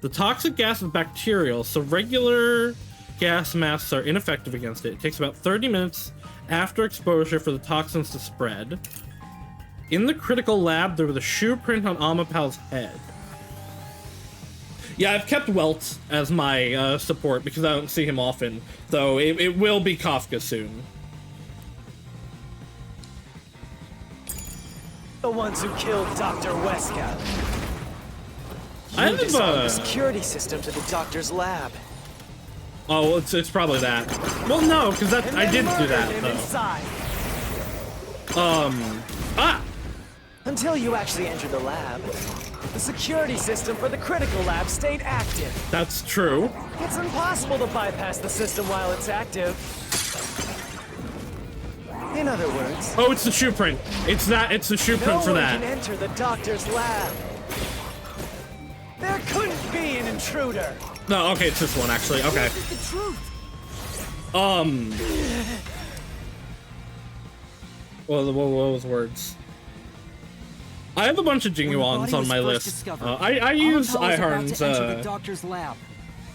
The toxic gas is bacterial, so regular gas masks are ineffective against it. It takes about 30 minutes after exposure for the toxins to spread. In the critical lab, there was a shoe print on Amapal's head. Yeah, I've kept Welt as my support because I don't see him often, though it will be Kafka soon. The ones who killed Dr. Weska. I You have disarmed the security system to the doctor's lab. Oh, it's probably that. Well, no, because I did do that, though. Inside. Until you actually entered the lab, the security system for the critical lab stayed active. That's true. It's impossible to bypass the system while it's active. In other words... Oh, it's the shoe print. It's the shoe print for that. No one can enter the doctor's lab. There couldn't be an intruder. No, okay, it's this one, actually. Okay. This is the truth. What was words? I have a bunch of Jingyuans on my list. I use Iharn's doctor's lab.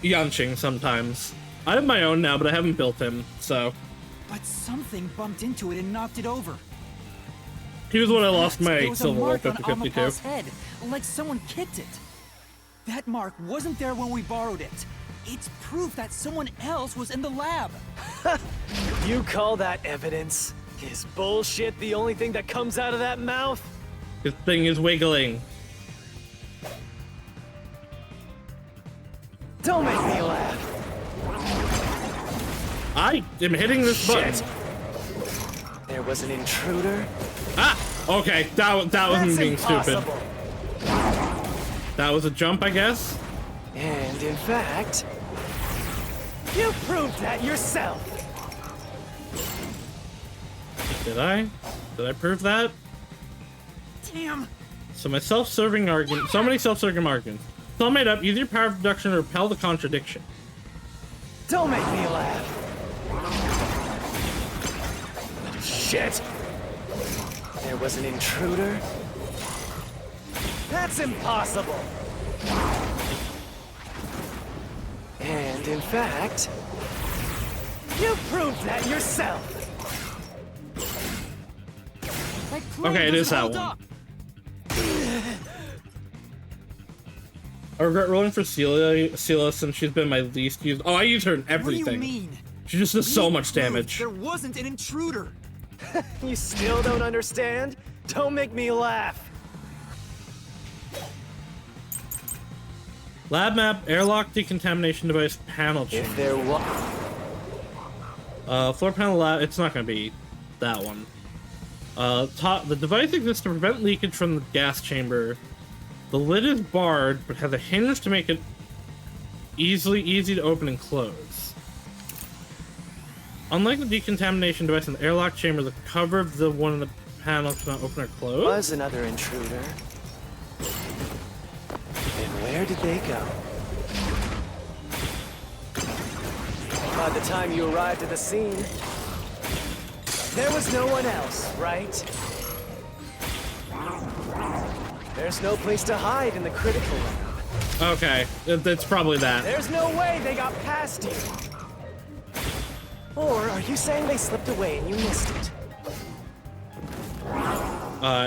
Yanqing sometimes. I have my own now, but I haven't built him, so. But something bumped into it and knocked it over. He was when I lost my silver mark on 50-52. Amapal's head, like someone kicked it. That mark wasn't there when we borrowed it. It's proof that someone else was in the lab. You call that evidence? Is bullshit the only thing that comes out of that mouth? This thing is wiggling. Don't make me laugh. I am hitting this button. There was an intruder. Ah! Okay, that wasn't being stupid. That was a jump, I guess? And in fact, you proved that yourself. Did I? Did I prove that? Damn. So my self-serving argument, so many self-serving arguments. It's all made up, use your power of deduction to repel the contradiction. Don't make me laugh. Shit. There was an intruder? That's impossible. And in fact, you proved that yourself. Okay, it is that one. I regret rolling for Celia since she's been my least used. Oh, I use her in everything. What do you mean? She just does so much damage. There wasn't an intruder. You still don't understand? Don't make me laugh. Lab map, airlock decontamination device, panel change. If there was... Floor panel lab, it's not gonna be that one. The device exists to prevent leakage from the gas chamber. The lid is barred, but has a hinge to make it easy to open and close. Unlike the decontamination device in the airlock chamber, the cover of the one in the panel cannot open or close. Was another intruder. And where did they go? By the time you arrived at the scene, there was no one else, right? There's no place to hide in the critical lab. Okay, that's probably that. There's no way they got past you. Or are you saying they slipped away and you missed it?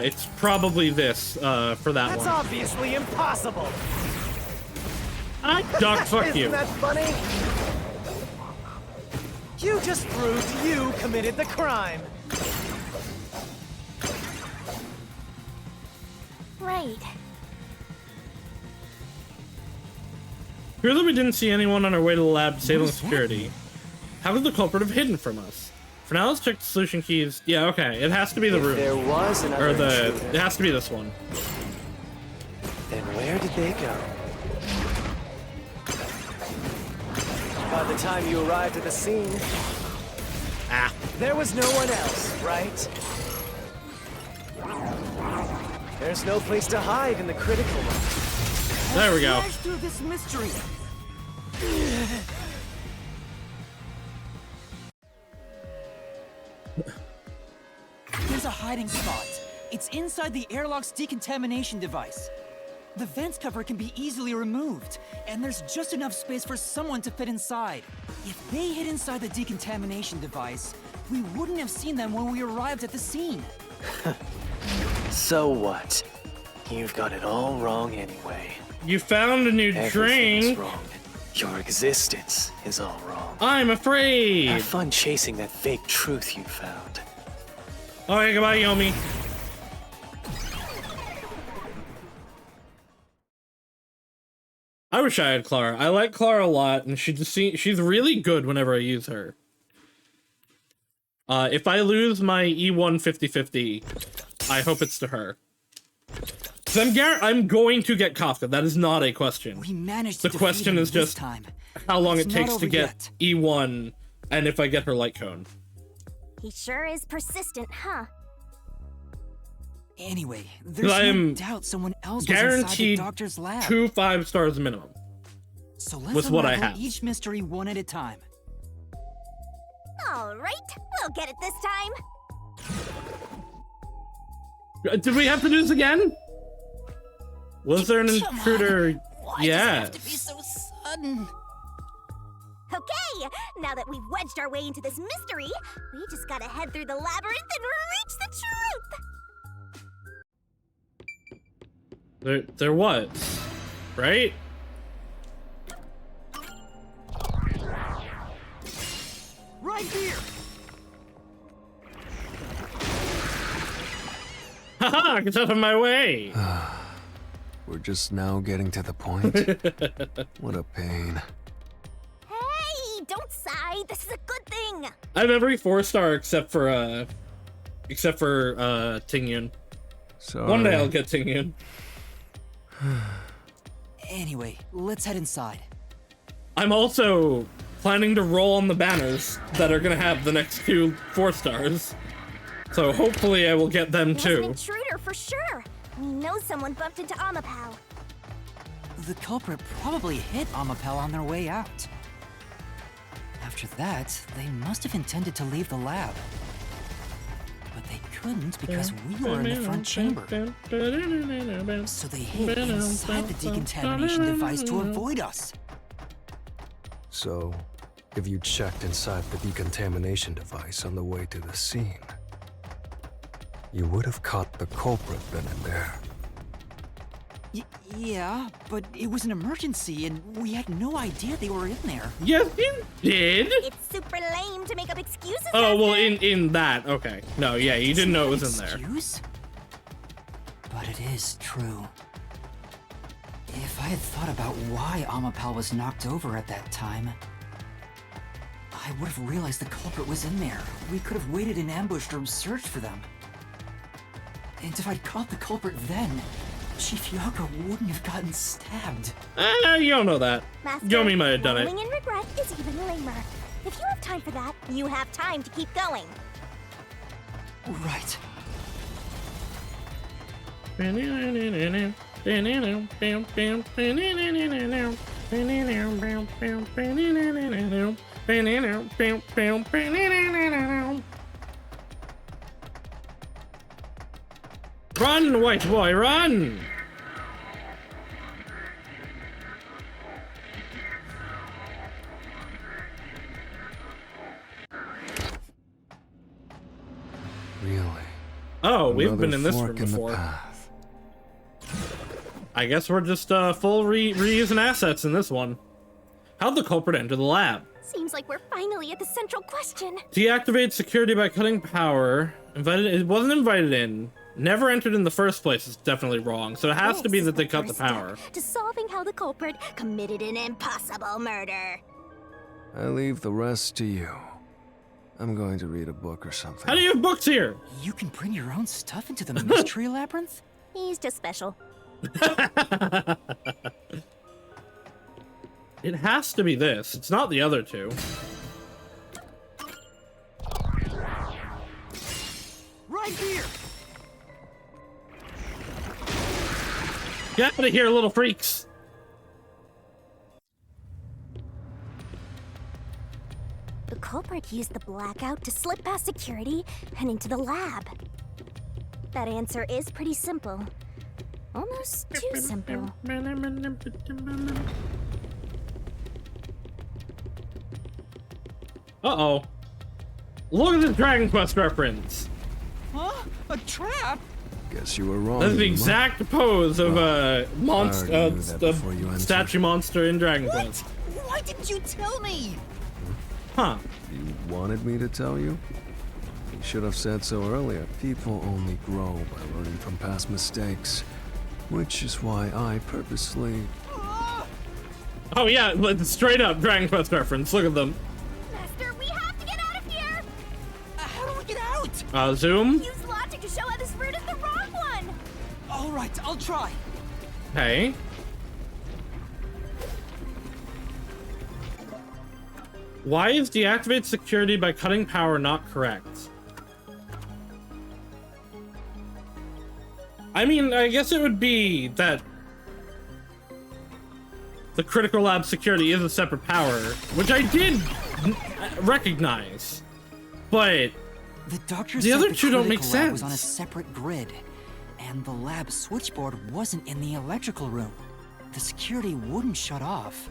It's probably this, for that That's one. obviously impossible. Doc, fuck you. Isn't that funny? You just proved you committed the crime. Right. Clearly we didn't see anyone on our way to the lab disabling security. How could the culprit have hidden from us? For now, let's check the solution keys. Yeah, okay, it has to be the room. There was another intruder. It has to be this one. Then where did they go? By the time you arrived at the scene, there was no one else, right? There's no place to hide in the critical room. There we go. Smash through this mystery. There's a hiding spot. It's inside the airlock's decontamination device. The vents cover can be easily removed, and there's just enough space for someone to fit inside. If they hid inside the decontamination device, we wouldn't have seen them when we arrived at the scene. So what? You've got it all wrong anyway. You found a new Everything's drink. wrong. Your existence is all wrong. I'm afraid. Have fun chasing that fake truth you found. Alright, goodbye, Yomi. I wish I had Clara. I like Clara a lot, and she's really good whenever I use her. If I lose my E1 50-50, I hope it's to her. I'm going to get Kafka. That is not a question. We managed the to question defeat him is this just time. how long It's it not takes to over get yet. E1 and if I get her light cone. He sure is persistent, huh? Anyway, there's I no am doubt someone else was inside the guaranteed doctor's lab. 2 5 stars minimum. So let's with what I unravel have. each mystery one at a time. All right, we'll get it this time. Did we have to do this again? Was there an Come intruder? Why Yeah. does it have to be so sudden? Okay, now that we've wedged our way into this mystery, we just gotta head through the labyrinth and reach the truth. There was, right? Right here. Haha, get out of my way! We're just now getting to the point. What a pain. Hey, don't sigh. This is a good thing. I have every 4-star except for Tingyun. Sorry. One day I'll get Tingyun. Anyway, let's head inside. I'm also planning to roll on the banners that are gonna have the next 2 4-stars. So hopefully I will get them There's an too. intruder for sure. We know someone bumped into Amapal. The culprit probably hit Amapel on their way out. After that, they must have intended to leave the lab. But they couldn't because we were in the front chamber. So they hid inside the decontamination device to avoid us. So, if you checked inside the decontamination device on the way to the scene, you would have caught the culprit then and there. Yeah, but it was an emergency and we had no idea they were in there. Yes, you did. It's super lame to make up excuses. Oh well, in that, okay. No, yeah, you didn't know it was in there. Excuse? But it is true. If I had thought about why Amapal was knocked over at that time, I would have realized the culprit was in there. We could have waited in ambush or searched for them. And if I'd caught the culprit then, Chief Yako wouldn't have gotten stabbed. You don't know that. Master, Yomi might have done it. rolling in regret is even lamer. If you have time for that, you have time to keep going. Right. Run, white boy, run! Really? Oh, we've been Another in this room fork in the before. path. I guess we're just full reusing assets in this one. How'd the culprit enter the lab? Seems like we're finally at the central question. Deactivate security by cutting power. It wasn't invited in. Never entered in the first place. It's definitely wrong. So it has to be that they cut the power. To solving how the culprit committed an impossible murder. I leave the rest to you. I'm going to read a book or something. How do you have books here? You can bring your own stuff into the mystery labyrinth? He's just special. It has to be this. It's not the other two. Right here. Get out of here, little freaks. The culprit used the blackout to slip past security and into the lab. That answer is pretty simple. Almost too simple. Uh-oh. Look at the Dragon Quest reference. Huh? A trap? Guess you were wrong. That's the Yuma. exact pose of a monster, I already knew that before you entered. statue monster in Dragon Quest. Why didn't you tell me? Huh. You wanted me to tell you? You should have said so earlier. People only grow by learning from past mistakes. Which is why I purposely... Oh yeah, but straight up Dragon Quest reference. Look at them. Master, we have to get out of here! How do we get out? Zoom? Use logic to show how this route is the wrong one! Oh All right, I'll try. Hey. Why is deactivate security by cutting power not correct? I mean, I guess it would be that the critical lab security is a separate power, which I did recognize, but the doctor the said other the two don't make critical lab sense. was on a separate grid, and the lab switchboard wasn't in the electrical room. The security wouldn't shut off,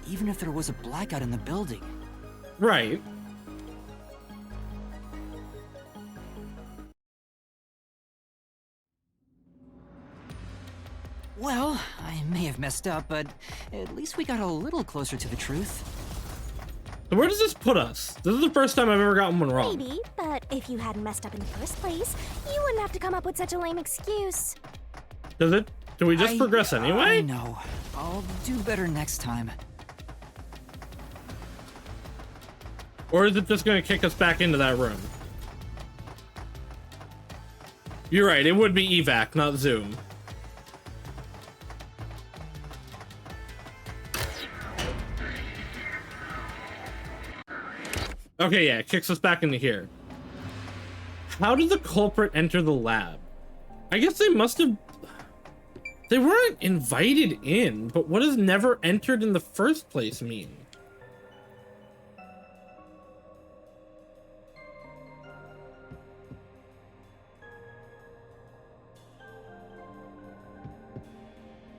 even if there was a blackout in the building. Right. Well, I may have messed up, but at least we got a little closer to the truth. So where does this put us? This is the first time I've ever gotten one wrong. Maybe, but if you hadn't messed up in the first place, you wouldn't have to come up with such a lame excuse. Does it? Do we just progress anyway? No, I'll do better next time. Or is it just going to kick us back into that room? You're right, it would be evac, not zoom. Okay, yeah, it kicks us back into here. How did the culprit enter the lab? I guess they must have... They weren't invited in, but what does never entered in the first place mean?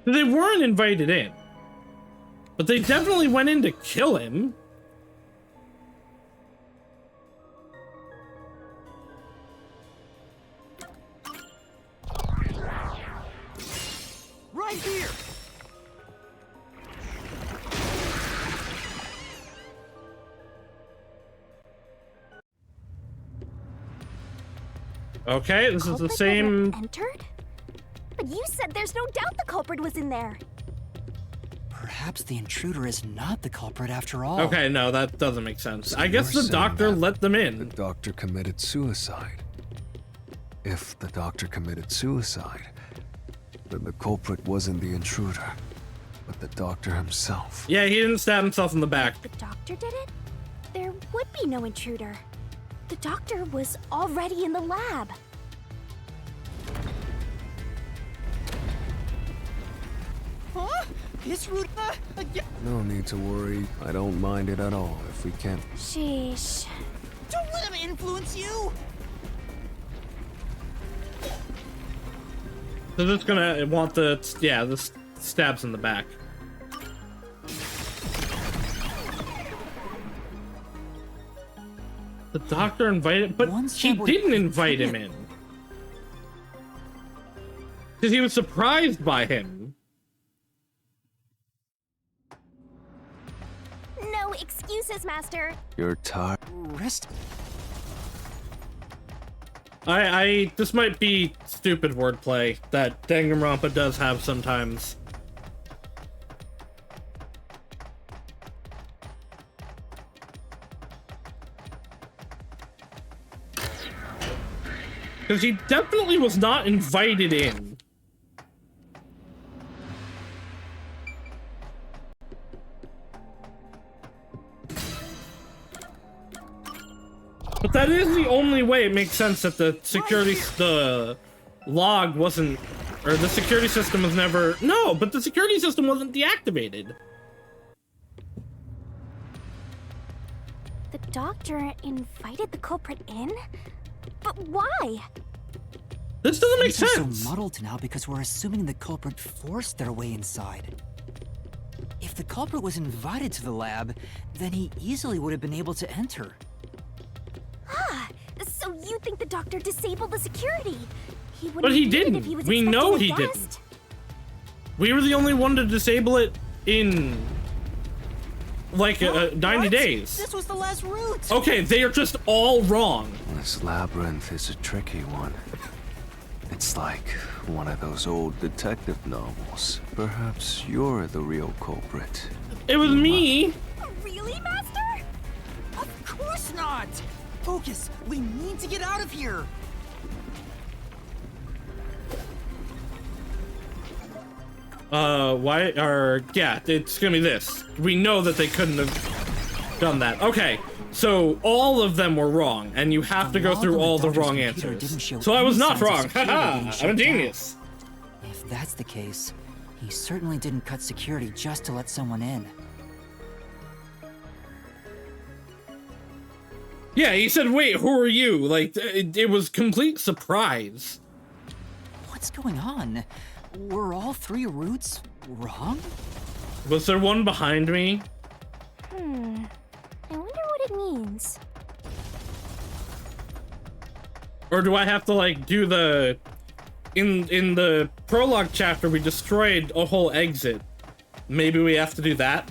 They weren't invited in, but they definitely went in to kill him. Right here. Okay, this is the same. Entered? But you said there's no doubt the culprit was in there. Perhaps the intruder is not the culprit after all. Okay, no, that doesn't make sense. So I guess you're the doctor saying that let them in. The doctor committed suicide. If the doctor committed suicide, then the culprit wasn't the intruder, but the doctor himself. Yeah, he didn't stab himself in the back. The doctor did it? There would be no intruder. The doctor was already in the lab. Huh? It's rude. No need to worry. I don't mind it at all if we can't. Sheesh. Don't let him influence you. So this gonna want the stabs in the back. The doctor invited, but she didn't invite him in. Because he was surprised by him. No excuses, Master. You're tired. Rest. This might be stupid wordplay that Danganronpa does have sometimes. Because he definitely was not invited in. But that is the only way it makes sense that the log wasn't, or the security system was never, no, but the security system wasn't deactivated. The doctor invited the culprit in? But why? This doesn't make Things are sense. so muddled now because we're assuming the culprit forced their way inside. If the culprit was invited to the lab, then he easily would have been able to enter. Ah, so you think the doctor disabled the security? But he didn't. We know he didn't. We were the only one to disable it in like 90 days. This was the last route. Okay, they are just all wrong. This labyrinth is a tricky one. It's like one of those old detective novels. Perhaps you're the real culprit. It was me. Really, Master? Of course not. Focus. We need to get out of here. yeah, it's gonna be this. We know that they couldn't have done that. Okay, so all of them were wrong, and you have to go through all the wrong answers. So I was not wrong. Haha, I'm a genius. If that's the case, he certainly didn't cut security just to let someone in. Yeah, he said, wait, who are you? Like, it was complete surprise. What's going on? Were all 3 routes wrong? Was there one behind me? I wonder what it means. Or do I have to, like, do the... In the prologue chapter, we destroyed a whole exit. Maybe we have to do that?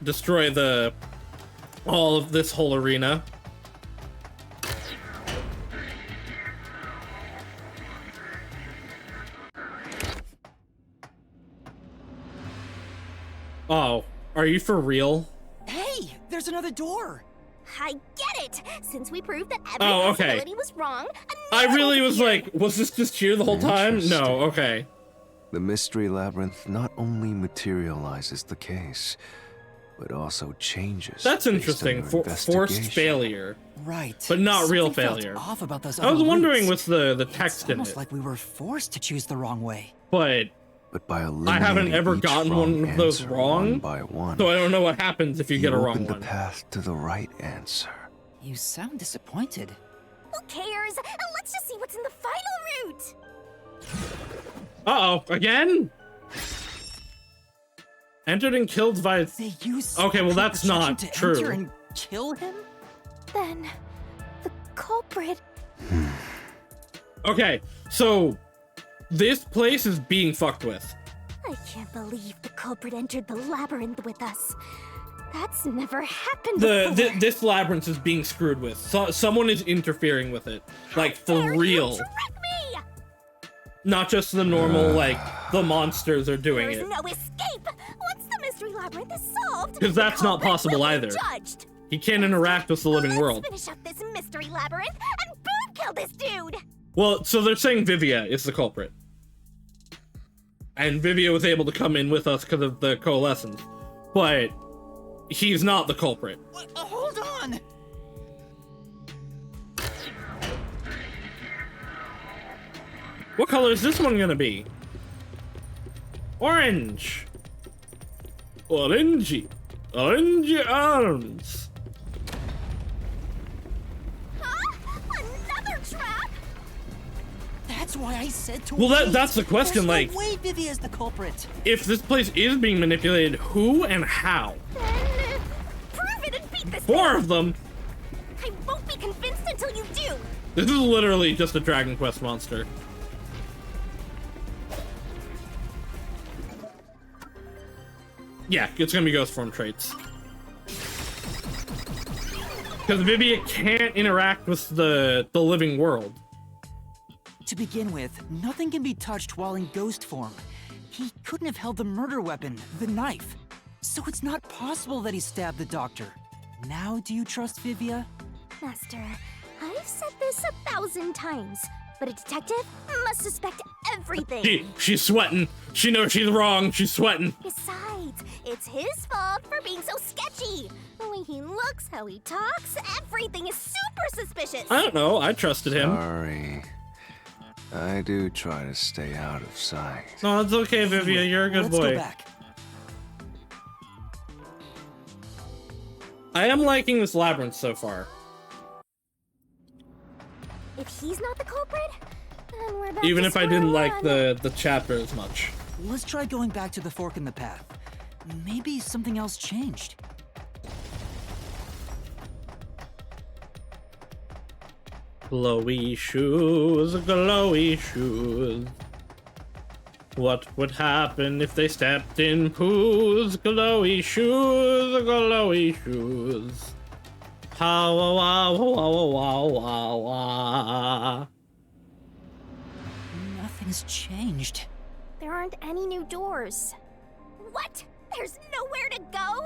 Destroy all of this whole arena. Oh, are you for real? Hey, there's another door. I get it! Since we proved that every Oh, okay. possibility was wrong, I really was like, was this just here the whole time? No, okay. The mystery labyrinth not only materializes the case, but also changes. That's interesting. based on your Forced investigation. failure. Right. But not real Something felt failure. off about those I was other wondering routes. with the text It's in almost it. like we were forced to choose the wrong way. But by I haven't ever each gotten wrong one of those answer wrong, one by one, so I don't know what happens if you get a wrong opened the one. path to the right answer. You sound disappointed. who cares? Let's just see what's in the final route! Uh-oh, again? Entered and killed by... They use Okay, well that's protection not to true. enter and kill him? Then, the culprit... Okay, so this place is being fucked with. I can't believe the culprit entered the labyrinth with us. That's never happened before. This labyrinth is being screwed with. Someone is interfering with it, like for real. Trick me! Not just the normal, like the monsters are doing There's it. no escape! Once the mystery labyrinth is solved, Because that's the not culprit possible will be either. Judged. He can't interact with the living world. Let's finish up this mystery labyrinth and boom kill this dude! Well, so they're saying Vivia is the culprit. And Vivia was able to come in with us because of the coalescence. But he's not the culprit. Hold on! What color is this one gonna be? Orange. Orangey. Orangey arms. Another trap? That's why I said to Well, wait. that's the question, There's like... no way Vivia's the culprit. If this place is being manipulated, who and how? Then, prove it and beat this 4 of them? I won't be convinced until you do! This is literally just a Dragon Quest monster. Yeah, it's gonna be ghost form traits. Because Vivia can't interact with the living world. To begin with, nothing can be touched while in ghost form. He couldn't have held the murder weapon, the knife. So it's not possible that he stabbed the doctor. Now do you trust Vivia? Master, I've said this 1,000 times, but a detective must suspect everything. She's sweating. She knows she's wrong. She's sweating. Besides, it's his fault for being so sketchy. The way he looks, how he talks, everything is super suspicious. I don't know. I trusted him. Sorry. I do try to stay out of sight. No, it's okay, Vivia. You're a good Let's boy. go back. I am liking this labyrinth so far. If he's not the culprit, then we're back Even to if I square didn't one. like the chapter as much. Let's try going back to the fork in the path. Maybe something else changed. Glowy shoes, glowy shoes. What would happen if they stepped in poos? Glowy shoes, glowy shoes. How wow wow wow wow wow. Nothing's changed. There aren't any new doors. What? There's nowhere to go?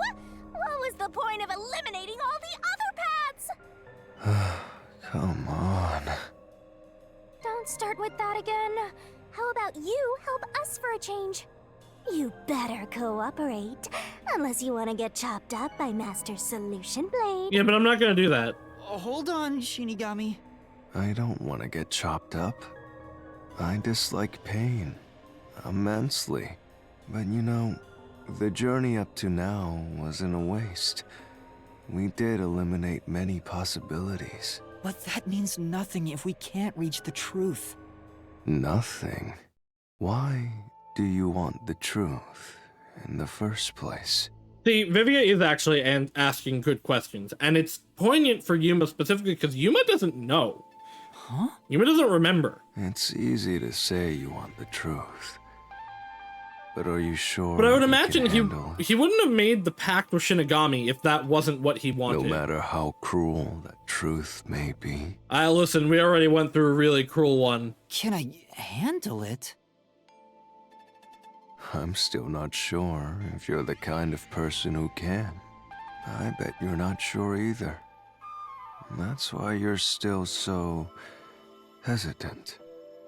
What was the point of eliminating all the other paths? Come on. Don't start with that again. How about you help us for a change? You better cooperate, unless you want to get chopped up by Master Solution Blade. Yeah, but I'm not gonna do that. Hold on, Shinigami. I don't want to get chopped up. I dislike pain immensely. But you know, the journey up to now wasn't a waste. We did eliminate many possibilities. But that means nothing if we can't reach the truth. Nothing? Why do you want the truth in the first place? See, Vivia is actually asking good questions, and it's poignant for Yuma specifically because Yuma doesn't know. Huh? Yuma doesn't remember. It's easy to say you want the truth. But are you sure? But I would you imagine can handle he wouldn't have made the pact with Shinigami if that wasn't what he wanted. No matter how cruel that truth may be. Listen, we already went through a really cruel one. Can I handle it? I'm still not sure if you're the kind of person who can. I bet you're not sure either. That's why you're still so hesitant.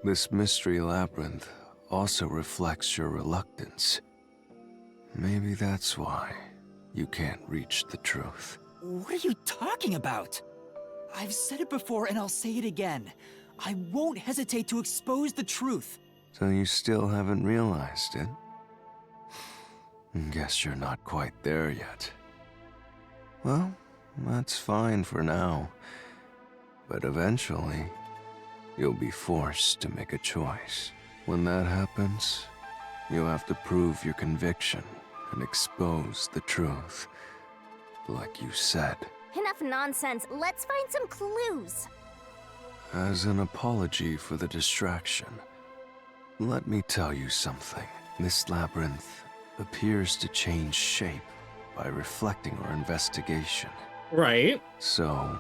This mystery labyrinth also reflects your reluctance. Maybe that's why you can't reach the truth. What are you talking about? I've said it before and I'll say it again. I won't hesitate to expose the truth. So you still haven't realized it? Guess you're not quite there yet. Well, that's fine for now. But eventually, you'll be forced to make a choice. When that happens, you'll have to prove your conviction and expose the truth. Like you said. Enough nonsense. Let's find some clues. As an apology for the distraction, let me tell you something. This labyrinth appears to change shape by reflecting our investigation. Right. So,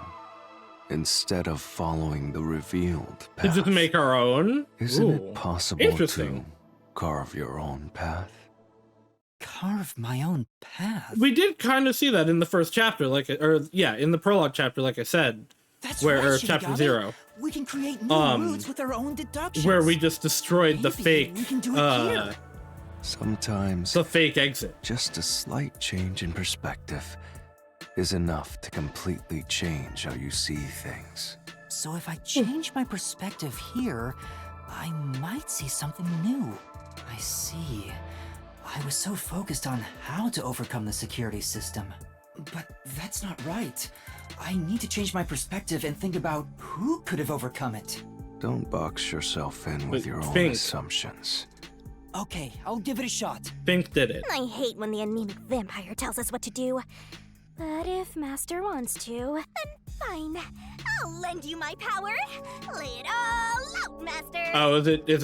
instead of following the revealed To path, just make our own? isn't Ooh. it possible Interesting. to carve your own path? Carve my own path? We did kind of see that in the first chapter, in the prologue chapter, like I said. That's where, right, or chapter Shinigami. 0. We can create new routes with our own deductions. Where we just destroyed the Maybe fake, we can do it here. Sometimes the fake exit. Just a slight change in perspective is enough to completely change how you see things. So if I change my perspective here, I might see something new. I see. I was so focused on how to overcome the security system. But that's not right. I need to change my perspective and think about who could have overcome it. Don't box yourself in with your own think. assumptions. Okay, I'll give it a shot. Think did it. I hate when the anemic vampire tells us what to do. But if Master wants to, then fine. I'll lend you my power. Lay it all out, Master. Oh, is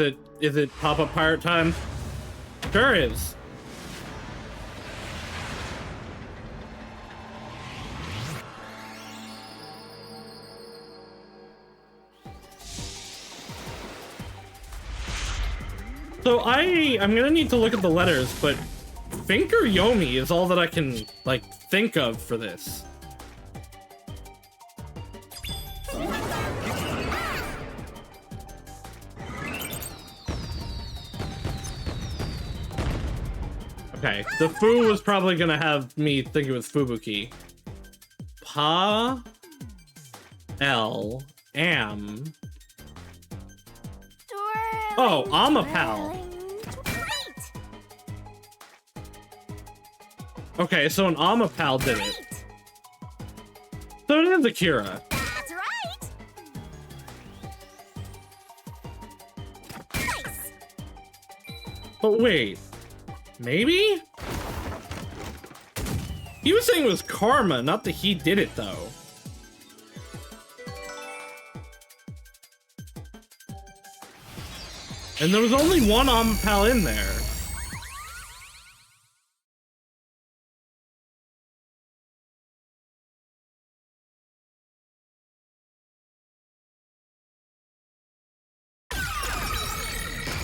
it pop-up pirate time? Sure is. So I'm gonna need to look at the letters, but Fink or Yomi is all that I can, like, think of for this. Okay, the Fu was probably gonna have me think it was Fubuki. Pa... L... Am... Oh, Amapal. Okay, so an Amapal did it. So it is Akira. That's right. Nice. But wait, maybe? He was saying it was karma, not that he did it though. And there was only one Amapal in there.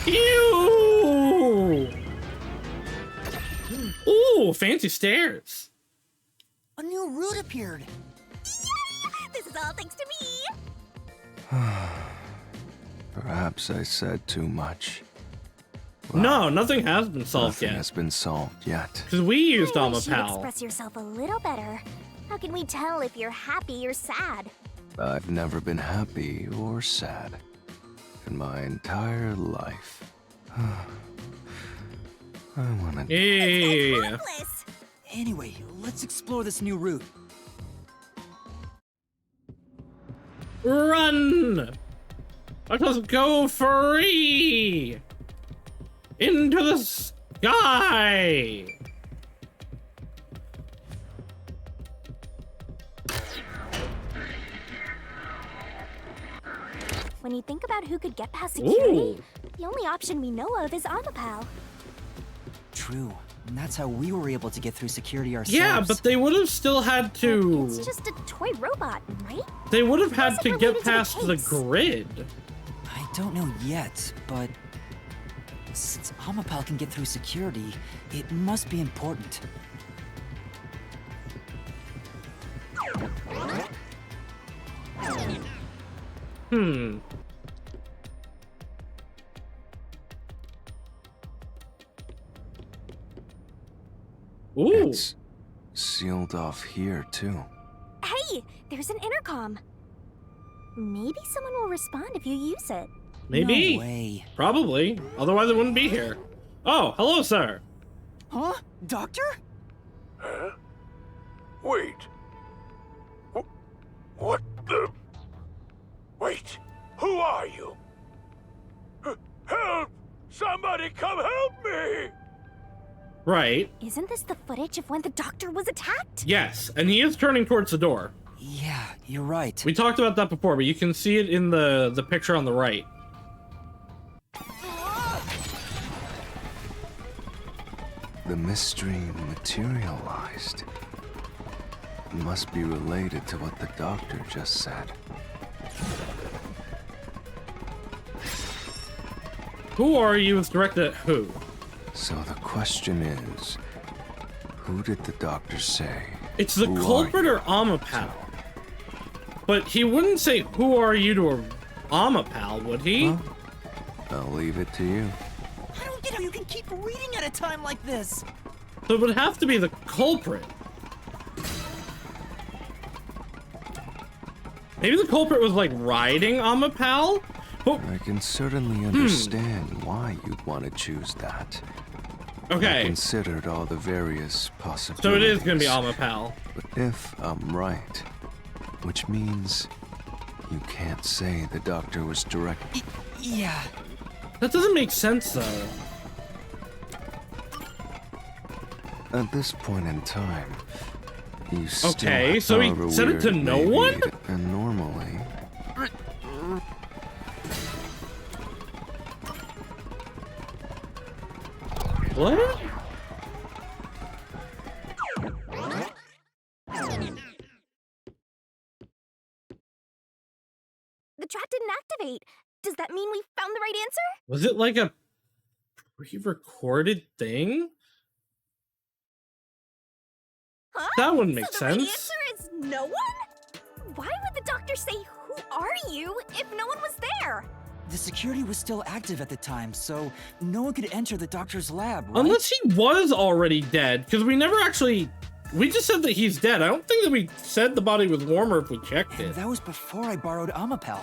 Ew! Ooh, fancy stairs. A new route appeared. This is all thanks to me. Perhaps I said too much. No, nothing has been solved Nothing yet. has been solved yet. Because we used I wish you'd Amapal. express yourself a little better. How can we tell if you're happy or sad? I've never been happy or sad in my entire life. I wanna... Yeah. Anyway, let's explore this new route. Run! Let us go free! Into the sky! When you think about who could get past security, Ooh. the only option we know of is Amapal. True. And that's how we were able to get through security ourselves. Yeah, but they would have still had to... It's just a toy robot, right? They would have had How's it to related get to the past the case? grid. I don't know yet, but since Amapal can get through security, it must be important. Hmm. Ooh. It's sealed off here, too. Hey, there's an intercom. Maybe someone will respond if you use it. Maybe. No way. Probably. Otherwise, it wouldn't be here. Oh, hello, sir. Huh? Doctor? Huh? Wait. What the... Wait. Who are you? Help! Somebody come help me! Right. Isn't this the footage of when the doctor was attacked? Yes, and he is turning towards the door. Yeah, you're right. We talked about that before, but you can see it in the picture on the right. The mystery materialized. It must be related to what the doctor just said. Who are you is directed at who? So the question is, who did the doctor say? It's the Who are culprit you? or Amapal. But he wouldn't say, who are you to a Amapal, would he? Well, I'll leave it to you. I don't get how you can keep reading at a time like this. So it would have to be the culprit. Maybe the culprit was like riding Amapal? But I can certainly understand why you'd want to choose that. Okay. I considered all the various possibilities. So it is going to be Amapal. But if I'm right, which means you can't say the doctor was direct. Yeah. That doesn't make sense, though. At this point in time, you still Okay, have so he however said it to weird no may be, one? And normally, What? The trap didn't activate. Does that mean we found the right answer? Was it like a pre-recorded thing? Huh? That wouldn't make So the right sense. answer is no one? Why would the doctor say, "Who are you?" if no one was there? The security was still active at the time, so no one could enter the doctor's lab, right? Unless he was already dead, because we never actually... We just said that he's dead. I don't think that we said the body was warmer if we checked And it. that was before I borrowed Amapal.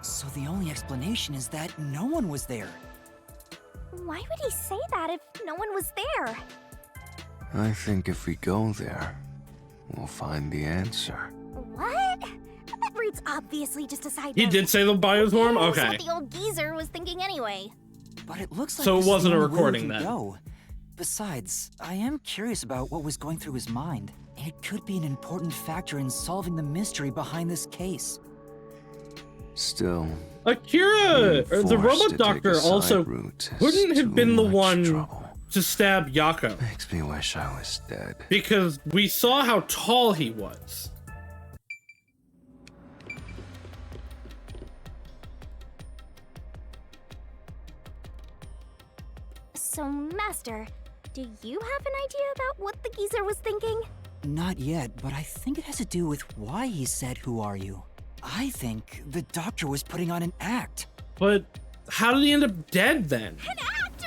So the only explanation is that no one was there. Why would he say that if no one was there? I think if we go there, we'll find the answer. What? That route's obviously just a side He note. did say the body was warm? Who knows Okay. what the old geezer was thinking anyway? But it looks like So it this is wasn't the a only way we recording can then. go. Besides, I am curious about what was going through his mind. It could be an important factor in solving the mystery behind this case. Still, Akira, being or the forced robot to take doctor, a side also route is wouldn't have been too the much one trouble. to stab Yako. Makes me wish I was dead. Because we saw how tall he was. So, Master, do you have an idea about what the geezer was thinking? Not yet, but I think it has to do with why he said, "Who are you?" I think the doctor was putting on an act. But how did he end up dead then? An act?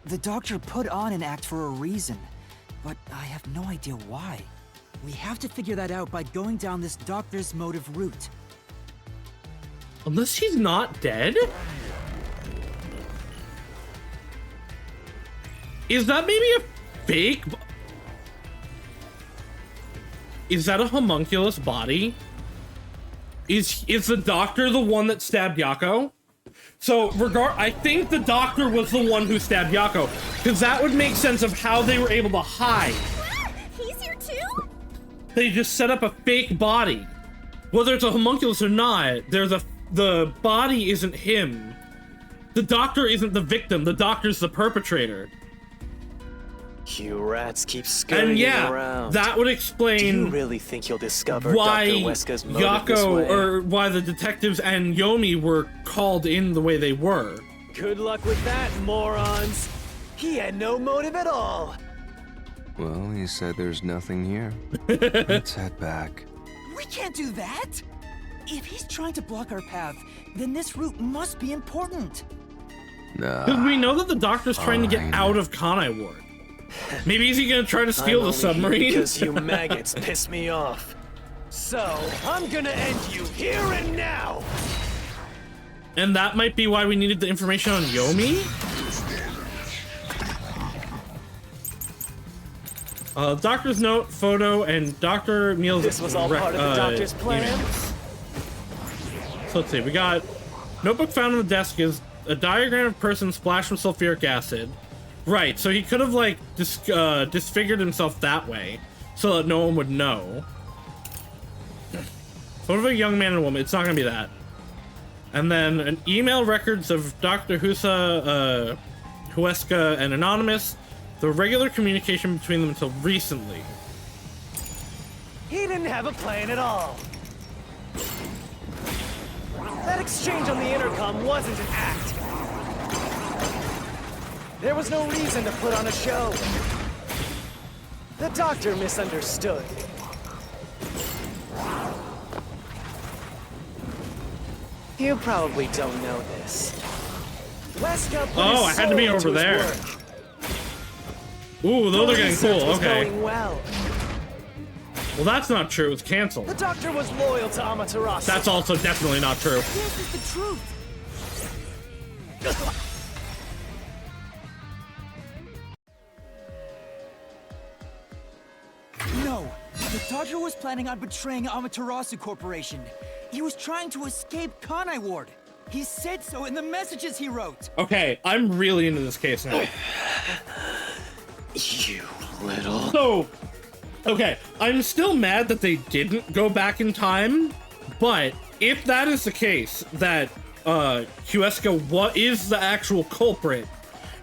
The doctor put on an act for a reason, but I have no idea why. We have to figure that out by going down this doctor's motive route. Unless he's not dead? Is that maybe a fake? Is that a homunculus body? Is the doctor the one that stabbed Yako? So, I think the doctor was the one who stabbed Yako, because that would make sense of how they were able to hide. He's here too? They just set up a fake body. Whether it's a homunculus or not, the body isn't him. The doctor isn't the victim, the doctor's the perpetrator. You rats keep scurrying around. That would explain. Do you really think you'll discover why Dr. Weska's motive this way? Yako, or why the detectives and Yomi were called in the way they were. Good luck with that, morons. He had no motive at all. Well, he said there's nothing here. Let's head back. We can't do that! If he's trying to block our path, then this route must be important. Nah. Because we know that the doctor's trying to get out of Kanai Ward. Maybe is he gonna try to steal the submarine? Because you maggots piss me off. So, I'm gonna end you here and now! And that might be why we needed the information on Yomi? Doctor's note, photo, and Dr. Neil's This was all part of the doctor's plan? emails. So let's see, we got notebook found on the desk is a diagram of person splashed with sulfuric acid. Right, so he could have like disfigured himself that way so that no one would know. Photo of a young man and woman, it's not gonna be that. And then an email records of Dr. Hueska and Anonymous, the regular communication between them until recently. He didn't have a plan at all. That exchange on the intercom wasn't an act. There was no reason to put on a show. The doctor misunderstood. You probably don't know this. Weska put Oh, I his had to be soul over into his there. work. Ooh, those The are getting research cool, was okay. going well. Well, that's not true, it's canceled. The doctor was loyal to Amaterasu. That's also definitely not true. This is the truth. No, the doctor was planning on betraying Amaterasu Corporation. He was trying to escape Kanai Ward. He said so in the messages he wrote. Okay, I'm really into this case now. You little... So, okay, I'm still mad that they didn't go back in time, but if that is the case, that Hueska is the actual culprit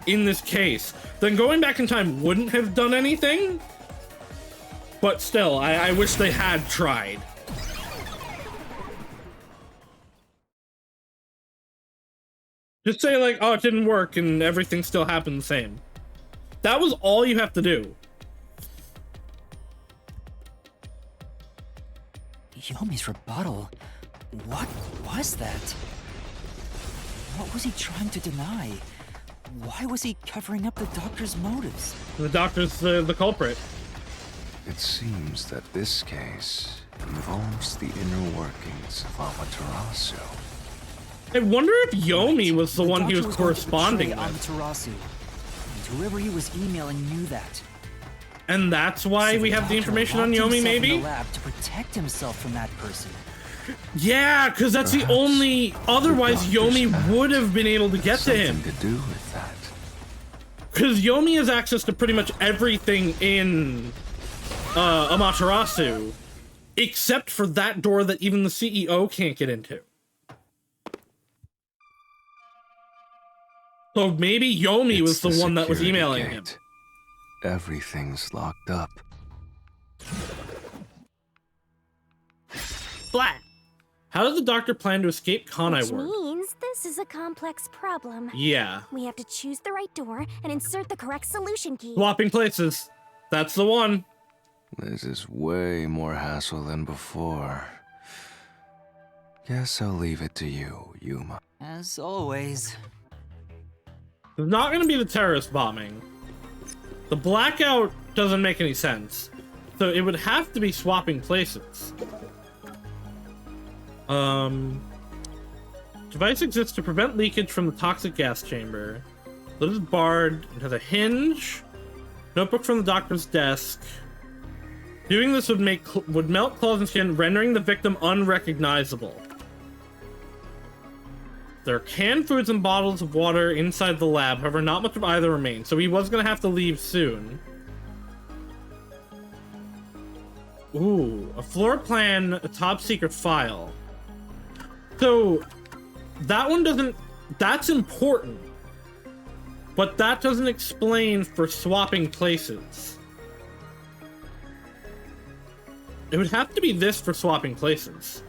in this case, then going back in time wouldn't have done anything. But still, I wish they had tried. Just say like, oh, it didn't work and everything still happened the same. That was all you have to do. Yomi's rebuttal. What was that? What was he trying to deny? Why was he covering up the doctor's motives? The doctor's the culprit. It seems that this case involves the inner workings of Amaterasu. I wonder if Yomi was the one he doctor was going to corresponding betray with. Amaterasu. And whoever he was emailing knew that. And that's why So we have the doctor information on locked Yomi, himself in maybe? the lab to protect himself from that person. Yeah, because that's the only... Otherwise, Yomi would have been able to get to him. To do with that. Because Yomi has access to pretty much everything in Amaterasu, except for that door that even the CEO can't get into. So maybe Yomi was the one that was security emailing him. gate. Everything's locked up. Splat! How does the doctor plan to escape Kanai Which Ward? means this is a complex problem. Yeah. We have to choose the right door and insert the correct solution key. Swapping places. That's the one. This is way more hassle than before. Guess I'll leave it to you, Yuma. As always. There's not going to be the terrorist bombing. The blackout doesn't make any sense. So it would have to be swapping places. Device exists to prevent leakage from the toxic gas chamber. Lid is barred. It has a hinge. Notebook from the doctor's desk. Doing this would melt claws and skin, rendering the victim unrecognizable. There are canned foods and bottles of water inside the lab. However, not much of either remains. So he was going to have to leave soon. Ooh, a floor plan, a top secret file. So that one doesn't, that's important. But that doesn't explain for swapping places. It would have to be this for swapping places.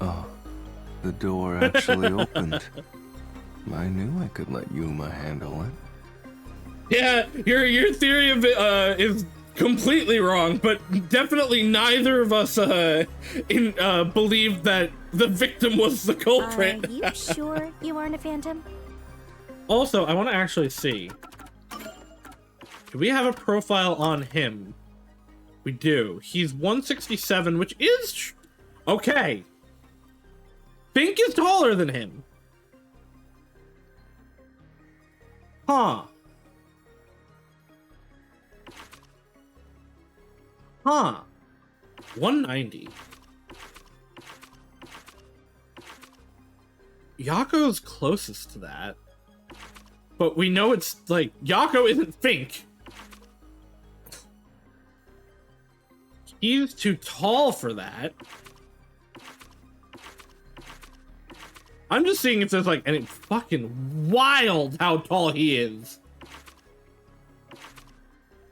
Oh, the door actually opened. I knew I could let Yuma handle it. Yeah, your theory of it is completely wrong, but definitely neither of us believed that the victim was the culprit. Are you sure you aren't a phantom? Also, I want to actually see. Do we have a profile on him? We do. He's 167, which is... Okay. Fink is taller than him. Huh. Huh. 190. Yako's closest to that. But we know it's like, Yako isn't Fink. He's too tall for that. I'm just seeing if there's like any fucking wild how tall he is.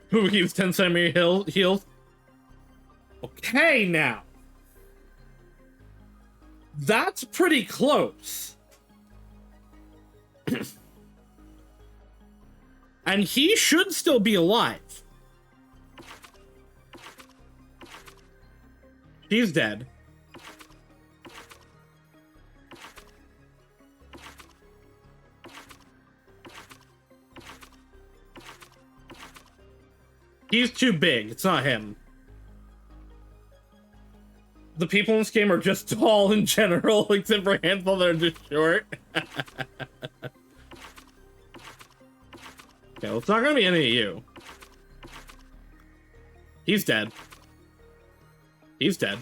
Who he was 10 centimeter heels? Okay, now. That's pretty close. And he should still be alive. She's dead. He's too big. It's not him. The people in this game are just tall in general, except for a handful that are just short. Okay, well, it's not gonna be any of you. He's dead. He's dead.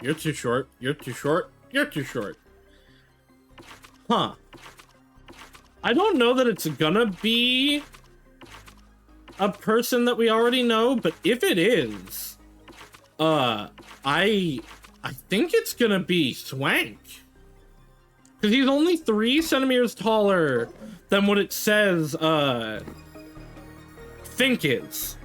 You're too short. You're too short. You're too short. Huh. I don't know that it's gonna be a person that we already know, but if it is, I think it's gonna be Swank. Because he's only 3 centimeters taller than what it says, Fink is.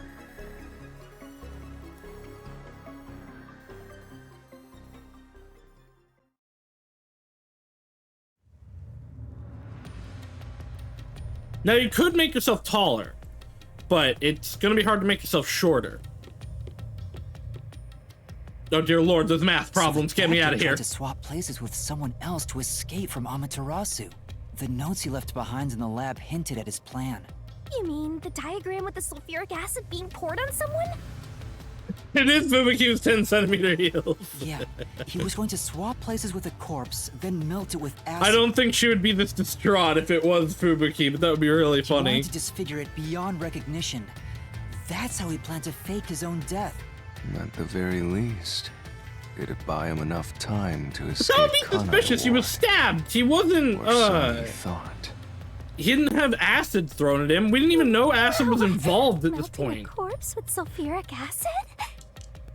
Now, you could make yourself taller, but it's gonna be hard to make yourself shorter. Oh dear lord, those math problems. Get me out of here. To swap places with someone else to escape from Amaterasu. The notes he left behind in the lab hinted at his plan. You mean the diagram with the sulfuric acid being poured on someone? It is Fubuki's 10 centimeter heels. Yeah, he was going to swap places with a corpse, then melt it with acid. I don't think she would be this distraught if it was Fubuki, but that would be really funny. He wanted to disfigure it beyond recognition. That's how he planned to fake his own death. At the very least, it'd buy him enough time to escape. That would be suspicious. He was stabbed. He wasn't, so he thought. He didn't have acid thrown at him. We didn't even know acid was involved at this point. A corpse with sulfuric acid?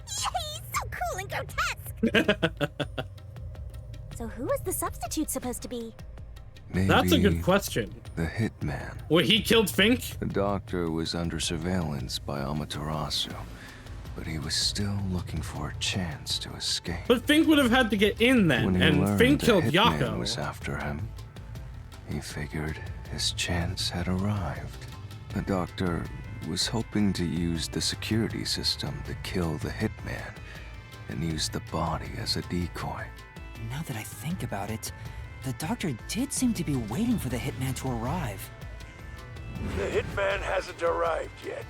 Yay! So cool and grotesque! So who is the substitute supposed to be? Maybe that's a good question. The hitman. Wait, he killed Fink? The doctor was under surveillance by Amaterasu, but he was still looking for a chance to escape. But Fink would have had to get in then, and Fink killed Yako. Was after him. He figured his chance had arrived. The doctor He was hoping to use the security system to kill the hitman and use the body as a decoy. Now that I think about it, the doctor did seem to be waiting for the hitman to arrive. The hitman hasn't arrived yet.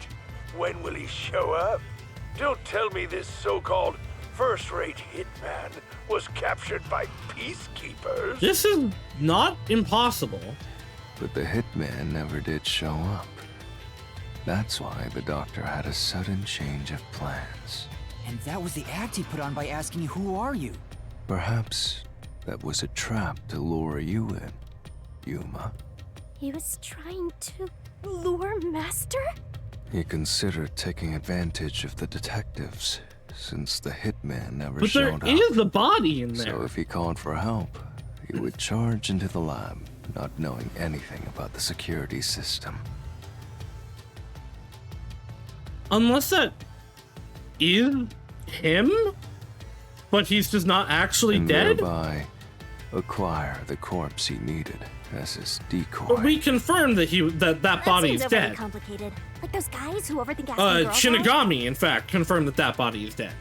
When will he show up? Don't tell me this so-called first-rate hitman was captured by peacekeepers. This is not impossible. But the hitman never did show up. That's why the doctor had a sudden change of plans. And that was the act he put on by asking you, "Who are you?" Perhaps that was a trap to lure you in, Yuma. He was trying to lure Master? He considered taking advantage of the detectives, since the hitman never But there showed up. is a body in there. So if he called for help, he would charge into the lab, not knowing anything about the security system. Unless that is him, but he's just not actually And dead? thereby acquire the corpse he needed as his decoy. But we confirmed that that body is Seems overly dead. complicated. Like those guys who overthink asking girls out. Shinigami, in fact, confirmed that body is dead.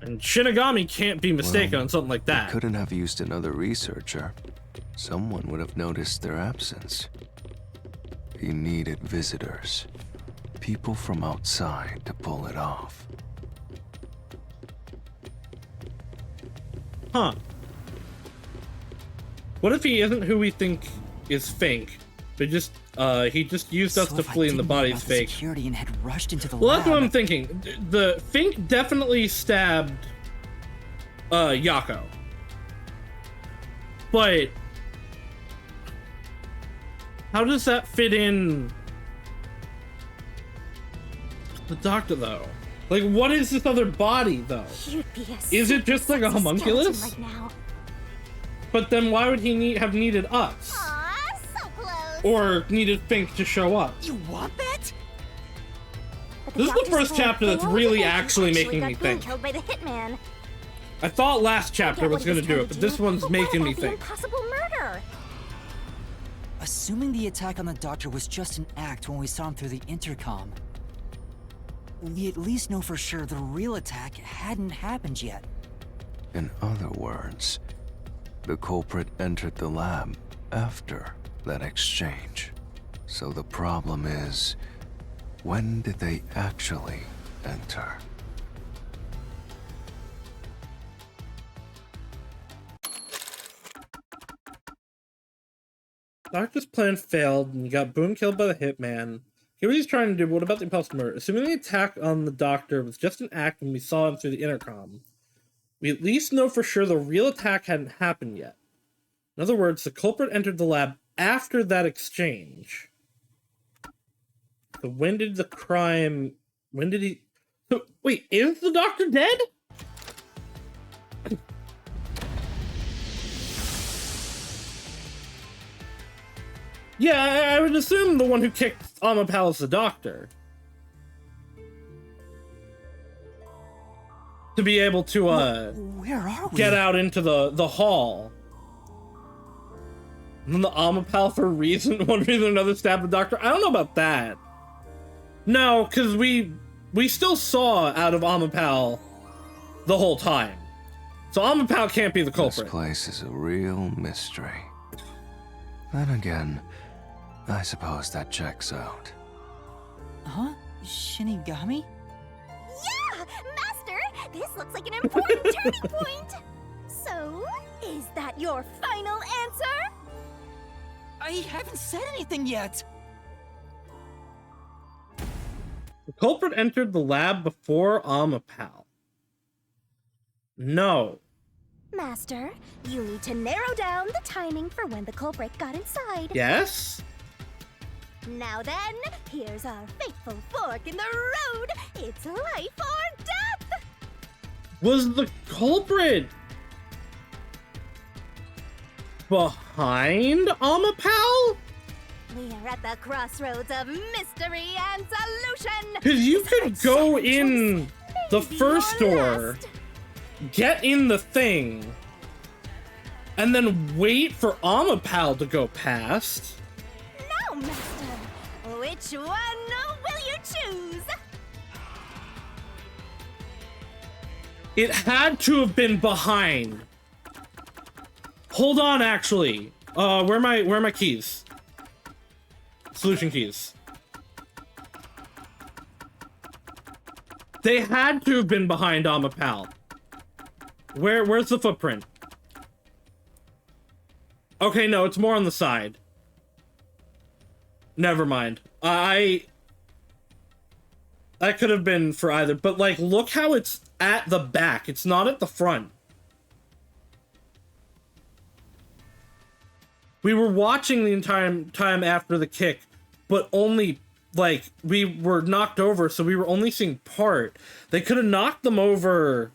And Shinigami can't be mistaken on something like that. He couldn't have used another researcher. Someone would have noticed their absence. He needed visitors. People from outside to pull it off. Huh. What if he isn't who we think is Fink? But he just used us So to if I flee and the didn't know body's about the fake. security and had rushed into the Well, that's what lab, I'm thinking. The Fink definitely stabbed Yako. But how does that fit in the doctor though? Like, what is this other body though? You'd be a Is it just like a sexy homunculus? skeleton right now. But then why would he have needed us? Aw, so close. Or needed Fink to show up? You want that? But This is the doctor's first plan chapter that's failed, really and he actually making got me being think. Killed by the hitman. I thought last chapter Get was what gonna he's do trying it, but to this do, one's but making what me about the think. impossible murder. Assuming the attack on the doctor was just an act when we saw him through the intercom, we at least know for sure the real attack hadn't happened yet. In other words, the culprit entered the lab after that exchange. So the problem is, when did they actually enter? Doctor's plan failed and he got boom killed by the hitman. Here's what he's trying to do, but what about the impossible murder? Assuming the attack on the doctor was just an act when we saw him through the intercom, we at least know for sure the real attack hadn't happened yet. In other words, the culprit entered the lab after that exchange. So when did he... So, wait, is the doctor dead? Yeah, I would assume the one who kicked Amapal is the doctor. To be able to, Where are we? get out into the hall. And then the Amapal, for one reason or another, stabbed the doctor. I don't know about that. No, because we still saw out of Amapal the whole time. So Amapal can't be the culprit. This place is a real mystery. Then again, I suppose that checks out. Huh? Shinigami? Yeah, Master, this looks like an important turning point. So, is that your final answer? I haven't said anything yet. The culprit entered the lab before Amapal. No. Master, you need to narrow down the timing for when the culprit got inside. Yes? Now then, here's our fateful fork in the road. It's life or death! Was the culprit behind Amapal? We're at the crossroads of mystery and solution. Because you could go in the first door, get in the thing, and then wait for Amapal to go past. Master. Which one will you choose? It had to have been behind. Hold on, actually. Where are my keys? Solution keys. They had to have been behind Amapal. Where's the footprint? Okay, no, it's more on the side. Never mind. That could have been for either, but like, look how it's at the back. It's not at the front. We were watching the entire time after the kick, but only, like, we were knocked over, so we were only seeing part. They could have knocked them over.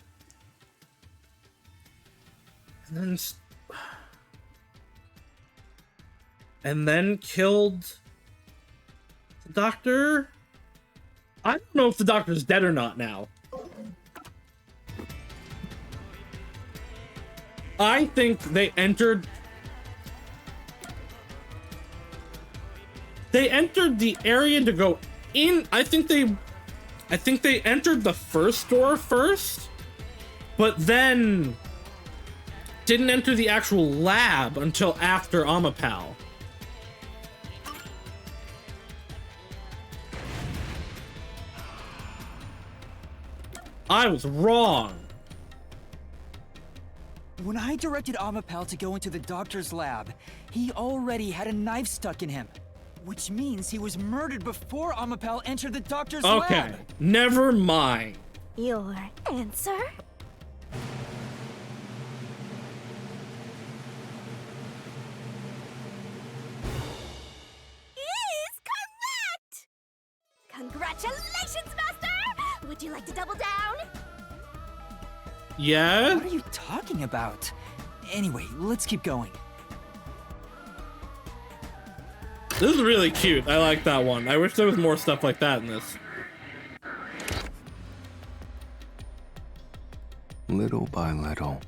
And then killed the doctor? I don't know if the doctor's dead or not now. I think they entered the area to go in. I think they entered the first door first, but then didn't enter the actual lab until after Amapal. I was wrong. When I directed Amapal to go into the doctor's lab, he already had a knife stuck in him. Which means he was murdered before Amapal entered the doctor's lab. Okay, never mind. Your answer? Is correct! Congratulations, Master! Would you like to double down? Yeah? What are you talking about? Anyway, let's keep going. This is really cute. I like that one. I wish there was more stuff like that in this. Little by little,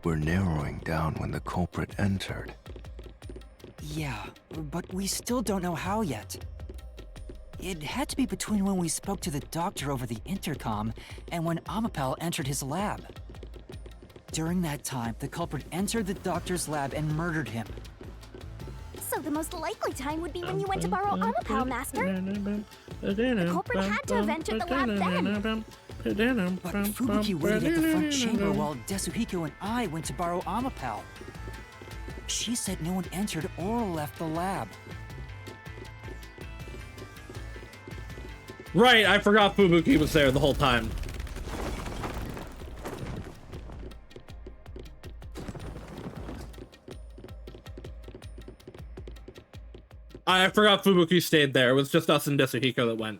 we're narrowing down when the culprit entered. Yeah, but we still don't know how yet. It had to be between when we spoke to the doctor over the intercom and when Amapal entered his lab. During that time, the culprit entered the doctor's lab and murdered him. So the most likely time would be when you went to borrow Amapal, Master. The culprit had to have entered the lab then. But Fubuki waited at the front chamber while Desuhiko and I went to borrow Amapal. She said no one entered or left the lab. Right, I forgot Fubuki was there the whole time. I forgot Fubuki stayed there. It was just us and Desuhiko that went.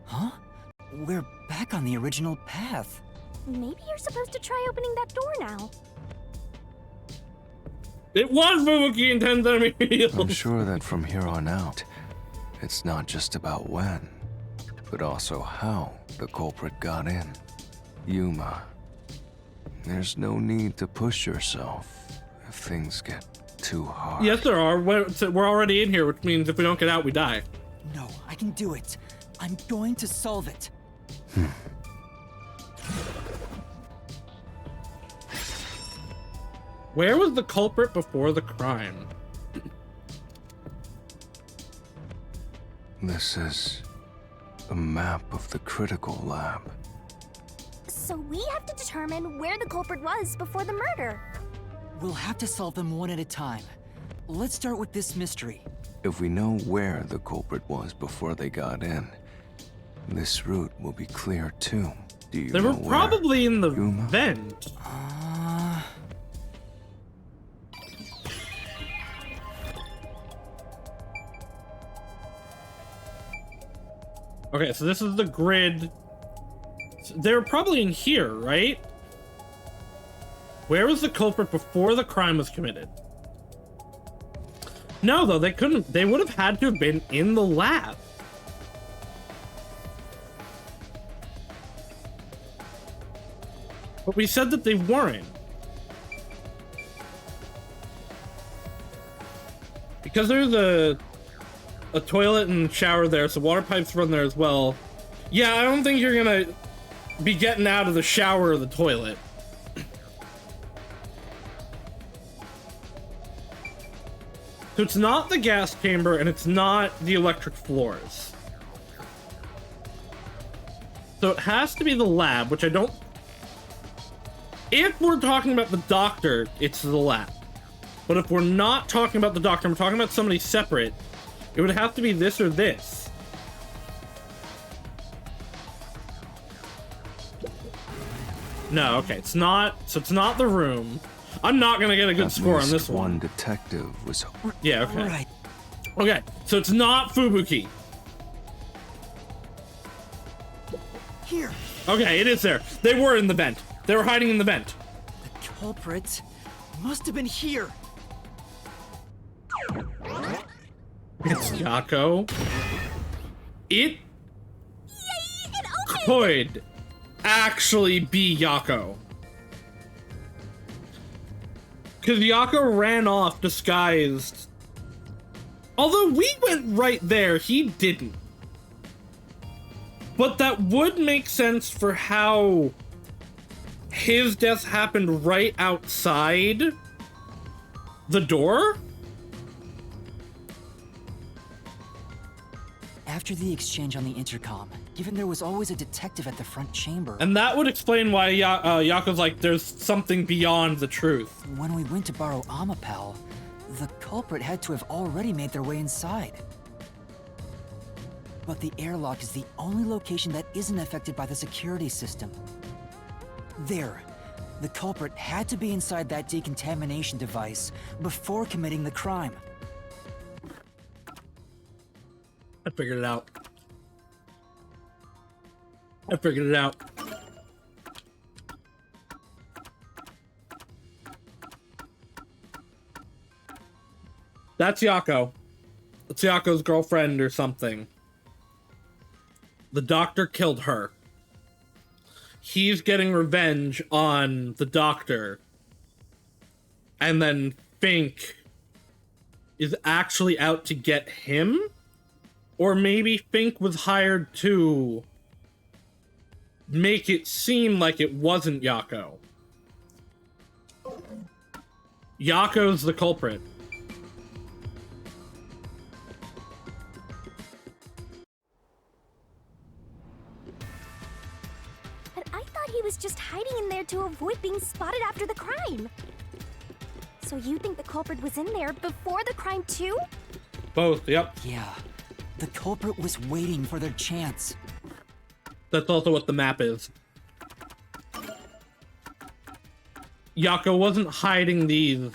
Huh? We're back on the original path. Maybe you're supposed to try opening that door now. It was Fubuki in 10 centimeters. I'm sure that from here on out, it's not just about when, but also how the culprit got in. Yuma, there's no need to push yourself if things get too hard. Yes, there are. We're already in here, which means if we don't get out, we die. No, I can do it. I'm going to solve it. Where was the culprit before the crime? This is a map of the critical lab. So we have to determine where the culprit was before the murder. We'll have to solve them one at a time. Let's start with this mystery. If we know where the culprit was before they got in, this route will be clear too. Do you They know were probably in the vent. Okay, so this is the grid. They were probably in here, right? Where was the culprit before the crime was committed? No, though, they couldn't. They would have had to have been in the lab. But we said that they weren't. because there's a toilet and shower there, so water pipes run there as well. Yeah, I don't think you're gonna be getting out of the shower or the toilet. So it's not the gas chamber, and it's not the electric floors. So it has to be the lab, which I don't... If we're talking about the doctor, it's the lab. But if we're not talking about the doctor, we're talking about somebody separate, it would have to be this or this. No, okay, it's not... So it's not the room. I'm not gonna get a good score on this one. One detective was... Yeah, okay. Right. Okay, so it's not Fubuki. Here. Okay, it is there. They were in the vent. They were hiding in the vent. The culprit must have been here. It's Yako. It could actually be Yako. Because Yako ran off disguised. Although we went right there, he didn't. But that would make sense for how his death happened right outside the door. After the exchange on the intercom, given there was always a detective at the front chamber. And that would explain why Yako's like, there's something beyond the truth. When we went to borrow Amapal, the culprit had to have already made their way inside. But the airlock is the only location that isn't affected by the security system. There, the culprit had to be inside that decontamination device before committing the crime. I figured it out. I figured it out. That's Yako. It's Yako's girlfriend or something. The doctor killed her. He's getting revenge on the doctor. And then Fink is actually out to get him? Or maybe Fink was hired to make it seem like it wasn't Yako. Yako's the culprit. But I thought he was just hiding in there to avoid being spotted after the crime. So you think the culprit was in there before the crime too? Both, yep. Yeah. The culprit was waiting for their chance. That's also what the map is. Yako wasn't hiding these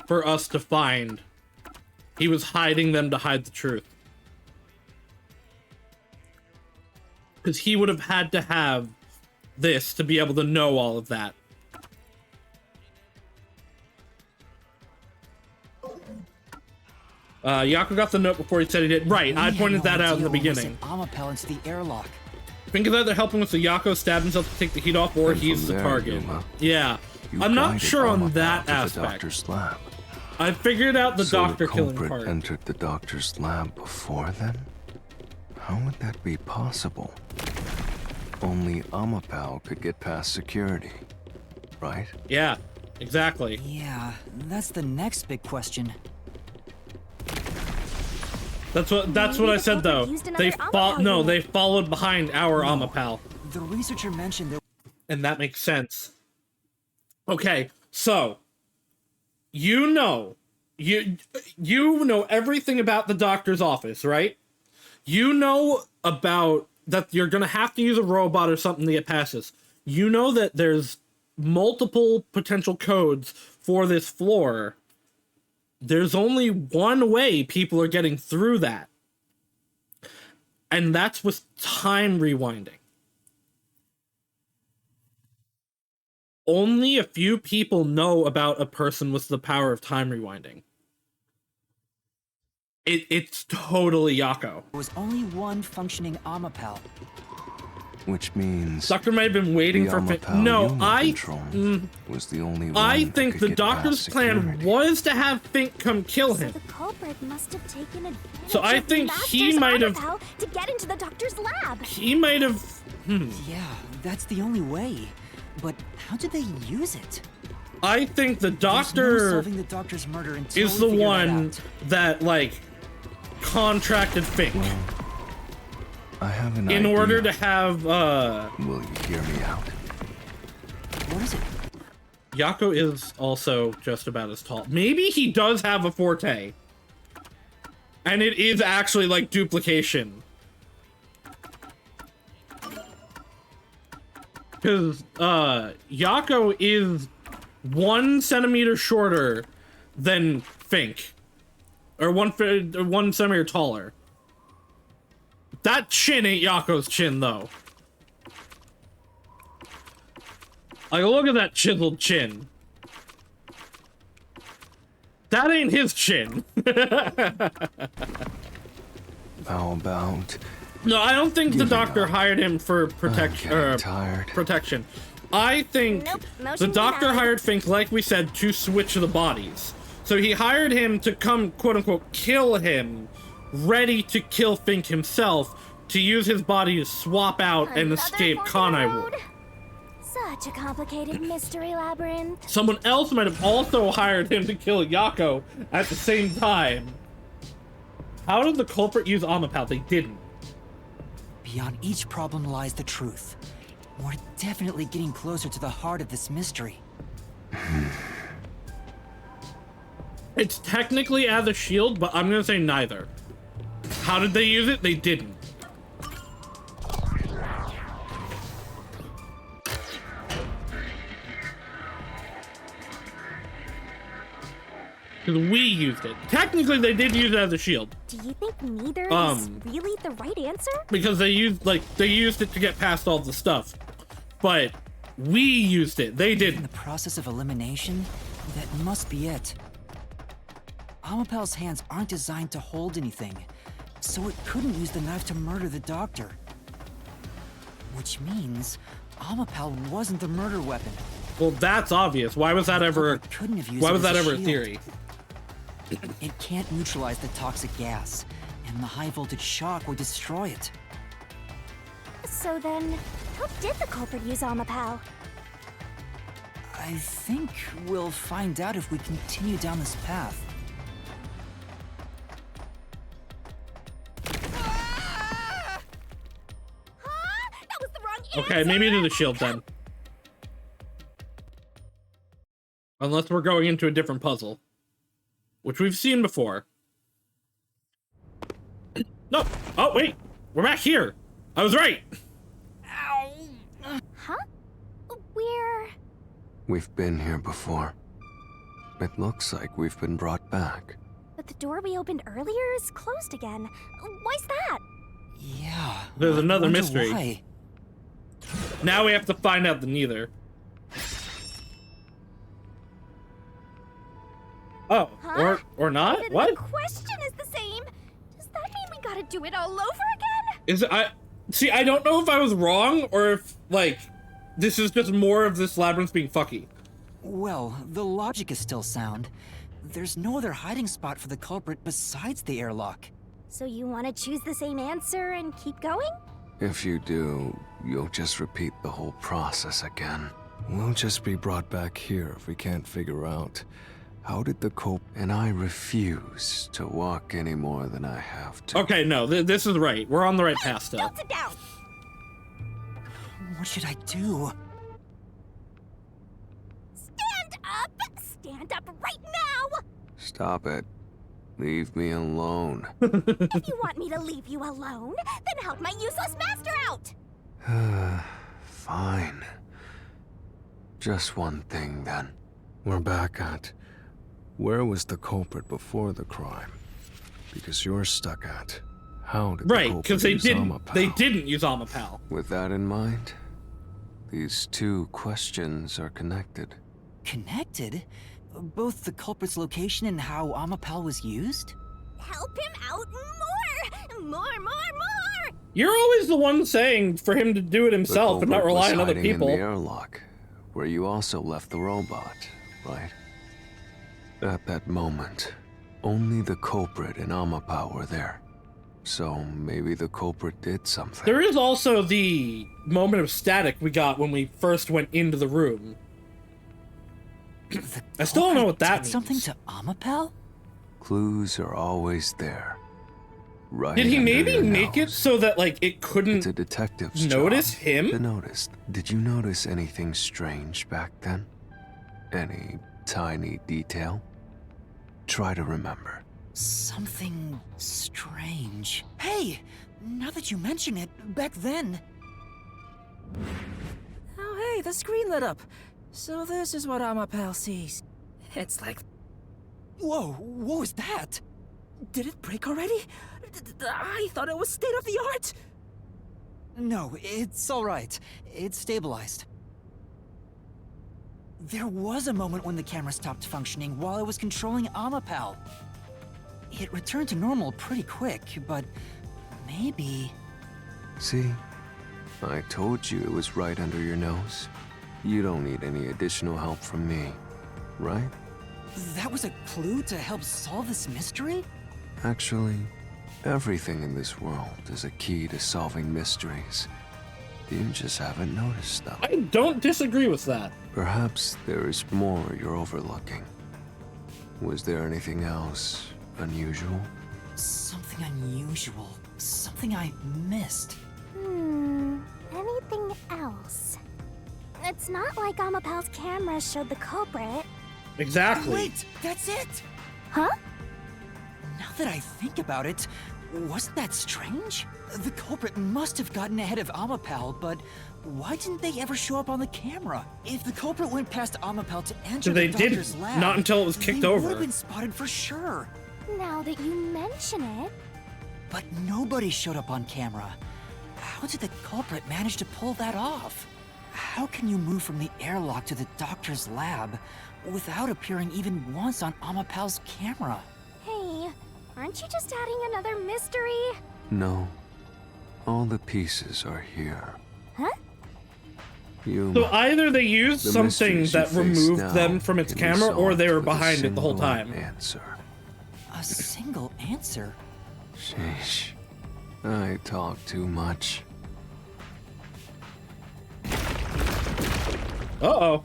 for us to find. He was hiding them to hide the truth. Because he would have had to have this to be able to know all of that. Yako got the note before he said he did. Right, I pointed that out in the beginning. Amapel into the airlock. Fink is either helping with the Yako stabbed himself to take the heat off, or he's the target. Yeah, I'm not sure on that aspect. The doctor's lab. I figured out the doctor killing part. part. Entered the doctor's lab before then? How would that be possible? Only Amapal could get past security, right? Yeah, exactly. Yeah, that's the next big question. That's what I said though. They followed behind our Amapal. The researcher mentioned that, and that makes sense. Okay, so you know everything about the doctor's office, right? You know about that you're gonna have to use a robot or something to get past this. You know that there's multiple potential codes for this floor. There's only one way people are getting through that. And that's with time rewinding. Only a few people know about a person with the power of time rewinding. It's totally Yako. there was only one functioning Amapel. Which means Doctor might have been waiting the for Fink. Amapal No, you controlled was the only one I that think could the get doctor's past plan security. was to have Fink come kill him. So the culprit must have taken advantage So I of the think he Master's might have- Amapal to get into the doctor's lab. He might have. Yeah, that's the only way. But how did they use it? I think the There's no doctor solving the doctor's murder until is we the figure one out. that like contracted Fink I have an in idea. order to have. Will you hear me out? What is it? Yako is also just about as tall. Maybe he does have a forte, and it is actually like duplication. Because Yako is 1 centimeter shorter than Fink, or 1 centimeter taller. That chin ain't Yako's chin though. Like, look at that chiseled chin. That ain't his chin. How about... No, I don't think the doctor hired him for protection. Protection. I think Nope, the motion doctor invalid. hired Fink, like we said, to switch the bodies. So he hired him to come, quote unquote, kill him, ready to kill Fink himself, to use his body to swap out and Another escape fork in the Kanai road? Wood. Such a complicated mystery labyrinth. Someone else might have also hired him to kill Yako at the same time. How did the culprit use Amapal? They didn't. Beyond each problem lies the truth. We're definitely getting closer to the heart of this mystery. It's technically as a shield, but I'm gonna say neither. How did they use it? They didn't. Because we used it. Technically, they did use it as a shield. Do you think neither is really the right answer? Because they used it to get past all the stuff. But we used it. They In didn't. the process of elimination, that must be it. Amapal's hands aren't designed to hold anything, so it couldn't use the knife to murder the doctor. Which means Amapal wasn't the murder weapon. Well, that's obvious. Why was that ever? Couldn't have used Why it was as that ever a shield. theory? It can't neutralize the toxic gas, and the high voltage shock would destroy it. So then, how did the culprit use Amapal? I think we'll find out if we continue down this path. That was the wrong answer! Okay, maybe it is a shield then. Unless we're going into a different puzzle. Which we've seen before. No! Oh, wait! We're back here! I was right! Huh? We're... We've been here before. It looks like we've been brought back. But the door we opened earlier is closed again. Why's that? Yeah. There's another wonder mystery. why. Now we have to find out the neither. Oh, Huh? or not? Even What? the question is the same. Does that mean we gotta do it all over again? Is it, I don't know if I was wrong or if, like, this is just more of this labyrinth being fucky. Well, the logic is still sound. There's no other hiding spot for the culprit besides the airlock. So you want to choose the same answer and keep going? If you do, you'll just repeat the whole process again. We'll just be brought back here if we can't figure out how did the cope, and I refuse to walk any more than I have to. Okay, no, this is right. We're on the right path still. Don't sit down! What should I do? Stand up! Stand up right now! Stop it. Leave me alone. If you want me to leave you alone, then help my useless master out! Fine. Just one thing then. We're back at... Where was the culprit before the crime? Because you're stuck at... How did the Right, culprit because they use didn't. Amapal? They didn't use Amapal. With that in mind, these two questions are connected. Connected? Both the culprit's location and how Amapal was used? Help him out more! More! You're always the one saying for him to do it himself and not rely on other people. In the airlock, where you also left the robot, right? At that moment, only the culprit and Amapao were there. So maybe the culprit did something. There is also the moment of static we got when we first went into the room. I still don't know what that means. Something to Amapao? Clues are always there. Right. Did he maybe make it so that like it couldn't it's a detective's notice job him? To notice. Did you notice anything strange back then? Any tiny detail? Try to remember. Something strange. Hey, now that you mention it, back then... Oh hey, the screen lit up. So this is what Amapao sees. It's like... Whoa, what was that? Did it break already? I thought it was state-of-the-art! No, it's alright. It's stabilized. There was a moment when the camera stopped functioning while I was controlling Amapao. It returned to normal pretty quick, but maybe... See? I told you it was right under your nose. You don't need any additional help from me, right? That was a clue to help solve this mystery? Actually, everything in this world is a key to solving mysteries. You just haven't noticed them. I don't disagree with that. Perhaps there is more you're overlooking. Was there anything else unusual? Something unusual. Something I missed. Anything else? It's not like Amapao's camera showed the culprit. Exactly. Wait, that's it! Huh? Now that I think about it, wasn't that strange? The culprit must have gotten ahead of Amapao, but why didn't they ever show up on the camera? If the culprit went past Amapao to enter the doctor's lab, not until it was kicked over. They would have been spotted for sure. Now that you mention it... But nobody showed up on camera. How did the culprit manage to pull that off? How can you move from the airlock to the doctor's lab without appearing even once on Amapao's camera? Hey, aren't you just adding another mystery? No. All the pieces are here. Huh? So either they used something that removed them from its camera, or they were behind it the whole time. Answer. A single answer? Sheesh. I talk too much. Uh-oh.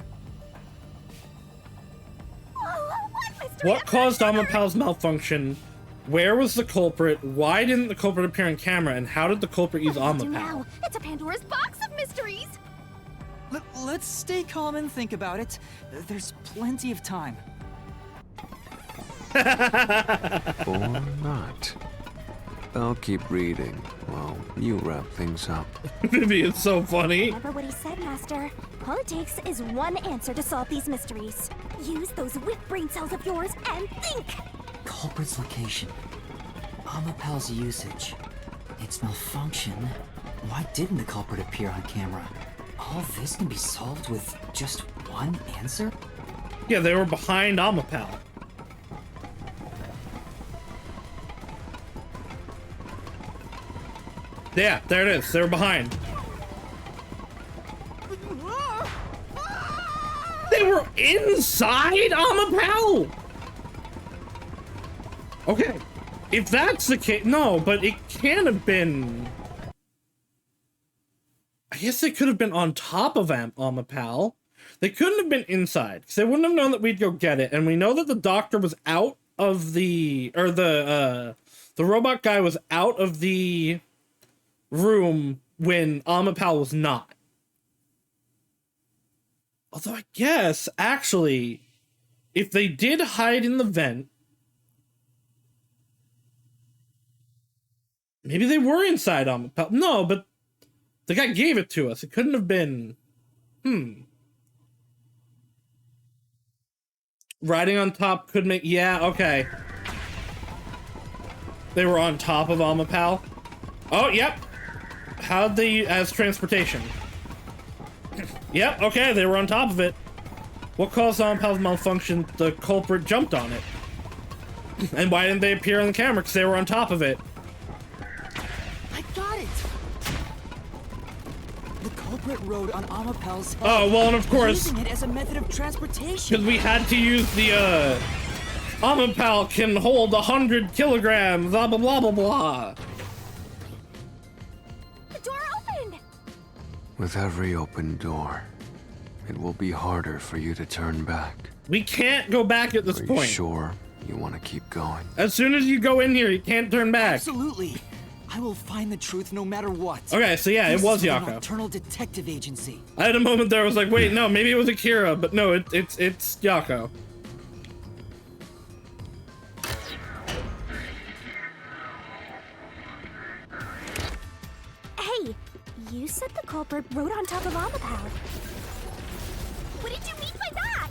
What caused Amapao's malfunction? Where was the culprit? Why didn't the culprit appear on camera? And how did the culprit use Amapao? It's a Pandora's box of mysteries! Let's stay calm and think about it. There's plenty of time. Or not. I'll keep reading while you wrap things up. Vivian's so funny. Remember what he said, Master. All it takes is one answer to solve these mysteries. Use those whip brain cells of yours and think! Culprit's location. Amapao's usage. Its malfunction. Why didn't the culprit appear on camera? All this can be solved with just one answer? Yeah, they were behind Amapao. Yeah, there it is. They were behind. They were inside Amapao! Okay. If that's the case... No, but it can't have been... I guess they could have been on top of Amapao. They couldn't have been inside, because they wouldn't have known that we'd go get it. And we know that the doctor was out of the... Or the robot guy was out of the room when Amapao was not. Although I guess, actually, if they did hide in the vent, maybe they were inside Amapao. No, but the guy gave it to us. It couldn't have been... Riding on top could make... Yeah, okay. They were on top of Amapao. Oh, yep. How'd they... as transportation? Yep, okay, they were on top of it. What caused Amapao's malfunction? The culprit jumped on it. And why didn't they appear on the camera? Because they were on top of it. I got it! culprit rode on Amapel's head. Oh, well, and of course, using it as a method of transportation. because we had to use the, Amapel can hold 100 kilograms, blah, blah, blah, blah, blah. The door opened! With every open door, it will be harder for you to turn back. We can't go back at this Are you point. sure you want to keep going? As soon as you go in here, you can't turn back. Absolutely. I will find the truth no matter what. Okay, so yeah, it was This is Yako. an nocturnal detective agency. I had a moment there, I was like, wait, no, maybe it was Akira, but no, it's Yako. Hey, you said the culprit rode on top of Amapel. What did you mean by that?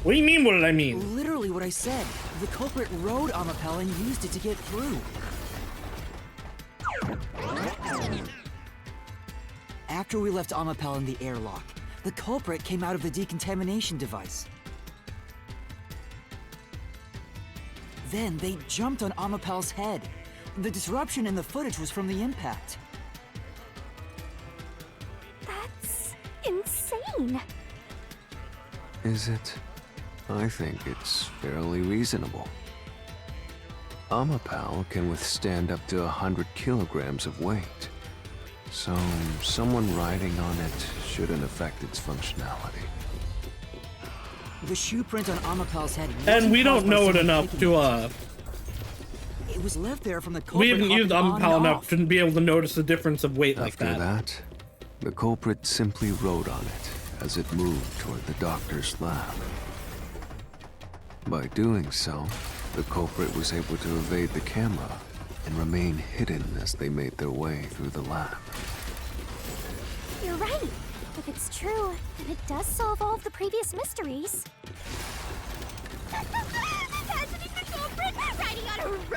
What do you mean, what did I mean? Literally what I said. The culprit rode Amapel and used it to get through. After we left Amapel in the airlock, the culprit came out of the decontamination device. Then they jumped on Amapel's head. The disruption in the footage was from the impact. That's insane. Is it? I think it's fairly reasonable. Amapel can withstand up to 100 kilograms of weight, so someone riding on it shouldn't affect its functionality. The shoe print on Amapel's head. And we don't wasn't know it caused by enough someone to, It was left there from the culprit. we haven't used hopping on Amapel and enough off. to be able to notice the difference of weight like After that, the culprit simply rode on it as it moved toward the doctor's lab. By doing so, the culprit was able to evade the camera and remain hidden as they made their way through the lab. You're right. If it's true, then it does solve all of the previous mysteries.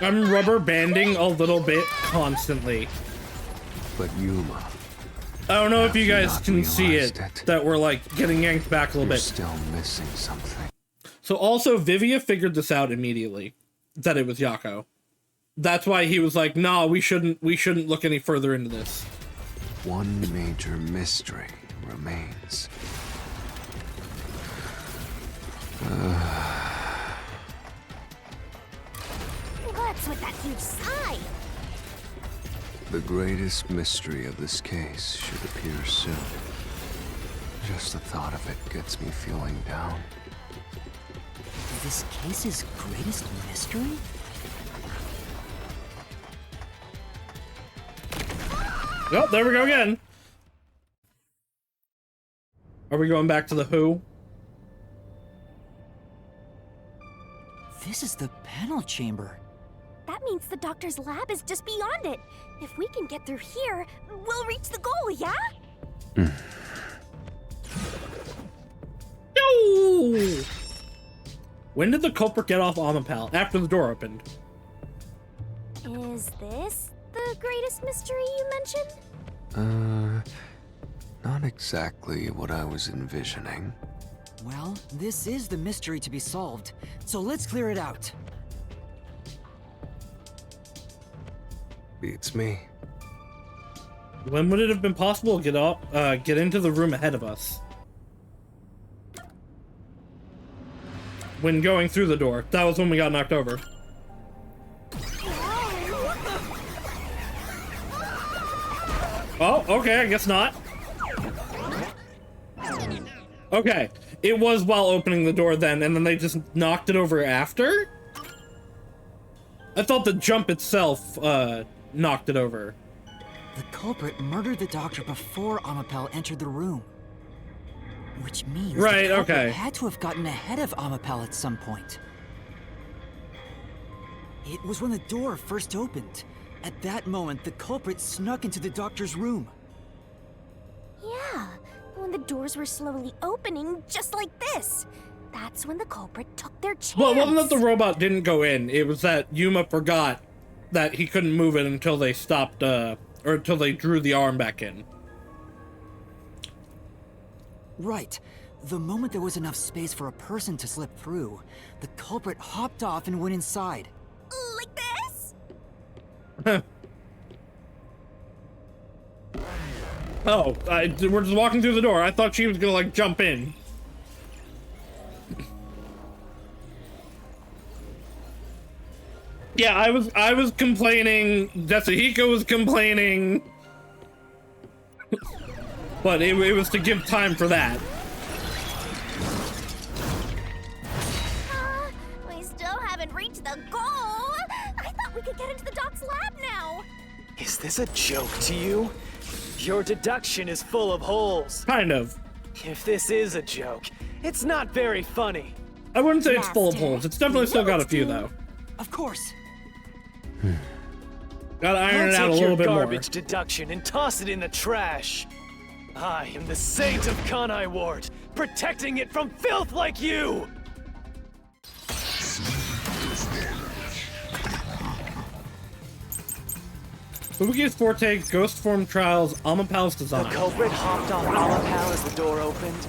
I'm rubber banding a little bit constantly. But Yuma, I don't know if you have guys not can see realized it, that we're like getting yanked back a little you're bit. still missing something. So also, Vivia figured this out immediately, that it was Yako. That's why he was like, "Nah, we shouldn't look any further into this." One major mystery remains. What's with that huge sigh? The greatest mystery of this case should appear soon. Just the thought of it gets me feeling down. This case's greatest mystery? Oh, there we go again. Are we going back to the Who? This is the panel chamber. That means the doctor's lab is just beyond it. If we can get through here, we'll reach the goal, yeah? No! When did the culprit get off Amapel? After the door opened. Is this the greatest mystery you mentioned? Not exactly what I was envisioning. Well, this is the mystery to be solved, so let's clear it out. Beats me. When would it have been possible to get into the room ahead of us? When going through the door. That was when we got knocked over. Oh, okay, I guess not. Okay, it was while opening the door then, and then they just knocked it over after? I thought the jump itself, knocked it over. The culprit murdered the doctor before Amapel entered the room. Which means Right, the culprit okay. had to have gotten ahead of Amapel at some point. It was when the door first opened. At that moment, the culprit snuck into the doctor's room. Yeah, when the doors were slowly opening, just like this. That's when the culprit took their chance. Well, it wasn't that the robot didn't go in. It was that Yuma forgot that he couldn't move it until they stopped, or until they drew the arm back in. Right. The moment there was enough space for a person to slip through, the culprit hopped off and went inside. Like this? Oh, we're just walking through the door. I thought she was gonna, like, jump in. Yeah, I was complaining. Yasuhiko was complaining. But it was to give time for that. We still haven't reached the goal. I thought we could get into the doc's lab now. Is this a joke to you? Your deduction is full of holes. Kind of. If this is a joke, it's not very funny. I wouldn't say it's full of holes. It's definitely still got a few, though. Of course. Gotta iron it out a Take little your bit more. garbage deduction and toss it in the trash. I am the saint of Kanai Ward, protecting it from filth like you! Fubuki's Forte, Ghost Form Trials, Amapal's Design. The culprit hopped off Amapal as the door opened,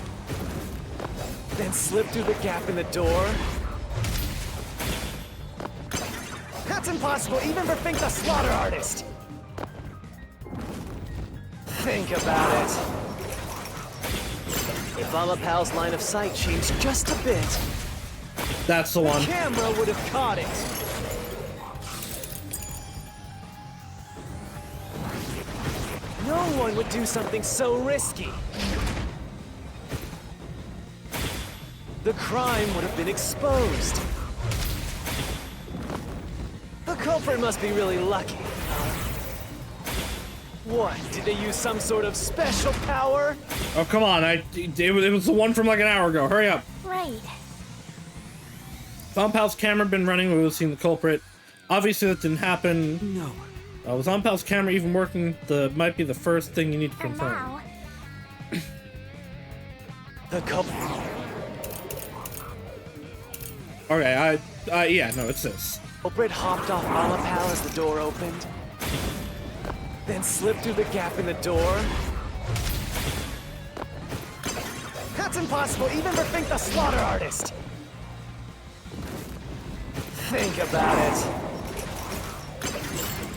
then slipped through the gap in the door. That's impossible, even for Fink the Slaughter Artist! Think about it. If Amapal's line of sight changed just a bit, that's the one. The camera would have caught it. No one would do something so risky. The crime would have been exposed. The culprit must be really lucky. What? Did they use some sort of special power? Oh, come on. It was the one from like an hour ago. Hurry up. Right. Ampal's camera been running when we were seeing the culprit. Obviously, that didn't happen. No. Was Ampal's camera even working? Might be the first thing you need to confirm. Now. The culprit. Okay, yeah, no, it's this. Culprit hopped off Amapal as the door opened, then slipped through the gap in the door. That's impossible, even for Fink the Slaughter Artist! Think about it.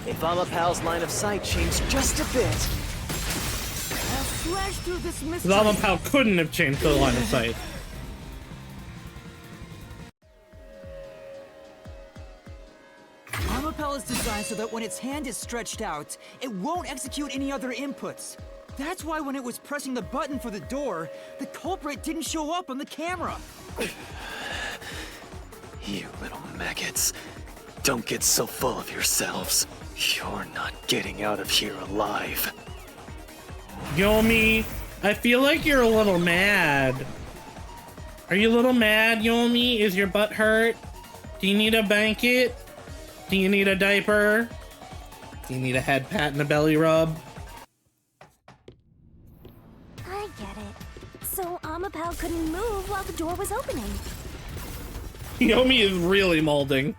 If Amapal's line of sight changed just a bit, I'll slash through this mystery. Amapal couldn't have changed the line of sight. Amapal is designed so that when its hand is stretched out, it won't execute any other inputs. That's why when it was pressing the button for the door, the culprit didn't show up on the camera. you little maggots, don't get so full of yourselves. You're not getting out of here alive. Yomi, I feel like you're a little mad. Are you a little mad, Yomi? Is your butt hurt? Do you need a blanket? Do you need a diaper? Do you need a head pat and a belly rub? I get it. So Amapal couldn't move while the door was opening. Yomi is really molding.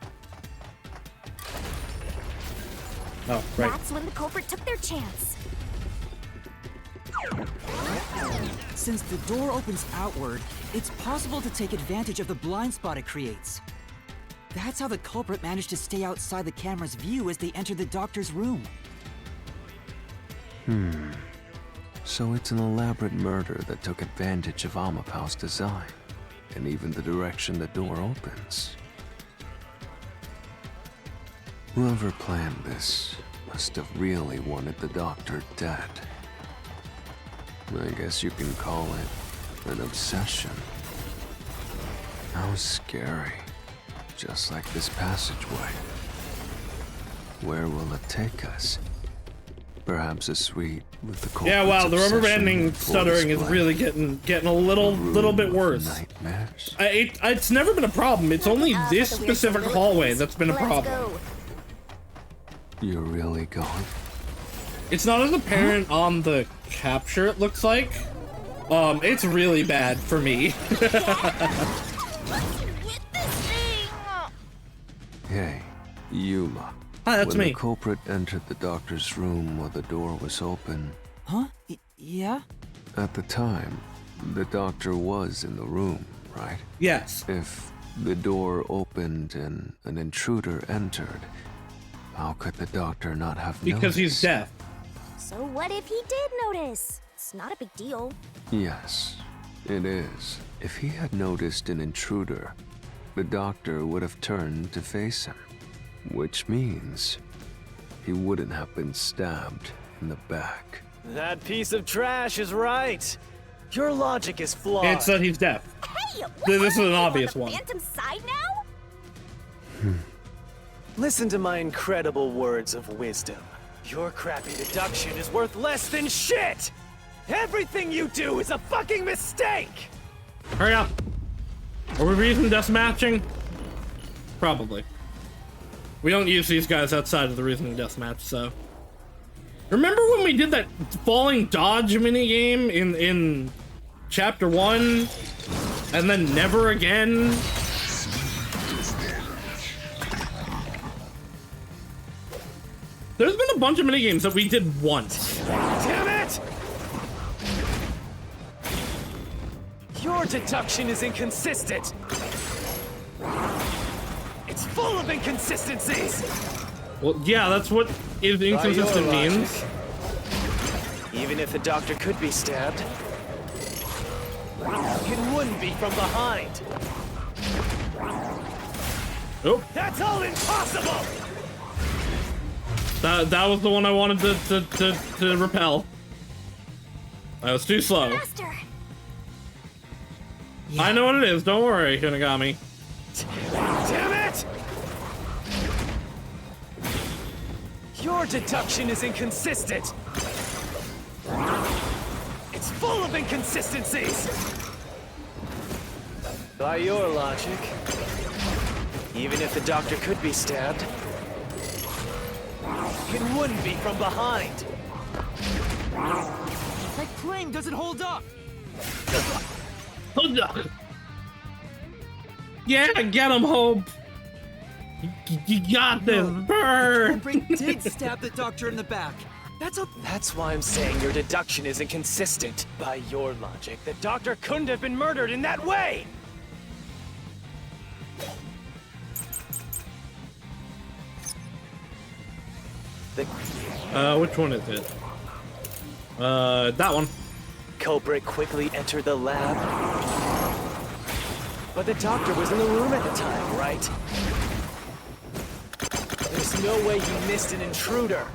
Oh, right. That's when the culprit took their chance. Since the door opens outward, it's possible to take advantage of the blind spot it creates. That's how the culprit managed to stay outside the camera's view as they entered the doctor's room. So it's an elaborate murder that took advantage of Amapal's design, and even the direction the door opens. Whoever planned this must have really wanted the doctor dead. I guess you can call it an obsession. How scary. Just like this passageway. Where will it take us? Perhaps a suite with the culprit's Yeah, wow, the rubber obsession banding with full stuttering is display. really getting a little bit worse. Nightmares. It's never been a problem. It's only this specific hallway that's been a problem. You're really going? It's not as apparent on the capture, it looks like. It's really bad for me. Hey, Yuma. Hi, that's when me. the culprit entered the doctor's room while the door was open, Huh? Yeah? at the time, the doctor was in the room, right? Yes. If the door opened and an intruder entered, how could the doctor not have Because he's noticed? deaf. So what if he did notice? It's not a big deal. Yes, it is. If he had noticed an intruder, the doctor would have turned to face him, which means he wouldn't have been stabbed in the back. That piece of trash is right. Your logic is flawed. It said he's deaf. Hey, This is an obvious on the one. Phantom side now? Listen to my incredible words of wisdom. Your crappy deduction is worth less than shit! Everything you do is a fucking mistake! Hurry up. Are we reason death matching? Probably. We don't use these guys outside of the reasoning deathmatch, so. Remember when we did that falling dodge minigame in chapter 1? And then never again? There's been a bunch of minigames that we did once. Damn it! Your deduction is inconsistent. It's full of inconsistencies. Well, yeah, that's what inconsistent By your means. logic, even if the doctor could be stabbed, it wouldn't be from behind. Oh. That's all impossible! That was the one I wanted to repel. That was too slow. Master. I know what it is. Don't worry, Hinagami. Damn it! Your deduction is inconsistent. It's full of inconsistencies. By your logic, even if the doctor could be stabbed, it wouldn't be from behind. That claim doesn't hold up. Hold up. Yeah, get him, Hope. You got this, bird. Cobra did stab the doctor in the back. That's why I'm saying your deduction is inconsistent. By your logic, the doctor couldn't have been murdered in that way. Which one is it? That one. Culprit quickly entered the lab. But the doctor was in the room at the time, right? There's no way he missed an intruder.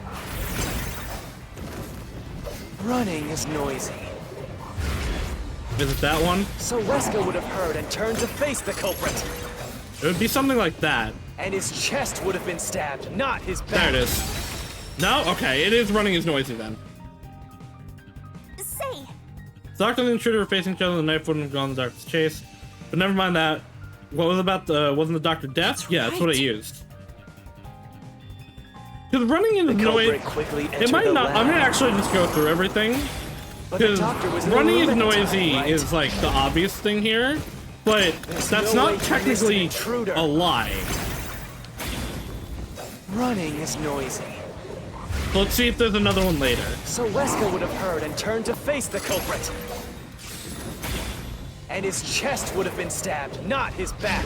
Running is noisy. Is it that one? So Wesker would have heard and turned to face the culprit. It would be something like that. And his chest would have been stabbed, not his back. There it is. No? Okay, it is running is noisy then. Say. Doctor and the intruder were facing each other, the knife wouldn't have gone in the doctor's chase. But never mind that. What was about the, wasn't the doctor deaf? Yeah, that's what it used. Because running is noisy. It might not, I'm gonna actually just go through everything. Because running is noisy is like the obvious thing here. But that's not technically a lie. Running is noisy. So let's see if there's another one later. So Wesker would have heard and turned to face the culprit. And his chest would have been stabbed, not his back.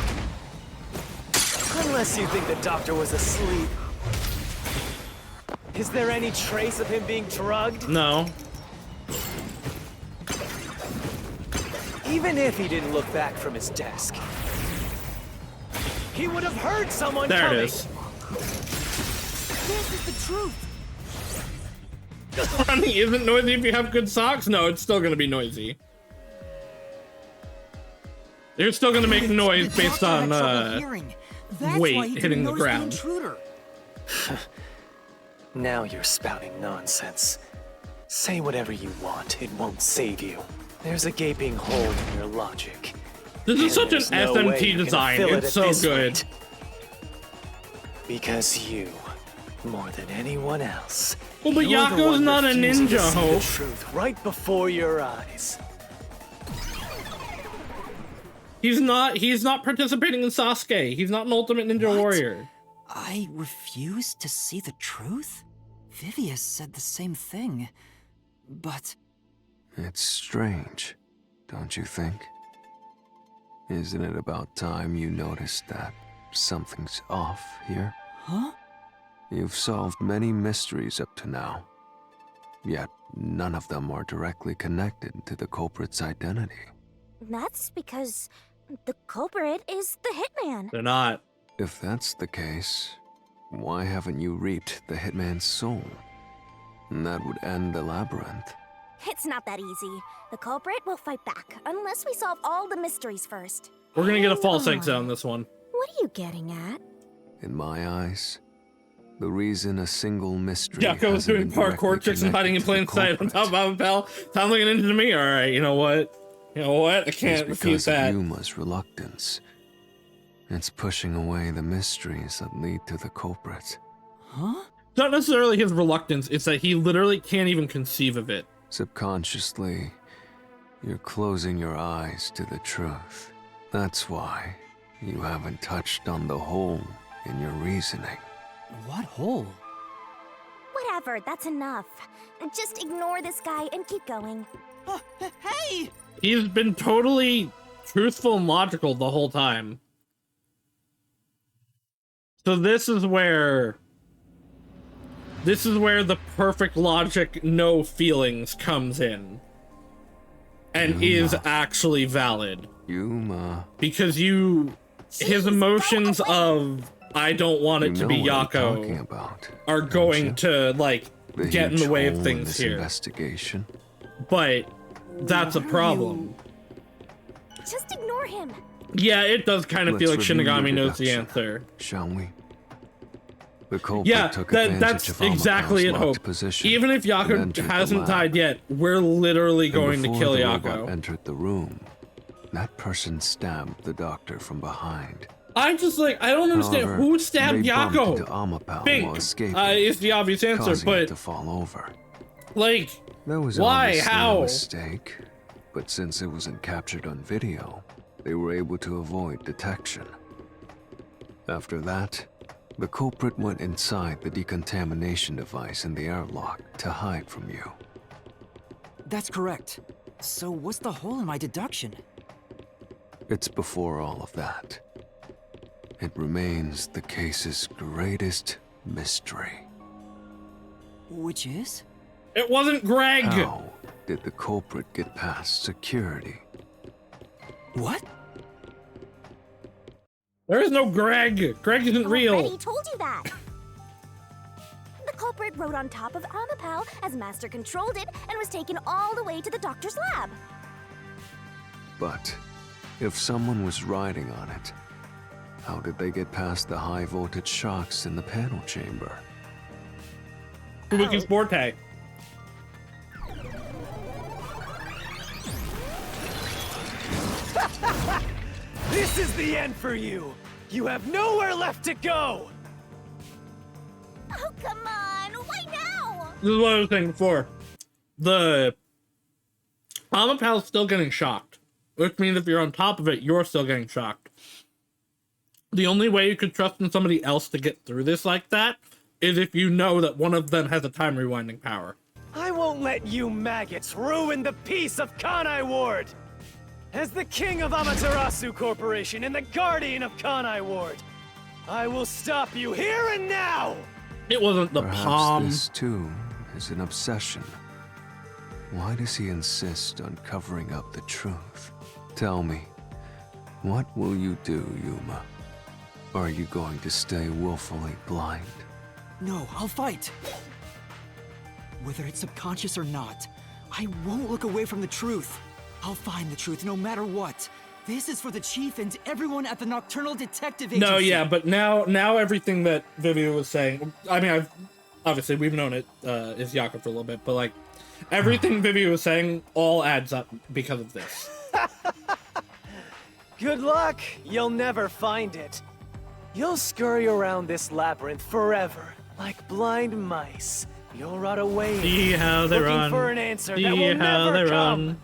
Unless you think the doctor was asleep. Is there any trace of him being drugged? No. Even if he didn't look back from his desk, he would have heard someone there coming. It is. This is the truth. Running isn't noisy if you have good socks? No, it's still gonna be noisy. You're still gonna make noise based on weight hitting the ground. Now you're spouting nonsense. Say whatever you want, it won't save you. There's a gaping hole in your logic. This is such an SMT design. It's so good. Because you, more than anyone else, well, but Yako's not a ninja, Hope. The truth right before your eyes. He's not participating in Sasuke. He's not an ultimate ninja warrior. I refuse to see the truth? Vivius said the same thing, but... It's strange, don't you think? Isn't it about time you noticed that something's off here? Huh? You've solved many mysteries up to now. yet none of them are directly connected to the culprit's identity. That's because the culprit is the hitman. They're not. If that's the case, why haven't you reaped the hitman's soul? And that would end the labyrinth. It's not that easy. The culprit will fight back, unless we solve all the mysteries first. We're gonna get a false exit on this one. What are you getting at? In my eyes, the reason a single mystery Yako's hasn't doing been directly parkour tricks and hiding in plain connected to the sight on top of Pal. Sounds like an ninja to me. Alright, you know what? You know what? I can't refuse that. It's because of Yuma's reluctance. It's pushing away the mysteries that lead to the culprit. Huh? It's not necessarily his reluctance, it's that he literally can't even conceive of it. Subconsciously, you're closing your eyes to the truth. That's why you haven't touched on the hole in your reasoning. What hole? Whatever, that's enough. Just ignore this guy and keep going. Hey! He's been totally truthful and logical the whole time. So this is where the perfect logic, no feelings comes in. And is actually valid. Yuma. Because his emotions of, I don't want it to be Yako, are going to, like, get in the way of things here. Investigation. But that's a problem. Just ignore him. Yeah, it does kind of feel like Shinigami knows the answer. Shall we? The culprit Yeah, took advantage that's of exactly it, Amapau's locked Hope. position Even if and Yako entered the hasn't lab. died yet, we're literally And going to before kill the Yako. robot entered the room, that person stabbed the doctor from behind. I'm just like, I don't understand. However, Who stabbed they bumped into Yako? Amapau while Bink escaping, is the obvious answer, causing it but, to fall over. like, That was why? obviously How? a mistake, but since it wasn't captured on video, they were able to avoid detection. After that, the culprit went inside the decontamination device in the airlock to hide from you. That's correct. So what's the hole in my deduction? It's before all of that. It remains the case's greatest mystery. Which is? It wasn't Greg! How did the culprit get past security? What? There is no Greg! Greg isn't real! Already told you that. The culprit rode on top of Amapau as Master controlled it and was taken all the way to the doctor's lab. But if someone was riding on it, how did they get past the high voltage shocks in the panel chamber? Fubuki's forte. This is the end for you! You have nowhere left to go! Oh, come on! Why now? This is what I was saying before. The Amapau's still getting shocked. Which means if you're on top of it, you're still getting shocked. The only way you could trust in somebody else to get through this like that is if you know that one of them has a time rewinding power. I won't let you maggots ruin the peace of Kanai Ward! As the king of Amaterasu Corporation and the guardian of Kanai Ward, I will stop you here and now! It wasn't the Perhaps palm. this too is an obsession. Why does he insist on covering up the truth? Tell me, what will you do, Yuma? Are you going to stay willfully blind? No, I'll fight. Whether it's subconscious or not, I won't look away from the truth. I'll find the truth no matter what. This is for the chief and everyone at the Nocturnal Detective Agency. No, yeah, but now everything that Vivi was saying, I mean, obviously we've known it is Yako for a little bit, but like everything Vivi was saying all adds up because of this. Good luck, you'll never find it. You'll scurry around this labyrinth forever, like blind mice. You'll rot away, See how they looking run. for an answer See that will how never they come. run.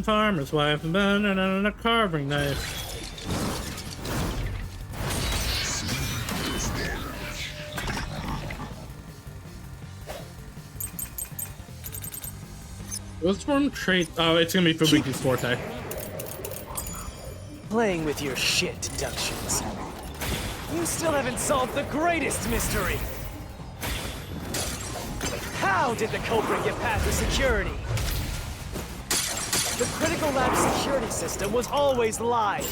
Farmer's wife, a carving knife. What's one trait? Oh, it's gonna be Fubuki's forte. Playing with your shit deductions. You still haven't solved the greatest mystery. How did the culprit get past the security? The critical lab security system was always live.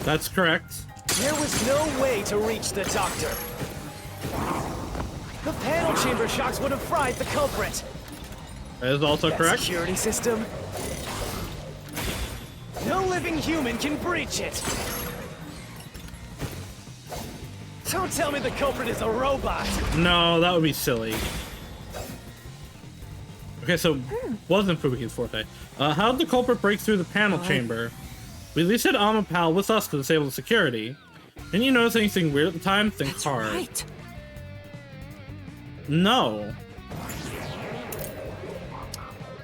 That's correct. There was no way to reach the doctor. The panel chamber shocks would have fried the culprit. That is also That correct. security system? No living human can breach it. Don't tell me the culprit is a robot. No, that would be silly. Okay, so wasn't Fubuki's forte. How did the culprit break through the panel chamber? We at least had Amapal with us to disable the security. Didn't you notice anything weird at the time? Think hard. Right. No.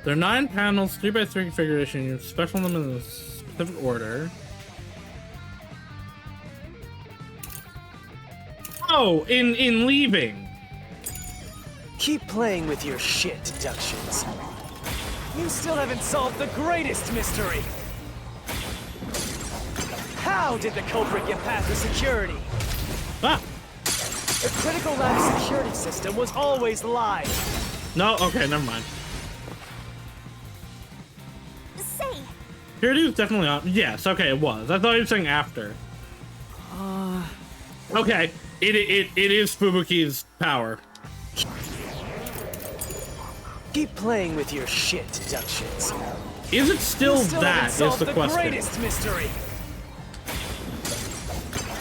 There are 9 panels, 3x3 configuration. You special them in a specific order. Oh, in leaving. Keep playing with your shit deductions. You still haven't solved the greatest mystery. How did the culprit get past the security? Ah! The critical lab security system was always live. No, okay, never mind. Say, Security was definitely on. Yes, okay, it was. I thought you were saying after. Okay, it is Fubuki's power. Keep playing with your shit deductions. Is it still that? Is the question. Greatest mystery.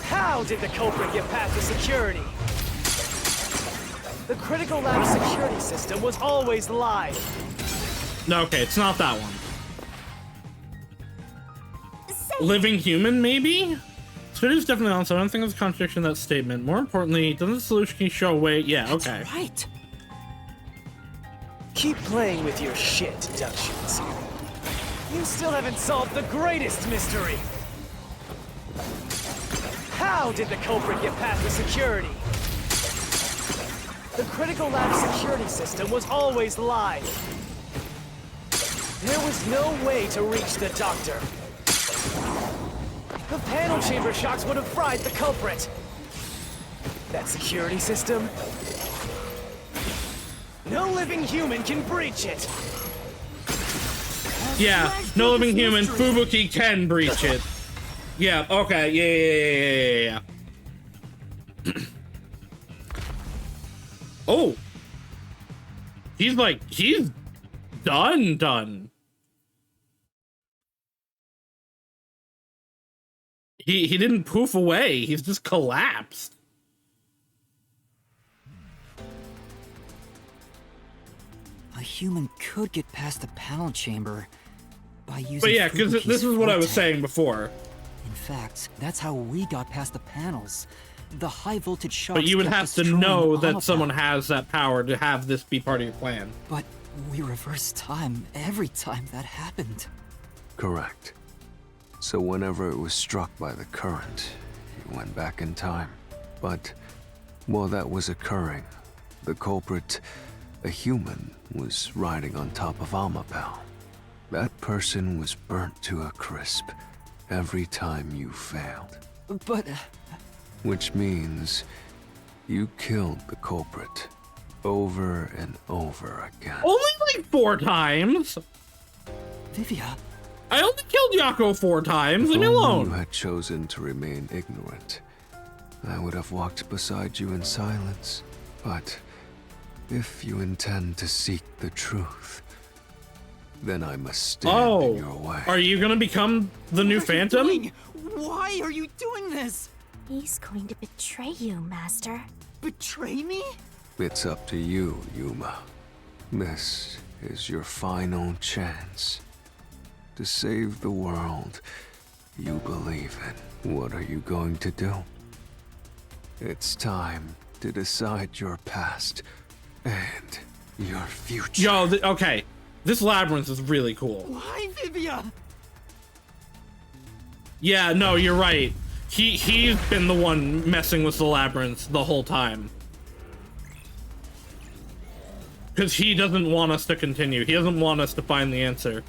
How did the culprit get past the security? The critical lab security system was always live. No, okay, it's not that one. Living human, maybe? Security's definitely on, so I don't think there's a contradiction in that statement. More importantly, doesn't the solution key show a way? Yeah, okay. That's right. Keep playing with your shit deductions. You still haven't solved the greatest mystery. How did the culprit get past the security? The critical lab security system was always live. There was no way to reach the doctor. The panel chamber shocks would have fried the culprit. That security system? No living human can breach it. Yeah, no living human. Fubuki can breach it. Yeah, okay, yeah. Oh! He's done. He didn't poof away, he's just collapsed. A human could get past the panel chamber by using. But yeah, because this is what I was saying before. In fact, that's how we got past the panels. The high voltage shocks. But you would kept have to destroying know the that Amapal. someone has that power to have this be part of your plan. But we reversed time every time that happened. Correct. So whenever it was struck by the current, you went back in time. But while that was occurring, the culprit, a human, was riding on top of Amapal. That person was burnt to a crisp every time you failed. But... Which means you killed the culprit over and over again. Only like 4 times. Vivia. I only killed Yako 4 times. Leave me If only alone. you had chosen to remain ignorant, I would have walked beside you in silence. But if you intend to seek the truth, then I must stand in your way. Are you gonna become the new Phantom? Why are you doing this? He's going to betray you, Master. Betray me? It's up to you, Yuma. This is your final chance to save the world you believe in. What are you going to do? It's time to decide your past and your future. Yo, okay. This labyrinth is really cool. Why, Vivia? Yeah, no, you're right. He's been the one messing with the labyrinth the whole time. Because he doesn't want us to continue. He doesn't want us to find the answer.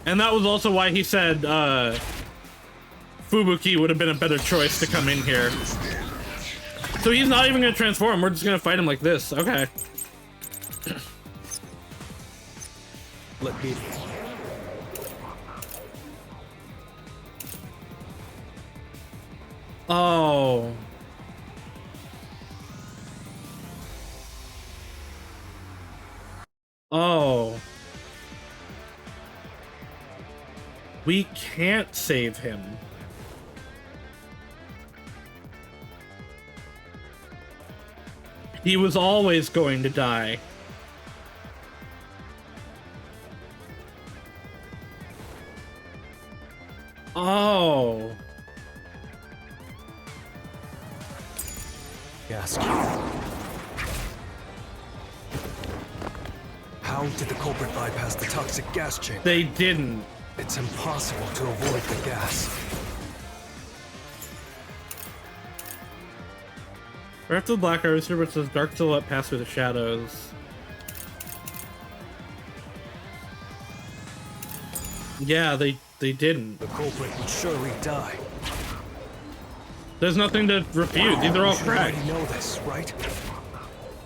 And that was also why he said Fubuki would have been a better choice to come in here. So he's not even going to transform. We're just going to fight him like this. Okay. Let me... Oh. Oh. We can't save him. He was always going to die. Oh. Yes. How did the culprit bypass the toxic gas chamber? They didn't. It's impossible to avoid the gas. Right after the black arrow, it says dark silhouette pass through the shadows. Yeah, they didn't. The culprit would surely die. There's nothing to refute. These are all correct. You know this, right?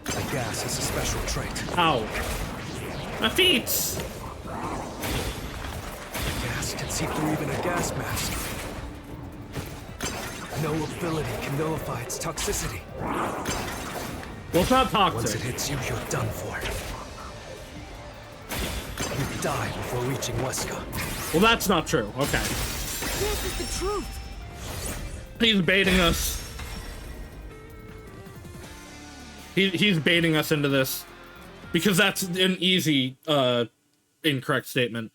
The gas is a special trait. Ow. My feet! The gas can see through even a gas mask. No ability can nullify its toxicity. Well, it's not toxic. Once it hits you, you're done for. You die before reaching Weska. Well, that's not true. Okay. This is the truth. He's baiting us. He's baiting us into this. Because that's an easy, incorrect statement.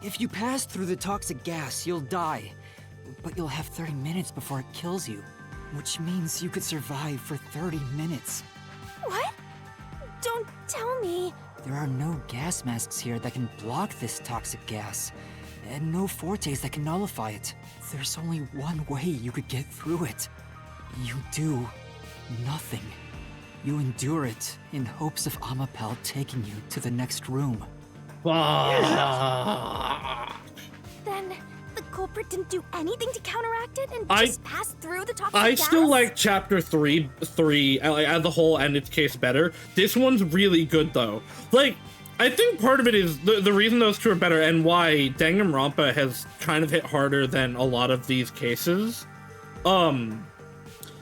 If you pass through the toxic gas, you'll die. But you'll have 30 minutes before it kills you. Which means you could survive for 30 minutes. What? Don't tell me. There are no gas masks here that can block this toxic gas. And no fortes that can nullify it. There's only one way you could get through it. You do nothing. You endure it in hopes of Amapel taking you to the next room. Then the culprit didn't do anything to counteract it and just passed through the toxic I gas? still like chapter 3 as a whole and its case better. This one's really good though. Like, I think part of it is the reason those two are better and why Danganronpa has kind of hit harder than a lot of these cases.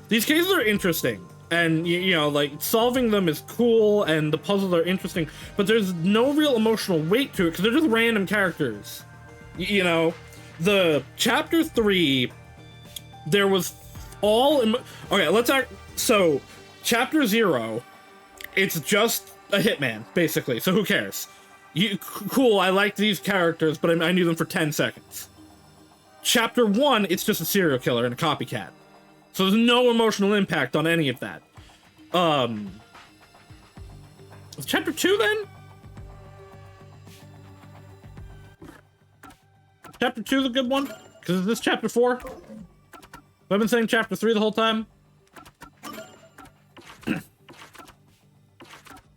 These cases are interesting. And, you know, like, solving them is cool, and the puzzles are interesting, but there's no real emotional weight to it, because they're just random characters. You know, the Chapter 3, there was all... Okay, let's act... So, Chapter 0, it's just a hitman, basically, so who cares? Cool, I liked these characters, but I knew them for 10 seconds. Chapter 1, it's just a serial killer and a copycat. So there's no emotional impact on any of that. Chapter 2 then? Chapter 2 is a good one? Because is this chapter 4? Have I been saying chapter 3 the whole time? Would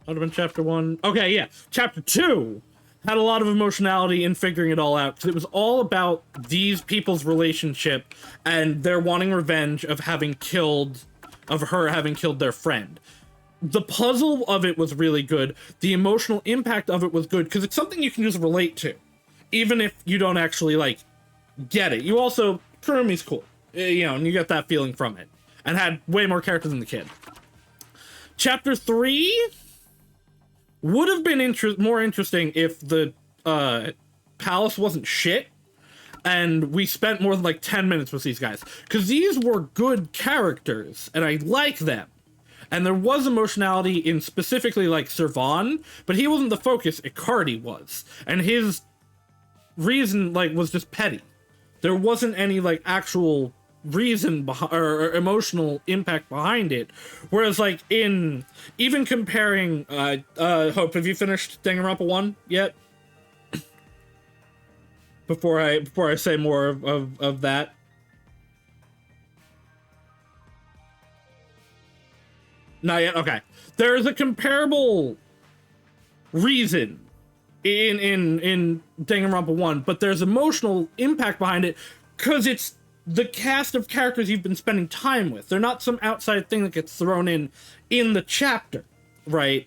have been chapter 1. Okay, yeah. Chapter 2 had a lot of emotionality in figuring it all out, because it was all about these people's relationship and their wanting revenge of her having killed their friend. The puzzle of it was really good. The emotional impact of it was good, because it's something you can just relate to, even if you don't actually, like, get it. You also, Kurumi's cool, you know, and you get that feeling from it, and had way more characters than the kid. Chapter 3... would have been more interesting if the palace wasn't shit and we spent more than like 10 minutes with these guys, because these were good characters and I like them, and there was emotionality in specifically like Servan, but he wasn't the focus. Icardi was, and his reason like was just petty. There wasn't any like actual reason or emotional impact behind it. Whereas like in even comparing Hope, have you finished Danganronpa 1 yet? before I say more of that. Not yet? Okay. There's a comparable reason in Danganronpa 1, but there's emotional impact behind it because it's the cast of characters you've been spending time with. They're not some outside thing that gets thrown in the chapter, right?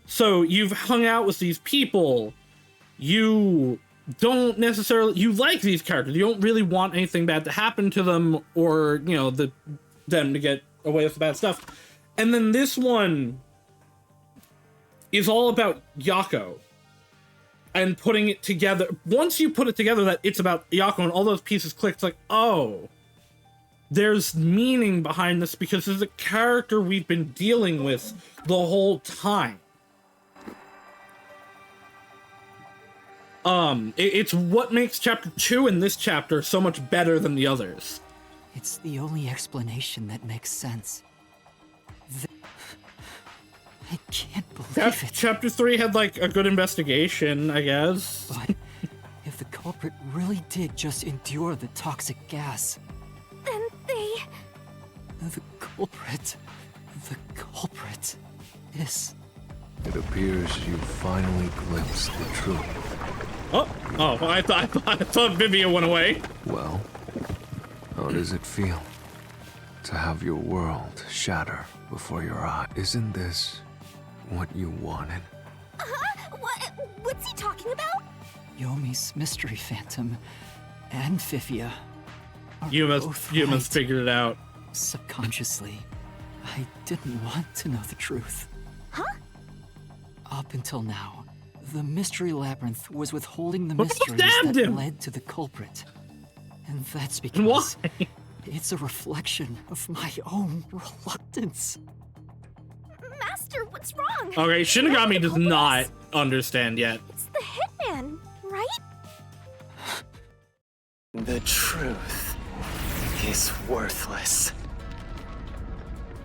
So you've hung out with these people. You don't necessarily... You like these characters. You don't really want anything bad to happen to them or, you know, them to get away with the bad stuff. And then this one is all about Yako and putting it together. Once you put it together that it's about Yako and all those pieces click, it's like, oh, there's meaning behind this because this is a character we've been dealing with the whole time. It's what makes chapter 2 and this chapter so much better than the others. It's the only explanation that makes sense. I can't believe it. Chapter 3 had, like, a good investigation, I guess. But if the culprit really did just endure the toxic gas... Then they... The culprit is... It appears you finally glimpsed the truth. I thought Vivia went away. Well, how does it feel to have your world shatter before your eyes? Isn't this what you wanted? What's he talking about? Yomi's mystery phantom and Fifia. You must figure it out. Subconsciously, I didn't want to know the truth. Huh? Up until now, the mystery labyrinth was withholding the What mysteries stabbed that him? led to the culprit. And that's because Why? It's a reflection of my own reluctance. Master, what's wrong? Okay, Shinigami does not understand yet. It's the hitman, right? The truth is worthless.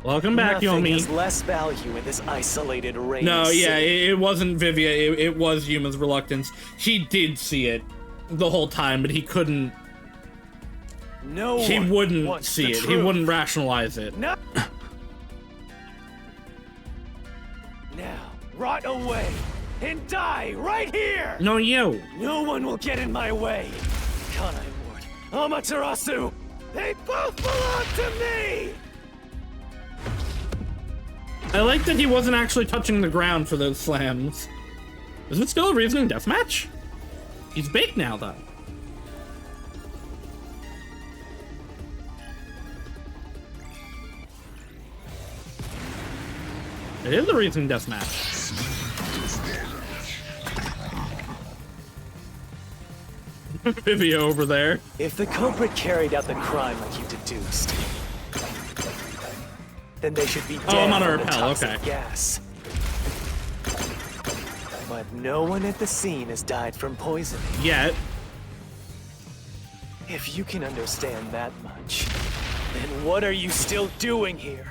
Welcome back, Nothing Yomi. has less value in this isolated rain. No, yeah, city. it wasn't Vivia. It was Yuma's reluctance. He did see it the whole time, but he couldn't. He wouldn't see it. He wouldn't rationalize it. No. Now, rot away and die right here. No, you. No one will get in my way. Kanai Ward, Amaterasu, they both belong to me. I like that he wasn't actually touching the ground for those slams. Is it still a reasoning deathmatch? He's baked now, though. It is a reasoning deathmatch. Vivia over there. If the culprit carried out the crime like you deduced, then they should be dead I'm on a from the rappel, toxic okay. gas. But no one at the scene has died from poisoning. Yet. If you can understand that much, then what are you still doing here?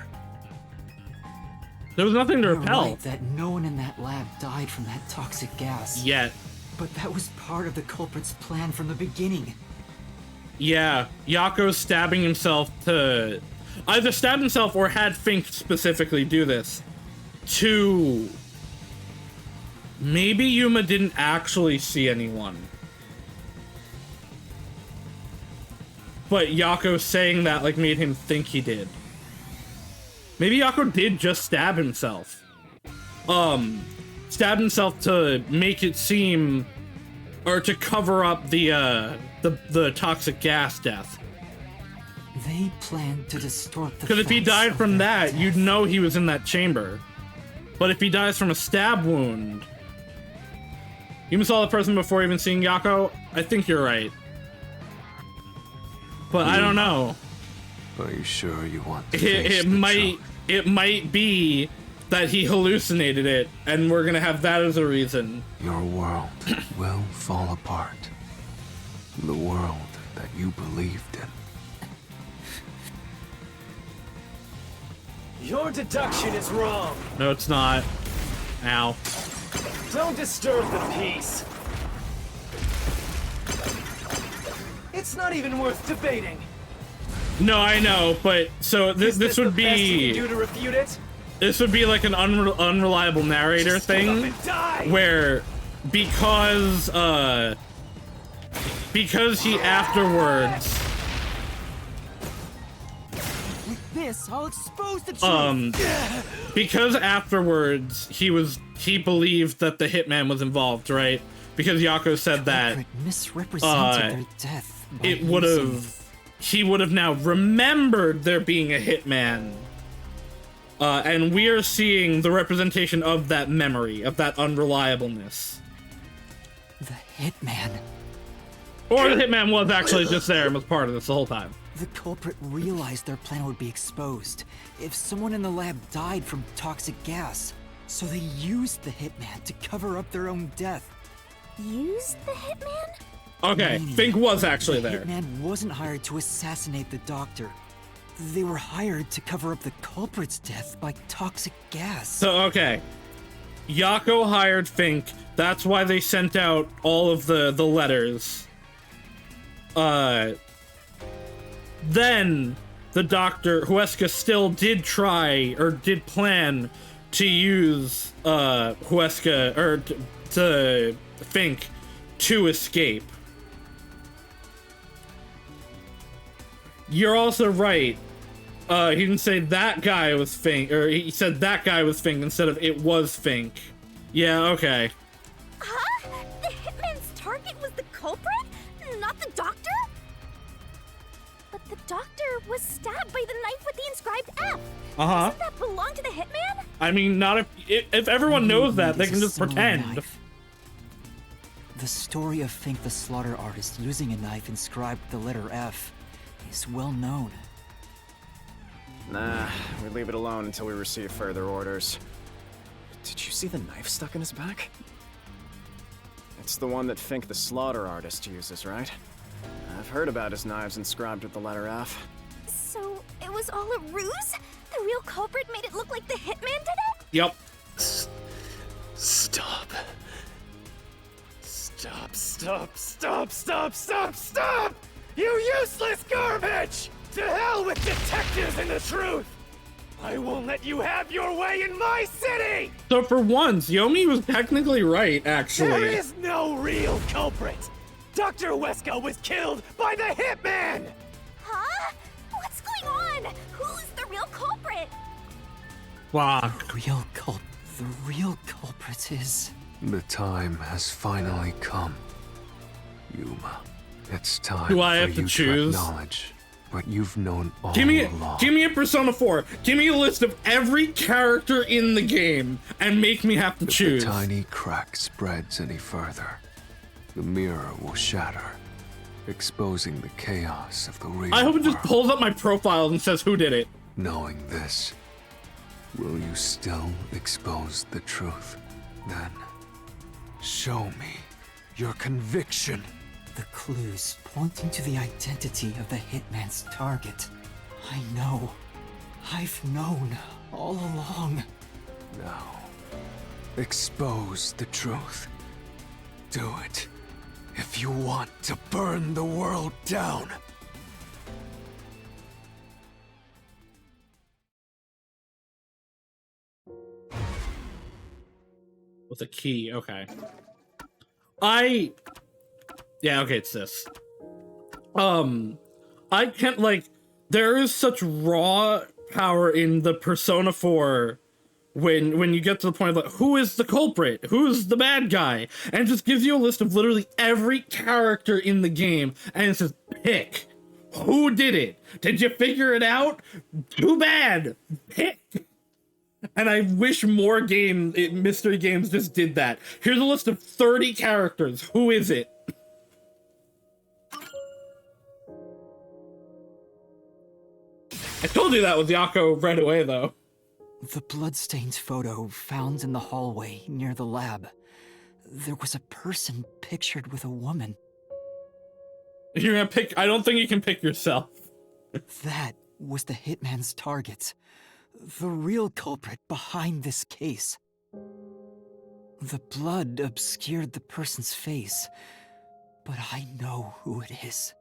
There was nothing to You're repel. right that no one in that lab died from that toxic gas. Yet. But that was part of the culprit's plan from the beginning. Yeah, Yako's stabbing himself to... Either stabbed himself or had Fink specifically do this. To... Maybe Yuma didn't actually see anyone. But Yako saying that like made him think he did. Maybe Yako did just stab himself. Stabbed himself to make it seem... Or to cover up the toxic gas death. They planned to distort the Because if he facts died of from their that, death. you'd know he was in that chamber. But if he dies from a stab wound... You saw the person before even seeing Yako? I think you're right. But I don't know. Are you sure you want to face It might be that he hallucinated it, and we're gonna have that as a reason. Your world will fall apart. The world that you believed in. Your deduction is wrong. No, it's not. Ow. Don't disturb the peace. It's not even worth debating. No, I know, but so this would Best you be can do to refute it? this would be like an unreliable narrator thing, where because he afterwards With this, I'll expose the truth. because afterwards he believed that the hitman was involved, right? Because Yako said that misrepresented their death. by using- he would have now remembered there being a hitman. And we are seeing the representation of that memory, of that unreliableness. The hitman. Or the hitman was actually just there and was part of this the whole time. The culprit realized their plan would be exposed if someone in the lab died from toxic gas. So they used the hitman to cover up their own death. Used the hitman? Okay, Fink was actually there. The hitman wasn't hired to assassinate the doctor. They were hired to cover up the culprit's death by toxic gas. So, okay. Yako hired Fink. That's why they sent out all of the letters. Then the doctor, Huesca, still did try, or did plan to use, Huesca, or to Fink to escape. You're also right. He didn't say that guy was Fink, or he said that guy was Fink instead of it was Fink. Yeah, okay. Huh? The hitman's target was the culprit? Not the doctor? But the doctor was stabbed by the knife with the inscribed F. Uh-huh. Doesn't that belong to the hitman? I mean, not if everyone knows that, they can just pretend. Knife. The story of Fink the slaughter artist using a knife inscribed with the letter F is well known. Nah, we leave it alone until we receive further orders. Did you see the knife stuck in his back? It's the one that Fink the slaughter artist uses, right? I've heard about his knives inscribed with the letter F. So it was all a ruse? The real culprit made it look like the hitman did it? Yep. Stop. Stop, stop, stop, stop, stop, stop! You useless garbage! To hell with detectives and the truth! I won't let you have your way in my city! So for once, Yomi was technically right, actually. There is no real culprit! Dr. Huesca was killed by the hitman! Huh? What's going on? Who's the real culprit? Wow. The real culprit is... The time has finally come. Yuma, it's time Do I for have to you choose? acknowledge what you've known all Give me along. a Persona 4. Give me a list of every character in the game and make me have to choose. If the tiny crack spreads any further, the mirror will shatter, exposing the chaos of the real I hope it just world. pulls up my profile and says who did it. Knowing this, will you still expose the truth? Then, show me your conviction. The clues pointing to the identity of the hitman's target. I know. I've known all along. Now, expose the truth. Do it, if you want to burn the world down. With a key, okay. Yeah, okay, it's this. I can't, like, there is such raw power in the Persona 4 when you get to the point of, like, who is the culprit? Who's the bad guy? And it just gives you a list of literally every character in the game, and it says, pick. Who did it? Did you figure it out? Too bad. Pick. And I wish more mystery games just did that. Here's a list of 30 characters. Who is it? I told you that was Yako right away, though. The bloodstains photo found in the hallway near the lab. There was a person pictured with a woman. You're gonna pick... I don't think you can pick yourself. That was the hitman's target. the real culprit behind this case. The blood obscured the person's face, but I know who it is.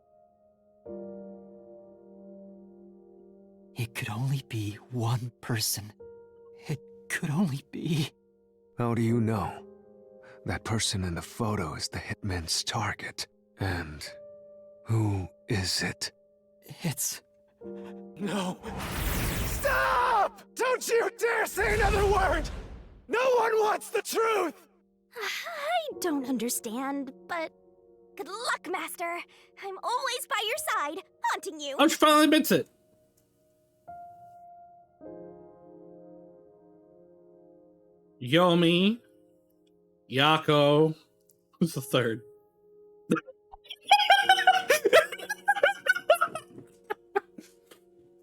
It could only be one person. It could only be... How do you know? That person in the photo is the hitman's target. And who is it? It's... No. Stop! Don't you dare say another word! No one wants the truth! I don't understand, but good luck, Master. I'm always by your side, haunting you. Oh, she finally admits it. Yomi, Yako, who's the third?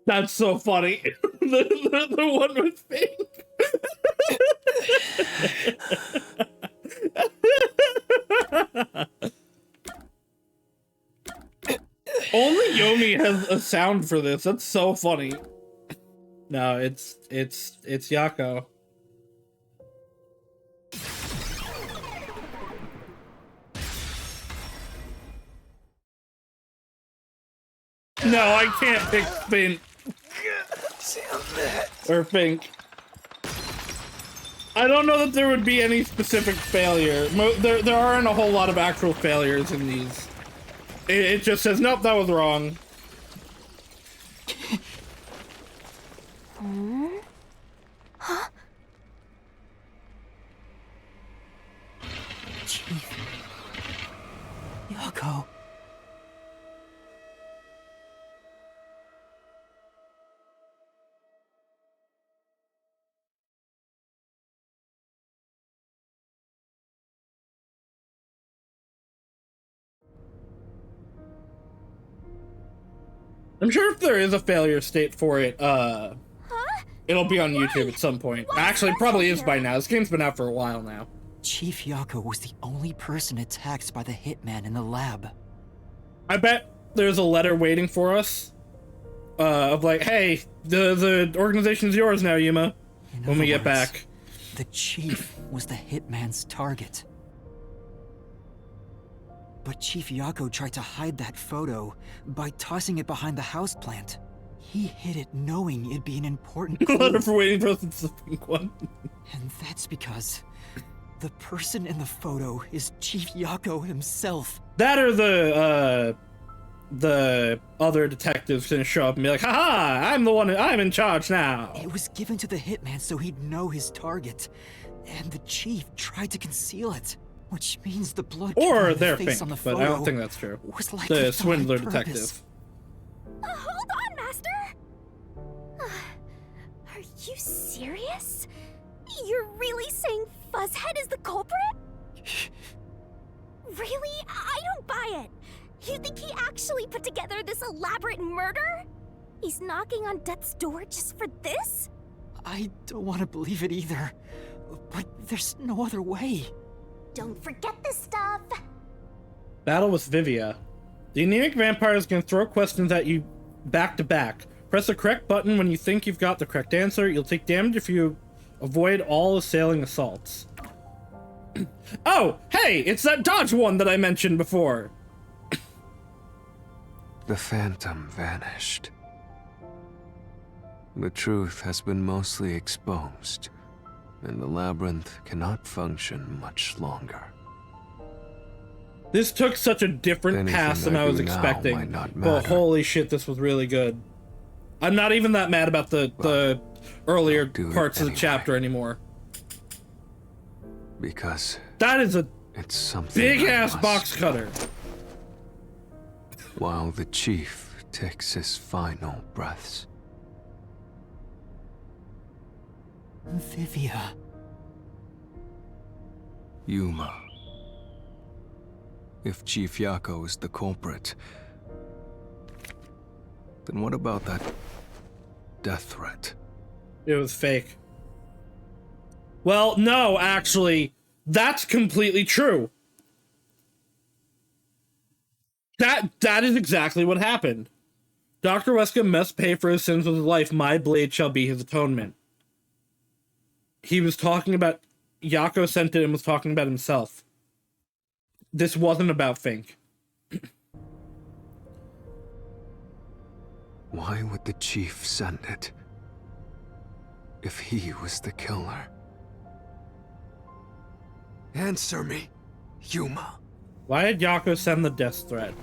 That's so funny. the one with Pink. Only Yomi has a sound for this. That's so funny. No, it's Yako. No, I can't pick Fink. Or Fink. I don't know that there would be any specific failure. There aren't a whole lot of actual failures in these. It just says, nope, that was wrong. Huh? Chief. Yako. I'm sure if there is a failure state for it, it'll be on YouTube at some point. Actually, it probably is by now. This game's been out for a while now. Chief Yako was the only person attacked by the hitman in the lab. I bet there's a letter waiting for us. Of like, hey, the organization's yours now, Yuma. When we get back. The chief was the hitman's target. But Chief Yako tried to hide that photo by tossing it behind the houseplant. He hid it knowing it'd be an important clue. Letter for waiting for the pink one. And that's because the person in the photo is Chief Yako himself. That or the other detectives gonna show up and be like, haha, I'm in charge now. It was given to the hitman so he'd know his target. And the chief tried to conceal it. Which means the blood or the they're face Pink, on the but photo I don't think that's true. Was like The swindler detective. Hold on, Master! Are you serious? You're really saying Fuzzhead is the culprit? Really? I don't buy it. You think he actually put together this elaborate murder? He's knocking on death's door just for this? I don't want to believe it either. But there's no other way. Don't forget this stuff. Battle with Vivia. The anemic vampires can throw questions at you back to back. Press the correct button when you think you've got the correct answer. You'll take damage if you avoid all assailing assaults. Oh, hey, it's that dodge one that I mentioned before. The phantom vanished. The truth has been mostly exposed, and the labyrinth cannot function much longer. This took such a different path than I was expecting, but holy shit, this was really good. I'm not even that mad about the earlier parts of the chapter anymore. Because that is a big-ass box cutter. While the chief takes his final breaths. Vivia. Yuma. If Chief Yako is the culprit, then what about that death threat? It was fake. Well, no, actually, that's completely true. That is exactly what happened. Dr. Wesker must pay for his sins with his life. My blade shall be his atonement. He was talking about... Yako sent it and was talking about himself. This wasn't about Fink. Why would the chief send it? If he was the killer. Answer me, Yuma. Why did Yako send the death threat?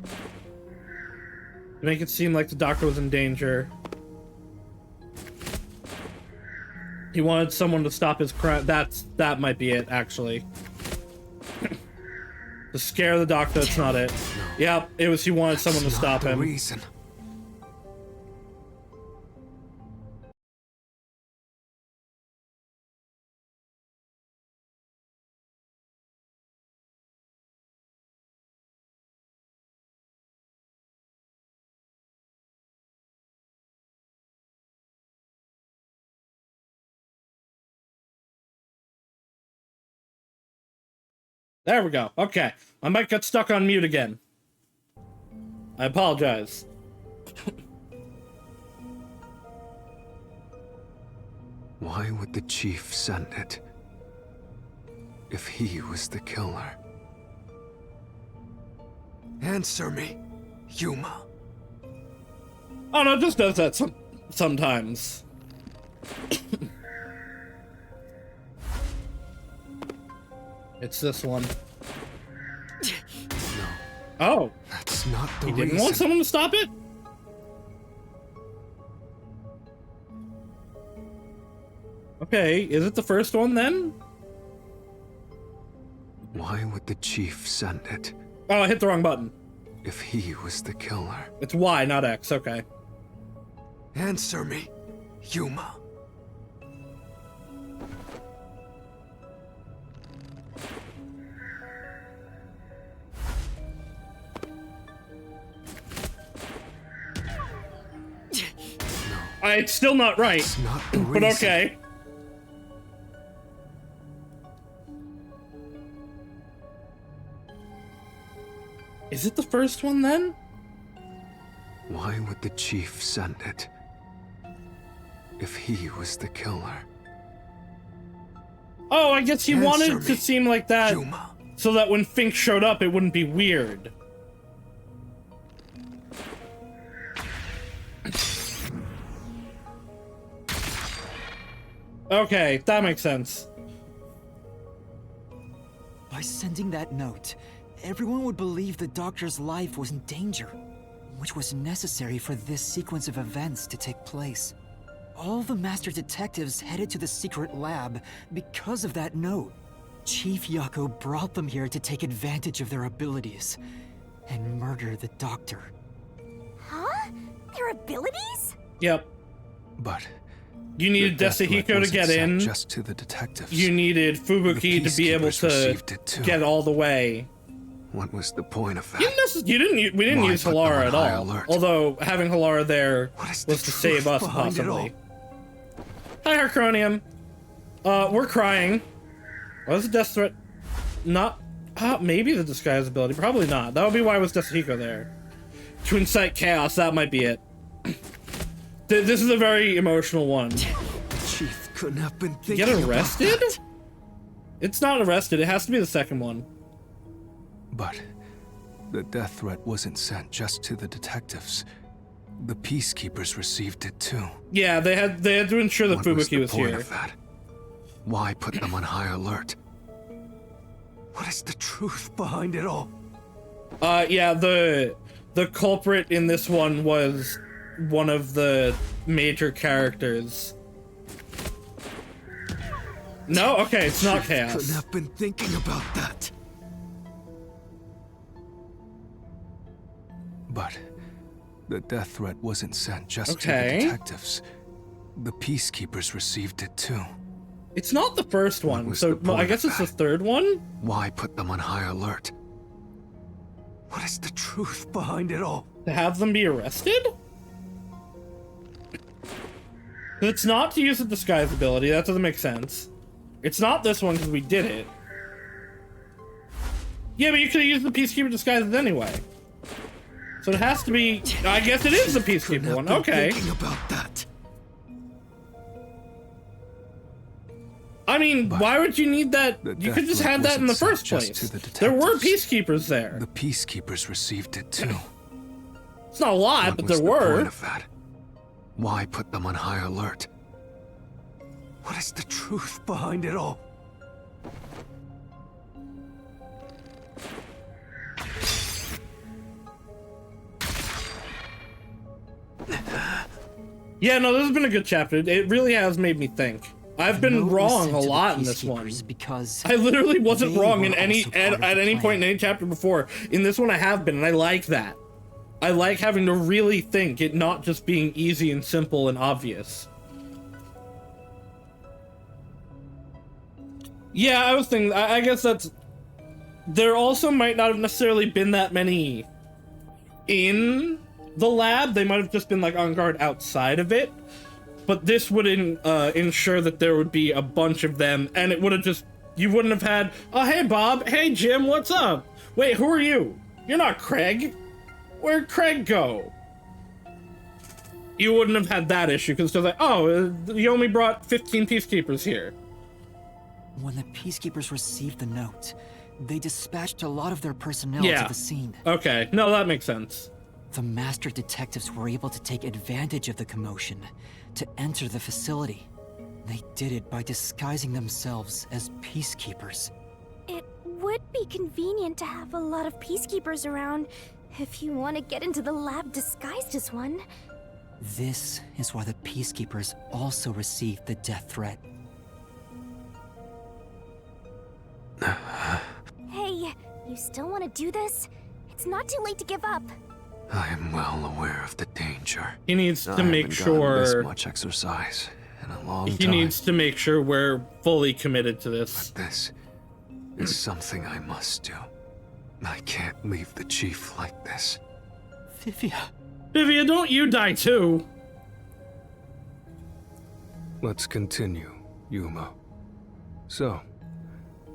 To make it seem like the doctor was in danger. He wanted someone to stop his crime. That might be it, actually. To scare the doctor, that's not it. Yep, it was he wanted someone to stop him. Reason. There we go. Okay. I might get stuck on mute again. I apologize. Why would the chief send it? If he was the killer. Answer me, Yuma. Oh no, it just does that sometimes. It's this one. No. Oh. That's not the He reason. didn't want someone to stop it? Okay, is it the first one then? Why would the chief send it? Oh, I hit the wrong button. If he was the killer. It's Y, not X, okay. Answer me, Yuma. It's still not right. That's not the but reason. okay. Is it the first one then? Why would the chief send it? If he was the killer. Oh, I guess he Answer wanted me, to seem like that Yuma. so that when Fink showed up, it wouldn't be weird. Okay, that makes sense. By sending that note, everyone would believe the doctor's life was in danger, which was necessary for this sequence of events to take place. All the master detectives headed to the secret lab because of that note. Chief Yako brought them here to take advantage of their abilities and murder the doctor. Huh? Their abilities? Yep. But you needed Desahiko to get in. Just to the detectives. You needed Fubuki to be able to get all the way. What was the point of that? We didn't use Halara at all. Although having Halara there was to save us possibly. Hi, Harcronium. We're crying. Was the death threat not? Maybe the disguise ability. Probably not. That would be why was Desahiko there. To incite chaos. That might be it. This is a very emotional one. The chief couldn't have been thinking. Get arrested? It's not arrested. It has to be the second one. But the death threat wasn't sent just to the detectives. The peacekeepers received it too. Yeah, they had to ensure that Fubuki was here. Of that? Why put them on high alert? What is the truth behind it all? Yeah, the culprit in this one was one of the major characters. No, okay, it's not Chaos. Couldn't have been thinking about that. But the death threat wasn't sent just to the detectives. The peacekeepers received it too. It's not the first one, so I guess it's the third one? Why put them on high alert? What is the truth behind it all? To have them be arrested? It's not to use the disguise ability, that doesn't make sense. It's not this one because we did it. Yeah, but you could have used the peacekeeper disguises anyway. So it has to be. I guess it is the Peacekeeper one. Okay. Thinking about that. I mean, why would you need that? The You could just death have threat that in the wasn't first sent just place. to the There were detectives. Peacekeepers there. The Peacekeepers received it too. It's not a lot, What but was there the were. point of that? Why put them on high alert? What is the truth behind it all? Yeah, no, this has been a good chapter. It really has made me think. I've been wrong a lot in this one. Because I literally wasn't they wrong were in any also part of at the any plan. point in any chapter before. In this one, I have been, and I like that. I like having to really think, it not just being easy and simple and obvious. Yeah, I was thinking. I guess that's. There also might not have necessarily been that many in the lab. They might have just been like on guard outside of it. But this would ensure that there would be a bunch of them, and it would have just. You wouldn't have had. Oh, hey Bob. Hey Jim. What's up? Wait, who are you? You're not Craig. Where'd Craig go? You wouldn't have had that issue because it's like, oh, you only brought 15 Peacekeepers here. When the Peacekeepers received the note, they dispatched a lot of their personnel Yeah. to the scene. Okay, no, that makes sense. The master detectives were able to take advantage of the commotion to enter the facility. They did it by disguising themselves as peacekeepers. It would be convenient to have a lot of peacekeepers around if you want to get into the lab disguised as one. This is why the peacekeepers also received the death threat. Hey, you still want to do this? It's not too late to give up. I am well aware of the danger. He needs to I make haven't gotten this sure. much exercise in a long He time. needs to make sure we're fully committed to this. This is something I must do. I can't leave the chief like this. Vivia. Vivia, don't you die too. Let's continue, Yuma. So,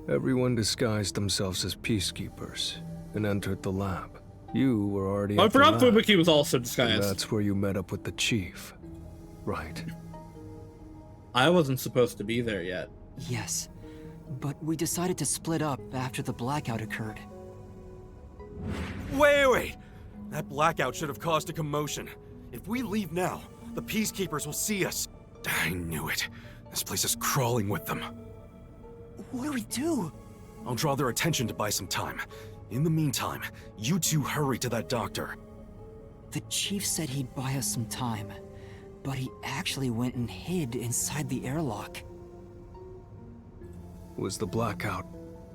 everyone disguised themselves as peacekeepers and entered the lab. You were already I at the forgot lab. Fubuki was also And disguised. that's where you met up with the chief, right? I wasn't supposed to be there yet. Yes, but we decided to split up after the blackout occurred. Wait! That blackout should have caused a commotion. If we leave now, the Peacekeepers will see us. I knew it. This place is crawling with them. What do we do? I'll draw their attention to buy some time. In the meantime, you two hurry to that doctor. The chief said he'd buy us some time, but he actually went and hid inside the airlock. Was the blackout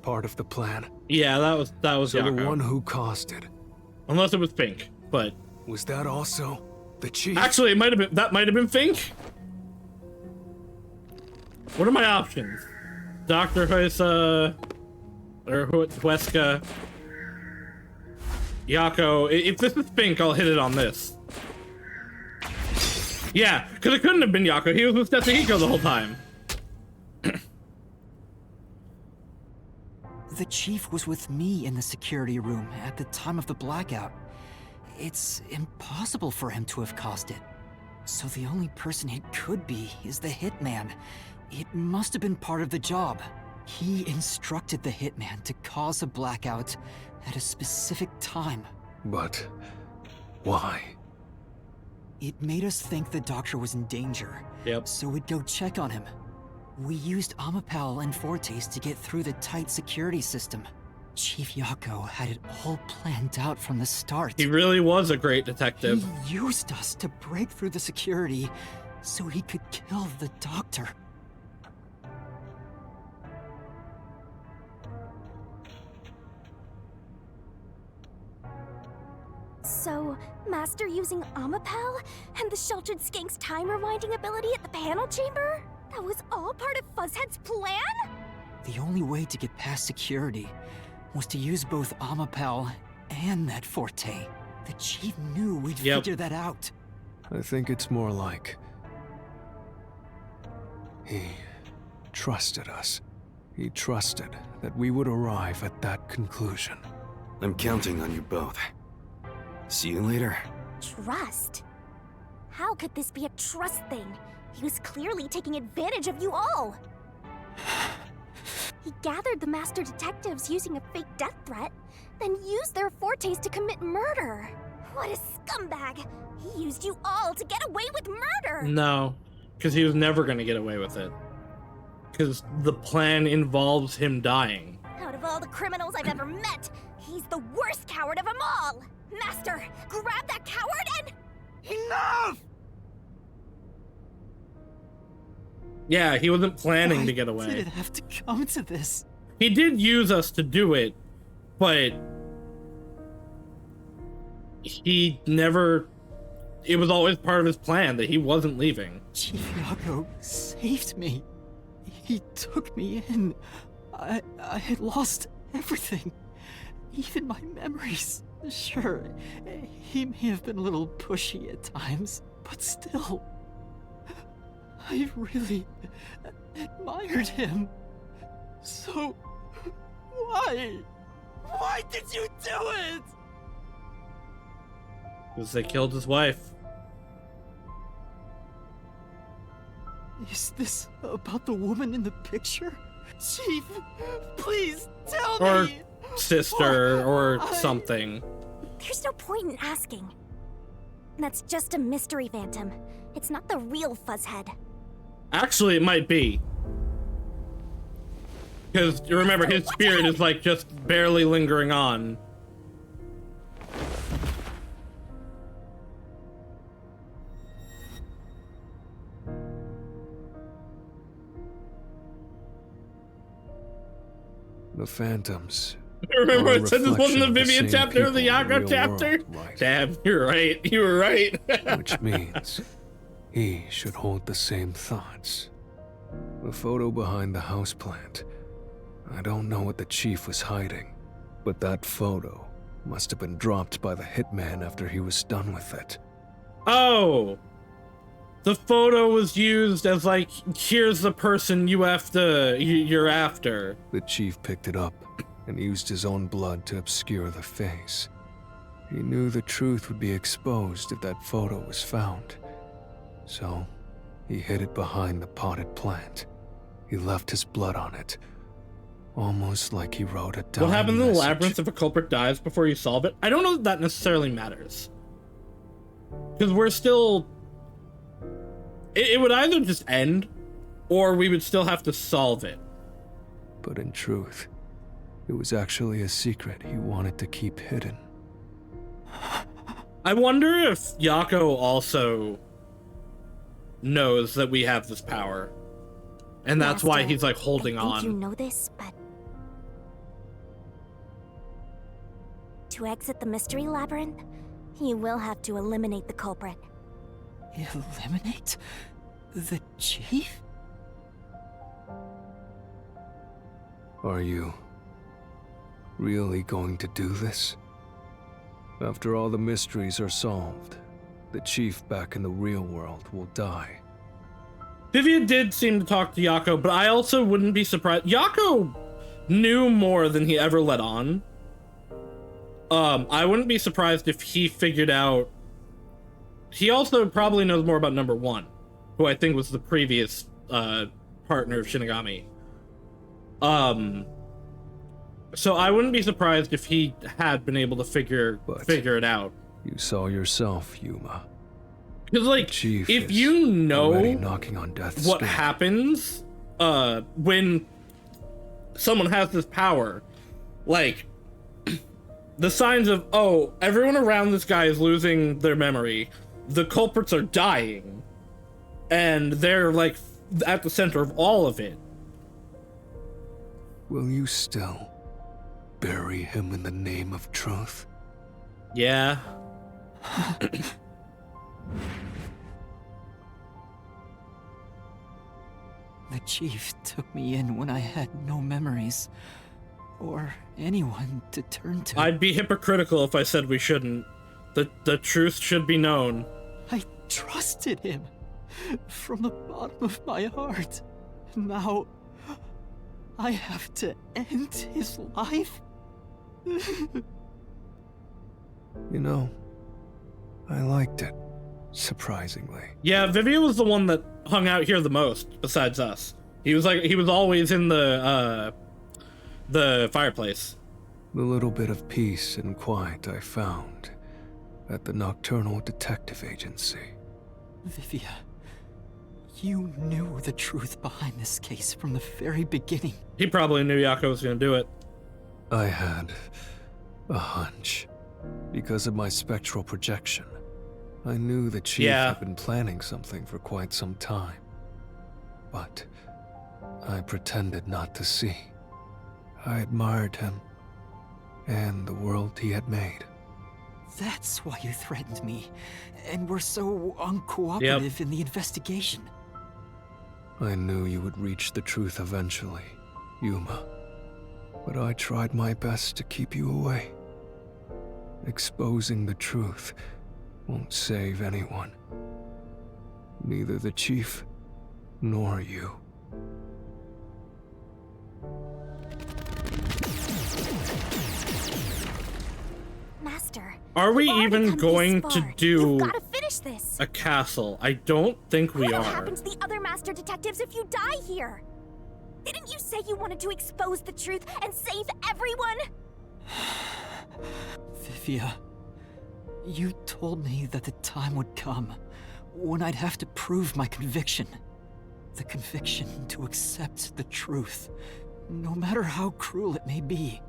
part of the plan? Yeah, that was So the Yako. one who caused it. Unless it was Fink, but Was that also the chief? actually, it might have been. That might have been Fink. What are my options? Dr. Huesa or Huesca, Yako. If this is Fink, I'll hit it on this. Yeah, because it couldn't have been Yako. He was with Tetsuhiko the whole time. The chief was with me in the security room at the time of the blackout. It's impossible for him to have caused it. So the only person it could be is the hitman. It must have been part of the job. He instructed the hitman to cause a blackout at a specific time. But why? It made us think the doctor was in danger. Yep. So we'd go check on him. We used Amapal and Fortes to get through the tight security system. Chief Yako had it all planned out from the start. He really was a great detective. He used us to break through the security so he could kill the doctor. So, Master using Amapal and the Sheltered Skank's time rewinding ability at the panel chamber? That was all part of Fuzzhead's plan? The only way to get past security was to use both Amapal and that Forte. The chief knew we'd figure that out. I think it's more like he trusted us. He trusted that we would arrive at that conclusion. I'm counting on you both. See you later. Trust? How could this be a trust thing? He was clearly taking advantage of you all. He gathered the master detectives using a fake death threat, then used their fortes to commit murder. What a scumbag! He used you all to get away with murder! No, because he was never going to get away with it. Because the plan involves him dying. Out of all the criminals I've ever met, he's the worst coward of them all! Master, grab that coward and... Enough! Yeah, he wasn't planning to get away. Why did it have to come to this? He did use us to do it, but he never... It was always part of his plan that he wasn't leaving. Chief Yako saved me. He took me in. I had lost everything. Even my memories. Sure, he may have been a little pushy at times, but still... I really admired him. So, why? Why did you do it? Because they killed his wife. Is this about the woman in the picture? Chief, please tell Or me! sister, or something. There's no point in asking. That's just a mystery phantom. It's not the real Fuzzhead. Actually, it might be. Because, remember, his spirit is, like, just barely lingering on. The phantoms. Remember, are a it said this wasn't the reflection of Vivian same chapter or the people in Yako real chapter? world, right? Damn, you're right. You were right. Which means he should hold the same thoughts. The photo behind the houseplant. I don't know what the chief was hiding, but that photo must have been dropped by the hitman after he was done with it. Oh! The photo was used as, like, here's the person you're after. The chief picked it up and used his own blood to obscure the face. He knew the truth would be exposed if that photo was found. So, he hid it behind the potted plant. He left his blood on it. Almost like he wrote a dying What happens in the message. labyrinth if a culprit dies before you solve it? I don't know that necessarily matters. Because we're still... It would either just end, or we would still have to solve it. But in truth, it was actually a secret he wanted to keep hidden. I wonder if Yako also knows that we have this power. And that's why he's, like, holding I think on. you know this, but... To exit the mystery labyrinth, you will have to eliminate the culprit. Eliminate? The chief? Are you really going to do this? After all the mysteries are solved, the chief back in the real world will die. Vivian did seem to talk to Yako, but I also wouldn't be surprised. Yako knew more than he ever let on. I wouldn't be surprised if he figured out... He also probably knows more about number one, who I think was the previous partner of Shinigami. So I wouldn't be surprised if he had been able to figure it out. You saw yourself, Yuma. Because, like, Chief if is you know already knocking on death's what door. happens when someone has this power, like, the signs of, oh, everyone around this guy is losing their memory, the culprits are dying, and they're, like, at the center of all of it. Will you still bury him in the name of truth? Yeah. The chief took me in when I had no memories, or anyone to turn to. I'd be hypocritical if I said we shouldn't. The truth should be known. I trusted him from the bottom of my heart. Now, I have to end his life? You know, I liked it, surprisingly. Yeah, Vivia was the one that hung out here the most, besides us. He was always in the fireplace. The little bit of peace and quiet I found at the Nocturnal Detective Agency. Vivia, you knew the truth behind this case from the very beginning. He probably knew Yako was going to do it. I had a hunch. Because of my spectral projection, I knew the chief had been planning something for quite some time. But I pretended not to see. I admired him and the world he had made. That's why you threatened me, and were so uncooperative in the investigation. I knew you would reach the truth eventually, Yuma. But I tried my best to keep you away. Exposing the truth won't save anyone. Neither the chief nor you. Master, are we even going to do you've gotta finish this. a castle? I don't think we What'll are. happen to the other master detectives if you die here? Didn't you say you wanted to expose the truth and save everyone? Vivia, you told me that the time would come when I'd have to prove my conviction. The conviction to accept the truth, no matter how cruel it may be.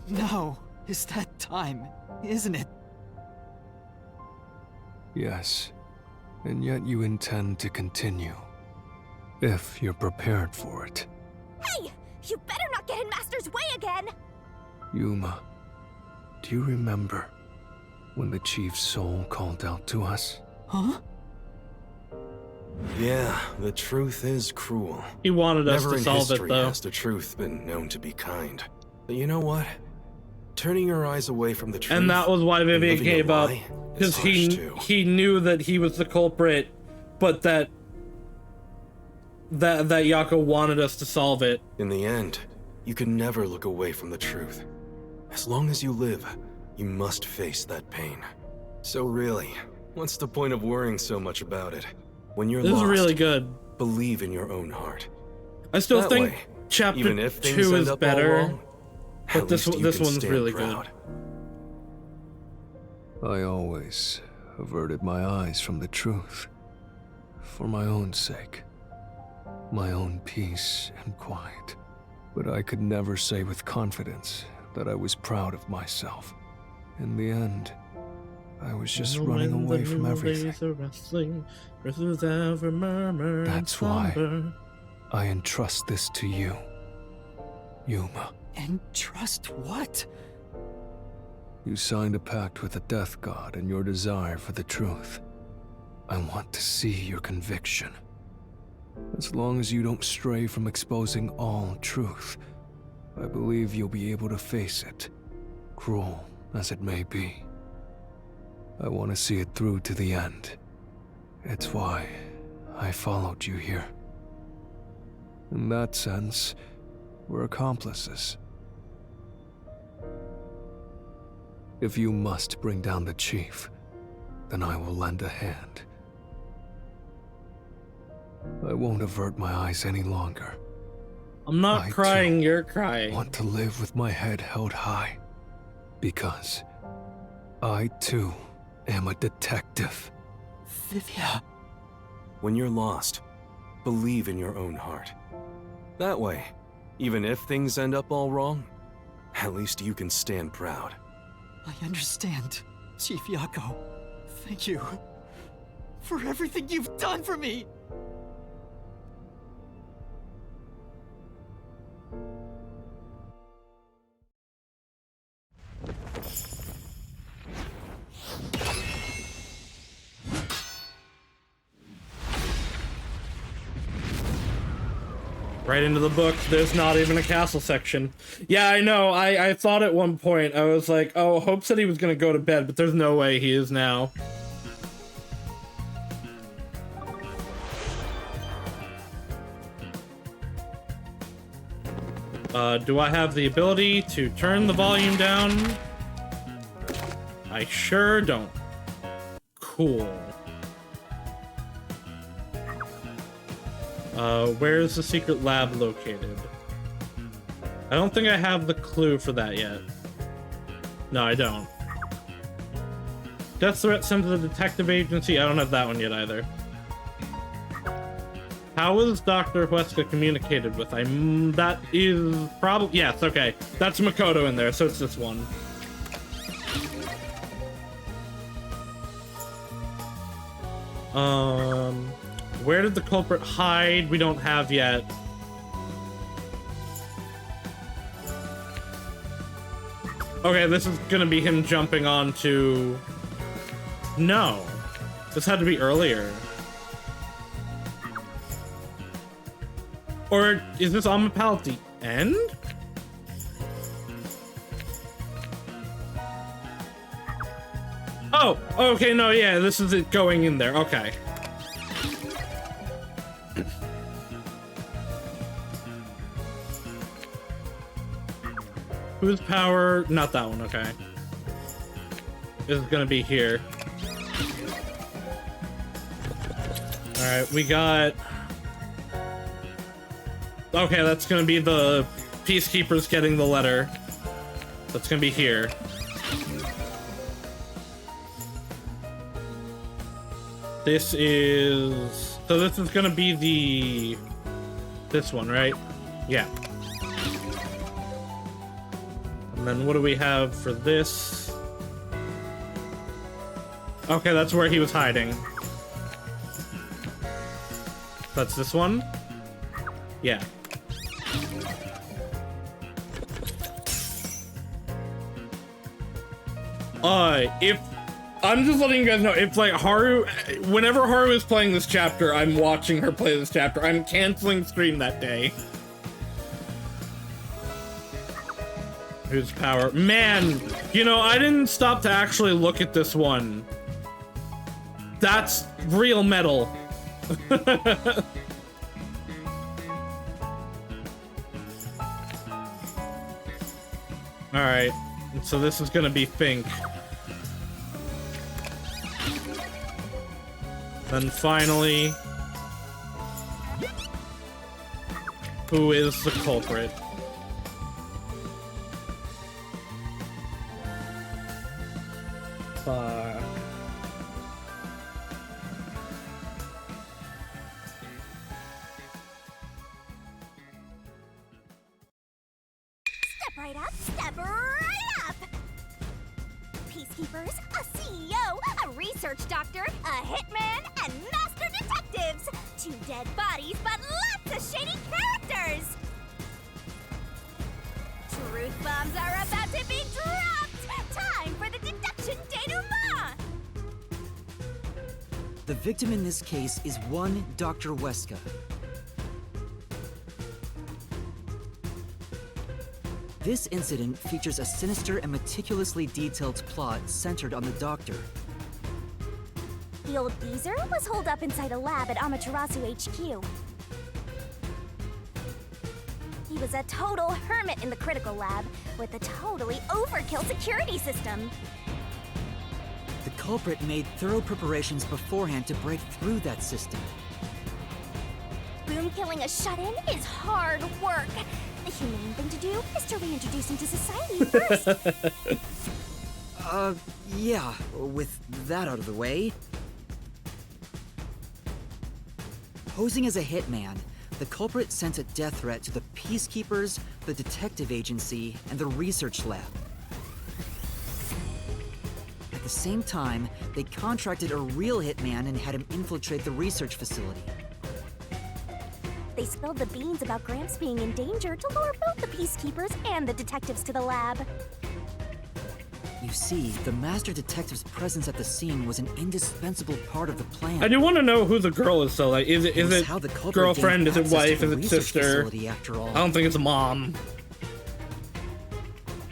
Now is that time, isn't it? Yes, and yet you intend to continue. If you're prepared for it. Hey! You better not get in Master's way again! Yuma, do you remember when the chief's soul called out to us? Huh? Yeah, the truth is cruel. He wanted us Never to in solve it, history though. has the truth been known to be kind. But you know what? Turning your eyes away from the truth. And that was why Vivian living a gave up. lie Because is harsh too. he knew that he was the culprit, but that Yako wanted us to solve it. In the end, you can never look away from the truth. As long as you live, you must face that pain. So really, what's the point of worrying so much about it? When you're This lost, is really good. believe in your own heart. I still That think way, chapter even if things 2 end is up all better, wrong, but at this least you this can one's stand really proud. I always averted my eyes from the truth. For my own sake. My own peace and quiet. But I could never say with confidence that I was proud of myself. In the end, I was just running away from everything. That's why I entrust this to you, Yuma. Entrust what? You signed a pact with the Death God and your desire for the truth. I want to see your conviction. As long as you don't stray from exposing all truth, I believe you'll be able to face it, cruel as it may be. I want to see it through to the end. It's why I followed you here. In that sense, we're accomplices. If you must bring down the chief, then I will lend a hand. I won't avert my eyes any longer. I'm not crying, you're crying. I want to live with my head held high. Because I too am a detective. Vivia. When you're lost, believe in your own heart. That way, even if things end up all wrong, at least you can stand proud. I understand, Chief Yako. Thank you for everything you've done for me. Right into the book. There's not even a castle section. Yeah, I know. I thought at one point, I was like, oh, Hope said he was going to go to bed, but there's no way he is now. Do I have the ability to turn the volume down? I sure don't. Cool. Where's the secret lab located? I don't think I have the clue for that yet. No, I don't. Death threat sent to the detective agency. I don't have that one yet either. How was Dr. Huesca communicated with? That is probably, yes, okay. That's Makoto in there, so it's this one. Where did the culprit hide? We don't have yet. Okay, this is gonna be him jumping onto... No. This had to be earlier. Or is this Amapal at the end? Oh, okay, no, yeah, this is it going in there, okay. Whose power? Not that one, okay. This is gonna be here. Alright, we got... Okay, that's gonna be the Peacekeepers getting the letter. That's gonna be here. This is... So this is gonna be the... This one, right? Yeah. And then what do we have for this? Okay, that's where he was hiding. That's this one? Yeah. If... I'm just letting you guys know, if, like, Haru... Whenever Haru is playing this chapter, I'm watching her play this chapter. I'm canceling stream that day. Whose power? Man! You know, I didn't stop to actually look at this one. That's real metal. Alright, so this is gonna be Fink. Then finally... Who is the culprit? Step right up, step right up! Peacekeepers, a CEO, a research doctor, a hitman, and master detectives! 2 dead bodies, but lots of shady characters! Truth bombs are about to be dropped! Time for the deduction denouement! The victim in this case is one Dr. Huesca. This incident features a sinister and meticulously detailed plot centered on the doctor. The old geezer was holed up inside a lab at Amaterasu HQ. He was a total hermit in the critical lab, with a totally overkill security system. The culprit made thorough preparations beforehand to break through that system. Boom killing a shut-in is hard work. The humane thing to do is to reintroduce him to society first. Yeah, with that out of the way. Posing as a hitman, the culprit sent a death threat to the Peacekeepers, the detective agency, and the research lab. At the same time, they contracted a real hitman and had him infiltrate the research facility. They spilled the beans about Gramps being in danger to lure both the Peacekeepers and the detectives to the lab. You see, the Master Detective's presence at the scene was an indispensable part of the plan. I do want to know who the girl is, though. Like, is it girlfriend? Is it wife? Is it sister? I don't think it's a mom.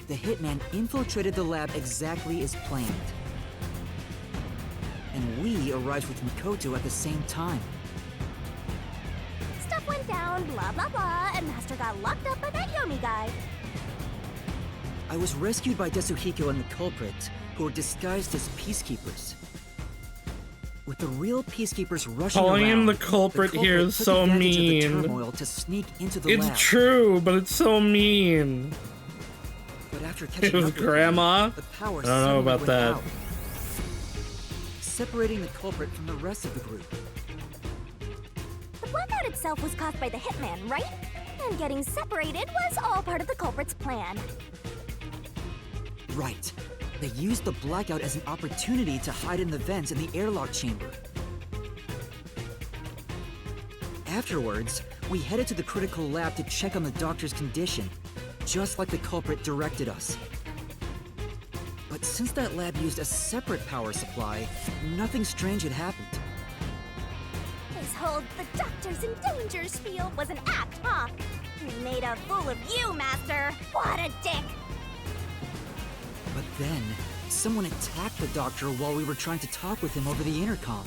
The hitman infiltrated the lab exactly as planned. And we arrived with Makoto at the same time. Stuff went down, blah blah blah, and Master got locked up by that Yomi guy. I was rescued by Desuhiko and the culprit, who are disguised as peacekeepers. With the real peacekeepers rushing Calling around, him the culprit here is took so advantage of the mean. turmoil to sneak into the It's lab. true, but it's so mean. But after It catching was up with Grandma? them, the power I don't know suddenly about went that. out, separating the culprit from the rest of the group. The blackout itself was caused by the hitman, right? And getting separated was all part of the culprit's plan. Right. They used the blackout as an opportunity to hide in the vents in the airlock chamber. Afterwards, we headed to the critical lab to check on the doctor's condition, just like the culprit directed us. But since that lab used a separate power supply, nothing strange had happened. His whole "the doctor's in danger" spiel was an act, huh? He made a fool of you, Master. What a dick! But then, someone attacked the doctor while we were trying to talk with him over the intercom.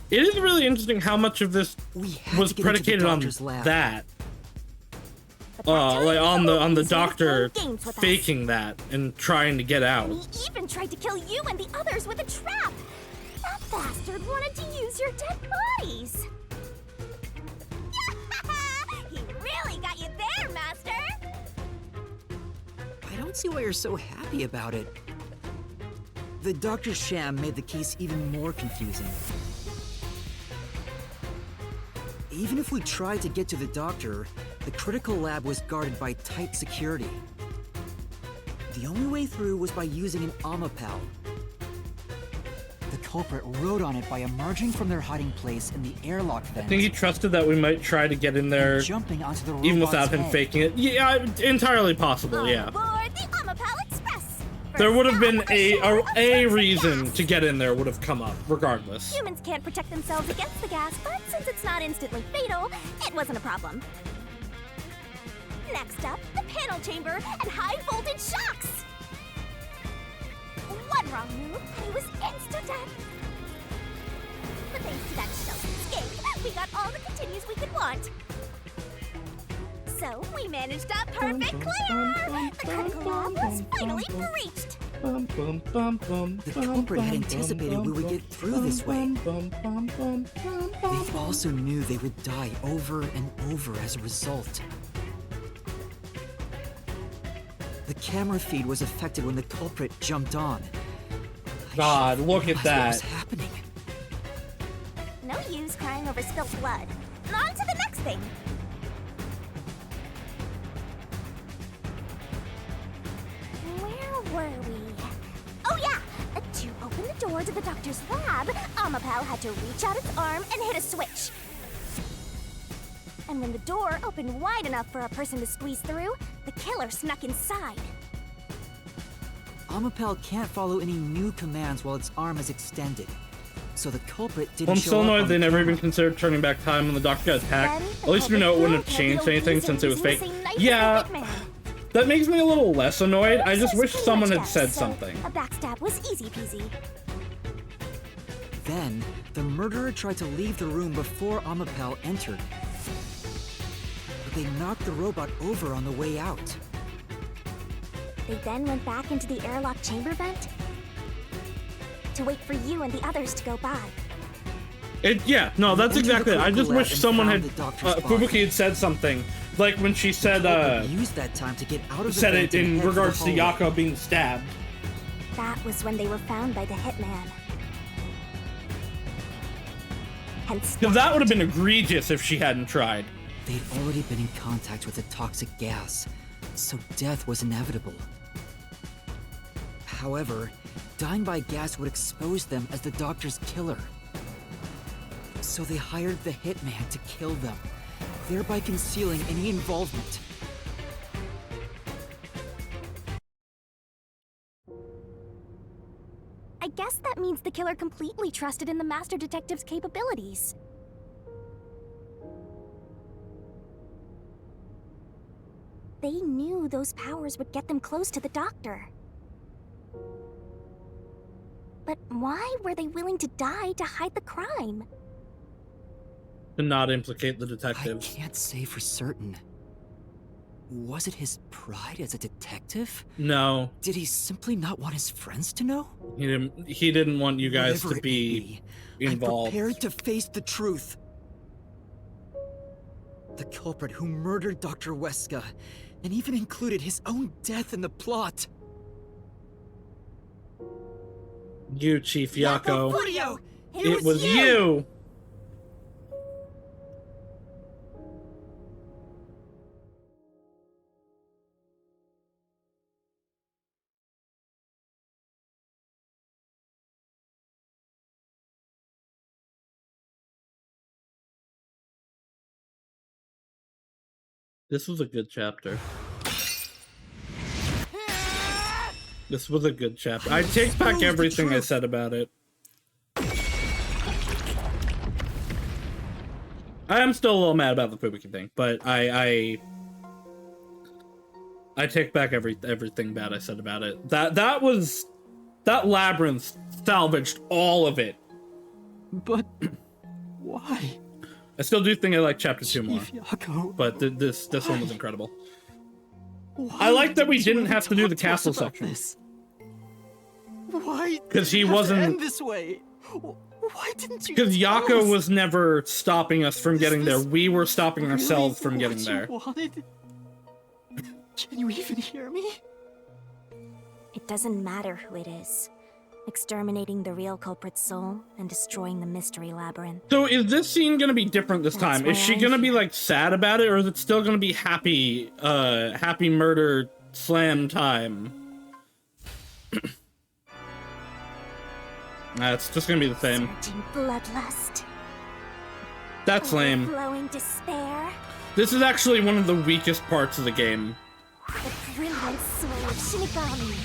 It is really interesting how much of this was to get into the predicated on doctor's lab. that. Like on the doctor games with us. faking that and trying to get out. And he even tried to kill you and the others with a trap. That bastard wanted to use your dead bodies. He really got you there, Master. I don't see why you're so happy about it. The doctor's sham made the case even more confusing. Even if we tried to get to the doctor, the critical lab was guarded by tight security. The only way through was by using an Omapal. The culprit rode on it by emerging from their hiding place in the airlock vent. I think he trusted that we might try to get in there jumping onto the even robot's without him head. faking it. Yeah, entirely possible, yeah. Aboard the Omapal Express. There would have been a reason to get in there would have come up, regardless. Humans can't protect themselves against the gas, but since it's not instantly fatal, it wasn't a problem. Next up, the panel chamber and high voltage shocks. One wrong move, and he was insta-dead. But thanks to that sheltered escape, we got all the continues we could want. So we managed a perfect clear! The critical lab was finally breached. The culprit had anticipated we would get through this way. They also knew they would die over and over as a result. The camera feed was affected when the culprit jumped on. God, look at What that. was happening? No use crying over spilt blood. On to the next thing. Where were we? Oh yeah! To open the door to the doctor's lab, Omapal had to reach out its arm and hit a switch. And when the door opened wide enough for a person to squeeze through, the killer snuck inside. Omapal can't follow any new commands while its arm is extended. So the culprit didn't I'm show so up annoyed on they the never camera. even considered turning back time when the doctor got attacked. Then At least we know it wouldn't have changed anything since it was fake. Yeah, that makes me a little less annoyed. I just wish someone had said something. A backstab was easy peasy. Then, the murderer tried to leave the room before Omapal entered. But they knocked the robot over on the way out. They then went back into the airlock chamber vent to wait for you and the others to go by. Yeah, no, that's Entered the exactly it. I just critical lab wish and someone had, found the doctor's body. Fubuki had said something. Like when she said, Culprit used that time to get out of the said vent it and in head for the regards to hallway. Yako being stabbed. That was when they were found by the hitman. Hence, Because that would have been egregious if she hadn't tried. They'd already been in contact with a toxic gas, so death was inevitable. However, dying by gas would expose them as the doctor's killer. So they hired the hitman to kill them, thereby concealing any involvement. I guess that means the killer completely trusted in the Master Detective's capabilities. They knew those powers would get them close to the Doctor. But why were they willing to die to hide the crime? To not implicate the detectives. I can't say for certain. Was it his pride as a detective? No. Did he simply not want his friends to know? He didn't want you guys Whatever to it be may involved. I'm prepared to face the truth. The culprit who murdered Dr. Weska and even included his own death in the plot. You, Chief Yako. Furio! It was you! This was a good chapter. This was a good chapter. I take back everything I said about it. I am still a little mad about the Fubuki thing, but I take back everything bad I said about it. That labyrinth salvaged all of it. But why? I still do think I like chapter 2 more. Yako. But this one was incredible. I like that we didn't have to do the castle section. Why? Because he did it have to wasn't. end this way. Why didn't you? Because tell Yako us? was never stopping us from getting there. We were stopping Really ourselves from getting what there. you wanted? Can you even hear me? It doesn't matter who it is. Exterminating the real culprit's soul and destroying the mystery labyrinth. So is this scene gonna be different this That's time? Is why she I'm gonna be like sad about it, or is it still gonna be happy, happy murder slam time? It's just gonna be the same. Surging bloodlust. That's lame. Overflowing despair. This is actually one of the weakest parts of the game. The brilliant soul of Shinigami.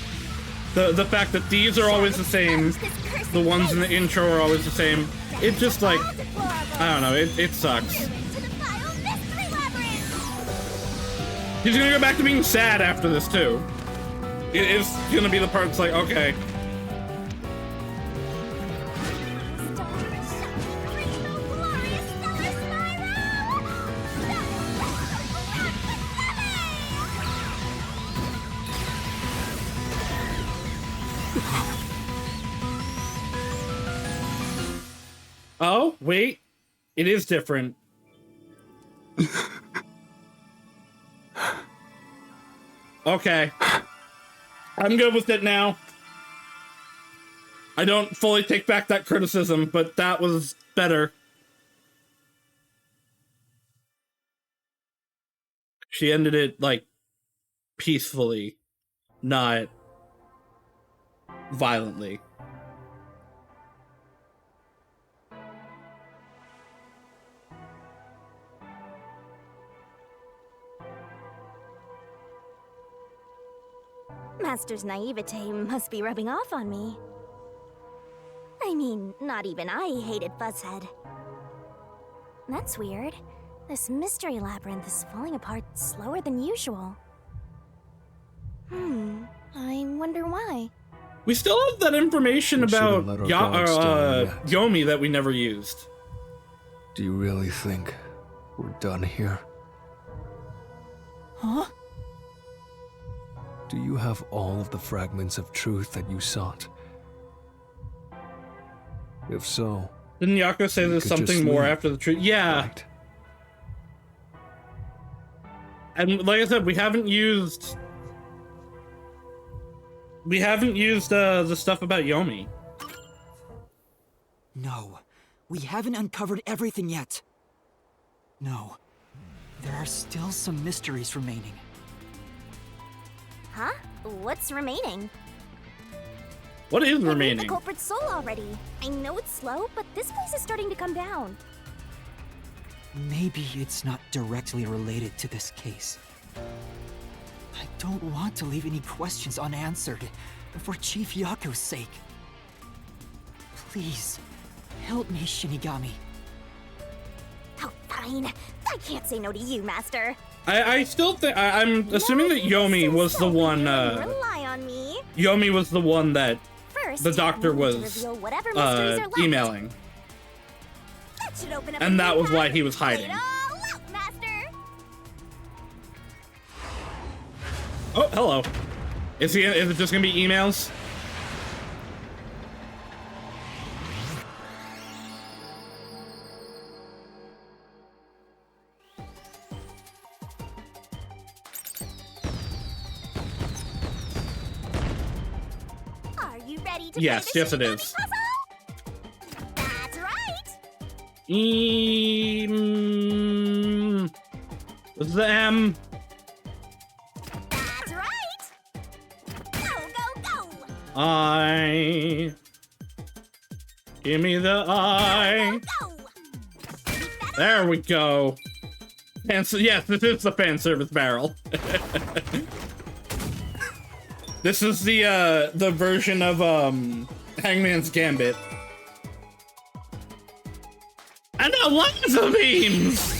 The fact that these are always the same, the ones in the intro are always the same. It just like, I don't know, it sucks. He's gonna go back to being sad after this too. It's gonna be the part that's like, okay. Oh, wait. It is different. Okay. I'm good with it now. I don't fully take back that criticism, but that was better. She ended it, like, peacefully, not violently. Master's naivete must be rubbing off on me. I mean, not even I hated Fuzzhead. That's weird. This mystery labyrinth is falling apart slower than usual. I wonder why. We still have that information about Yomi that we never used. Do you really think we're done here? Huh? Do you have all of the fragments of truth that you sought? If so, didn't Yako say there's something more after the truth? Yeah. Right. And like I said, we haven't used the stuff about Yomi. No, we haven't uncovered everything yet. No, there are still some mysteries remaining. Huh? What's remaining? What is I need remaining? the culprit's soul already. I know it's slow, but this place is starting to come down. Maybe it's not directly related to this case. I don't want to leave any questions unanswered, for Chief Yako's sake. Please, help me, Shinigami. Oh, fine. I can't say no to you, Master. I still think I'm assuming that Yomi was the one. Rely on me. Yomi was the one that First, the doctor we need to was reveal whatever mysteries are left. emailing, That should open up a and that new was why path. he was Lay it hiding. all out, Master. hello. Is it just gonna be emails? Are you ready to Yes, play yes, the it is. puzzle? That's right. Them. That's right. Go, go, go. I. Give me the eye. There we go. Yes, this is the fan service barrel. This is the version of Hangman's Gambit. And now laser beams.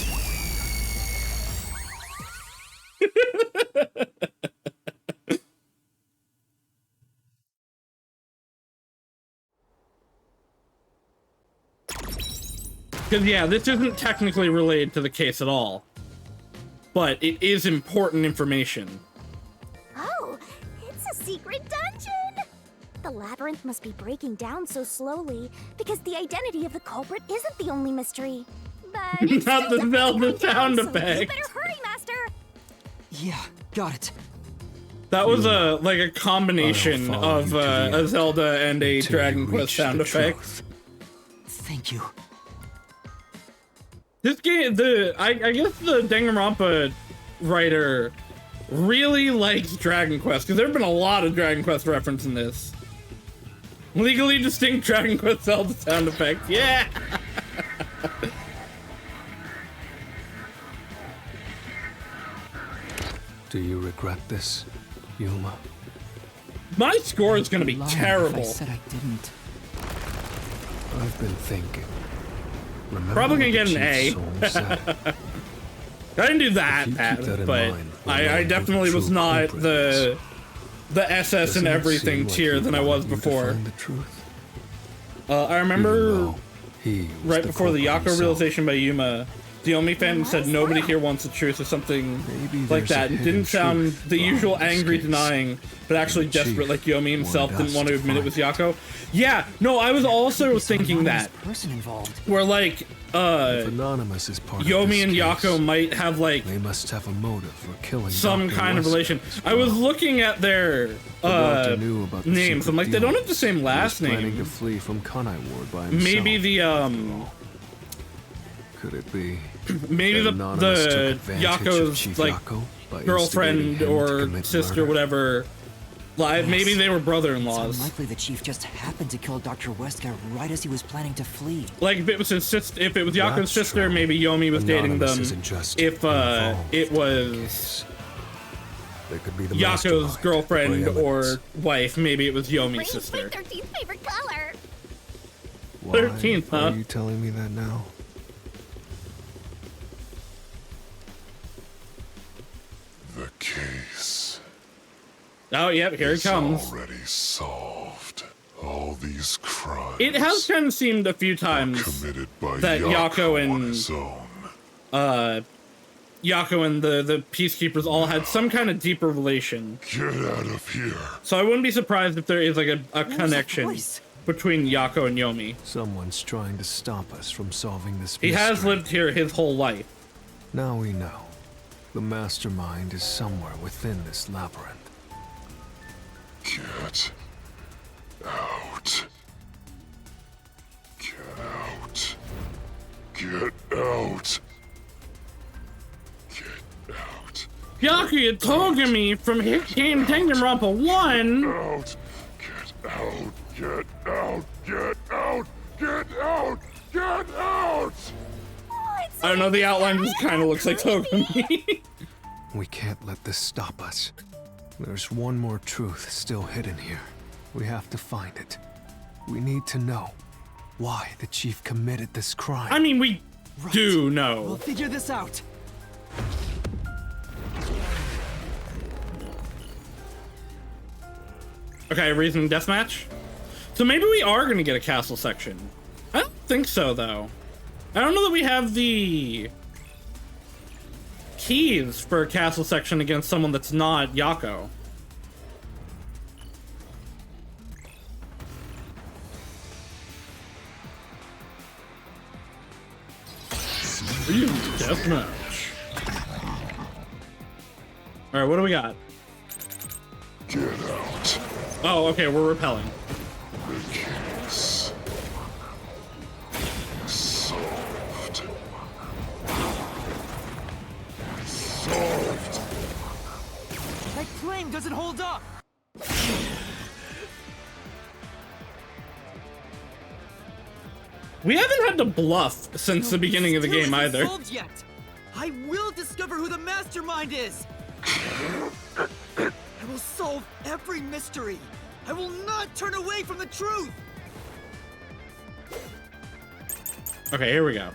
Because, yeah, this isn't technically related to the case at all. But it is important information. Oh, it's a secret dungeon! The labyrinth must be breaking down so slowly because the identity of the culprit isn't the only mystery. But it's Not still the definitely Zelda going sound down, so effect. you better hurry, Master! Yeah, got it. That was like a combination of a Zelda and a Dragon Quest sound effect. Thank you. This game, I guess the Danganronpa writer really likes Dragon Quest, because there have been a lot of Dragon Quest reference in this. Legally distinct Dragon Quest Zelda sound effect, yeah! Do you regret this, Yuma? My score is gonna be terrible. I said I didn't. I've been thinking. Remember Probably gonna what get the an A. Chief's soul said? I didn't do that, If you keep that in but mind, I definitely was not the SS and Doesn't it everything seem like tier he than I was wanted you to before. find the truth? I remember He was right the before the culprit Yako himself. realization by Yuma, the Omi fan said nobody here wants the truth or something like there's that. a It hidden didn't sound truth the behind usual this angry case. denying, but actually The desperate chief like Yomi himself wanted didn't us want to to admit it find was Yako. Yeah, no, I was also thinking that. Person involved. Where like, If Anonymous is part of Yomi this and case, Yako might have like they must have a motive for killing some Dr. kind of Wesker relation. as I was well. looking at their The doctor knew about the names. secret I'm like, they deal. don't have the same He last was planning to name. flee from Kanai Ward by himself. Maybe the Could it be? maybe that Anonymous took the advantage of Yako's Chief like Yako by girlfriend instigating him to or commit sister, murder? whatever. Live, maybe they were brother-in-laws. It's unlikely the chief just happened to kill Dr. Wesker right as he was planning to flee. Like if it was his sister, if it was Yako's That's sister, true. maybe Yomi was dating Anonymous them. isn't just If involved it was They could be the Yako's mastermind, girlfriend the or preeminence. wife, maybe it was Yomi's Green's sister. my 13th favorite color. Why 13th, huh? Are you telling me that now? The case Oh, yep, here it is comes. already solved. All these crimes It has kind of seemed a few times committed by that Yako on Yako his own. and the peacekeepers all had some kind of deeper relation. Get out of here. So I wouldn't be surprised if there is like a connection between Yako and Yomi. Someone's trying to stop us from solving this He mystery. has lived here his whole life. Now we know. The mastermind is somewhere within this labyrinth. Get out. Get out. Get out. Get out. Yako Togami from hit game Danganronpa 1. Out. Get out. Get out. Get out. Get out. Get out. I don't know, the outline just kind of looks like Togami. We can't let this stop us. There's one more truth still hidden here. We have to find it. We need to know why the chief committed this crime. I mean, we do We'll know. figure this out. Okay, reason deathmatch? So maybe we are gonna get a castle section. I don't think so, though. I don't know that we have the keys for a castle section against someone that's not Yako. Deathmatch. Alright, what do we got? Get out. Oh, okay, we're repelling. The case. Solved. Solved. That claim doesn't hold up! We haven't had to bluff since the beginning of the game either. Solved yet. I will discover who the mastermind is! I will solve every mystery! I will not turn away from the truth! Okay, here we go.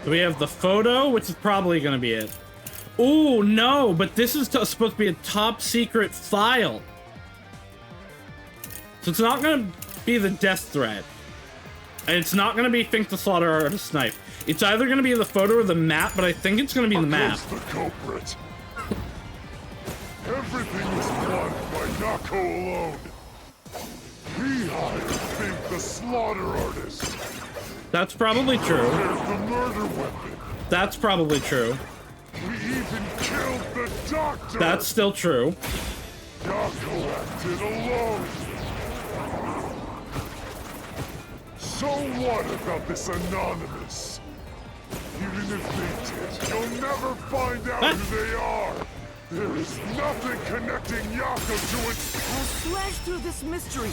So we have the photo, which is probably gonna be it. Oh no, but this is supposed to be a top secret file. So it's not gonna be the death threat. And it's not gonna be Fink the Slaughter Artist Knife. It's either gonna be the photo or the map, but I think it's gonna be the map. The culprit. Everything was planned by Yako alone. He hired Fink the Slaughter Artist. That's probably true. There's the murder weapon. That's probably true. We even killed the doctor. That's still true. Yako acted alone. So what about this Anonymous? Even if they did, you'll never find out who they are. There is nothing connecting Yako to it. I'll slash through this mystery.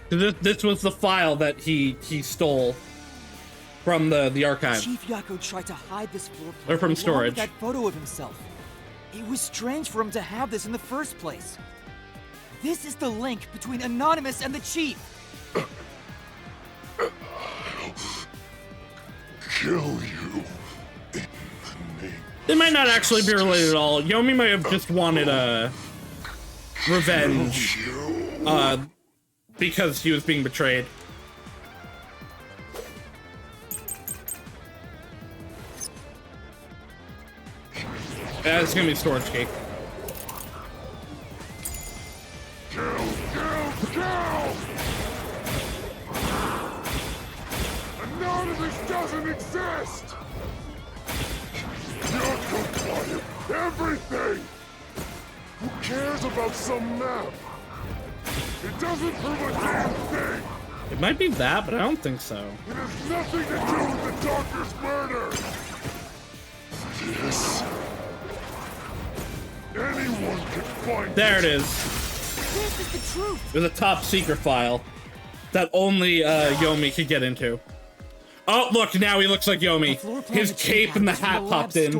This was the file that he stole from the archive. Chief Yako tried to hide this floor plan Or from along with storage. that photo of himself. It was strange for him to have this in the first place. This is the link between Anonymous and the Chief. Kill you. They might not actually be related at all. Yomi might have just wanted revenge. Because he was being betrayed. Yeah, it's gonna be storage cake. Kill! Anonymous doesn't exist! Yako wanted everything! Who cares about some map? It doesn't prove a damn thing! It might be that, but I don't think so. It has nothing to do with the doctor's murder! This... Anyone can find There it is. This is the truth. There's a top secret file that only Yomi could get into. Oh, look, now he looks like Yomi. His cape and the hat popped in.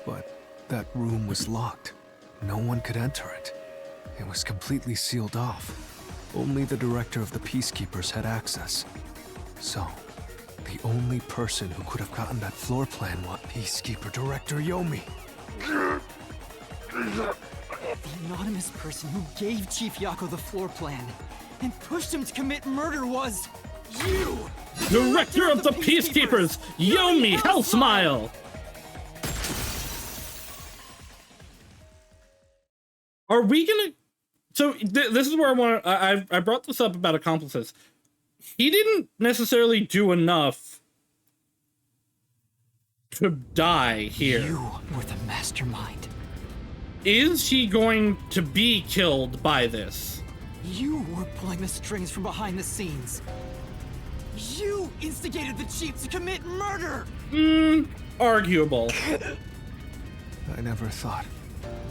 But that room was locked. No one could enter it. It was completely sealed off. Only the director of the Peacekeepers had access. So, the only person who could have gotten that floor plan was Peacekeeper Director Yomi. The anonymous person who gave Chief Yako the floor plan and pushed him to commit murder was you! Director of the Peacekeepers, Yomi Hellsmile! Are we gonna... So, this is where I want to... I brought this up about accomplices. He didn't necessarily do enough to die here. You were the mastermind. Is he going to be killed by this? You were pulling the strings from behind the scenes. You instigated the Chief to commit murder! Arguable. I never thought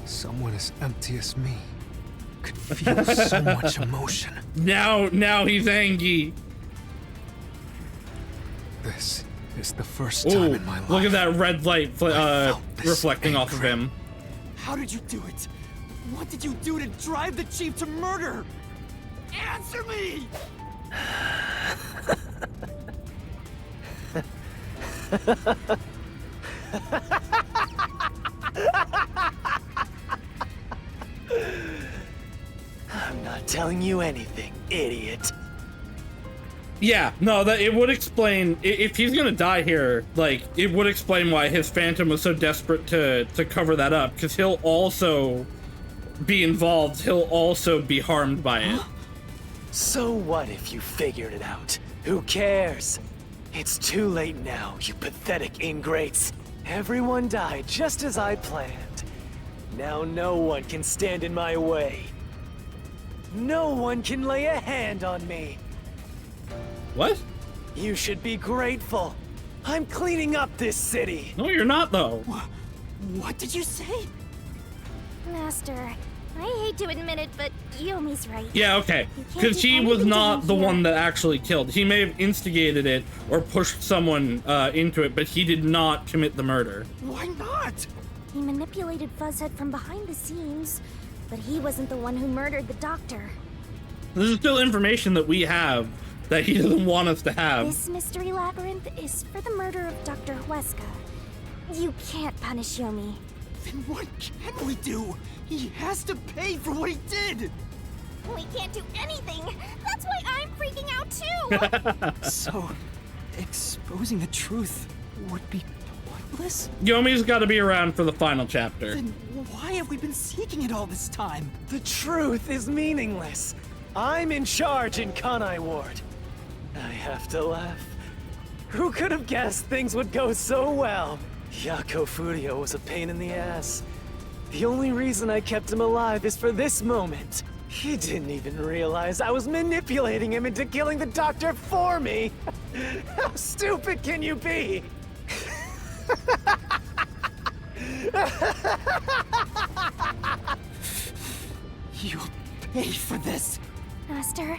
someone as empty as me could feel so much emotion. Now he's angry. This is the first time in my life. Look at that red light reflecting off of him. How did you do it? What did you do to drive the Chief to murder? Answer me! I'm not telling you anything, idiot. Yeah, no, that it would explain if he's gonna die here. Like, it would explain why his Phantom was so desperate to cover that up, because he'll also be involved. He'll also be harmed by it. So what if you figured it out? Who cares? It's too late now, you pathetic ingrates. Everyone died just as I planned. Now no one can stand in my way. No one can lay a hand on me. What? You should be grateful. I'm cleaning up this city. No, you're not, though. What did you say? Master, I hate to admit it, but Yomi's right. Yeah, okay. You can't Because do he was anything to not him the here. one that actually killed. He may have instigated it or pushed someone into it, but he did not commit the murder. Why not? He manipulated Fuzzhead from behind the scenes, but he wasn't the one who murdered the doctor. This is still information that we have that he doesn't want us to have. This mystery labyrinth is for the murder of Dr. Huesca. You can't punish Yomi. Then what can we do? He has to pay for what he did! We can't do anything! That's why I'm freaking out too! So, exposing the truth would be pointless? Yomi's got to be around for the final chapter. Then why have we been seeking it all this time? The truth is meaningless. I'm in charge in Kanai Ward. I have to laugh. Who could have guessed things would go so well? Yako Furio was a pain in the ass. The only reason I kept him alive is for this moment. He didn't even realize I was manipulating him into killing the doctor for me. How stupid can you be? You'll pay for this. Master,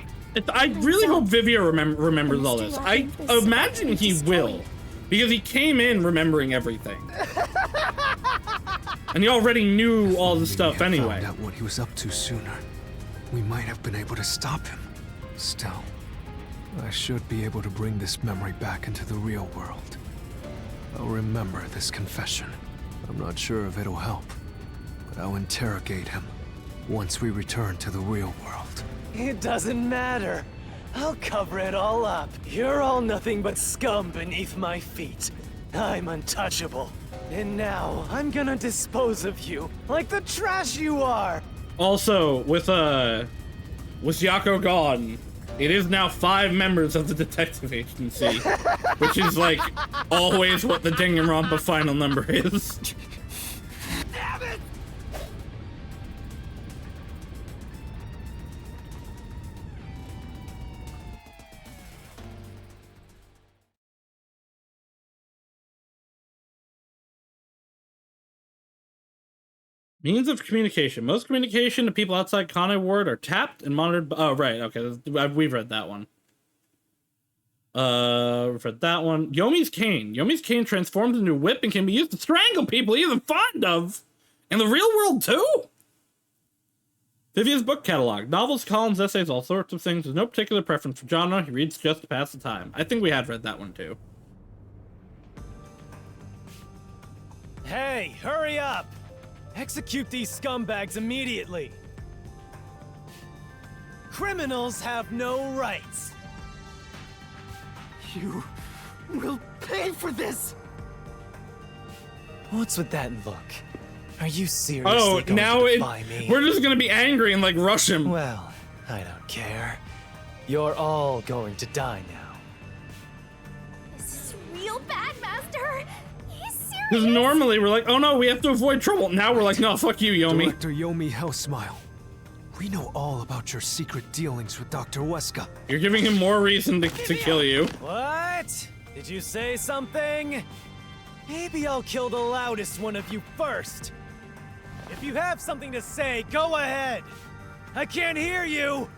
I really hope Vivia remembers all this. I imagine he will, because he came in remembering everything. And he already knew all the stuff anyway. Found out what he was up to sooner, we might have been able to stop him. Still, I should be able to bring this memory back into the real world. I'll remember this confession. I'm not sure if it'll help, but I'll interrogate him once we return to the real world. It doesn't matter. I'll cover it all up. You're all nothing but scum beneath my feet. I'm untouchable. And now, I'm gonna dispose of you, like the trash you are! Also, with Yako gone, it is now 5 members of the detective agency, which is like always what the Danganronpa final number is. Damn it! Means of communication. Most communication to people outside Kanai Ward are tapped and monitored. Oh, right. Okay. We've read that one. We've read that one. Yomi's cane. Yomi's cane transforms into a whip and can be used to strangle people he's fond of. In the real world, too. Vivia's book catalog. Novels, columns, essays, all sorts of things. There's no particular preference for genre. He reads just to pass the time. I think we had read that one, too. Hey, hurry up! Execute these scumbags immediately! Criminals have no rights! You will pay for this! What's with that look? Are you seriously going now to defy me? we're just gonna be angry and like rush him. Well, I don't care. You're all going to die now. this is real bad, Master! He's serious! Because normally we're like, oh no, we have to avoid trouble. Now we're like, no, fuck you, Yomi. Director Yomi Hellsmile, we know all about your secret dealings with Dr. Huesca. You're giving him more reason to kill you. What? Did you say something? Maybe I'll kill the loudest one of you first. If you have something to say, go ahead. I can't hear you.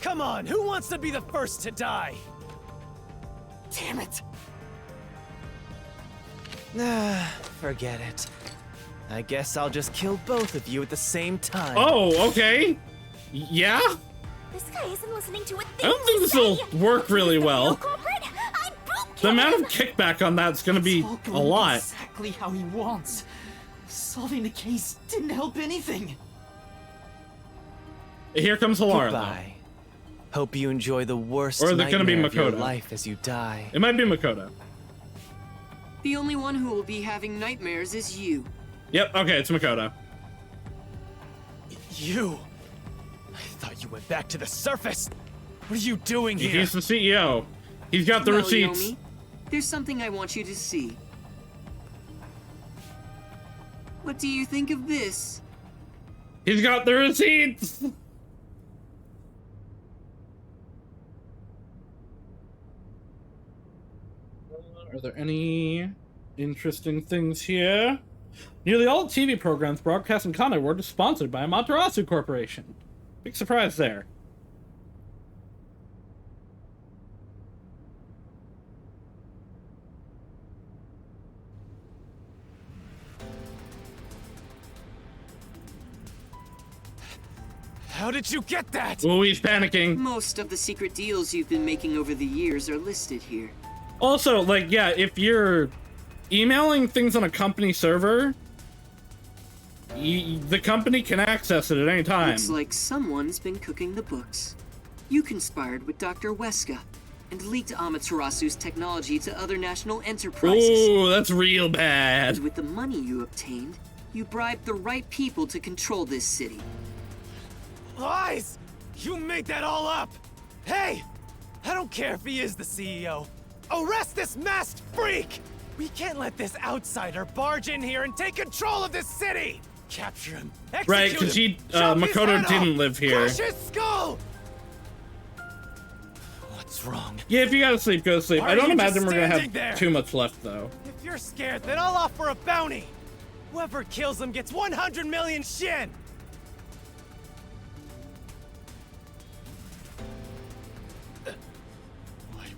Come on, who wants to be the first to die? Damn it! Forget it. I guess I'll just kill both of you at the same time. Oh, okay. Yeah? This guy isn't listening to a thing. I don't think this will work really well. The amount of kickback on that's gonna be a lot. Exactly how he wants. Solving the case didn't help anything. Here comes Halara, Goodbye. Hope you enjoy the worst Or is it gonna be nightmare of your Makoto? life as you die. It might be Makoto. The only one who will be having nightmares is you. Yep, okay, it's Makoto. You! I thought you went back to the surface! What are you doing here? He's the CEO. He's got the Well, receipts. Yomi, there's something I want you to see. What do you think of this? He's got the receipts. Are there any interesting things here? Nearly all TV programs broadcast in Kanai World are sponsored by Amaterasu Corporation. Big surprise there. How did you get that? Oh, he's panicking. Most of the secret deals you've been making over the years are listed here. Also, like, yeah, if you're emailing things on a company server, the company can access it at any time. Looks like someone's been cooking the books. You conspired with Dr. Weska and leaked Amaterasu's technology to other national enterprises. Oh, that's real bad. And with the money you obtained, you bribed the right people to control this city. Lies! You made that all up! Hey! I don't care if he is the CEO. Arrest this masked freak! We can't let this outsider barge in here and take control of this city! Capture him, execute Right, because him, he, chop his Makoto head didn't off, live here. Crush his skull! What's wrong? Yeah, if you gotta sleep, go to sleep. Why I don't are you just imagine we're gonna standing have there? too much left, though. If you're scared, then I'll offer a bounty! Whoever kills him gets 100 million shin!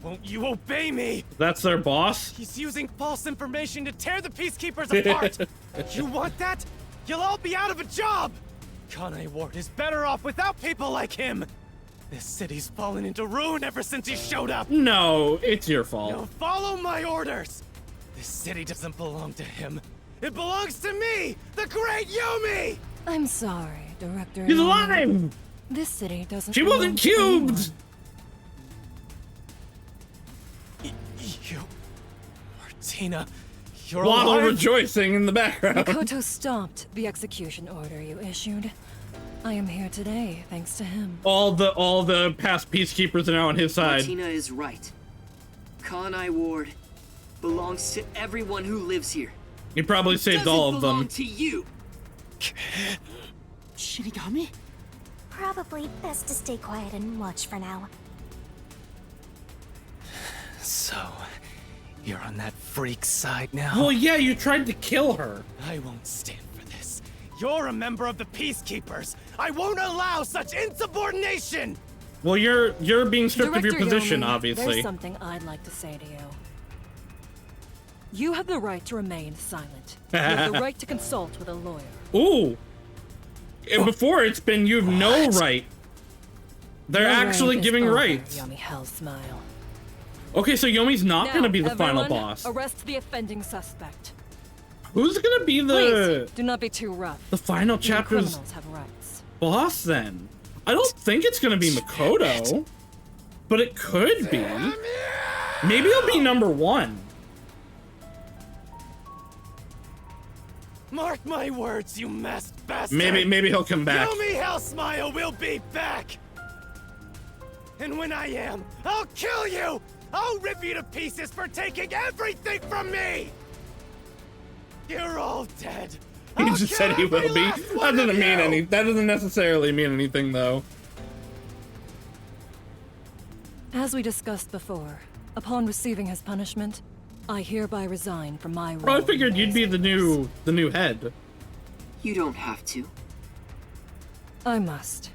Won't you obey me? That's their boss? He's using false information to tear the Peacekeepers apart! You want that? You'll all be out of a job! Kanai Ward is better off without people like him! This city's fallen into ruin ever since he showed up! No, it's your fault. Now follow my orders! This city doesn't belong to him. It belongs to me, the great Yomi! I'm sorry, Director. He's Yomi. alive! This city doesn't She belong wasn't to anyone. cubed! You... Martina... You're Waddle alive? rejoicing in the background. Makoto stopped the execution order you issued. I am here today, thanks to him. All the past peacekeepers are now on his side. Martina is right. Kanai Ward belongs to everyone who lives here. He probably saved all of them. Doesn't belong to you. Shinigami? Probably best to stay quiet and watch for now. So, you're on that freak's side now? Well, yeah, you tried to kill her. I won't stand for this. You're a member of the Peacekeepers. I won't allow such insubordination! Well, you're being stripped of your Director position, Yomi, obviously. There's something I'd like to say to you. You have the right to remain silent. You have the right to consult with a lawyer. Ooh. And before it's been you've no right. They're Your actually reign is giving over, rights. Yomi Hell Smile. Okay, so Yomi's not Now, gonna be the final everyone, boss. Arrest the offending suspect. Who's gonna be the Please, do not be too rough. the final Even chapter's criminals have rights. boss then? I don't think it's gonna be Makoto, but it could be. Maybe he'll be number one. Mark my words, you masked bastard! Maybe he'll come back. Yomi Hellsmile will be back! And when I am, I'll kill you! I'll rip you to pieces for taking everything from me! You're all dead! He just said he will be. That doesn't mean any. That doesn't necessarily mean anything, though. As we discussed before, upon receiving his punishment, I hereby resign from my role. Well, I figured you'd be the new head. You don't have to. I must.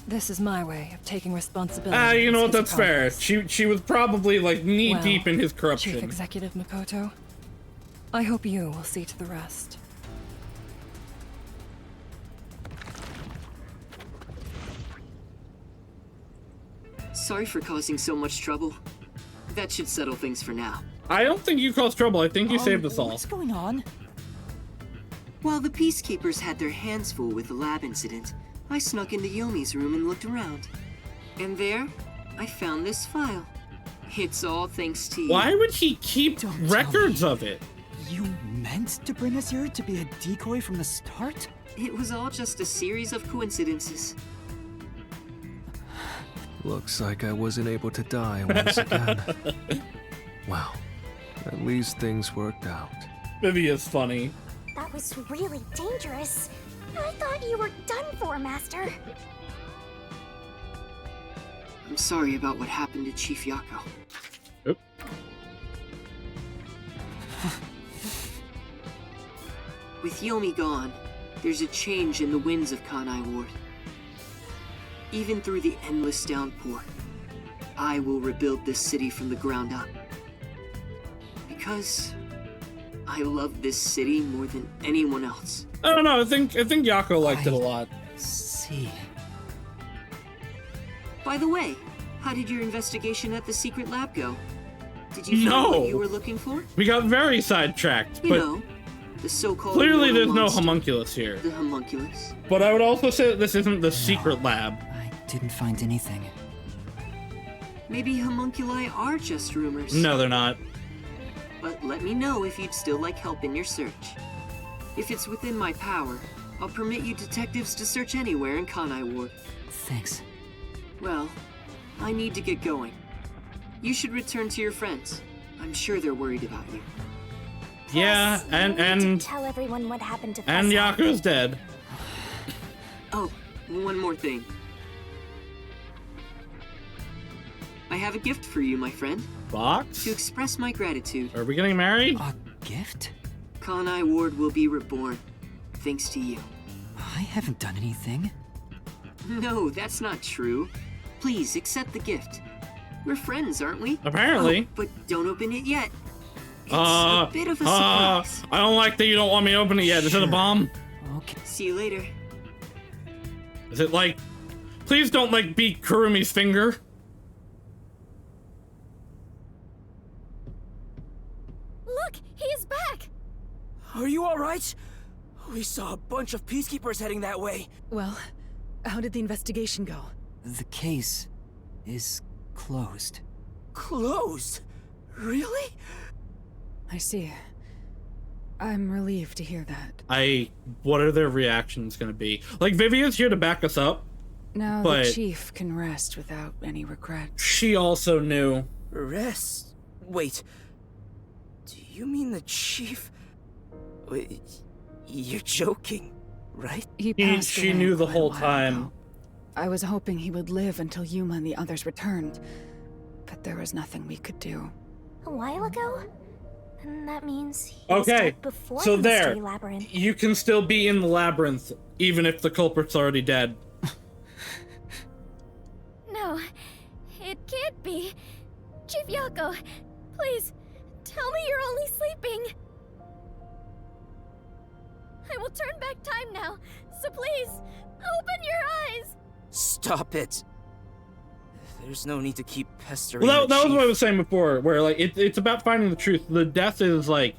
This is my way of taking responsibility. You know what? for his That's fair. progress. She was probably like knee Well, deep in his Chief corruption. Executive Makoto, I hope you will see to the rest. Sorry for causing so much trouble. That should settle things for now. I don't think you caused trouble. I think you saved us all. What's going on? While the Peacekeepers had their hands full with the lab incident, I snuck into Yomi's room and looked around. And there, I found this file. It's all thanks to you. Why would he keep records of it? You meant to bring us here to be a decoy from the start? It was all just a series of coincidences. Looks like I wasn't able to die once again. Well, at least things worked out. Vivi is funny. That was really dangerous. I thought you were done for, Master. I'm sorry about what happened to Chief Yako. Oop. With Yomi gone, there's a change in the winds of Kanai Ward. Even through the endless downpour, I will rebuild this city from the ground up. Because I love this city more than anyone else. I don't know, I think Yako liked it a lot. See. By the way, how did your investigation at the secret lab go? Did you find what you were looking for? We got very sidetracked, You but know, the so-called clearly there's no monster. homunculus here. The homunculus. But I would also say that this isn't the secret lab. I didn't find anything. Maybe homunculi are just rumors. No, they're not. But let me know if you'd still like help in your search. If it's within my power, I'll permit you detectives to search anywhere in Kanai Ward. Thanks. Well, I need to get going. You should return to your friends. I'm sure they're worried about you. Yeah, and Tell everyone what happened to and Fessa. Yaku's dead. Oh, one more thing. I have a gift for you, my friend. Box? To express my gratitude. Are we getting married? A gift? Kanai Ward will be reborn, thanks to you. I haven't done anything. No, that's not true. Please, accept the gift. We're friends, aren't we? Apparently. Oh, but don't open it yet. It's a bit of a surprise. I don't like that you don't want me to open it yet. Is it a bomb? Okay. See you later. Is it like... Please don't, like, beat Kurumi's finger. Look, he is back! Are you alright? We saw a bunch of peacekeepers heading that way. Well, how did the investigation go? The case is closed. Closed? Really? I see. I'm relieved to hear that. What are their reactions gonna be? Like, Vivian's here to back us up. Now but the chief can rest without any regrets. She also knew. Rest? Wait. Do you mean the chief? Wait, you're joking, right? She knew the whole time. I was hoping he would live until Yuma and the others returned, but there was nothing we could do. A while ago? Then that means he was Okay, dead before so the there. mystery labyrinth. You can still be in the labyrinth, even if the culprit's already dead. No, it can't be. Chief Yako, please, tell me you're only sleeping. I will turn back time now, so please, open your eyes. Stop it. There's no need to keep pestering Well, the that was chief. what I was saying before, where, like, it's about finding the truth. The death is, like,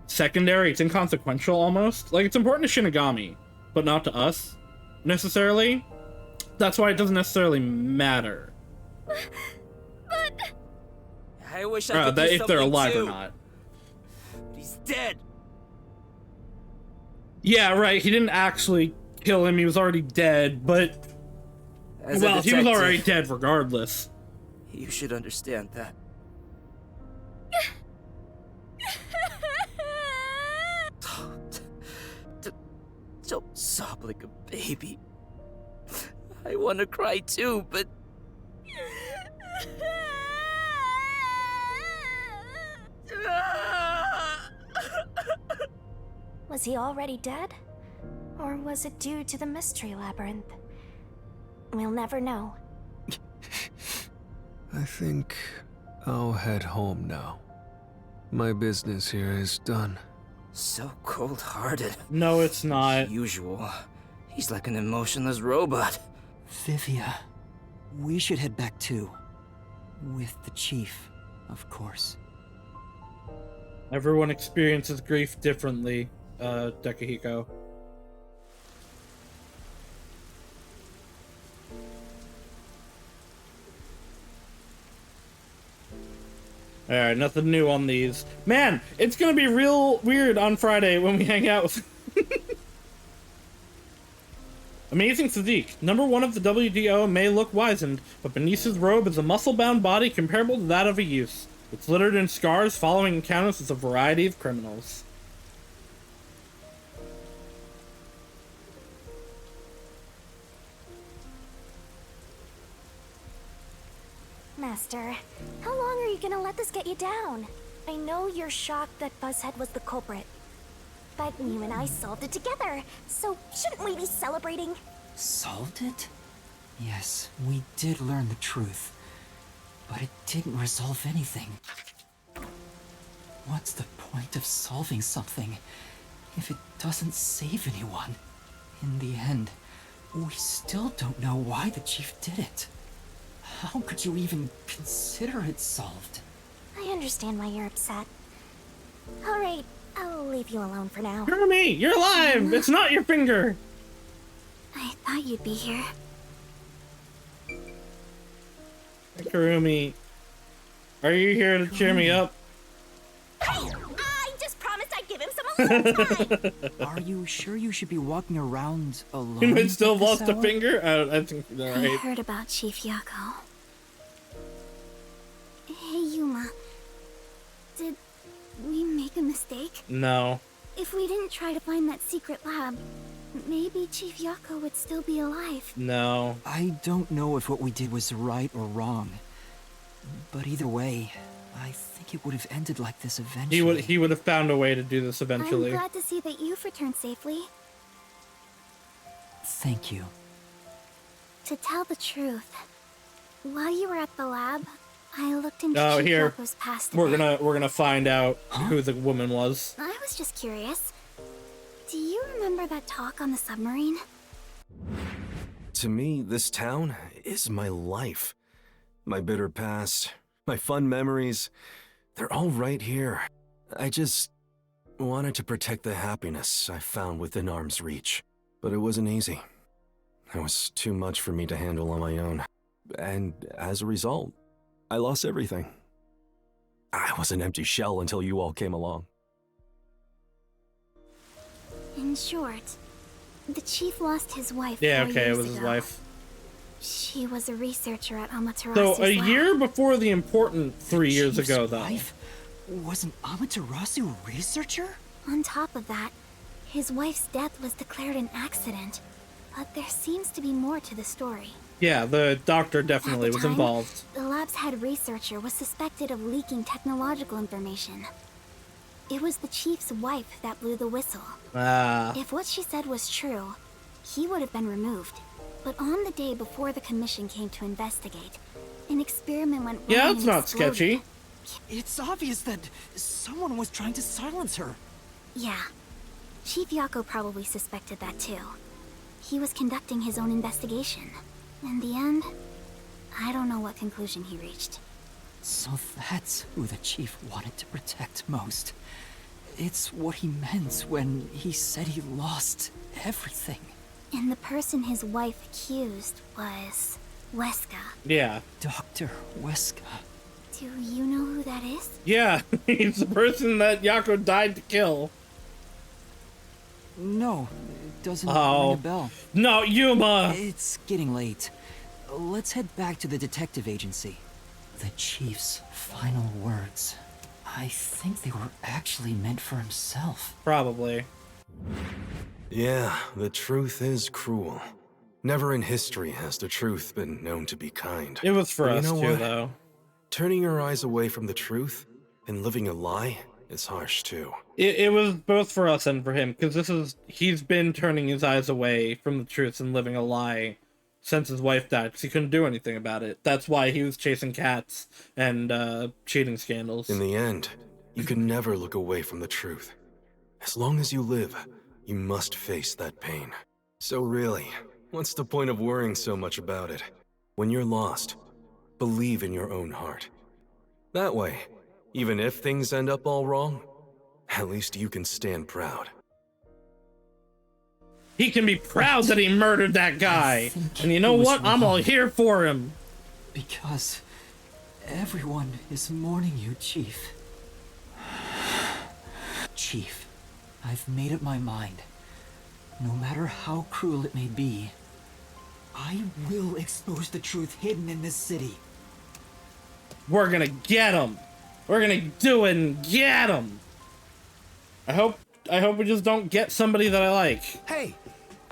secondary. It's inconsequential, almost. Like, it's important to Shinigami, but not to us, necessarily. That's why it doesn't necessarily matter. But... I wish I could do if they're something alive too. or not. But he's dead. Yeah, right, he didn't actually kill him, he was already dead, but... As a well, he was detective, already dead regardless. You should understand that. Don't sob like a baby. I want to cry too, but... Was he already dead? Or was it due to the mystery labyrinth? We'll never know. I think I'll head home now. My business here is done. So cold-hearted. No, it's not. Usual. He's like an emotionless robot. Vivia, we should head back too. With the chief, of course. Everyone experiences grief differently, Dekahiko. Alright, nothing new on these. Man, it's gonna be real weird on Friday when we hang out with... Amazing physique. Number 1 of the WDO may look wizened, but beneath his robe is a muscle-bound body comparable to that of a youth. It's littered in scars following encounters with a variety of criminals. Master, how long are you gonna let this get you down? I know you're shocked that Buzzhead was the culprit, but you and I solved it together, so shouldn't we be celebrating? Solved it? Yes, we did learn the truth. But it didn't resolve anything. What's the point of solving something if it doesn't save anyone? In the end, we still don't know why the chief did it. How could you even consider it solved? I understand why you're upset. Alright, I'll leave you alone for now. Kurumi, you're alive! It's not your finger! I thought you'd be here. Kurumi, are you here to cheer me up? Hey! I just promised I'd give him some alone time! Are you sure you should be walking around alone? You might still have at lost this a hour? finger? I think you're I right. heard about Chief Yako. Hey, Yuma. Did we make a mistake? No. If we didn't try to find that secret lab, maybe Chief Yako would still be alive. No. I don't know if what we did was right or wrong. But either way, I think it would have ended like this eventually. He would have found a way to do this eventually. I'm glad to see that you've returned safely. Thank you. To tell the truth, while you were at the lab, I looked into Oh, Chief here. Yako's past. We're gonna find out who the woman was. I was just curious. Do you remember that talk on the submarine? To me, this town is my life. My bitter past, my fun memories, they're all right here. I just wanted to protect the happiness I found within arm's reach. But it wasn't easy. It was too much for me to handle on my own. And as a result, I lost everything. I was an empty shell until you all came along. In short, the chief lost his wife. Yeah, 4 okay, it years was his ago. wife. She was a researcher at Amaterasu's So a lab. year before the important 3 years Chief's ago, though. wife was an Amaterasu researcher? On top of that, his wife's death was declared an accident. But there seems to be more to the story. Yeah, the doctor definitely At the was time, involved. The lab's head researcher was suspected of leaking technological information. It was the chief's wife that blew the whistle. Ah. If what she said was true, he would have been removed. But on the day before the commission came to investigate, an experiment went wrong. Yeah, and it's not exploded. sketchy. It's obvious that someone was trying to silence her. Yeah. Chief Yako probably suspected that too. He was conducting his own investigation. In the end, I don't know what conclusion he reached. So that's who the chief wanted to protect most. It's what he meant when he said he lost everything. And the person his wife accused was Weska. Yeah. Dr. Weska. Do you know who that is? Yeah, he's the person that Yako died to kill. No, it doesn't ring a bell. No, Yuma! It's getting late. Let's head back to the detective agency. The chief's final words. I think they were actually meant for himself. Probably. Yeah, the truth is cruel. Never in history has the truth been known to be kind. It was for But us you know too, what? though. Turning your eyes away from the truth and living a lie is harsh too. It was both for us and for him, because he's been turning his eyes away from the truth and living a lie since his wife died, because he couldn't do anything about it. That's why he was chasing cats and cheating scandals. In the end, you can never look away from the truth. As long as you live, you must face that pain. So really, what's the point of worrying so much about it? When you're lost, believe in your own heart. That way, even if things end up all wrong, at least you can stand proud. He can be proud that he murdered that guy. And you know what? I'm all here for him. Because everyone is mourning you, Chief. Chief, I've made up my mind. No matter how cruel it may be, I will expose the truth hidden in this city. We're gonna get him. We're gonna do it and get him. I hope we just don't get somebody that I like. Hey,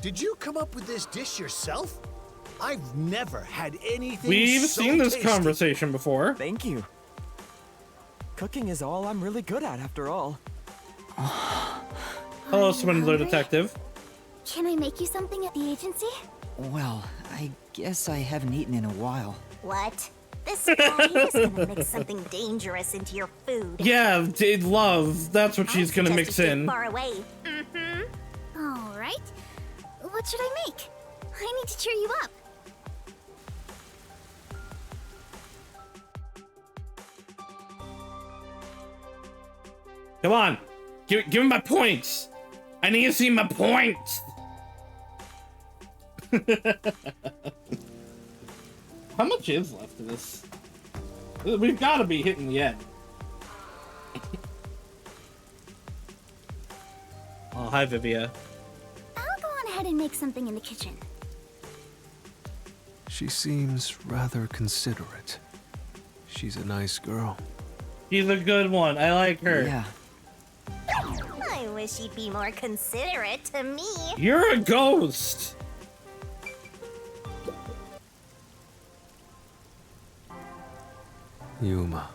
did you come up with this dish yourself? I've never had anything We've so seen this tasty. conversation before. Thank you. Cooking is all I'm really good at, after all. Hello, Swindler Detective. Can I make you something at the agency? Well, I guess I haven't eaten in a while. What? This guy is gonna mix something dangerous into your food. Yeah, love. That's what she's gonna mix in. Far away. All right. What should I make? I need to cheer you up. Come on, give me my points. I need to see my points. How much is left of this? We've got to be hitting the end. Oh, hi, Vivia. I'll go on ahead and make something in the kitchen. She seems rather considerate. She's a nice girl. She's a good one. I like her. Yeah. I wish you'd be more considerate to me. You're a ghost. Yuma,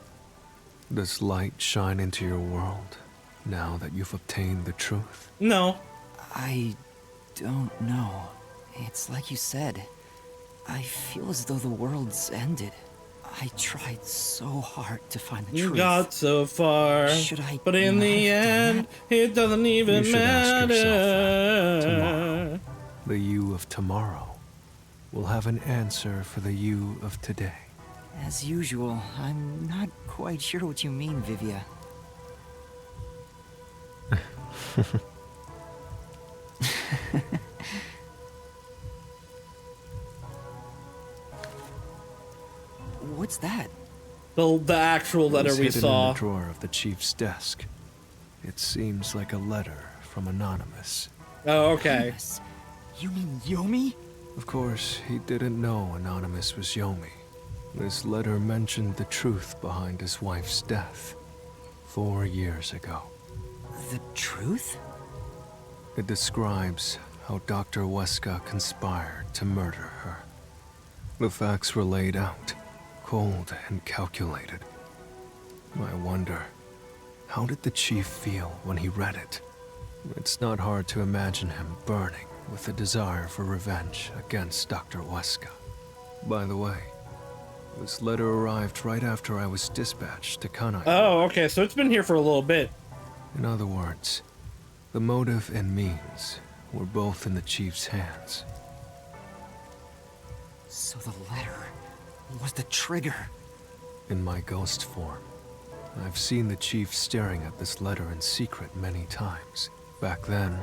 does light shine into your world now that you've obtained the truth? No. I don't know. It's like you said. I feel as though the world's ended. I tried so hard to find the You truth. got so far, Should I but in the end, it doesn't even You should ask yourself that matter. tomorrow. The you of tomorrow will have an answer for the you of today. As usual, I'm not quite sure what you mean, Vivia. What's that? The actual letter It was we hidden saw. in the drawer of the chief's desk. It seems like a letter from Anonymous. Oh, okay. You mean Yomi? Of course, he didn't know Anonymous was Yomi. This letter mentioned the truth behind his wife's death 4 years ago. The truth? It describes how Dr. Weska conspired to murder her. The facts were laid out, cold and calculated. I wonder, how did the chief feel when he read it? It's not hard to imagine him burning with a desire for revenge against Dr. Weska. By the way, this letter arrived right after I was dispatched to Kanai. Oh, okay, so it's been here for a little bit. In other words, the motive and means were both in the chief's hands. So the letter was the trigger. In my ghost form, I've seen the chief staring at this letter in secret many times. Back then,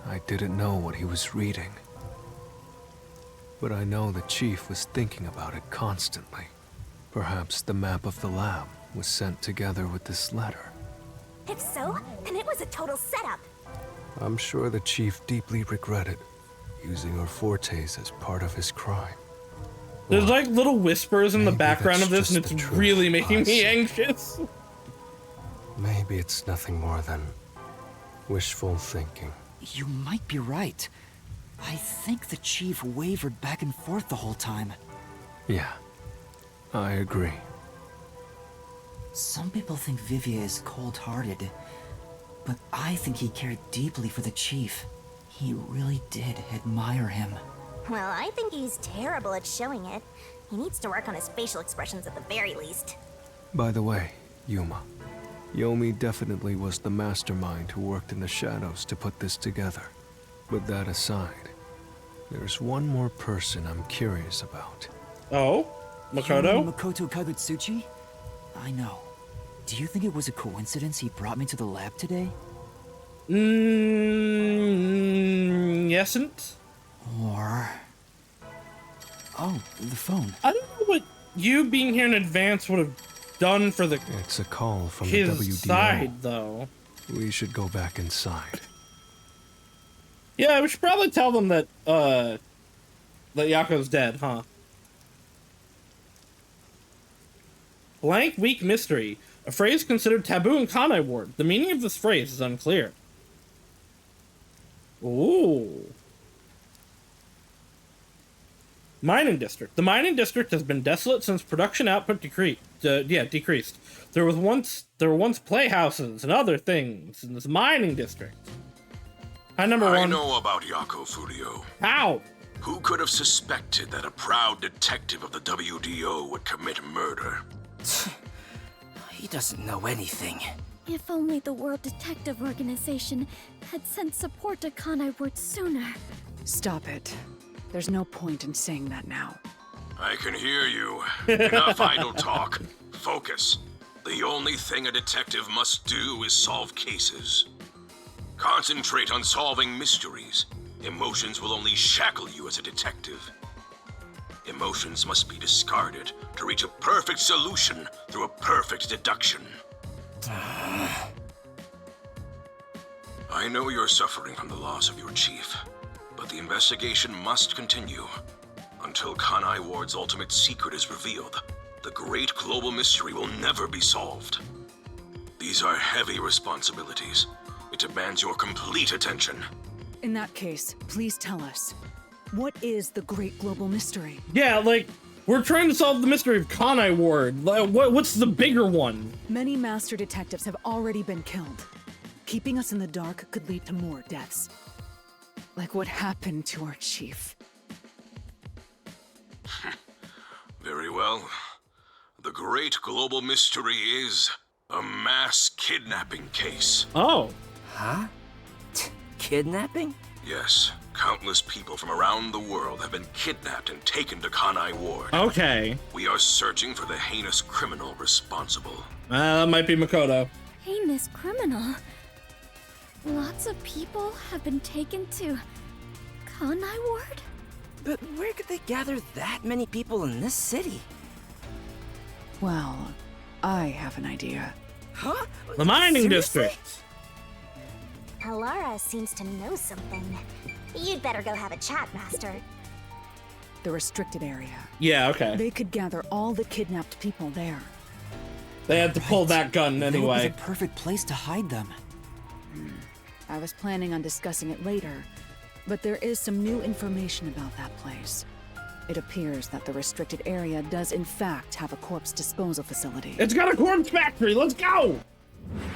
I didn't know what he was reading. But I know the chief was thinking about it constantly. Perhaps the map of the lab was sent together with this letter. If so, then it was a total setup. I'm sure the chief deeply regretted using our fortes as part of his crime. There's like little whispers in the background of this, and that's it's just the really truth, making me us. anxious. Maybe it's nothing more than wishful thinking. You might be right. I think the chief wavered back and forth the whole time. Yeah, I agree. Some people think Vivia is cold-hearted, but I think he cared deeply for the chief. He really did admire him. Well, I think he's terrible at showing it. He needs to work on his facial expressions at the very least. By the way, Yuma, Yomi definitely was the mastermind who worked in the shadows to put this together. But that aside, there's one more person I'm curious about. Oh? Makoto? You mean Makoto Kagutsuchi? I know. Do you think it was a coincidence he brought me to the lab today? Yesn't? Or... Oh, the phone. I don't know what you being here in advance would have done for the It's a call from his the WDO. side, though. We should go back inside. Yeah, we should probably tell them that, That Yako's dead, huh? Blank weak mystery. A phrase considered taboo in Kanai Ward. The meaning of this phrase is unclear. Ooh. Mining district. The mining district has been desolate since production output decreased. There were once playhouses and other things in this mining district. Hi, number one. I know about Yako Furio. How? Who could have suspected that a proud detective of the WDO would commit murder? He doesn't know anything. If only the World Detective Organization had sent support to Kanai Ward sooner. Stop it. There's no point in saying that now. I can hear you. Enough idle talk. Focus. The only thing a detective must do is solve cases. Concentrate on solving mysteries. Emotions will only shackle you as a detective. Emotions must be discarded to reach a perfect solution through a perfect deduction. I know you're suffering from the loss of your chief, but the investigation must continue. Until Kanai Ward's ultimate secret is revealed, the great global mystery will never be solved. These are heavy responsibilities. It demands your complete attention. In that case, please tell us. What is the great global mystery? Yeah, like, we're trying to solve the mystery of Kanai Ward. What's the bigger one? Many master detectives have already been killed. Keeping us in the dark could lead to more deaths. Like what happened to our chief. Very well. The great global mystery is a mass kidnapping case. Oh. Huh? Kidnapping? Yes. Countless people from around the world have been kidnapped and taken to Kanai Ward. Okay. We are searching for the heinous criminal responsible. That might be Makoto. Heinous criminal. Lots of people have been taken to Kanai Ward? But where could they gather that many people in this city? Well, I have an idea. Huh? The mining Seriously? district. Alara seems to know something. You'd better go have a chat, Master. The restricted area. Yeah, okay. They could gather all the kidnapped people there. They had to pull that gun That would be anyway. the perfect place to hide them. I was planning on discussing it later, but there is some new information about that place. It appears that the restricted area does in fact have a corpse disposal facility. It's got a corpse factory, let's go!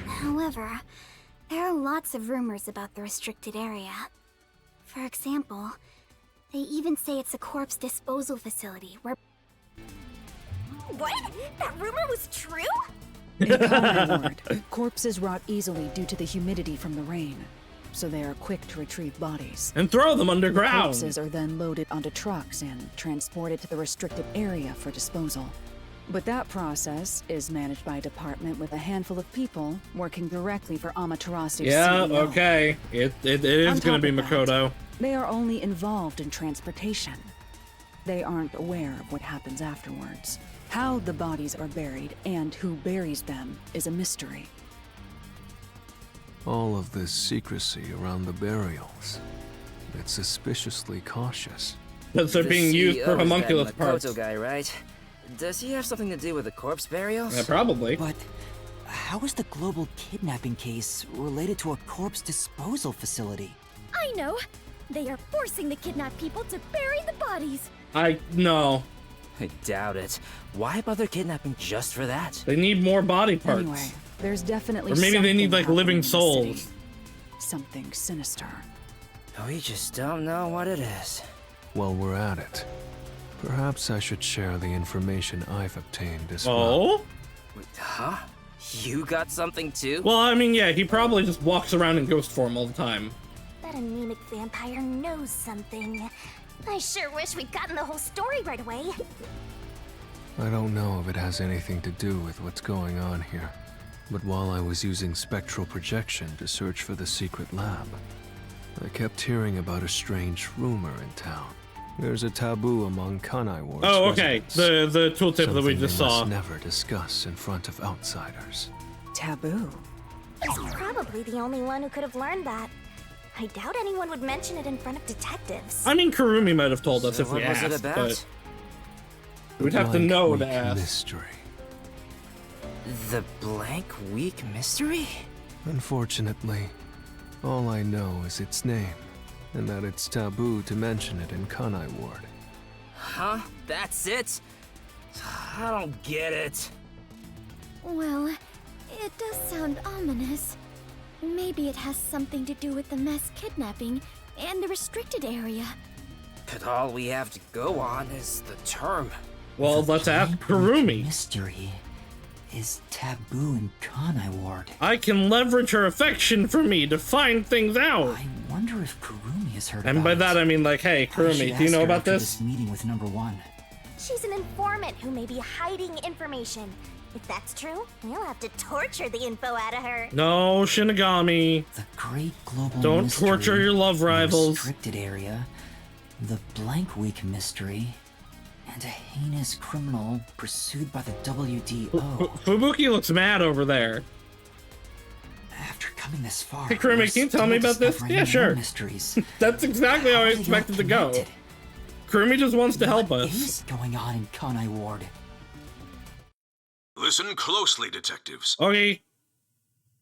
However, there are lots of rumors about the restricted area. For example, they even say it's a corpse disposal facility where... What? That rumor was true? In Kanai Ward, corpses rot easily due to the humidity from the rain, so they are quick to retrieve bodies. And throw them The underground. corpses are then loaded onto trucks and transported to the restricted area for disposal. But that process is managed by a department with a handful of people working directly for Amaterasu's Yeah, CEO. okay. It On is gonna top be of that, Makoto. They are only involved in transportation. They aren't aware of what happens afterwards. How the bodies are buried and who buries them is a mystery. All of this secrecy around the burials. It's suspiciously cautious. Because they're being used for CEO is that homunculus Makoto parts. guy, right? Does he have something to do with the corpse burials? Yeah, probably. But how is the global kidnapping case related to a corpse disposal facility? I know! They are forcing the kidnapped people to bury the bodies! No. I doubt it. Why bother kidnapping just for that? They need more body parts. Anyway, there's definitely Or maybe they something need, like, happening living in the souls. city. Something sinister. We just don't know what it is. While we're at it, perhaps I should share the information I've obtained as well. Oh? Wait, huh? You got something too? Well, I mean, yeah, he probably just walks around in ghost form all the time. That anemic vampire knows something. I sure wish we'd gotten the whole story right away. I don't know if it has anything to do with what's going on here, but while I was using spectral projection to search for the secret lab, I kept hearing about a strange rumor in town. There's a taboo among Kanai Ward's Oh, okay. residents. The tooltip that we just Something they saw. must never discuss in front of outsiders. Taboo? He's probably the only one who could have learned that. I doubt anyone would mention it in front of detectives. I mean, Kurumi might have told us So if we what was asked, it about? but we'd have to know to ask. Mystery. The blank week mystery? Unfortunately, all I know is its name, and that it's taboo to mention it in Kanai Ward. Huh? That's it? I don't get it. Well, it does sound ominous. Maybe it has something to do with the mass kidnapping and the restricted area. But all we have to go on is the term. Well, let's ask Kurumi. Mystery is taboo in Kanai Ward. I can leverage her affection for me to find things out. I wonder if Kurumi has heard And about by that it. I mean like, hey, I should Kurumi, do you ask know her about after this? meeting with number 1. She's an informant who may be hiding information. If that's true, we'll have to torture the info out of her. No, Shinigami. The great global Don't mystery, torture your love the rivals. restricted area, the blank week mystery, and a heinous criminal pursued by the WDO. Fubuki looks mad over there. After coming this far, Hey, Kurumi, we're can you tell still me about this? discovering Yeah, more sure. Mysteries. That's exactly how I How are they all expected to go. connected? Kurumi just wants to help What us. is going on in Kanai Ward? Listen closely, detectives. Okay.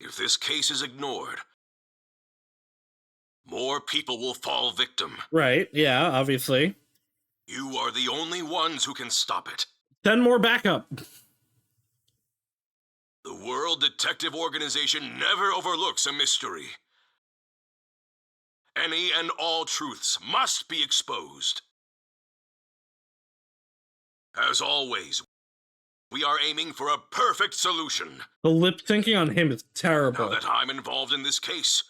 If this case is ignored, more people will fall victim. Right, yeah, obviously. You are the only ones who can stop it. 10 more backup. The World Detective Organization never overlooks a mystery. Any and all truths must be exposed. As always, we are aiming for a perfect solution. The lip syncing on him is terrible. Now that I'm involved in this case,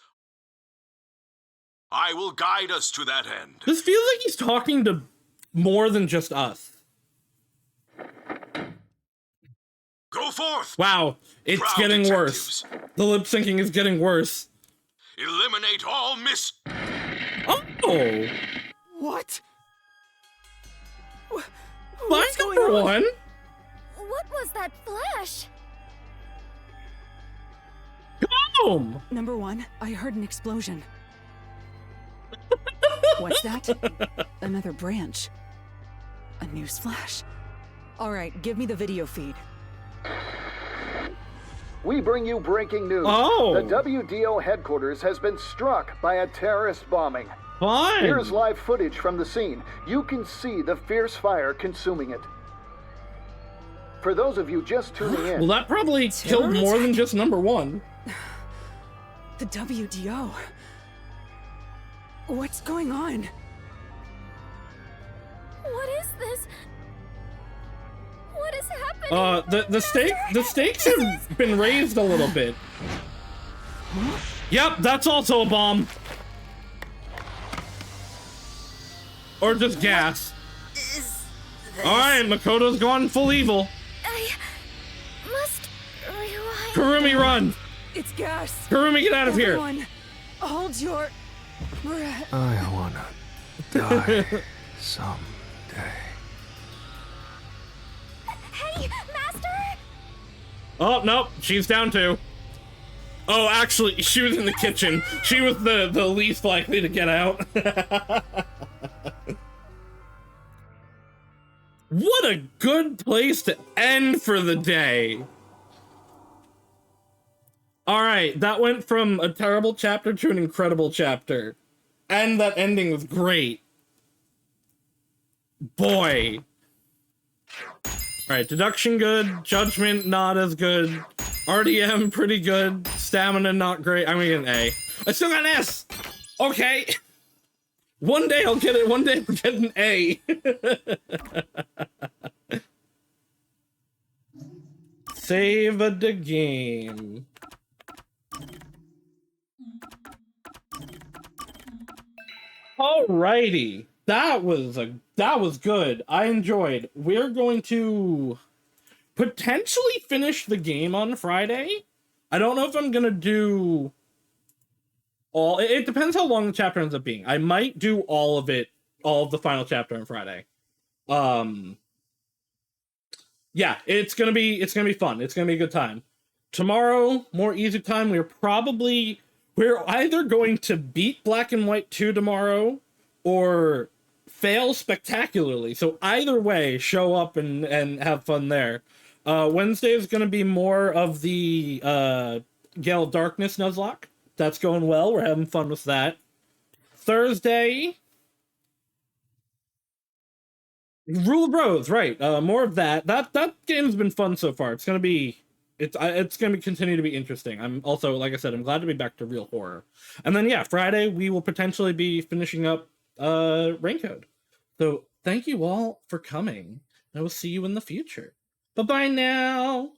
I will guide us to that end. This feels like he's talking to more than just us. Go forth! Wow, it's Proud getting detectives. worse. The lip syncing is getting worse. Eliminate all Oh! What? What's number 1? What was that flash? Boom! Number 1, I heard an explosion. What's that? Another branch. A news flash. All right, give me the video feed. We bring you breaking news. Oh. The WDO headquarters has been struck by a terrorist bombing. Fine. Here's live footage from the scene. You can see the fierce fire consuming it. For those of you just tuning in... Well, that probably killed more than just number 1. The WDO. What's going on? What is this? What is happening? The stakes have been raised a little bit. Yep, that's also a bomb. Or just gas. Alright, Makoto's gone full evil. I must rewind. Kurumi, run! It's gas. Kurumi, get out of here. Everyone, hold your breath. I wanna die someday. Hey, Master! Oh, nope, she's down too. Oh, actually, she was in the kitchen. She was the least likely to get out. What a good place to end for the day. Alright, that went from a terrible chapter to an incredible chapter. And that ending was great. Boy. Alright, deduction good, judgment not as good, RDM pretty good, stamina not great. I'm gonna get an A. I still got an S! Okay. One day I'll get it, one day I'll get an A. Save the game. Alrighty. That was good. I enjoyed. We're going to potentially finish the game on Friday. I don't know if I'm gonna do all. It depends how long the chapter ends up being. I might do all of it, all of the final chapter on Friday. Yeah, it's gonna be fun. It's gonna be a good time. Tomorrow, more easy time. we're either going to beat Black and White 2 tomorrow or fail spectacularly. So either way, show up and have fun there. Wednesday is going to be more of the Gale of Darkness Nuzlocke. That's going well. We're having fun with that. Thursday, Rule of Rose, right? More of that. That game's been fun so far. It's gonna be continue to be interesting. I'm also, like I said, I'm glad to be back to real horror. And then yeah, Friday we will potentially be finishing up Raincode. So thank you all for coming. I will see you in the future. Bye bye now.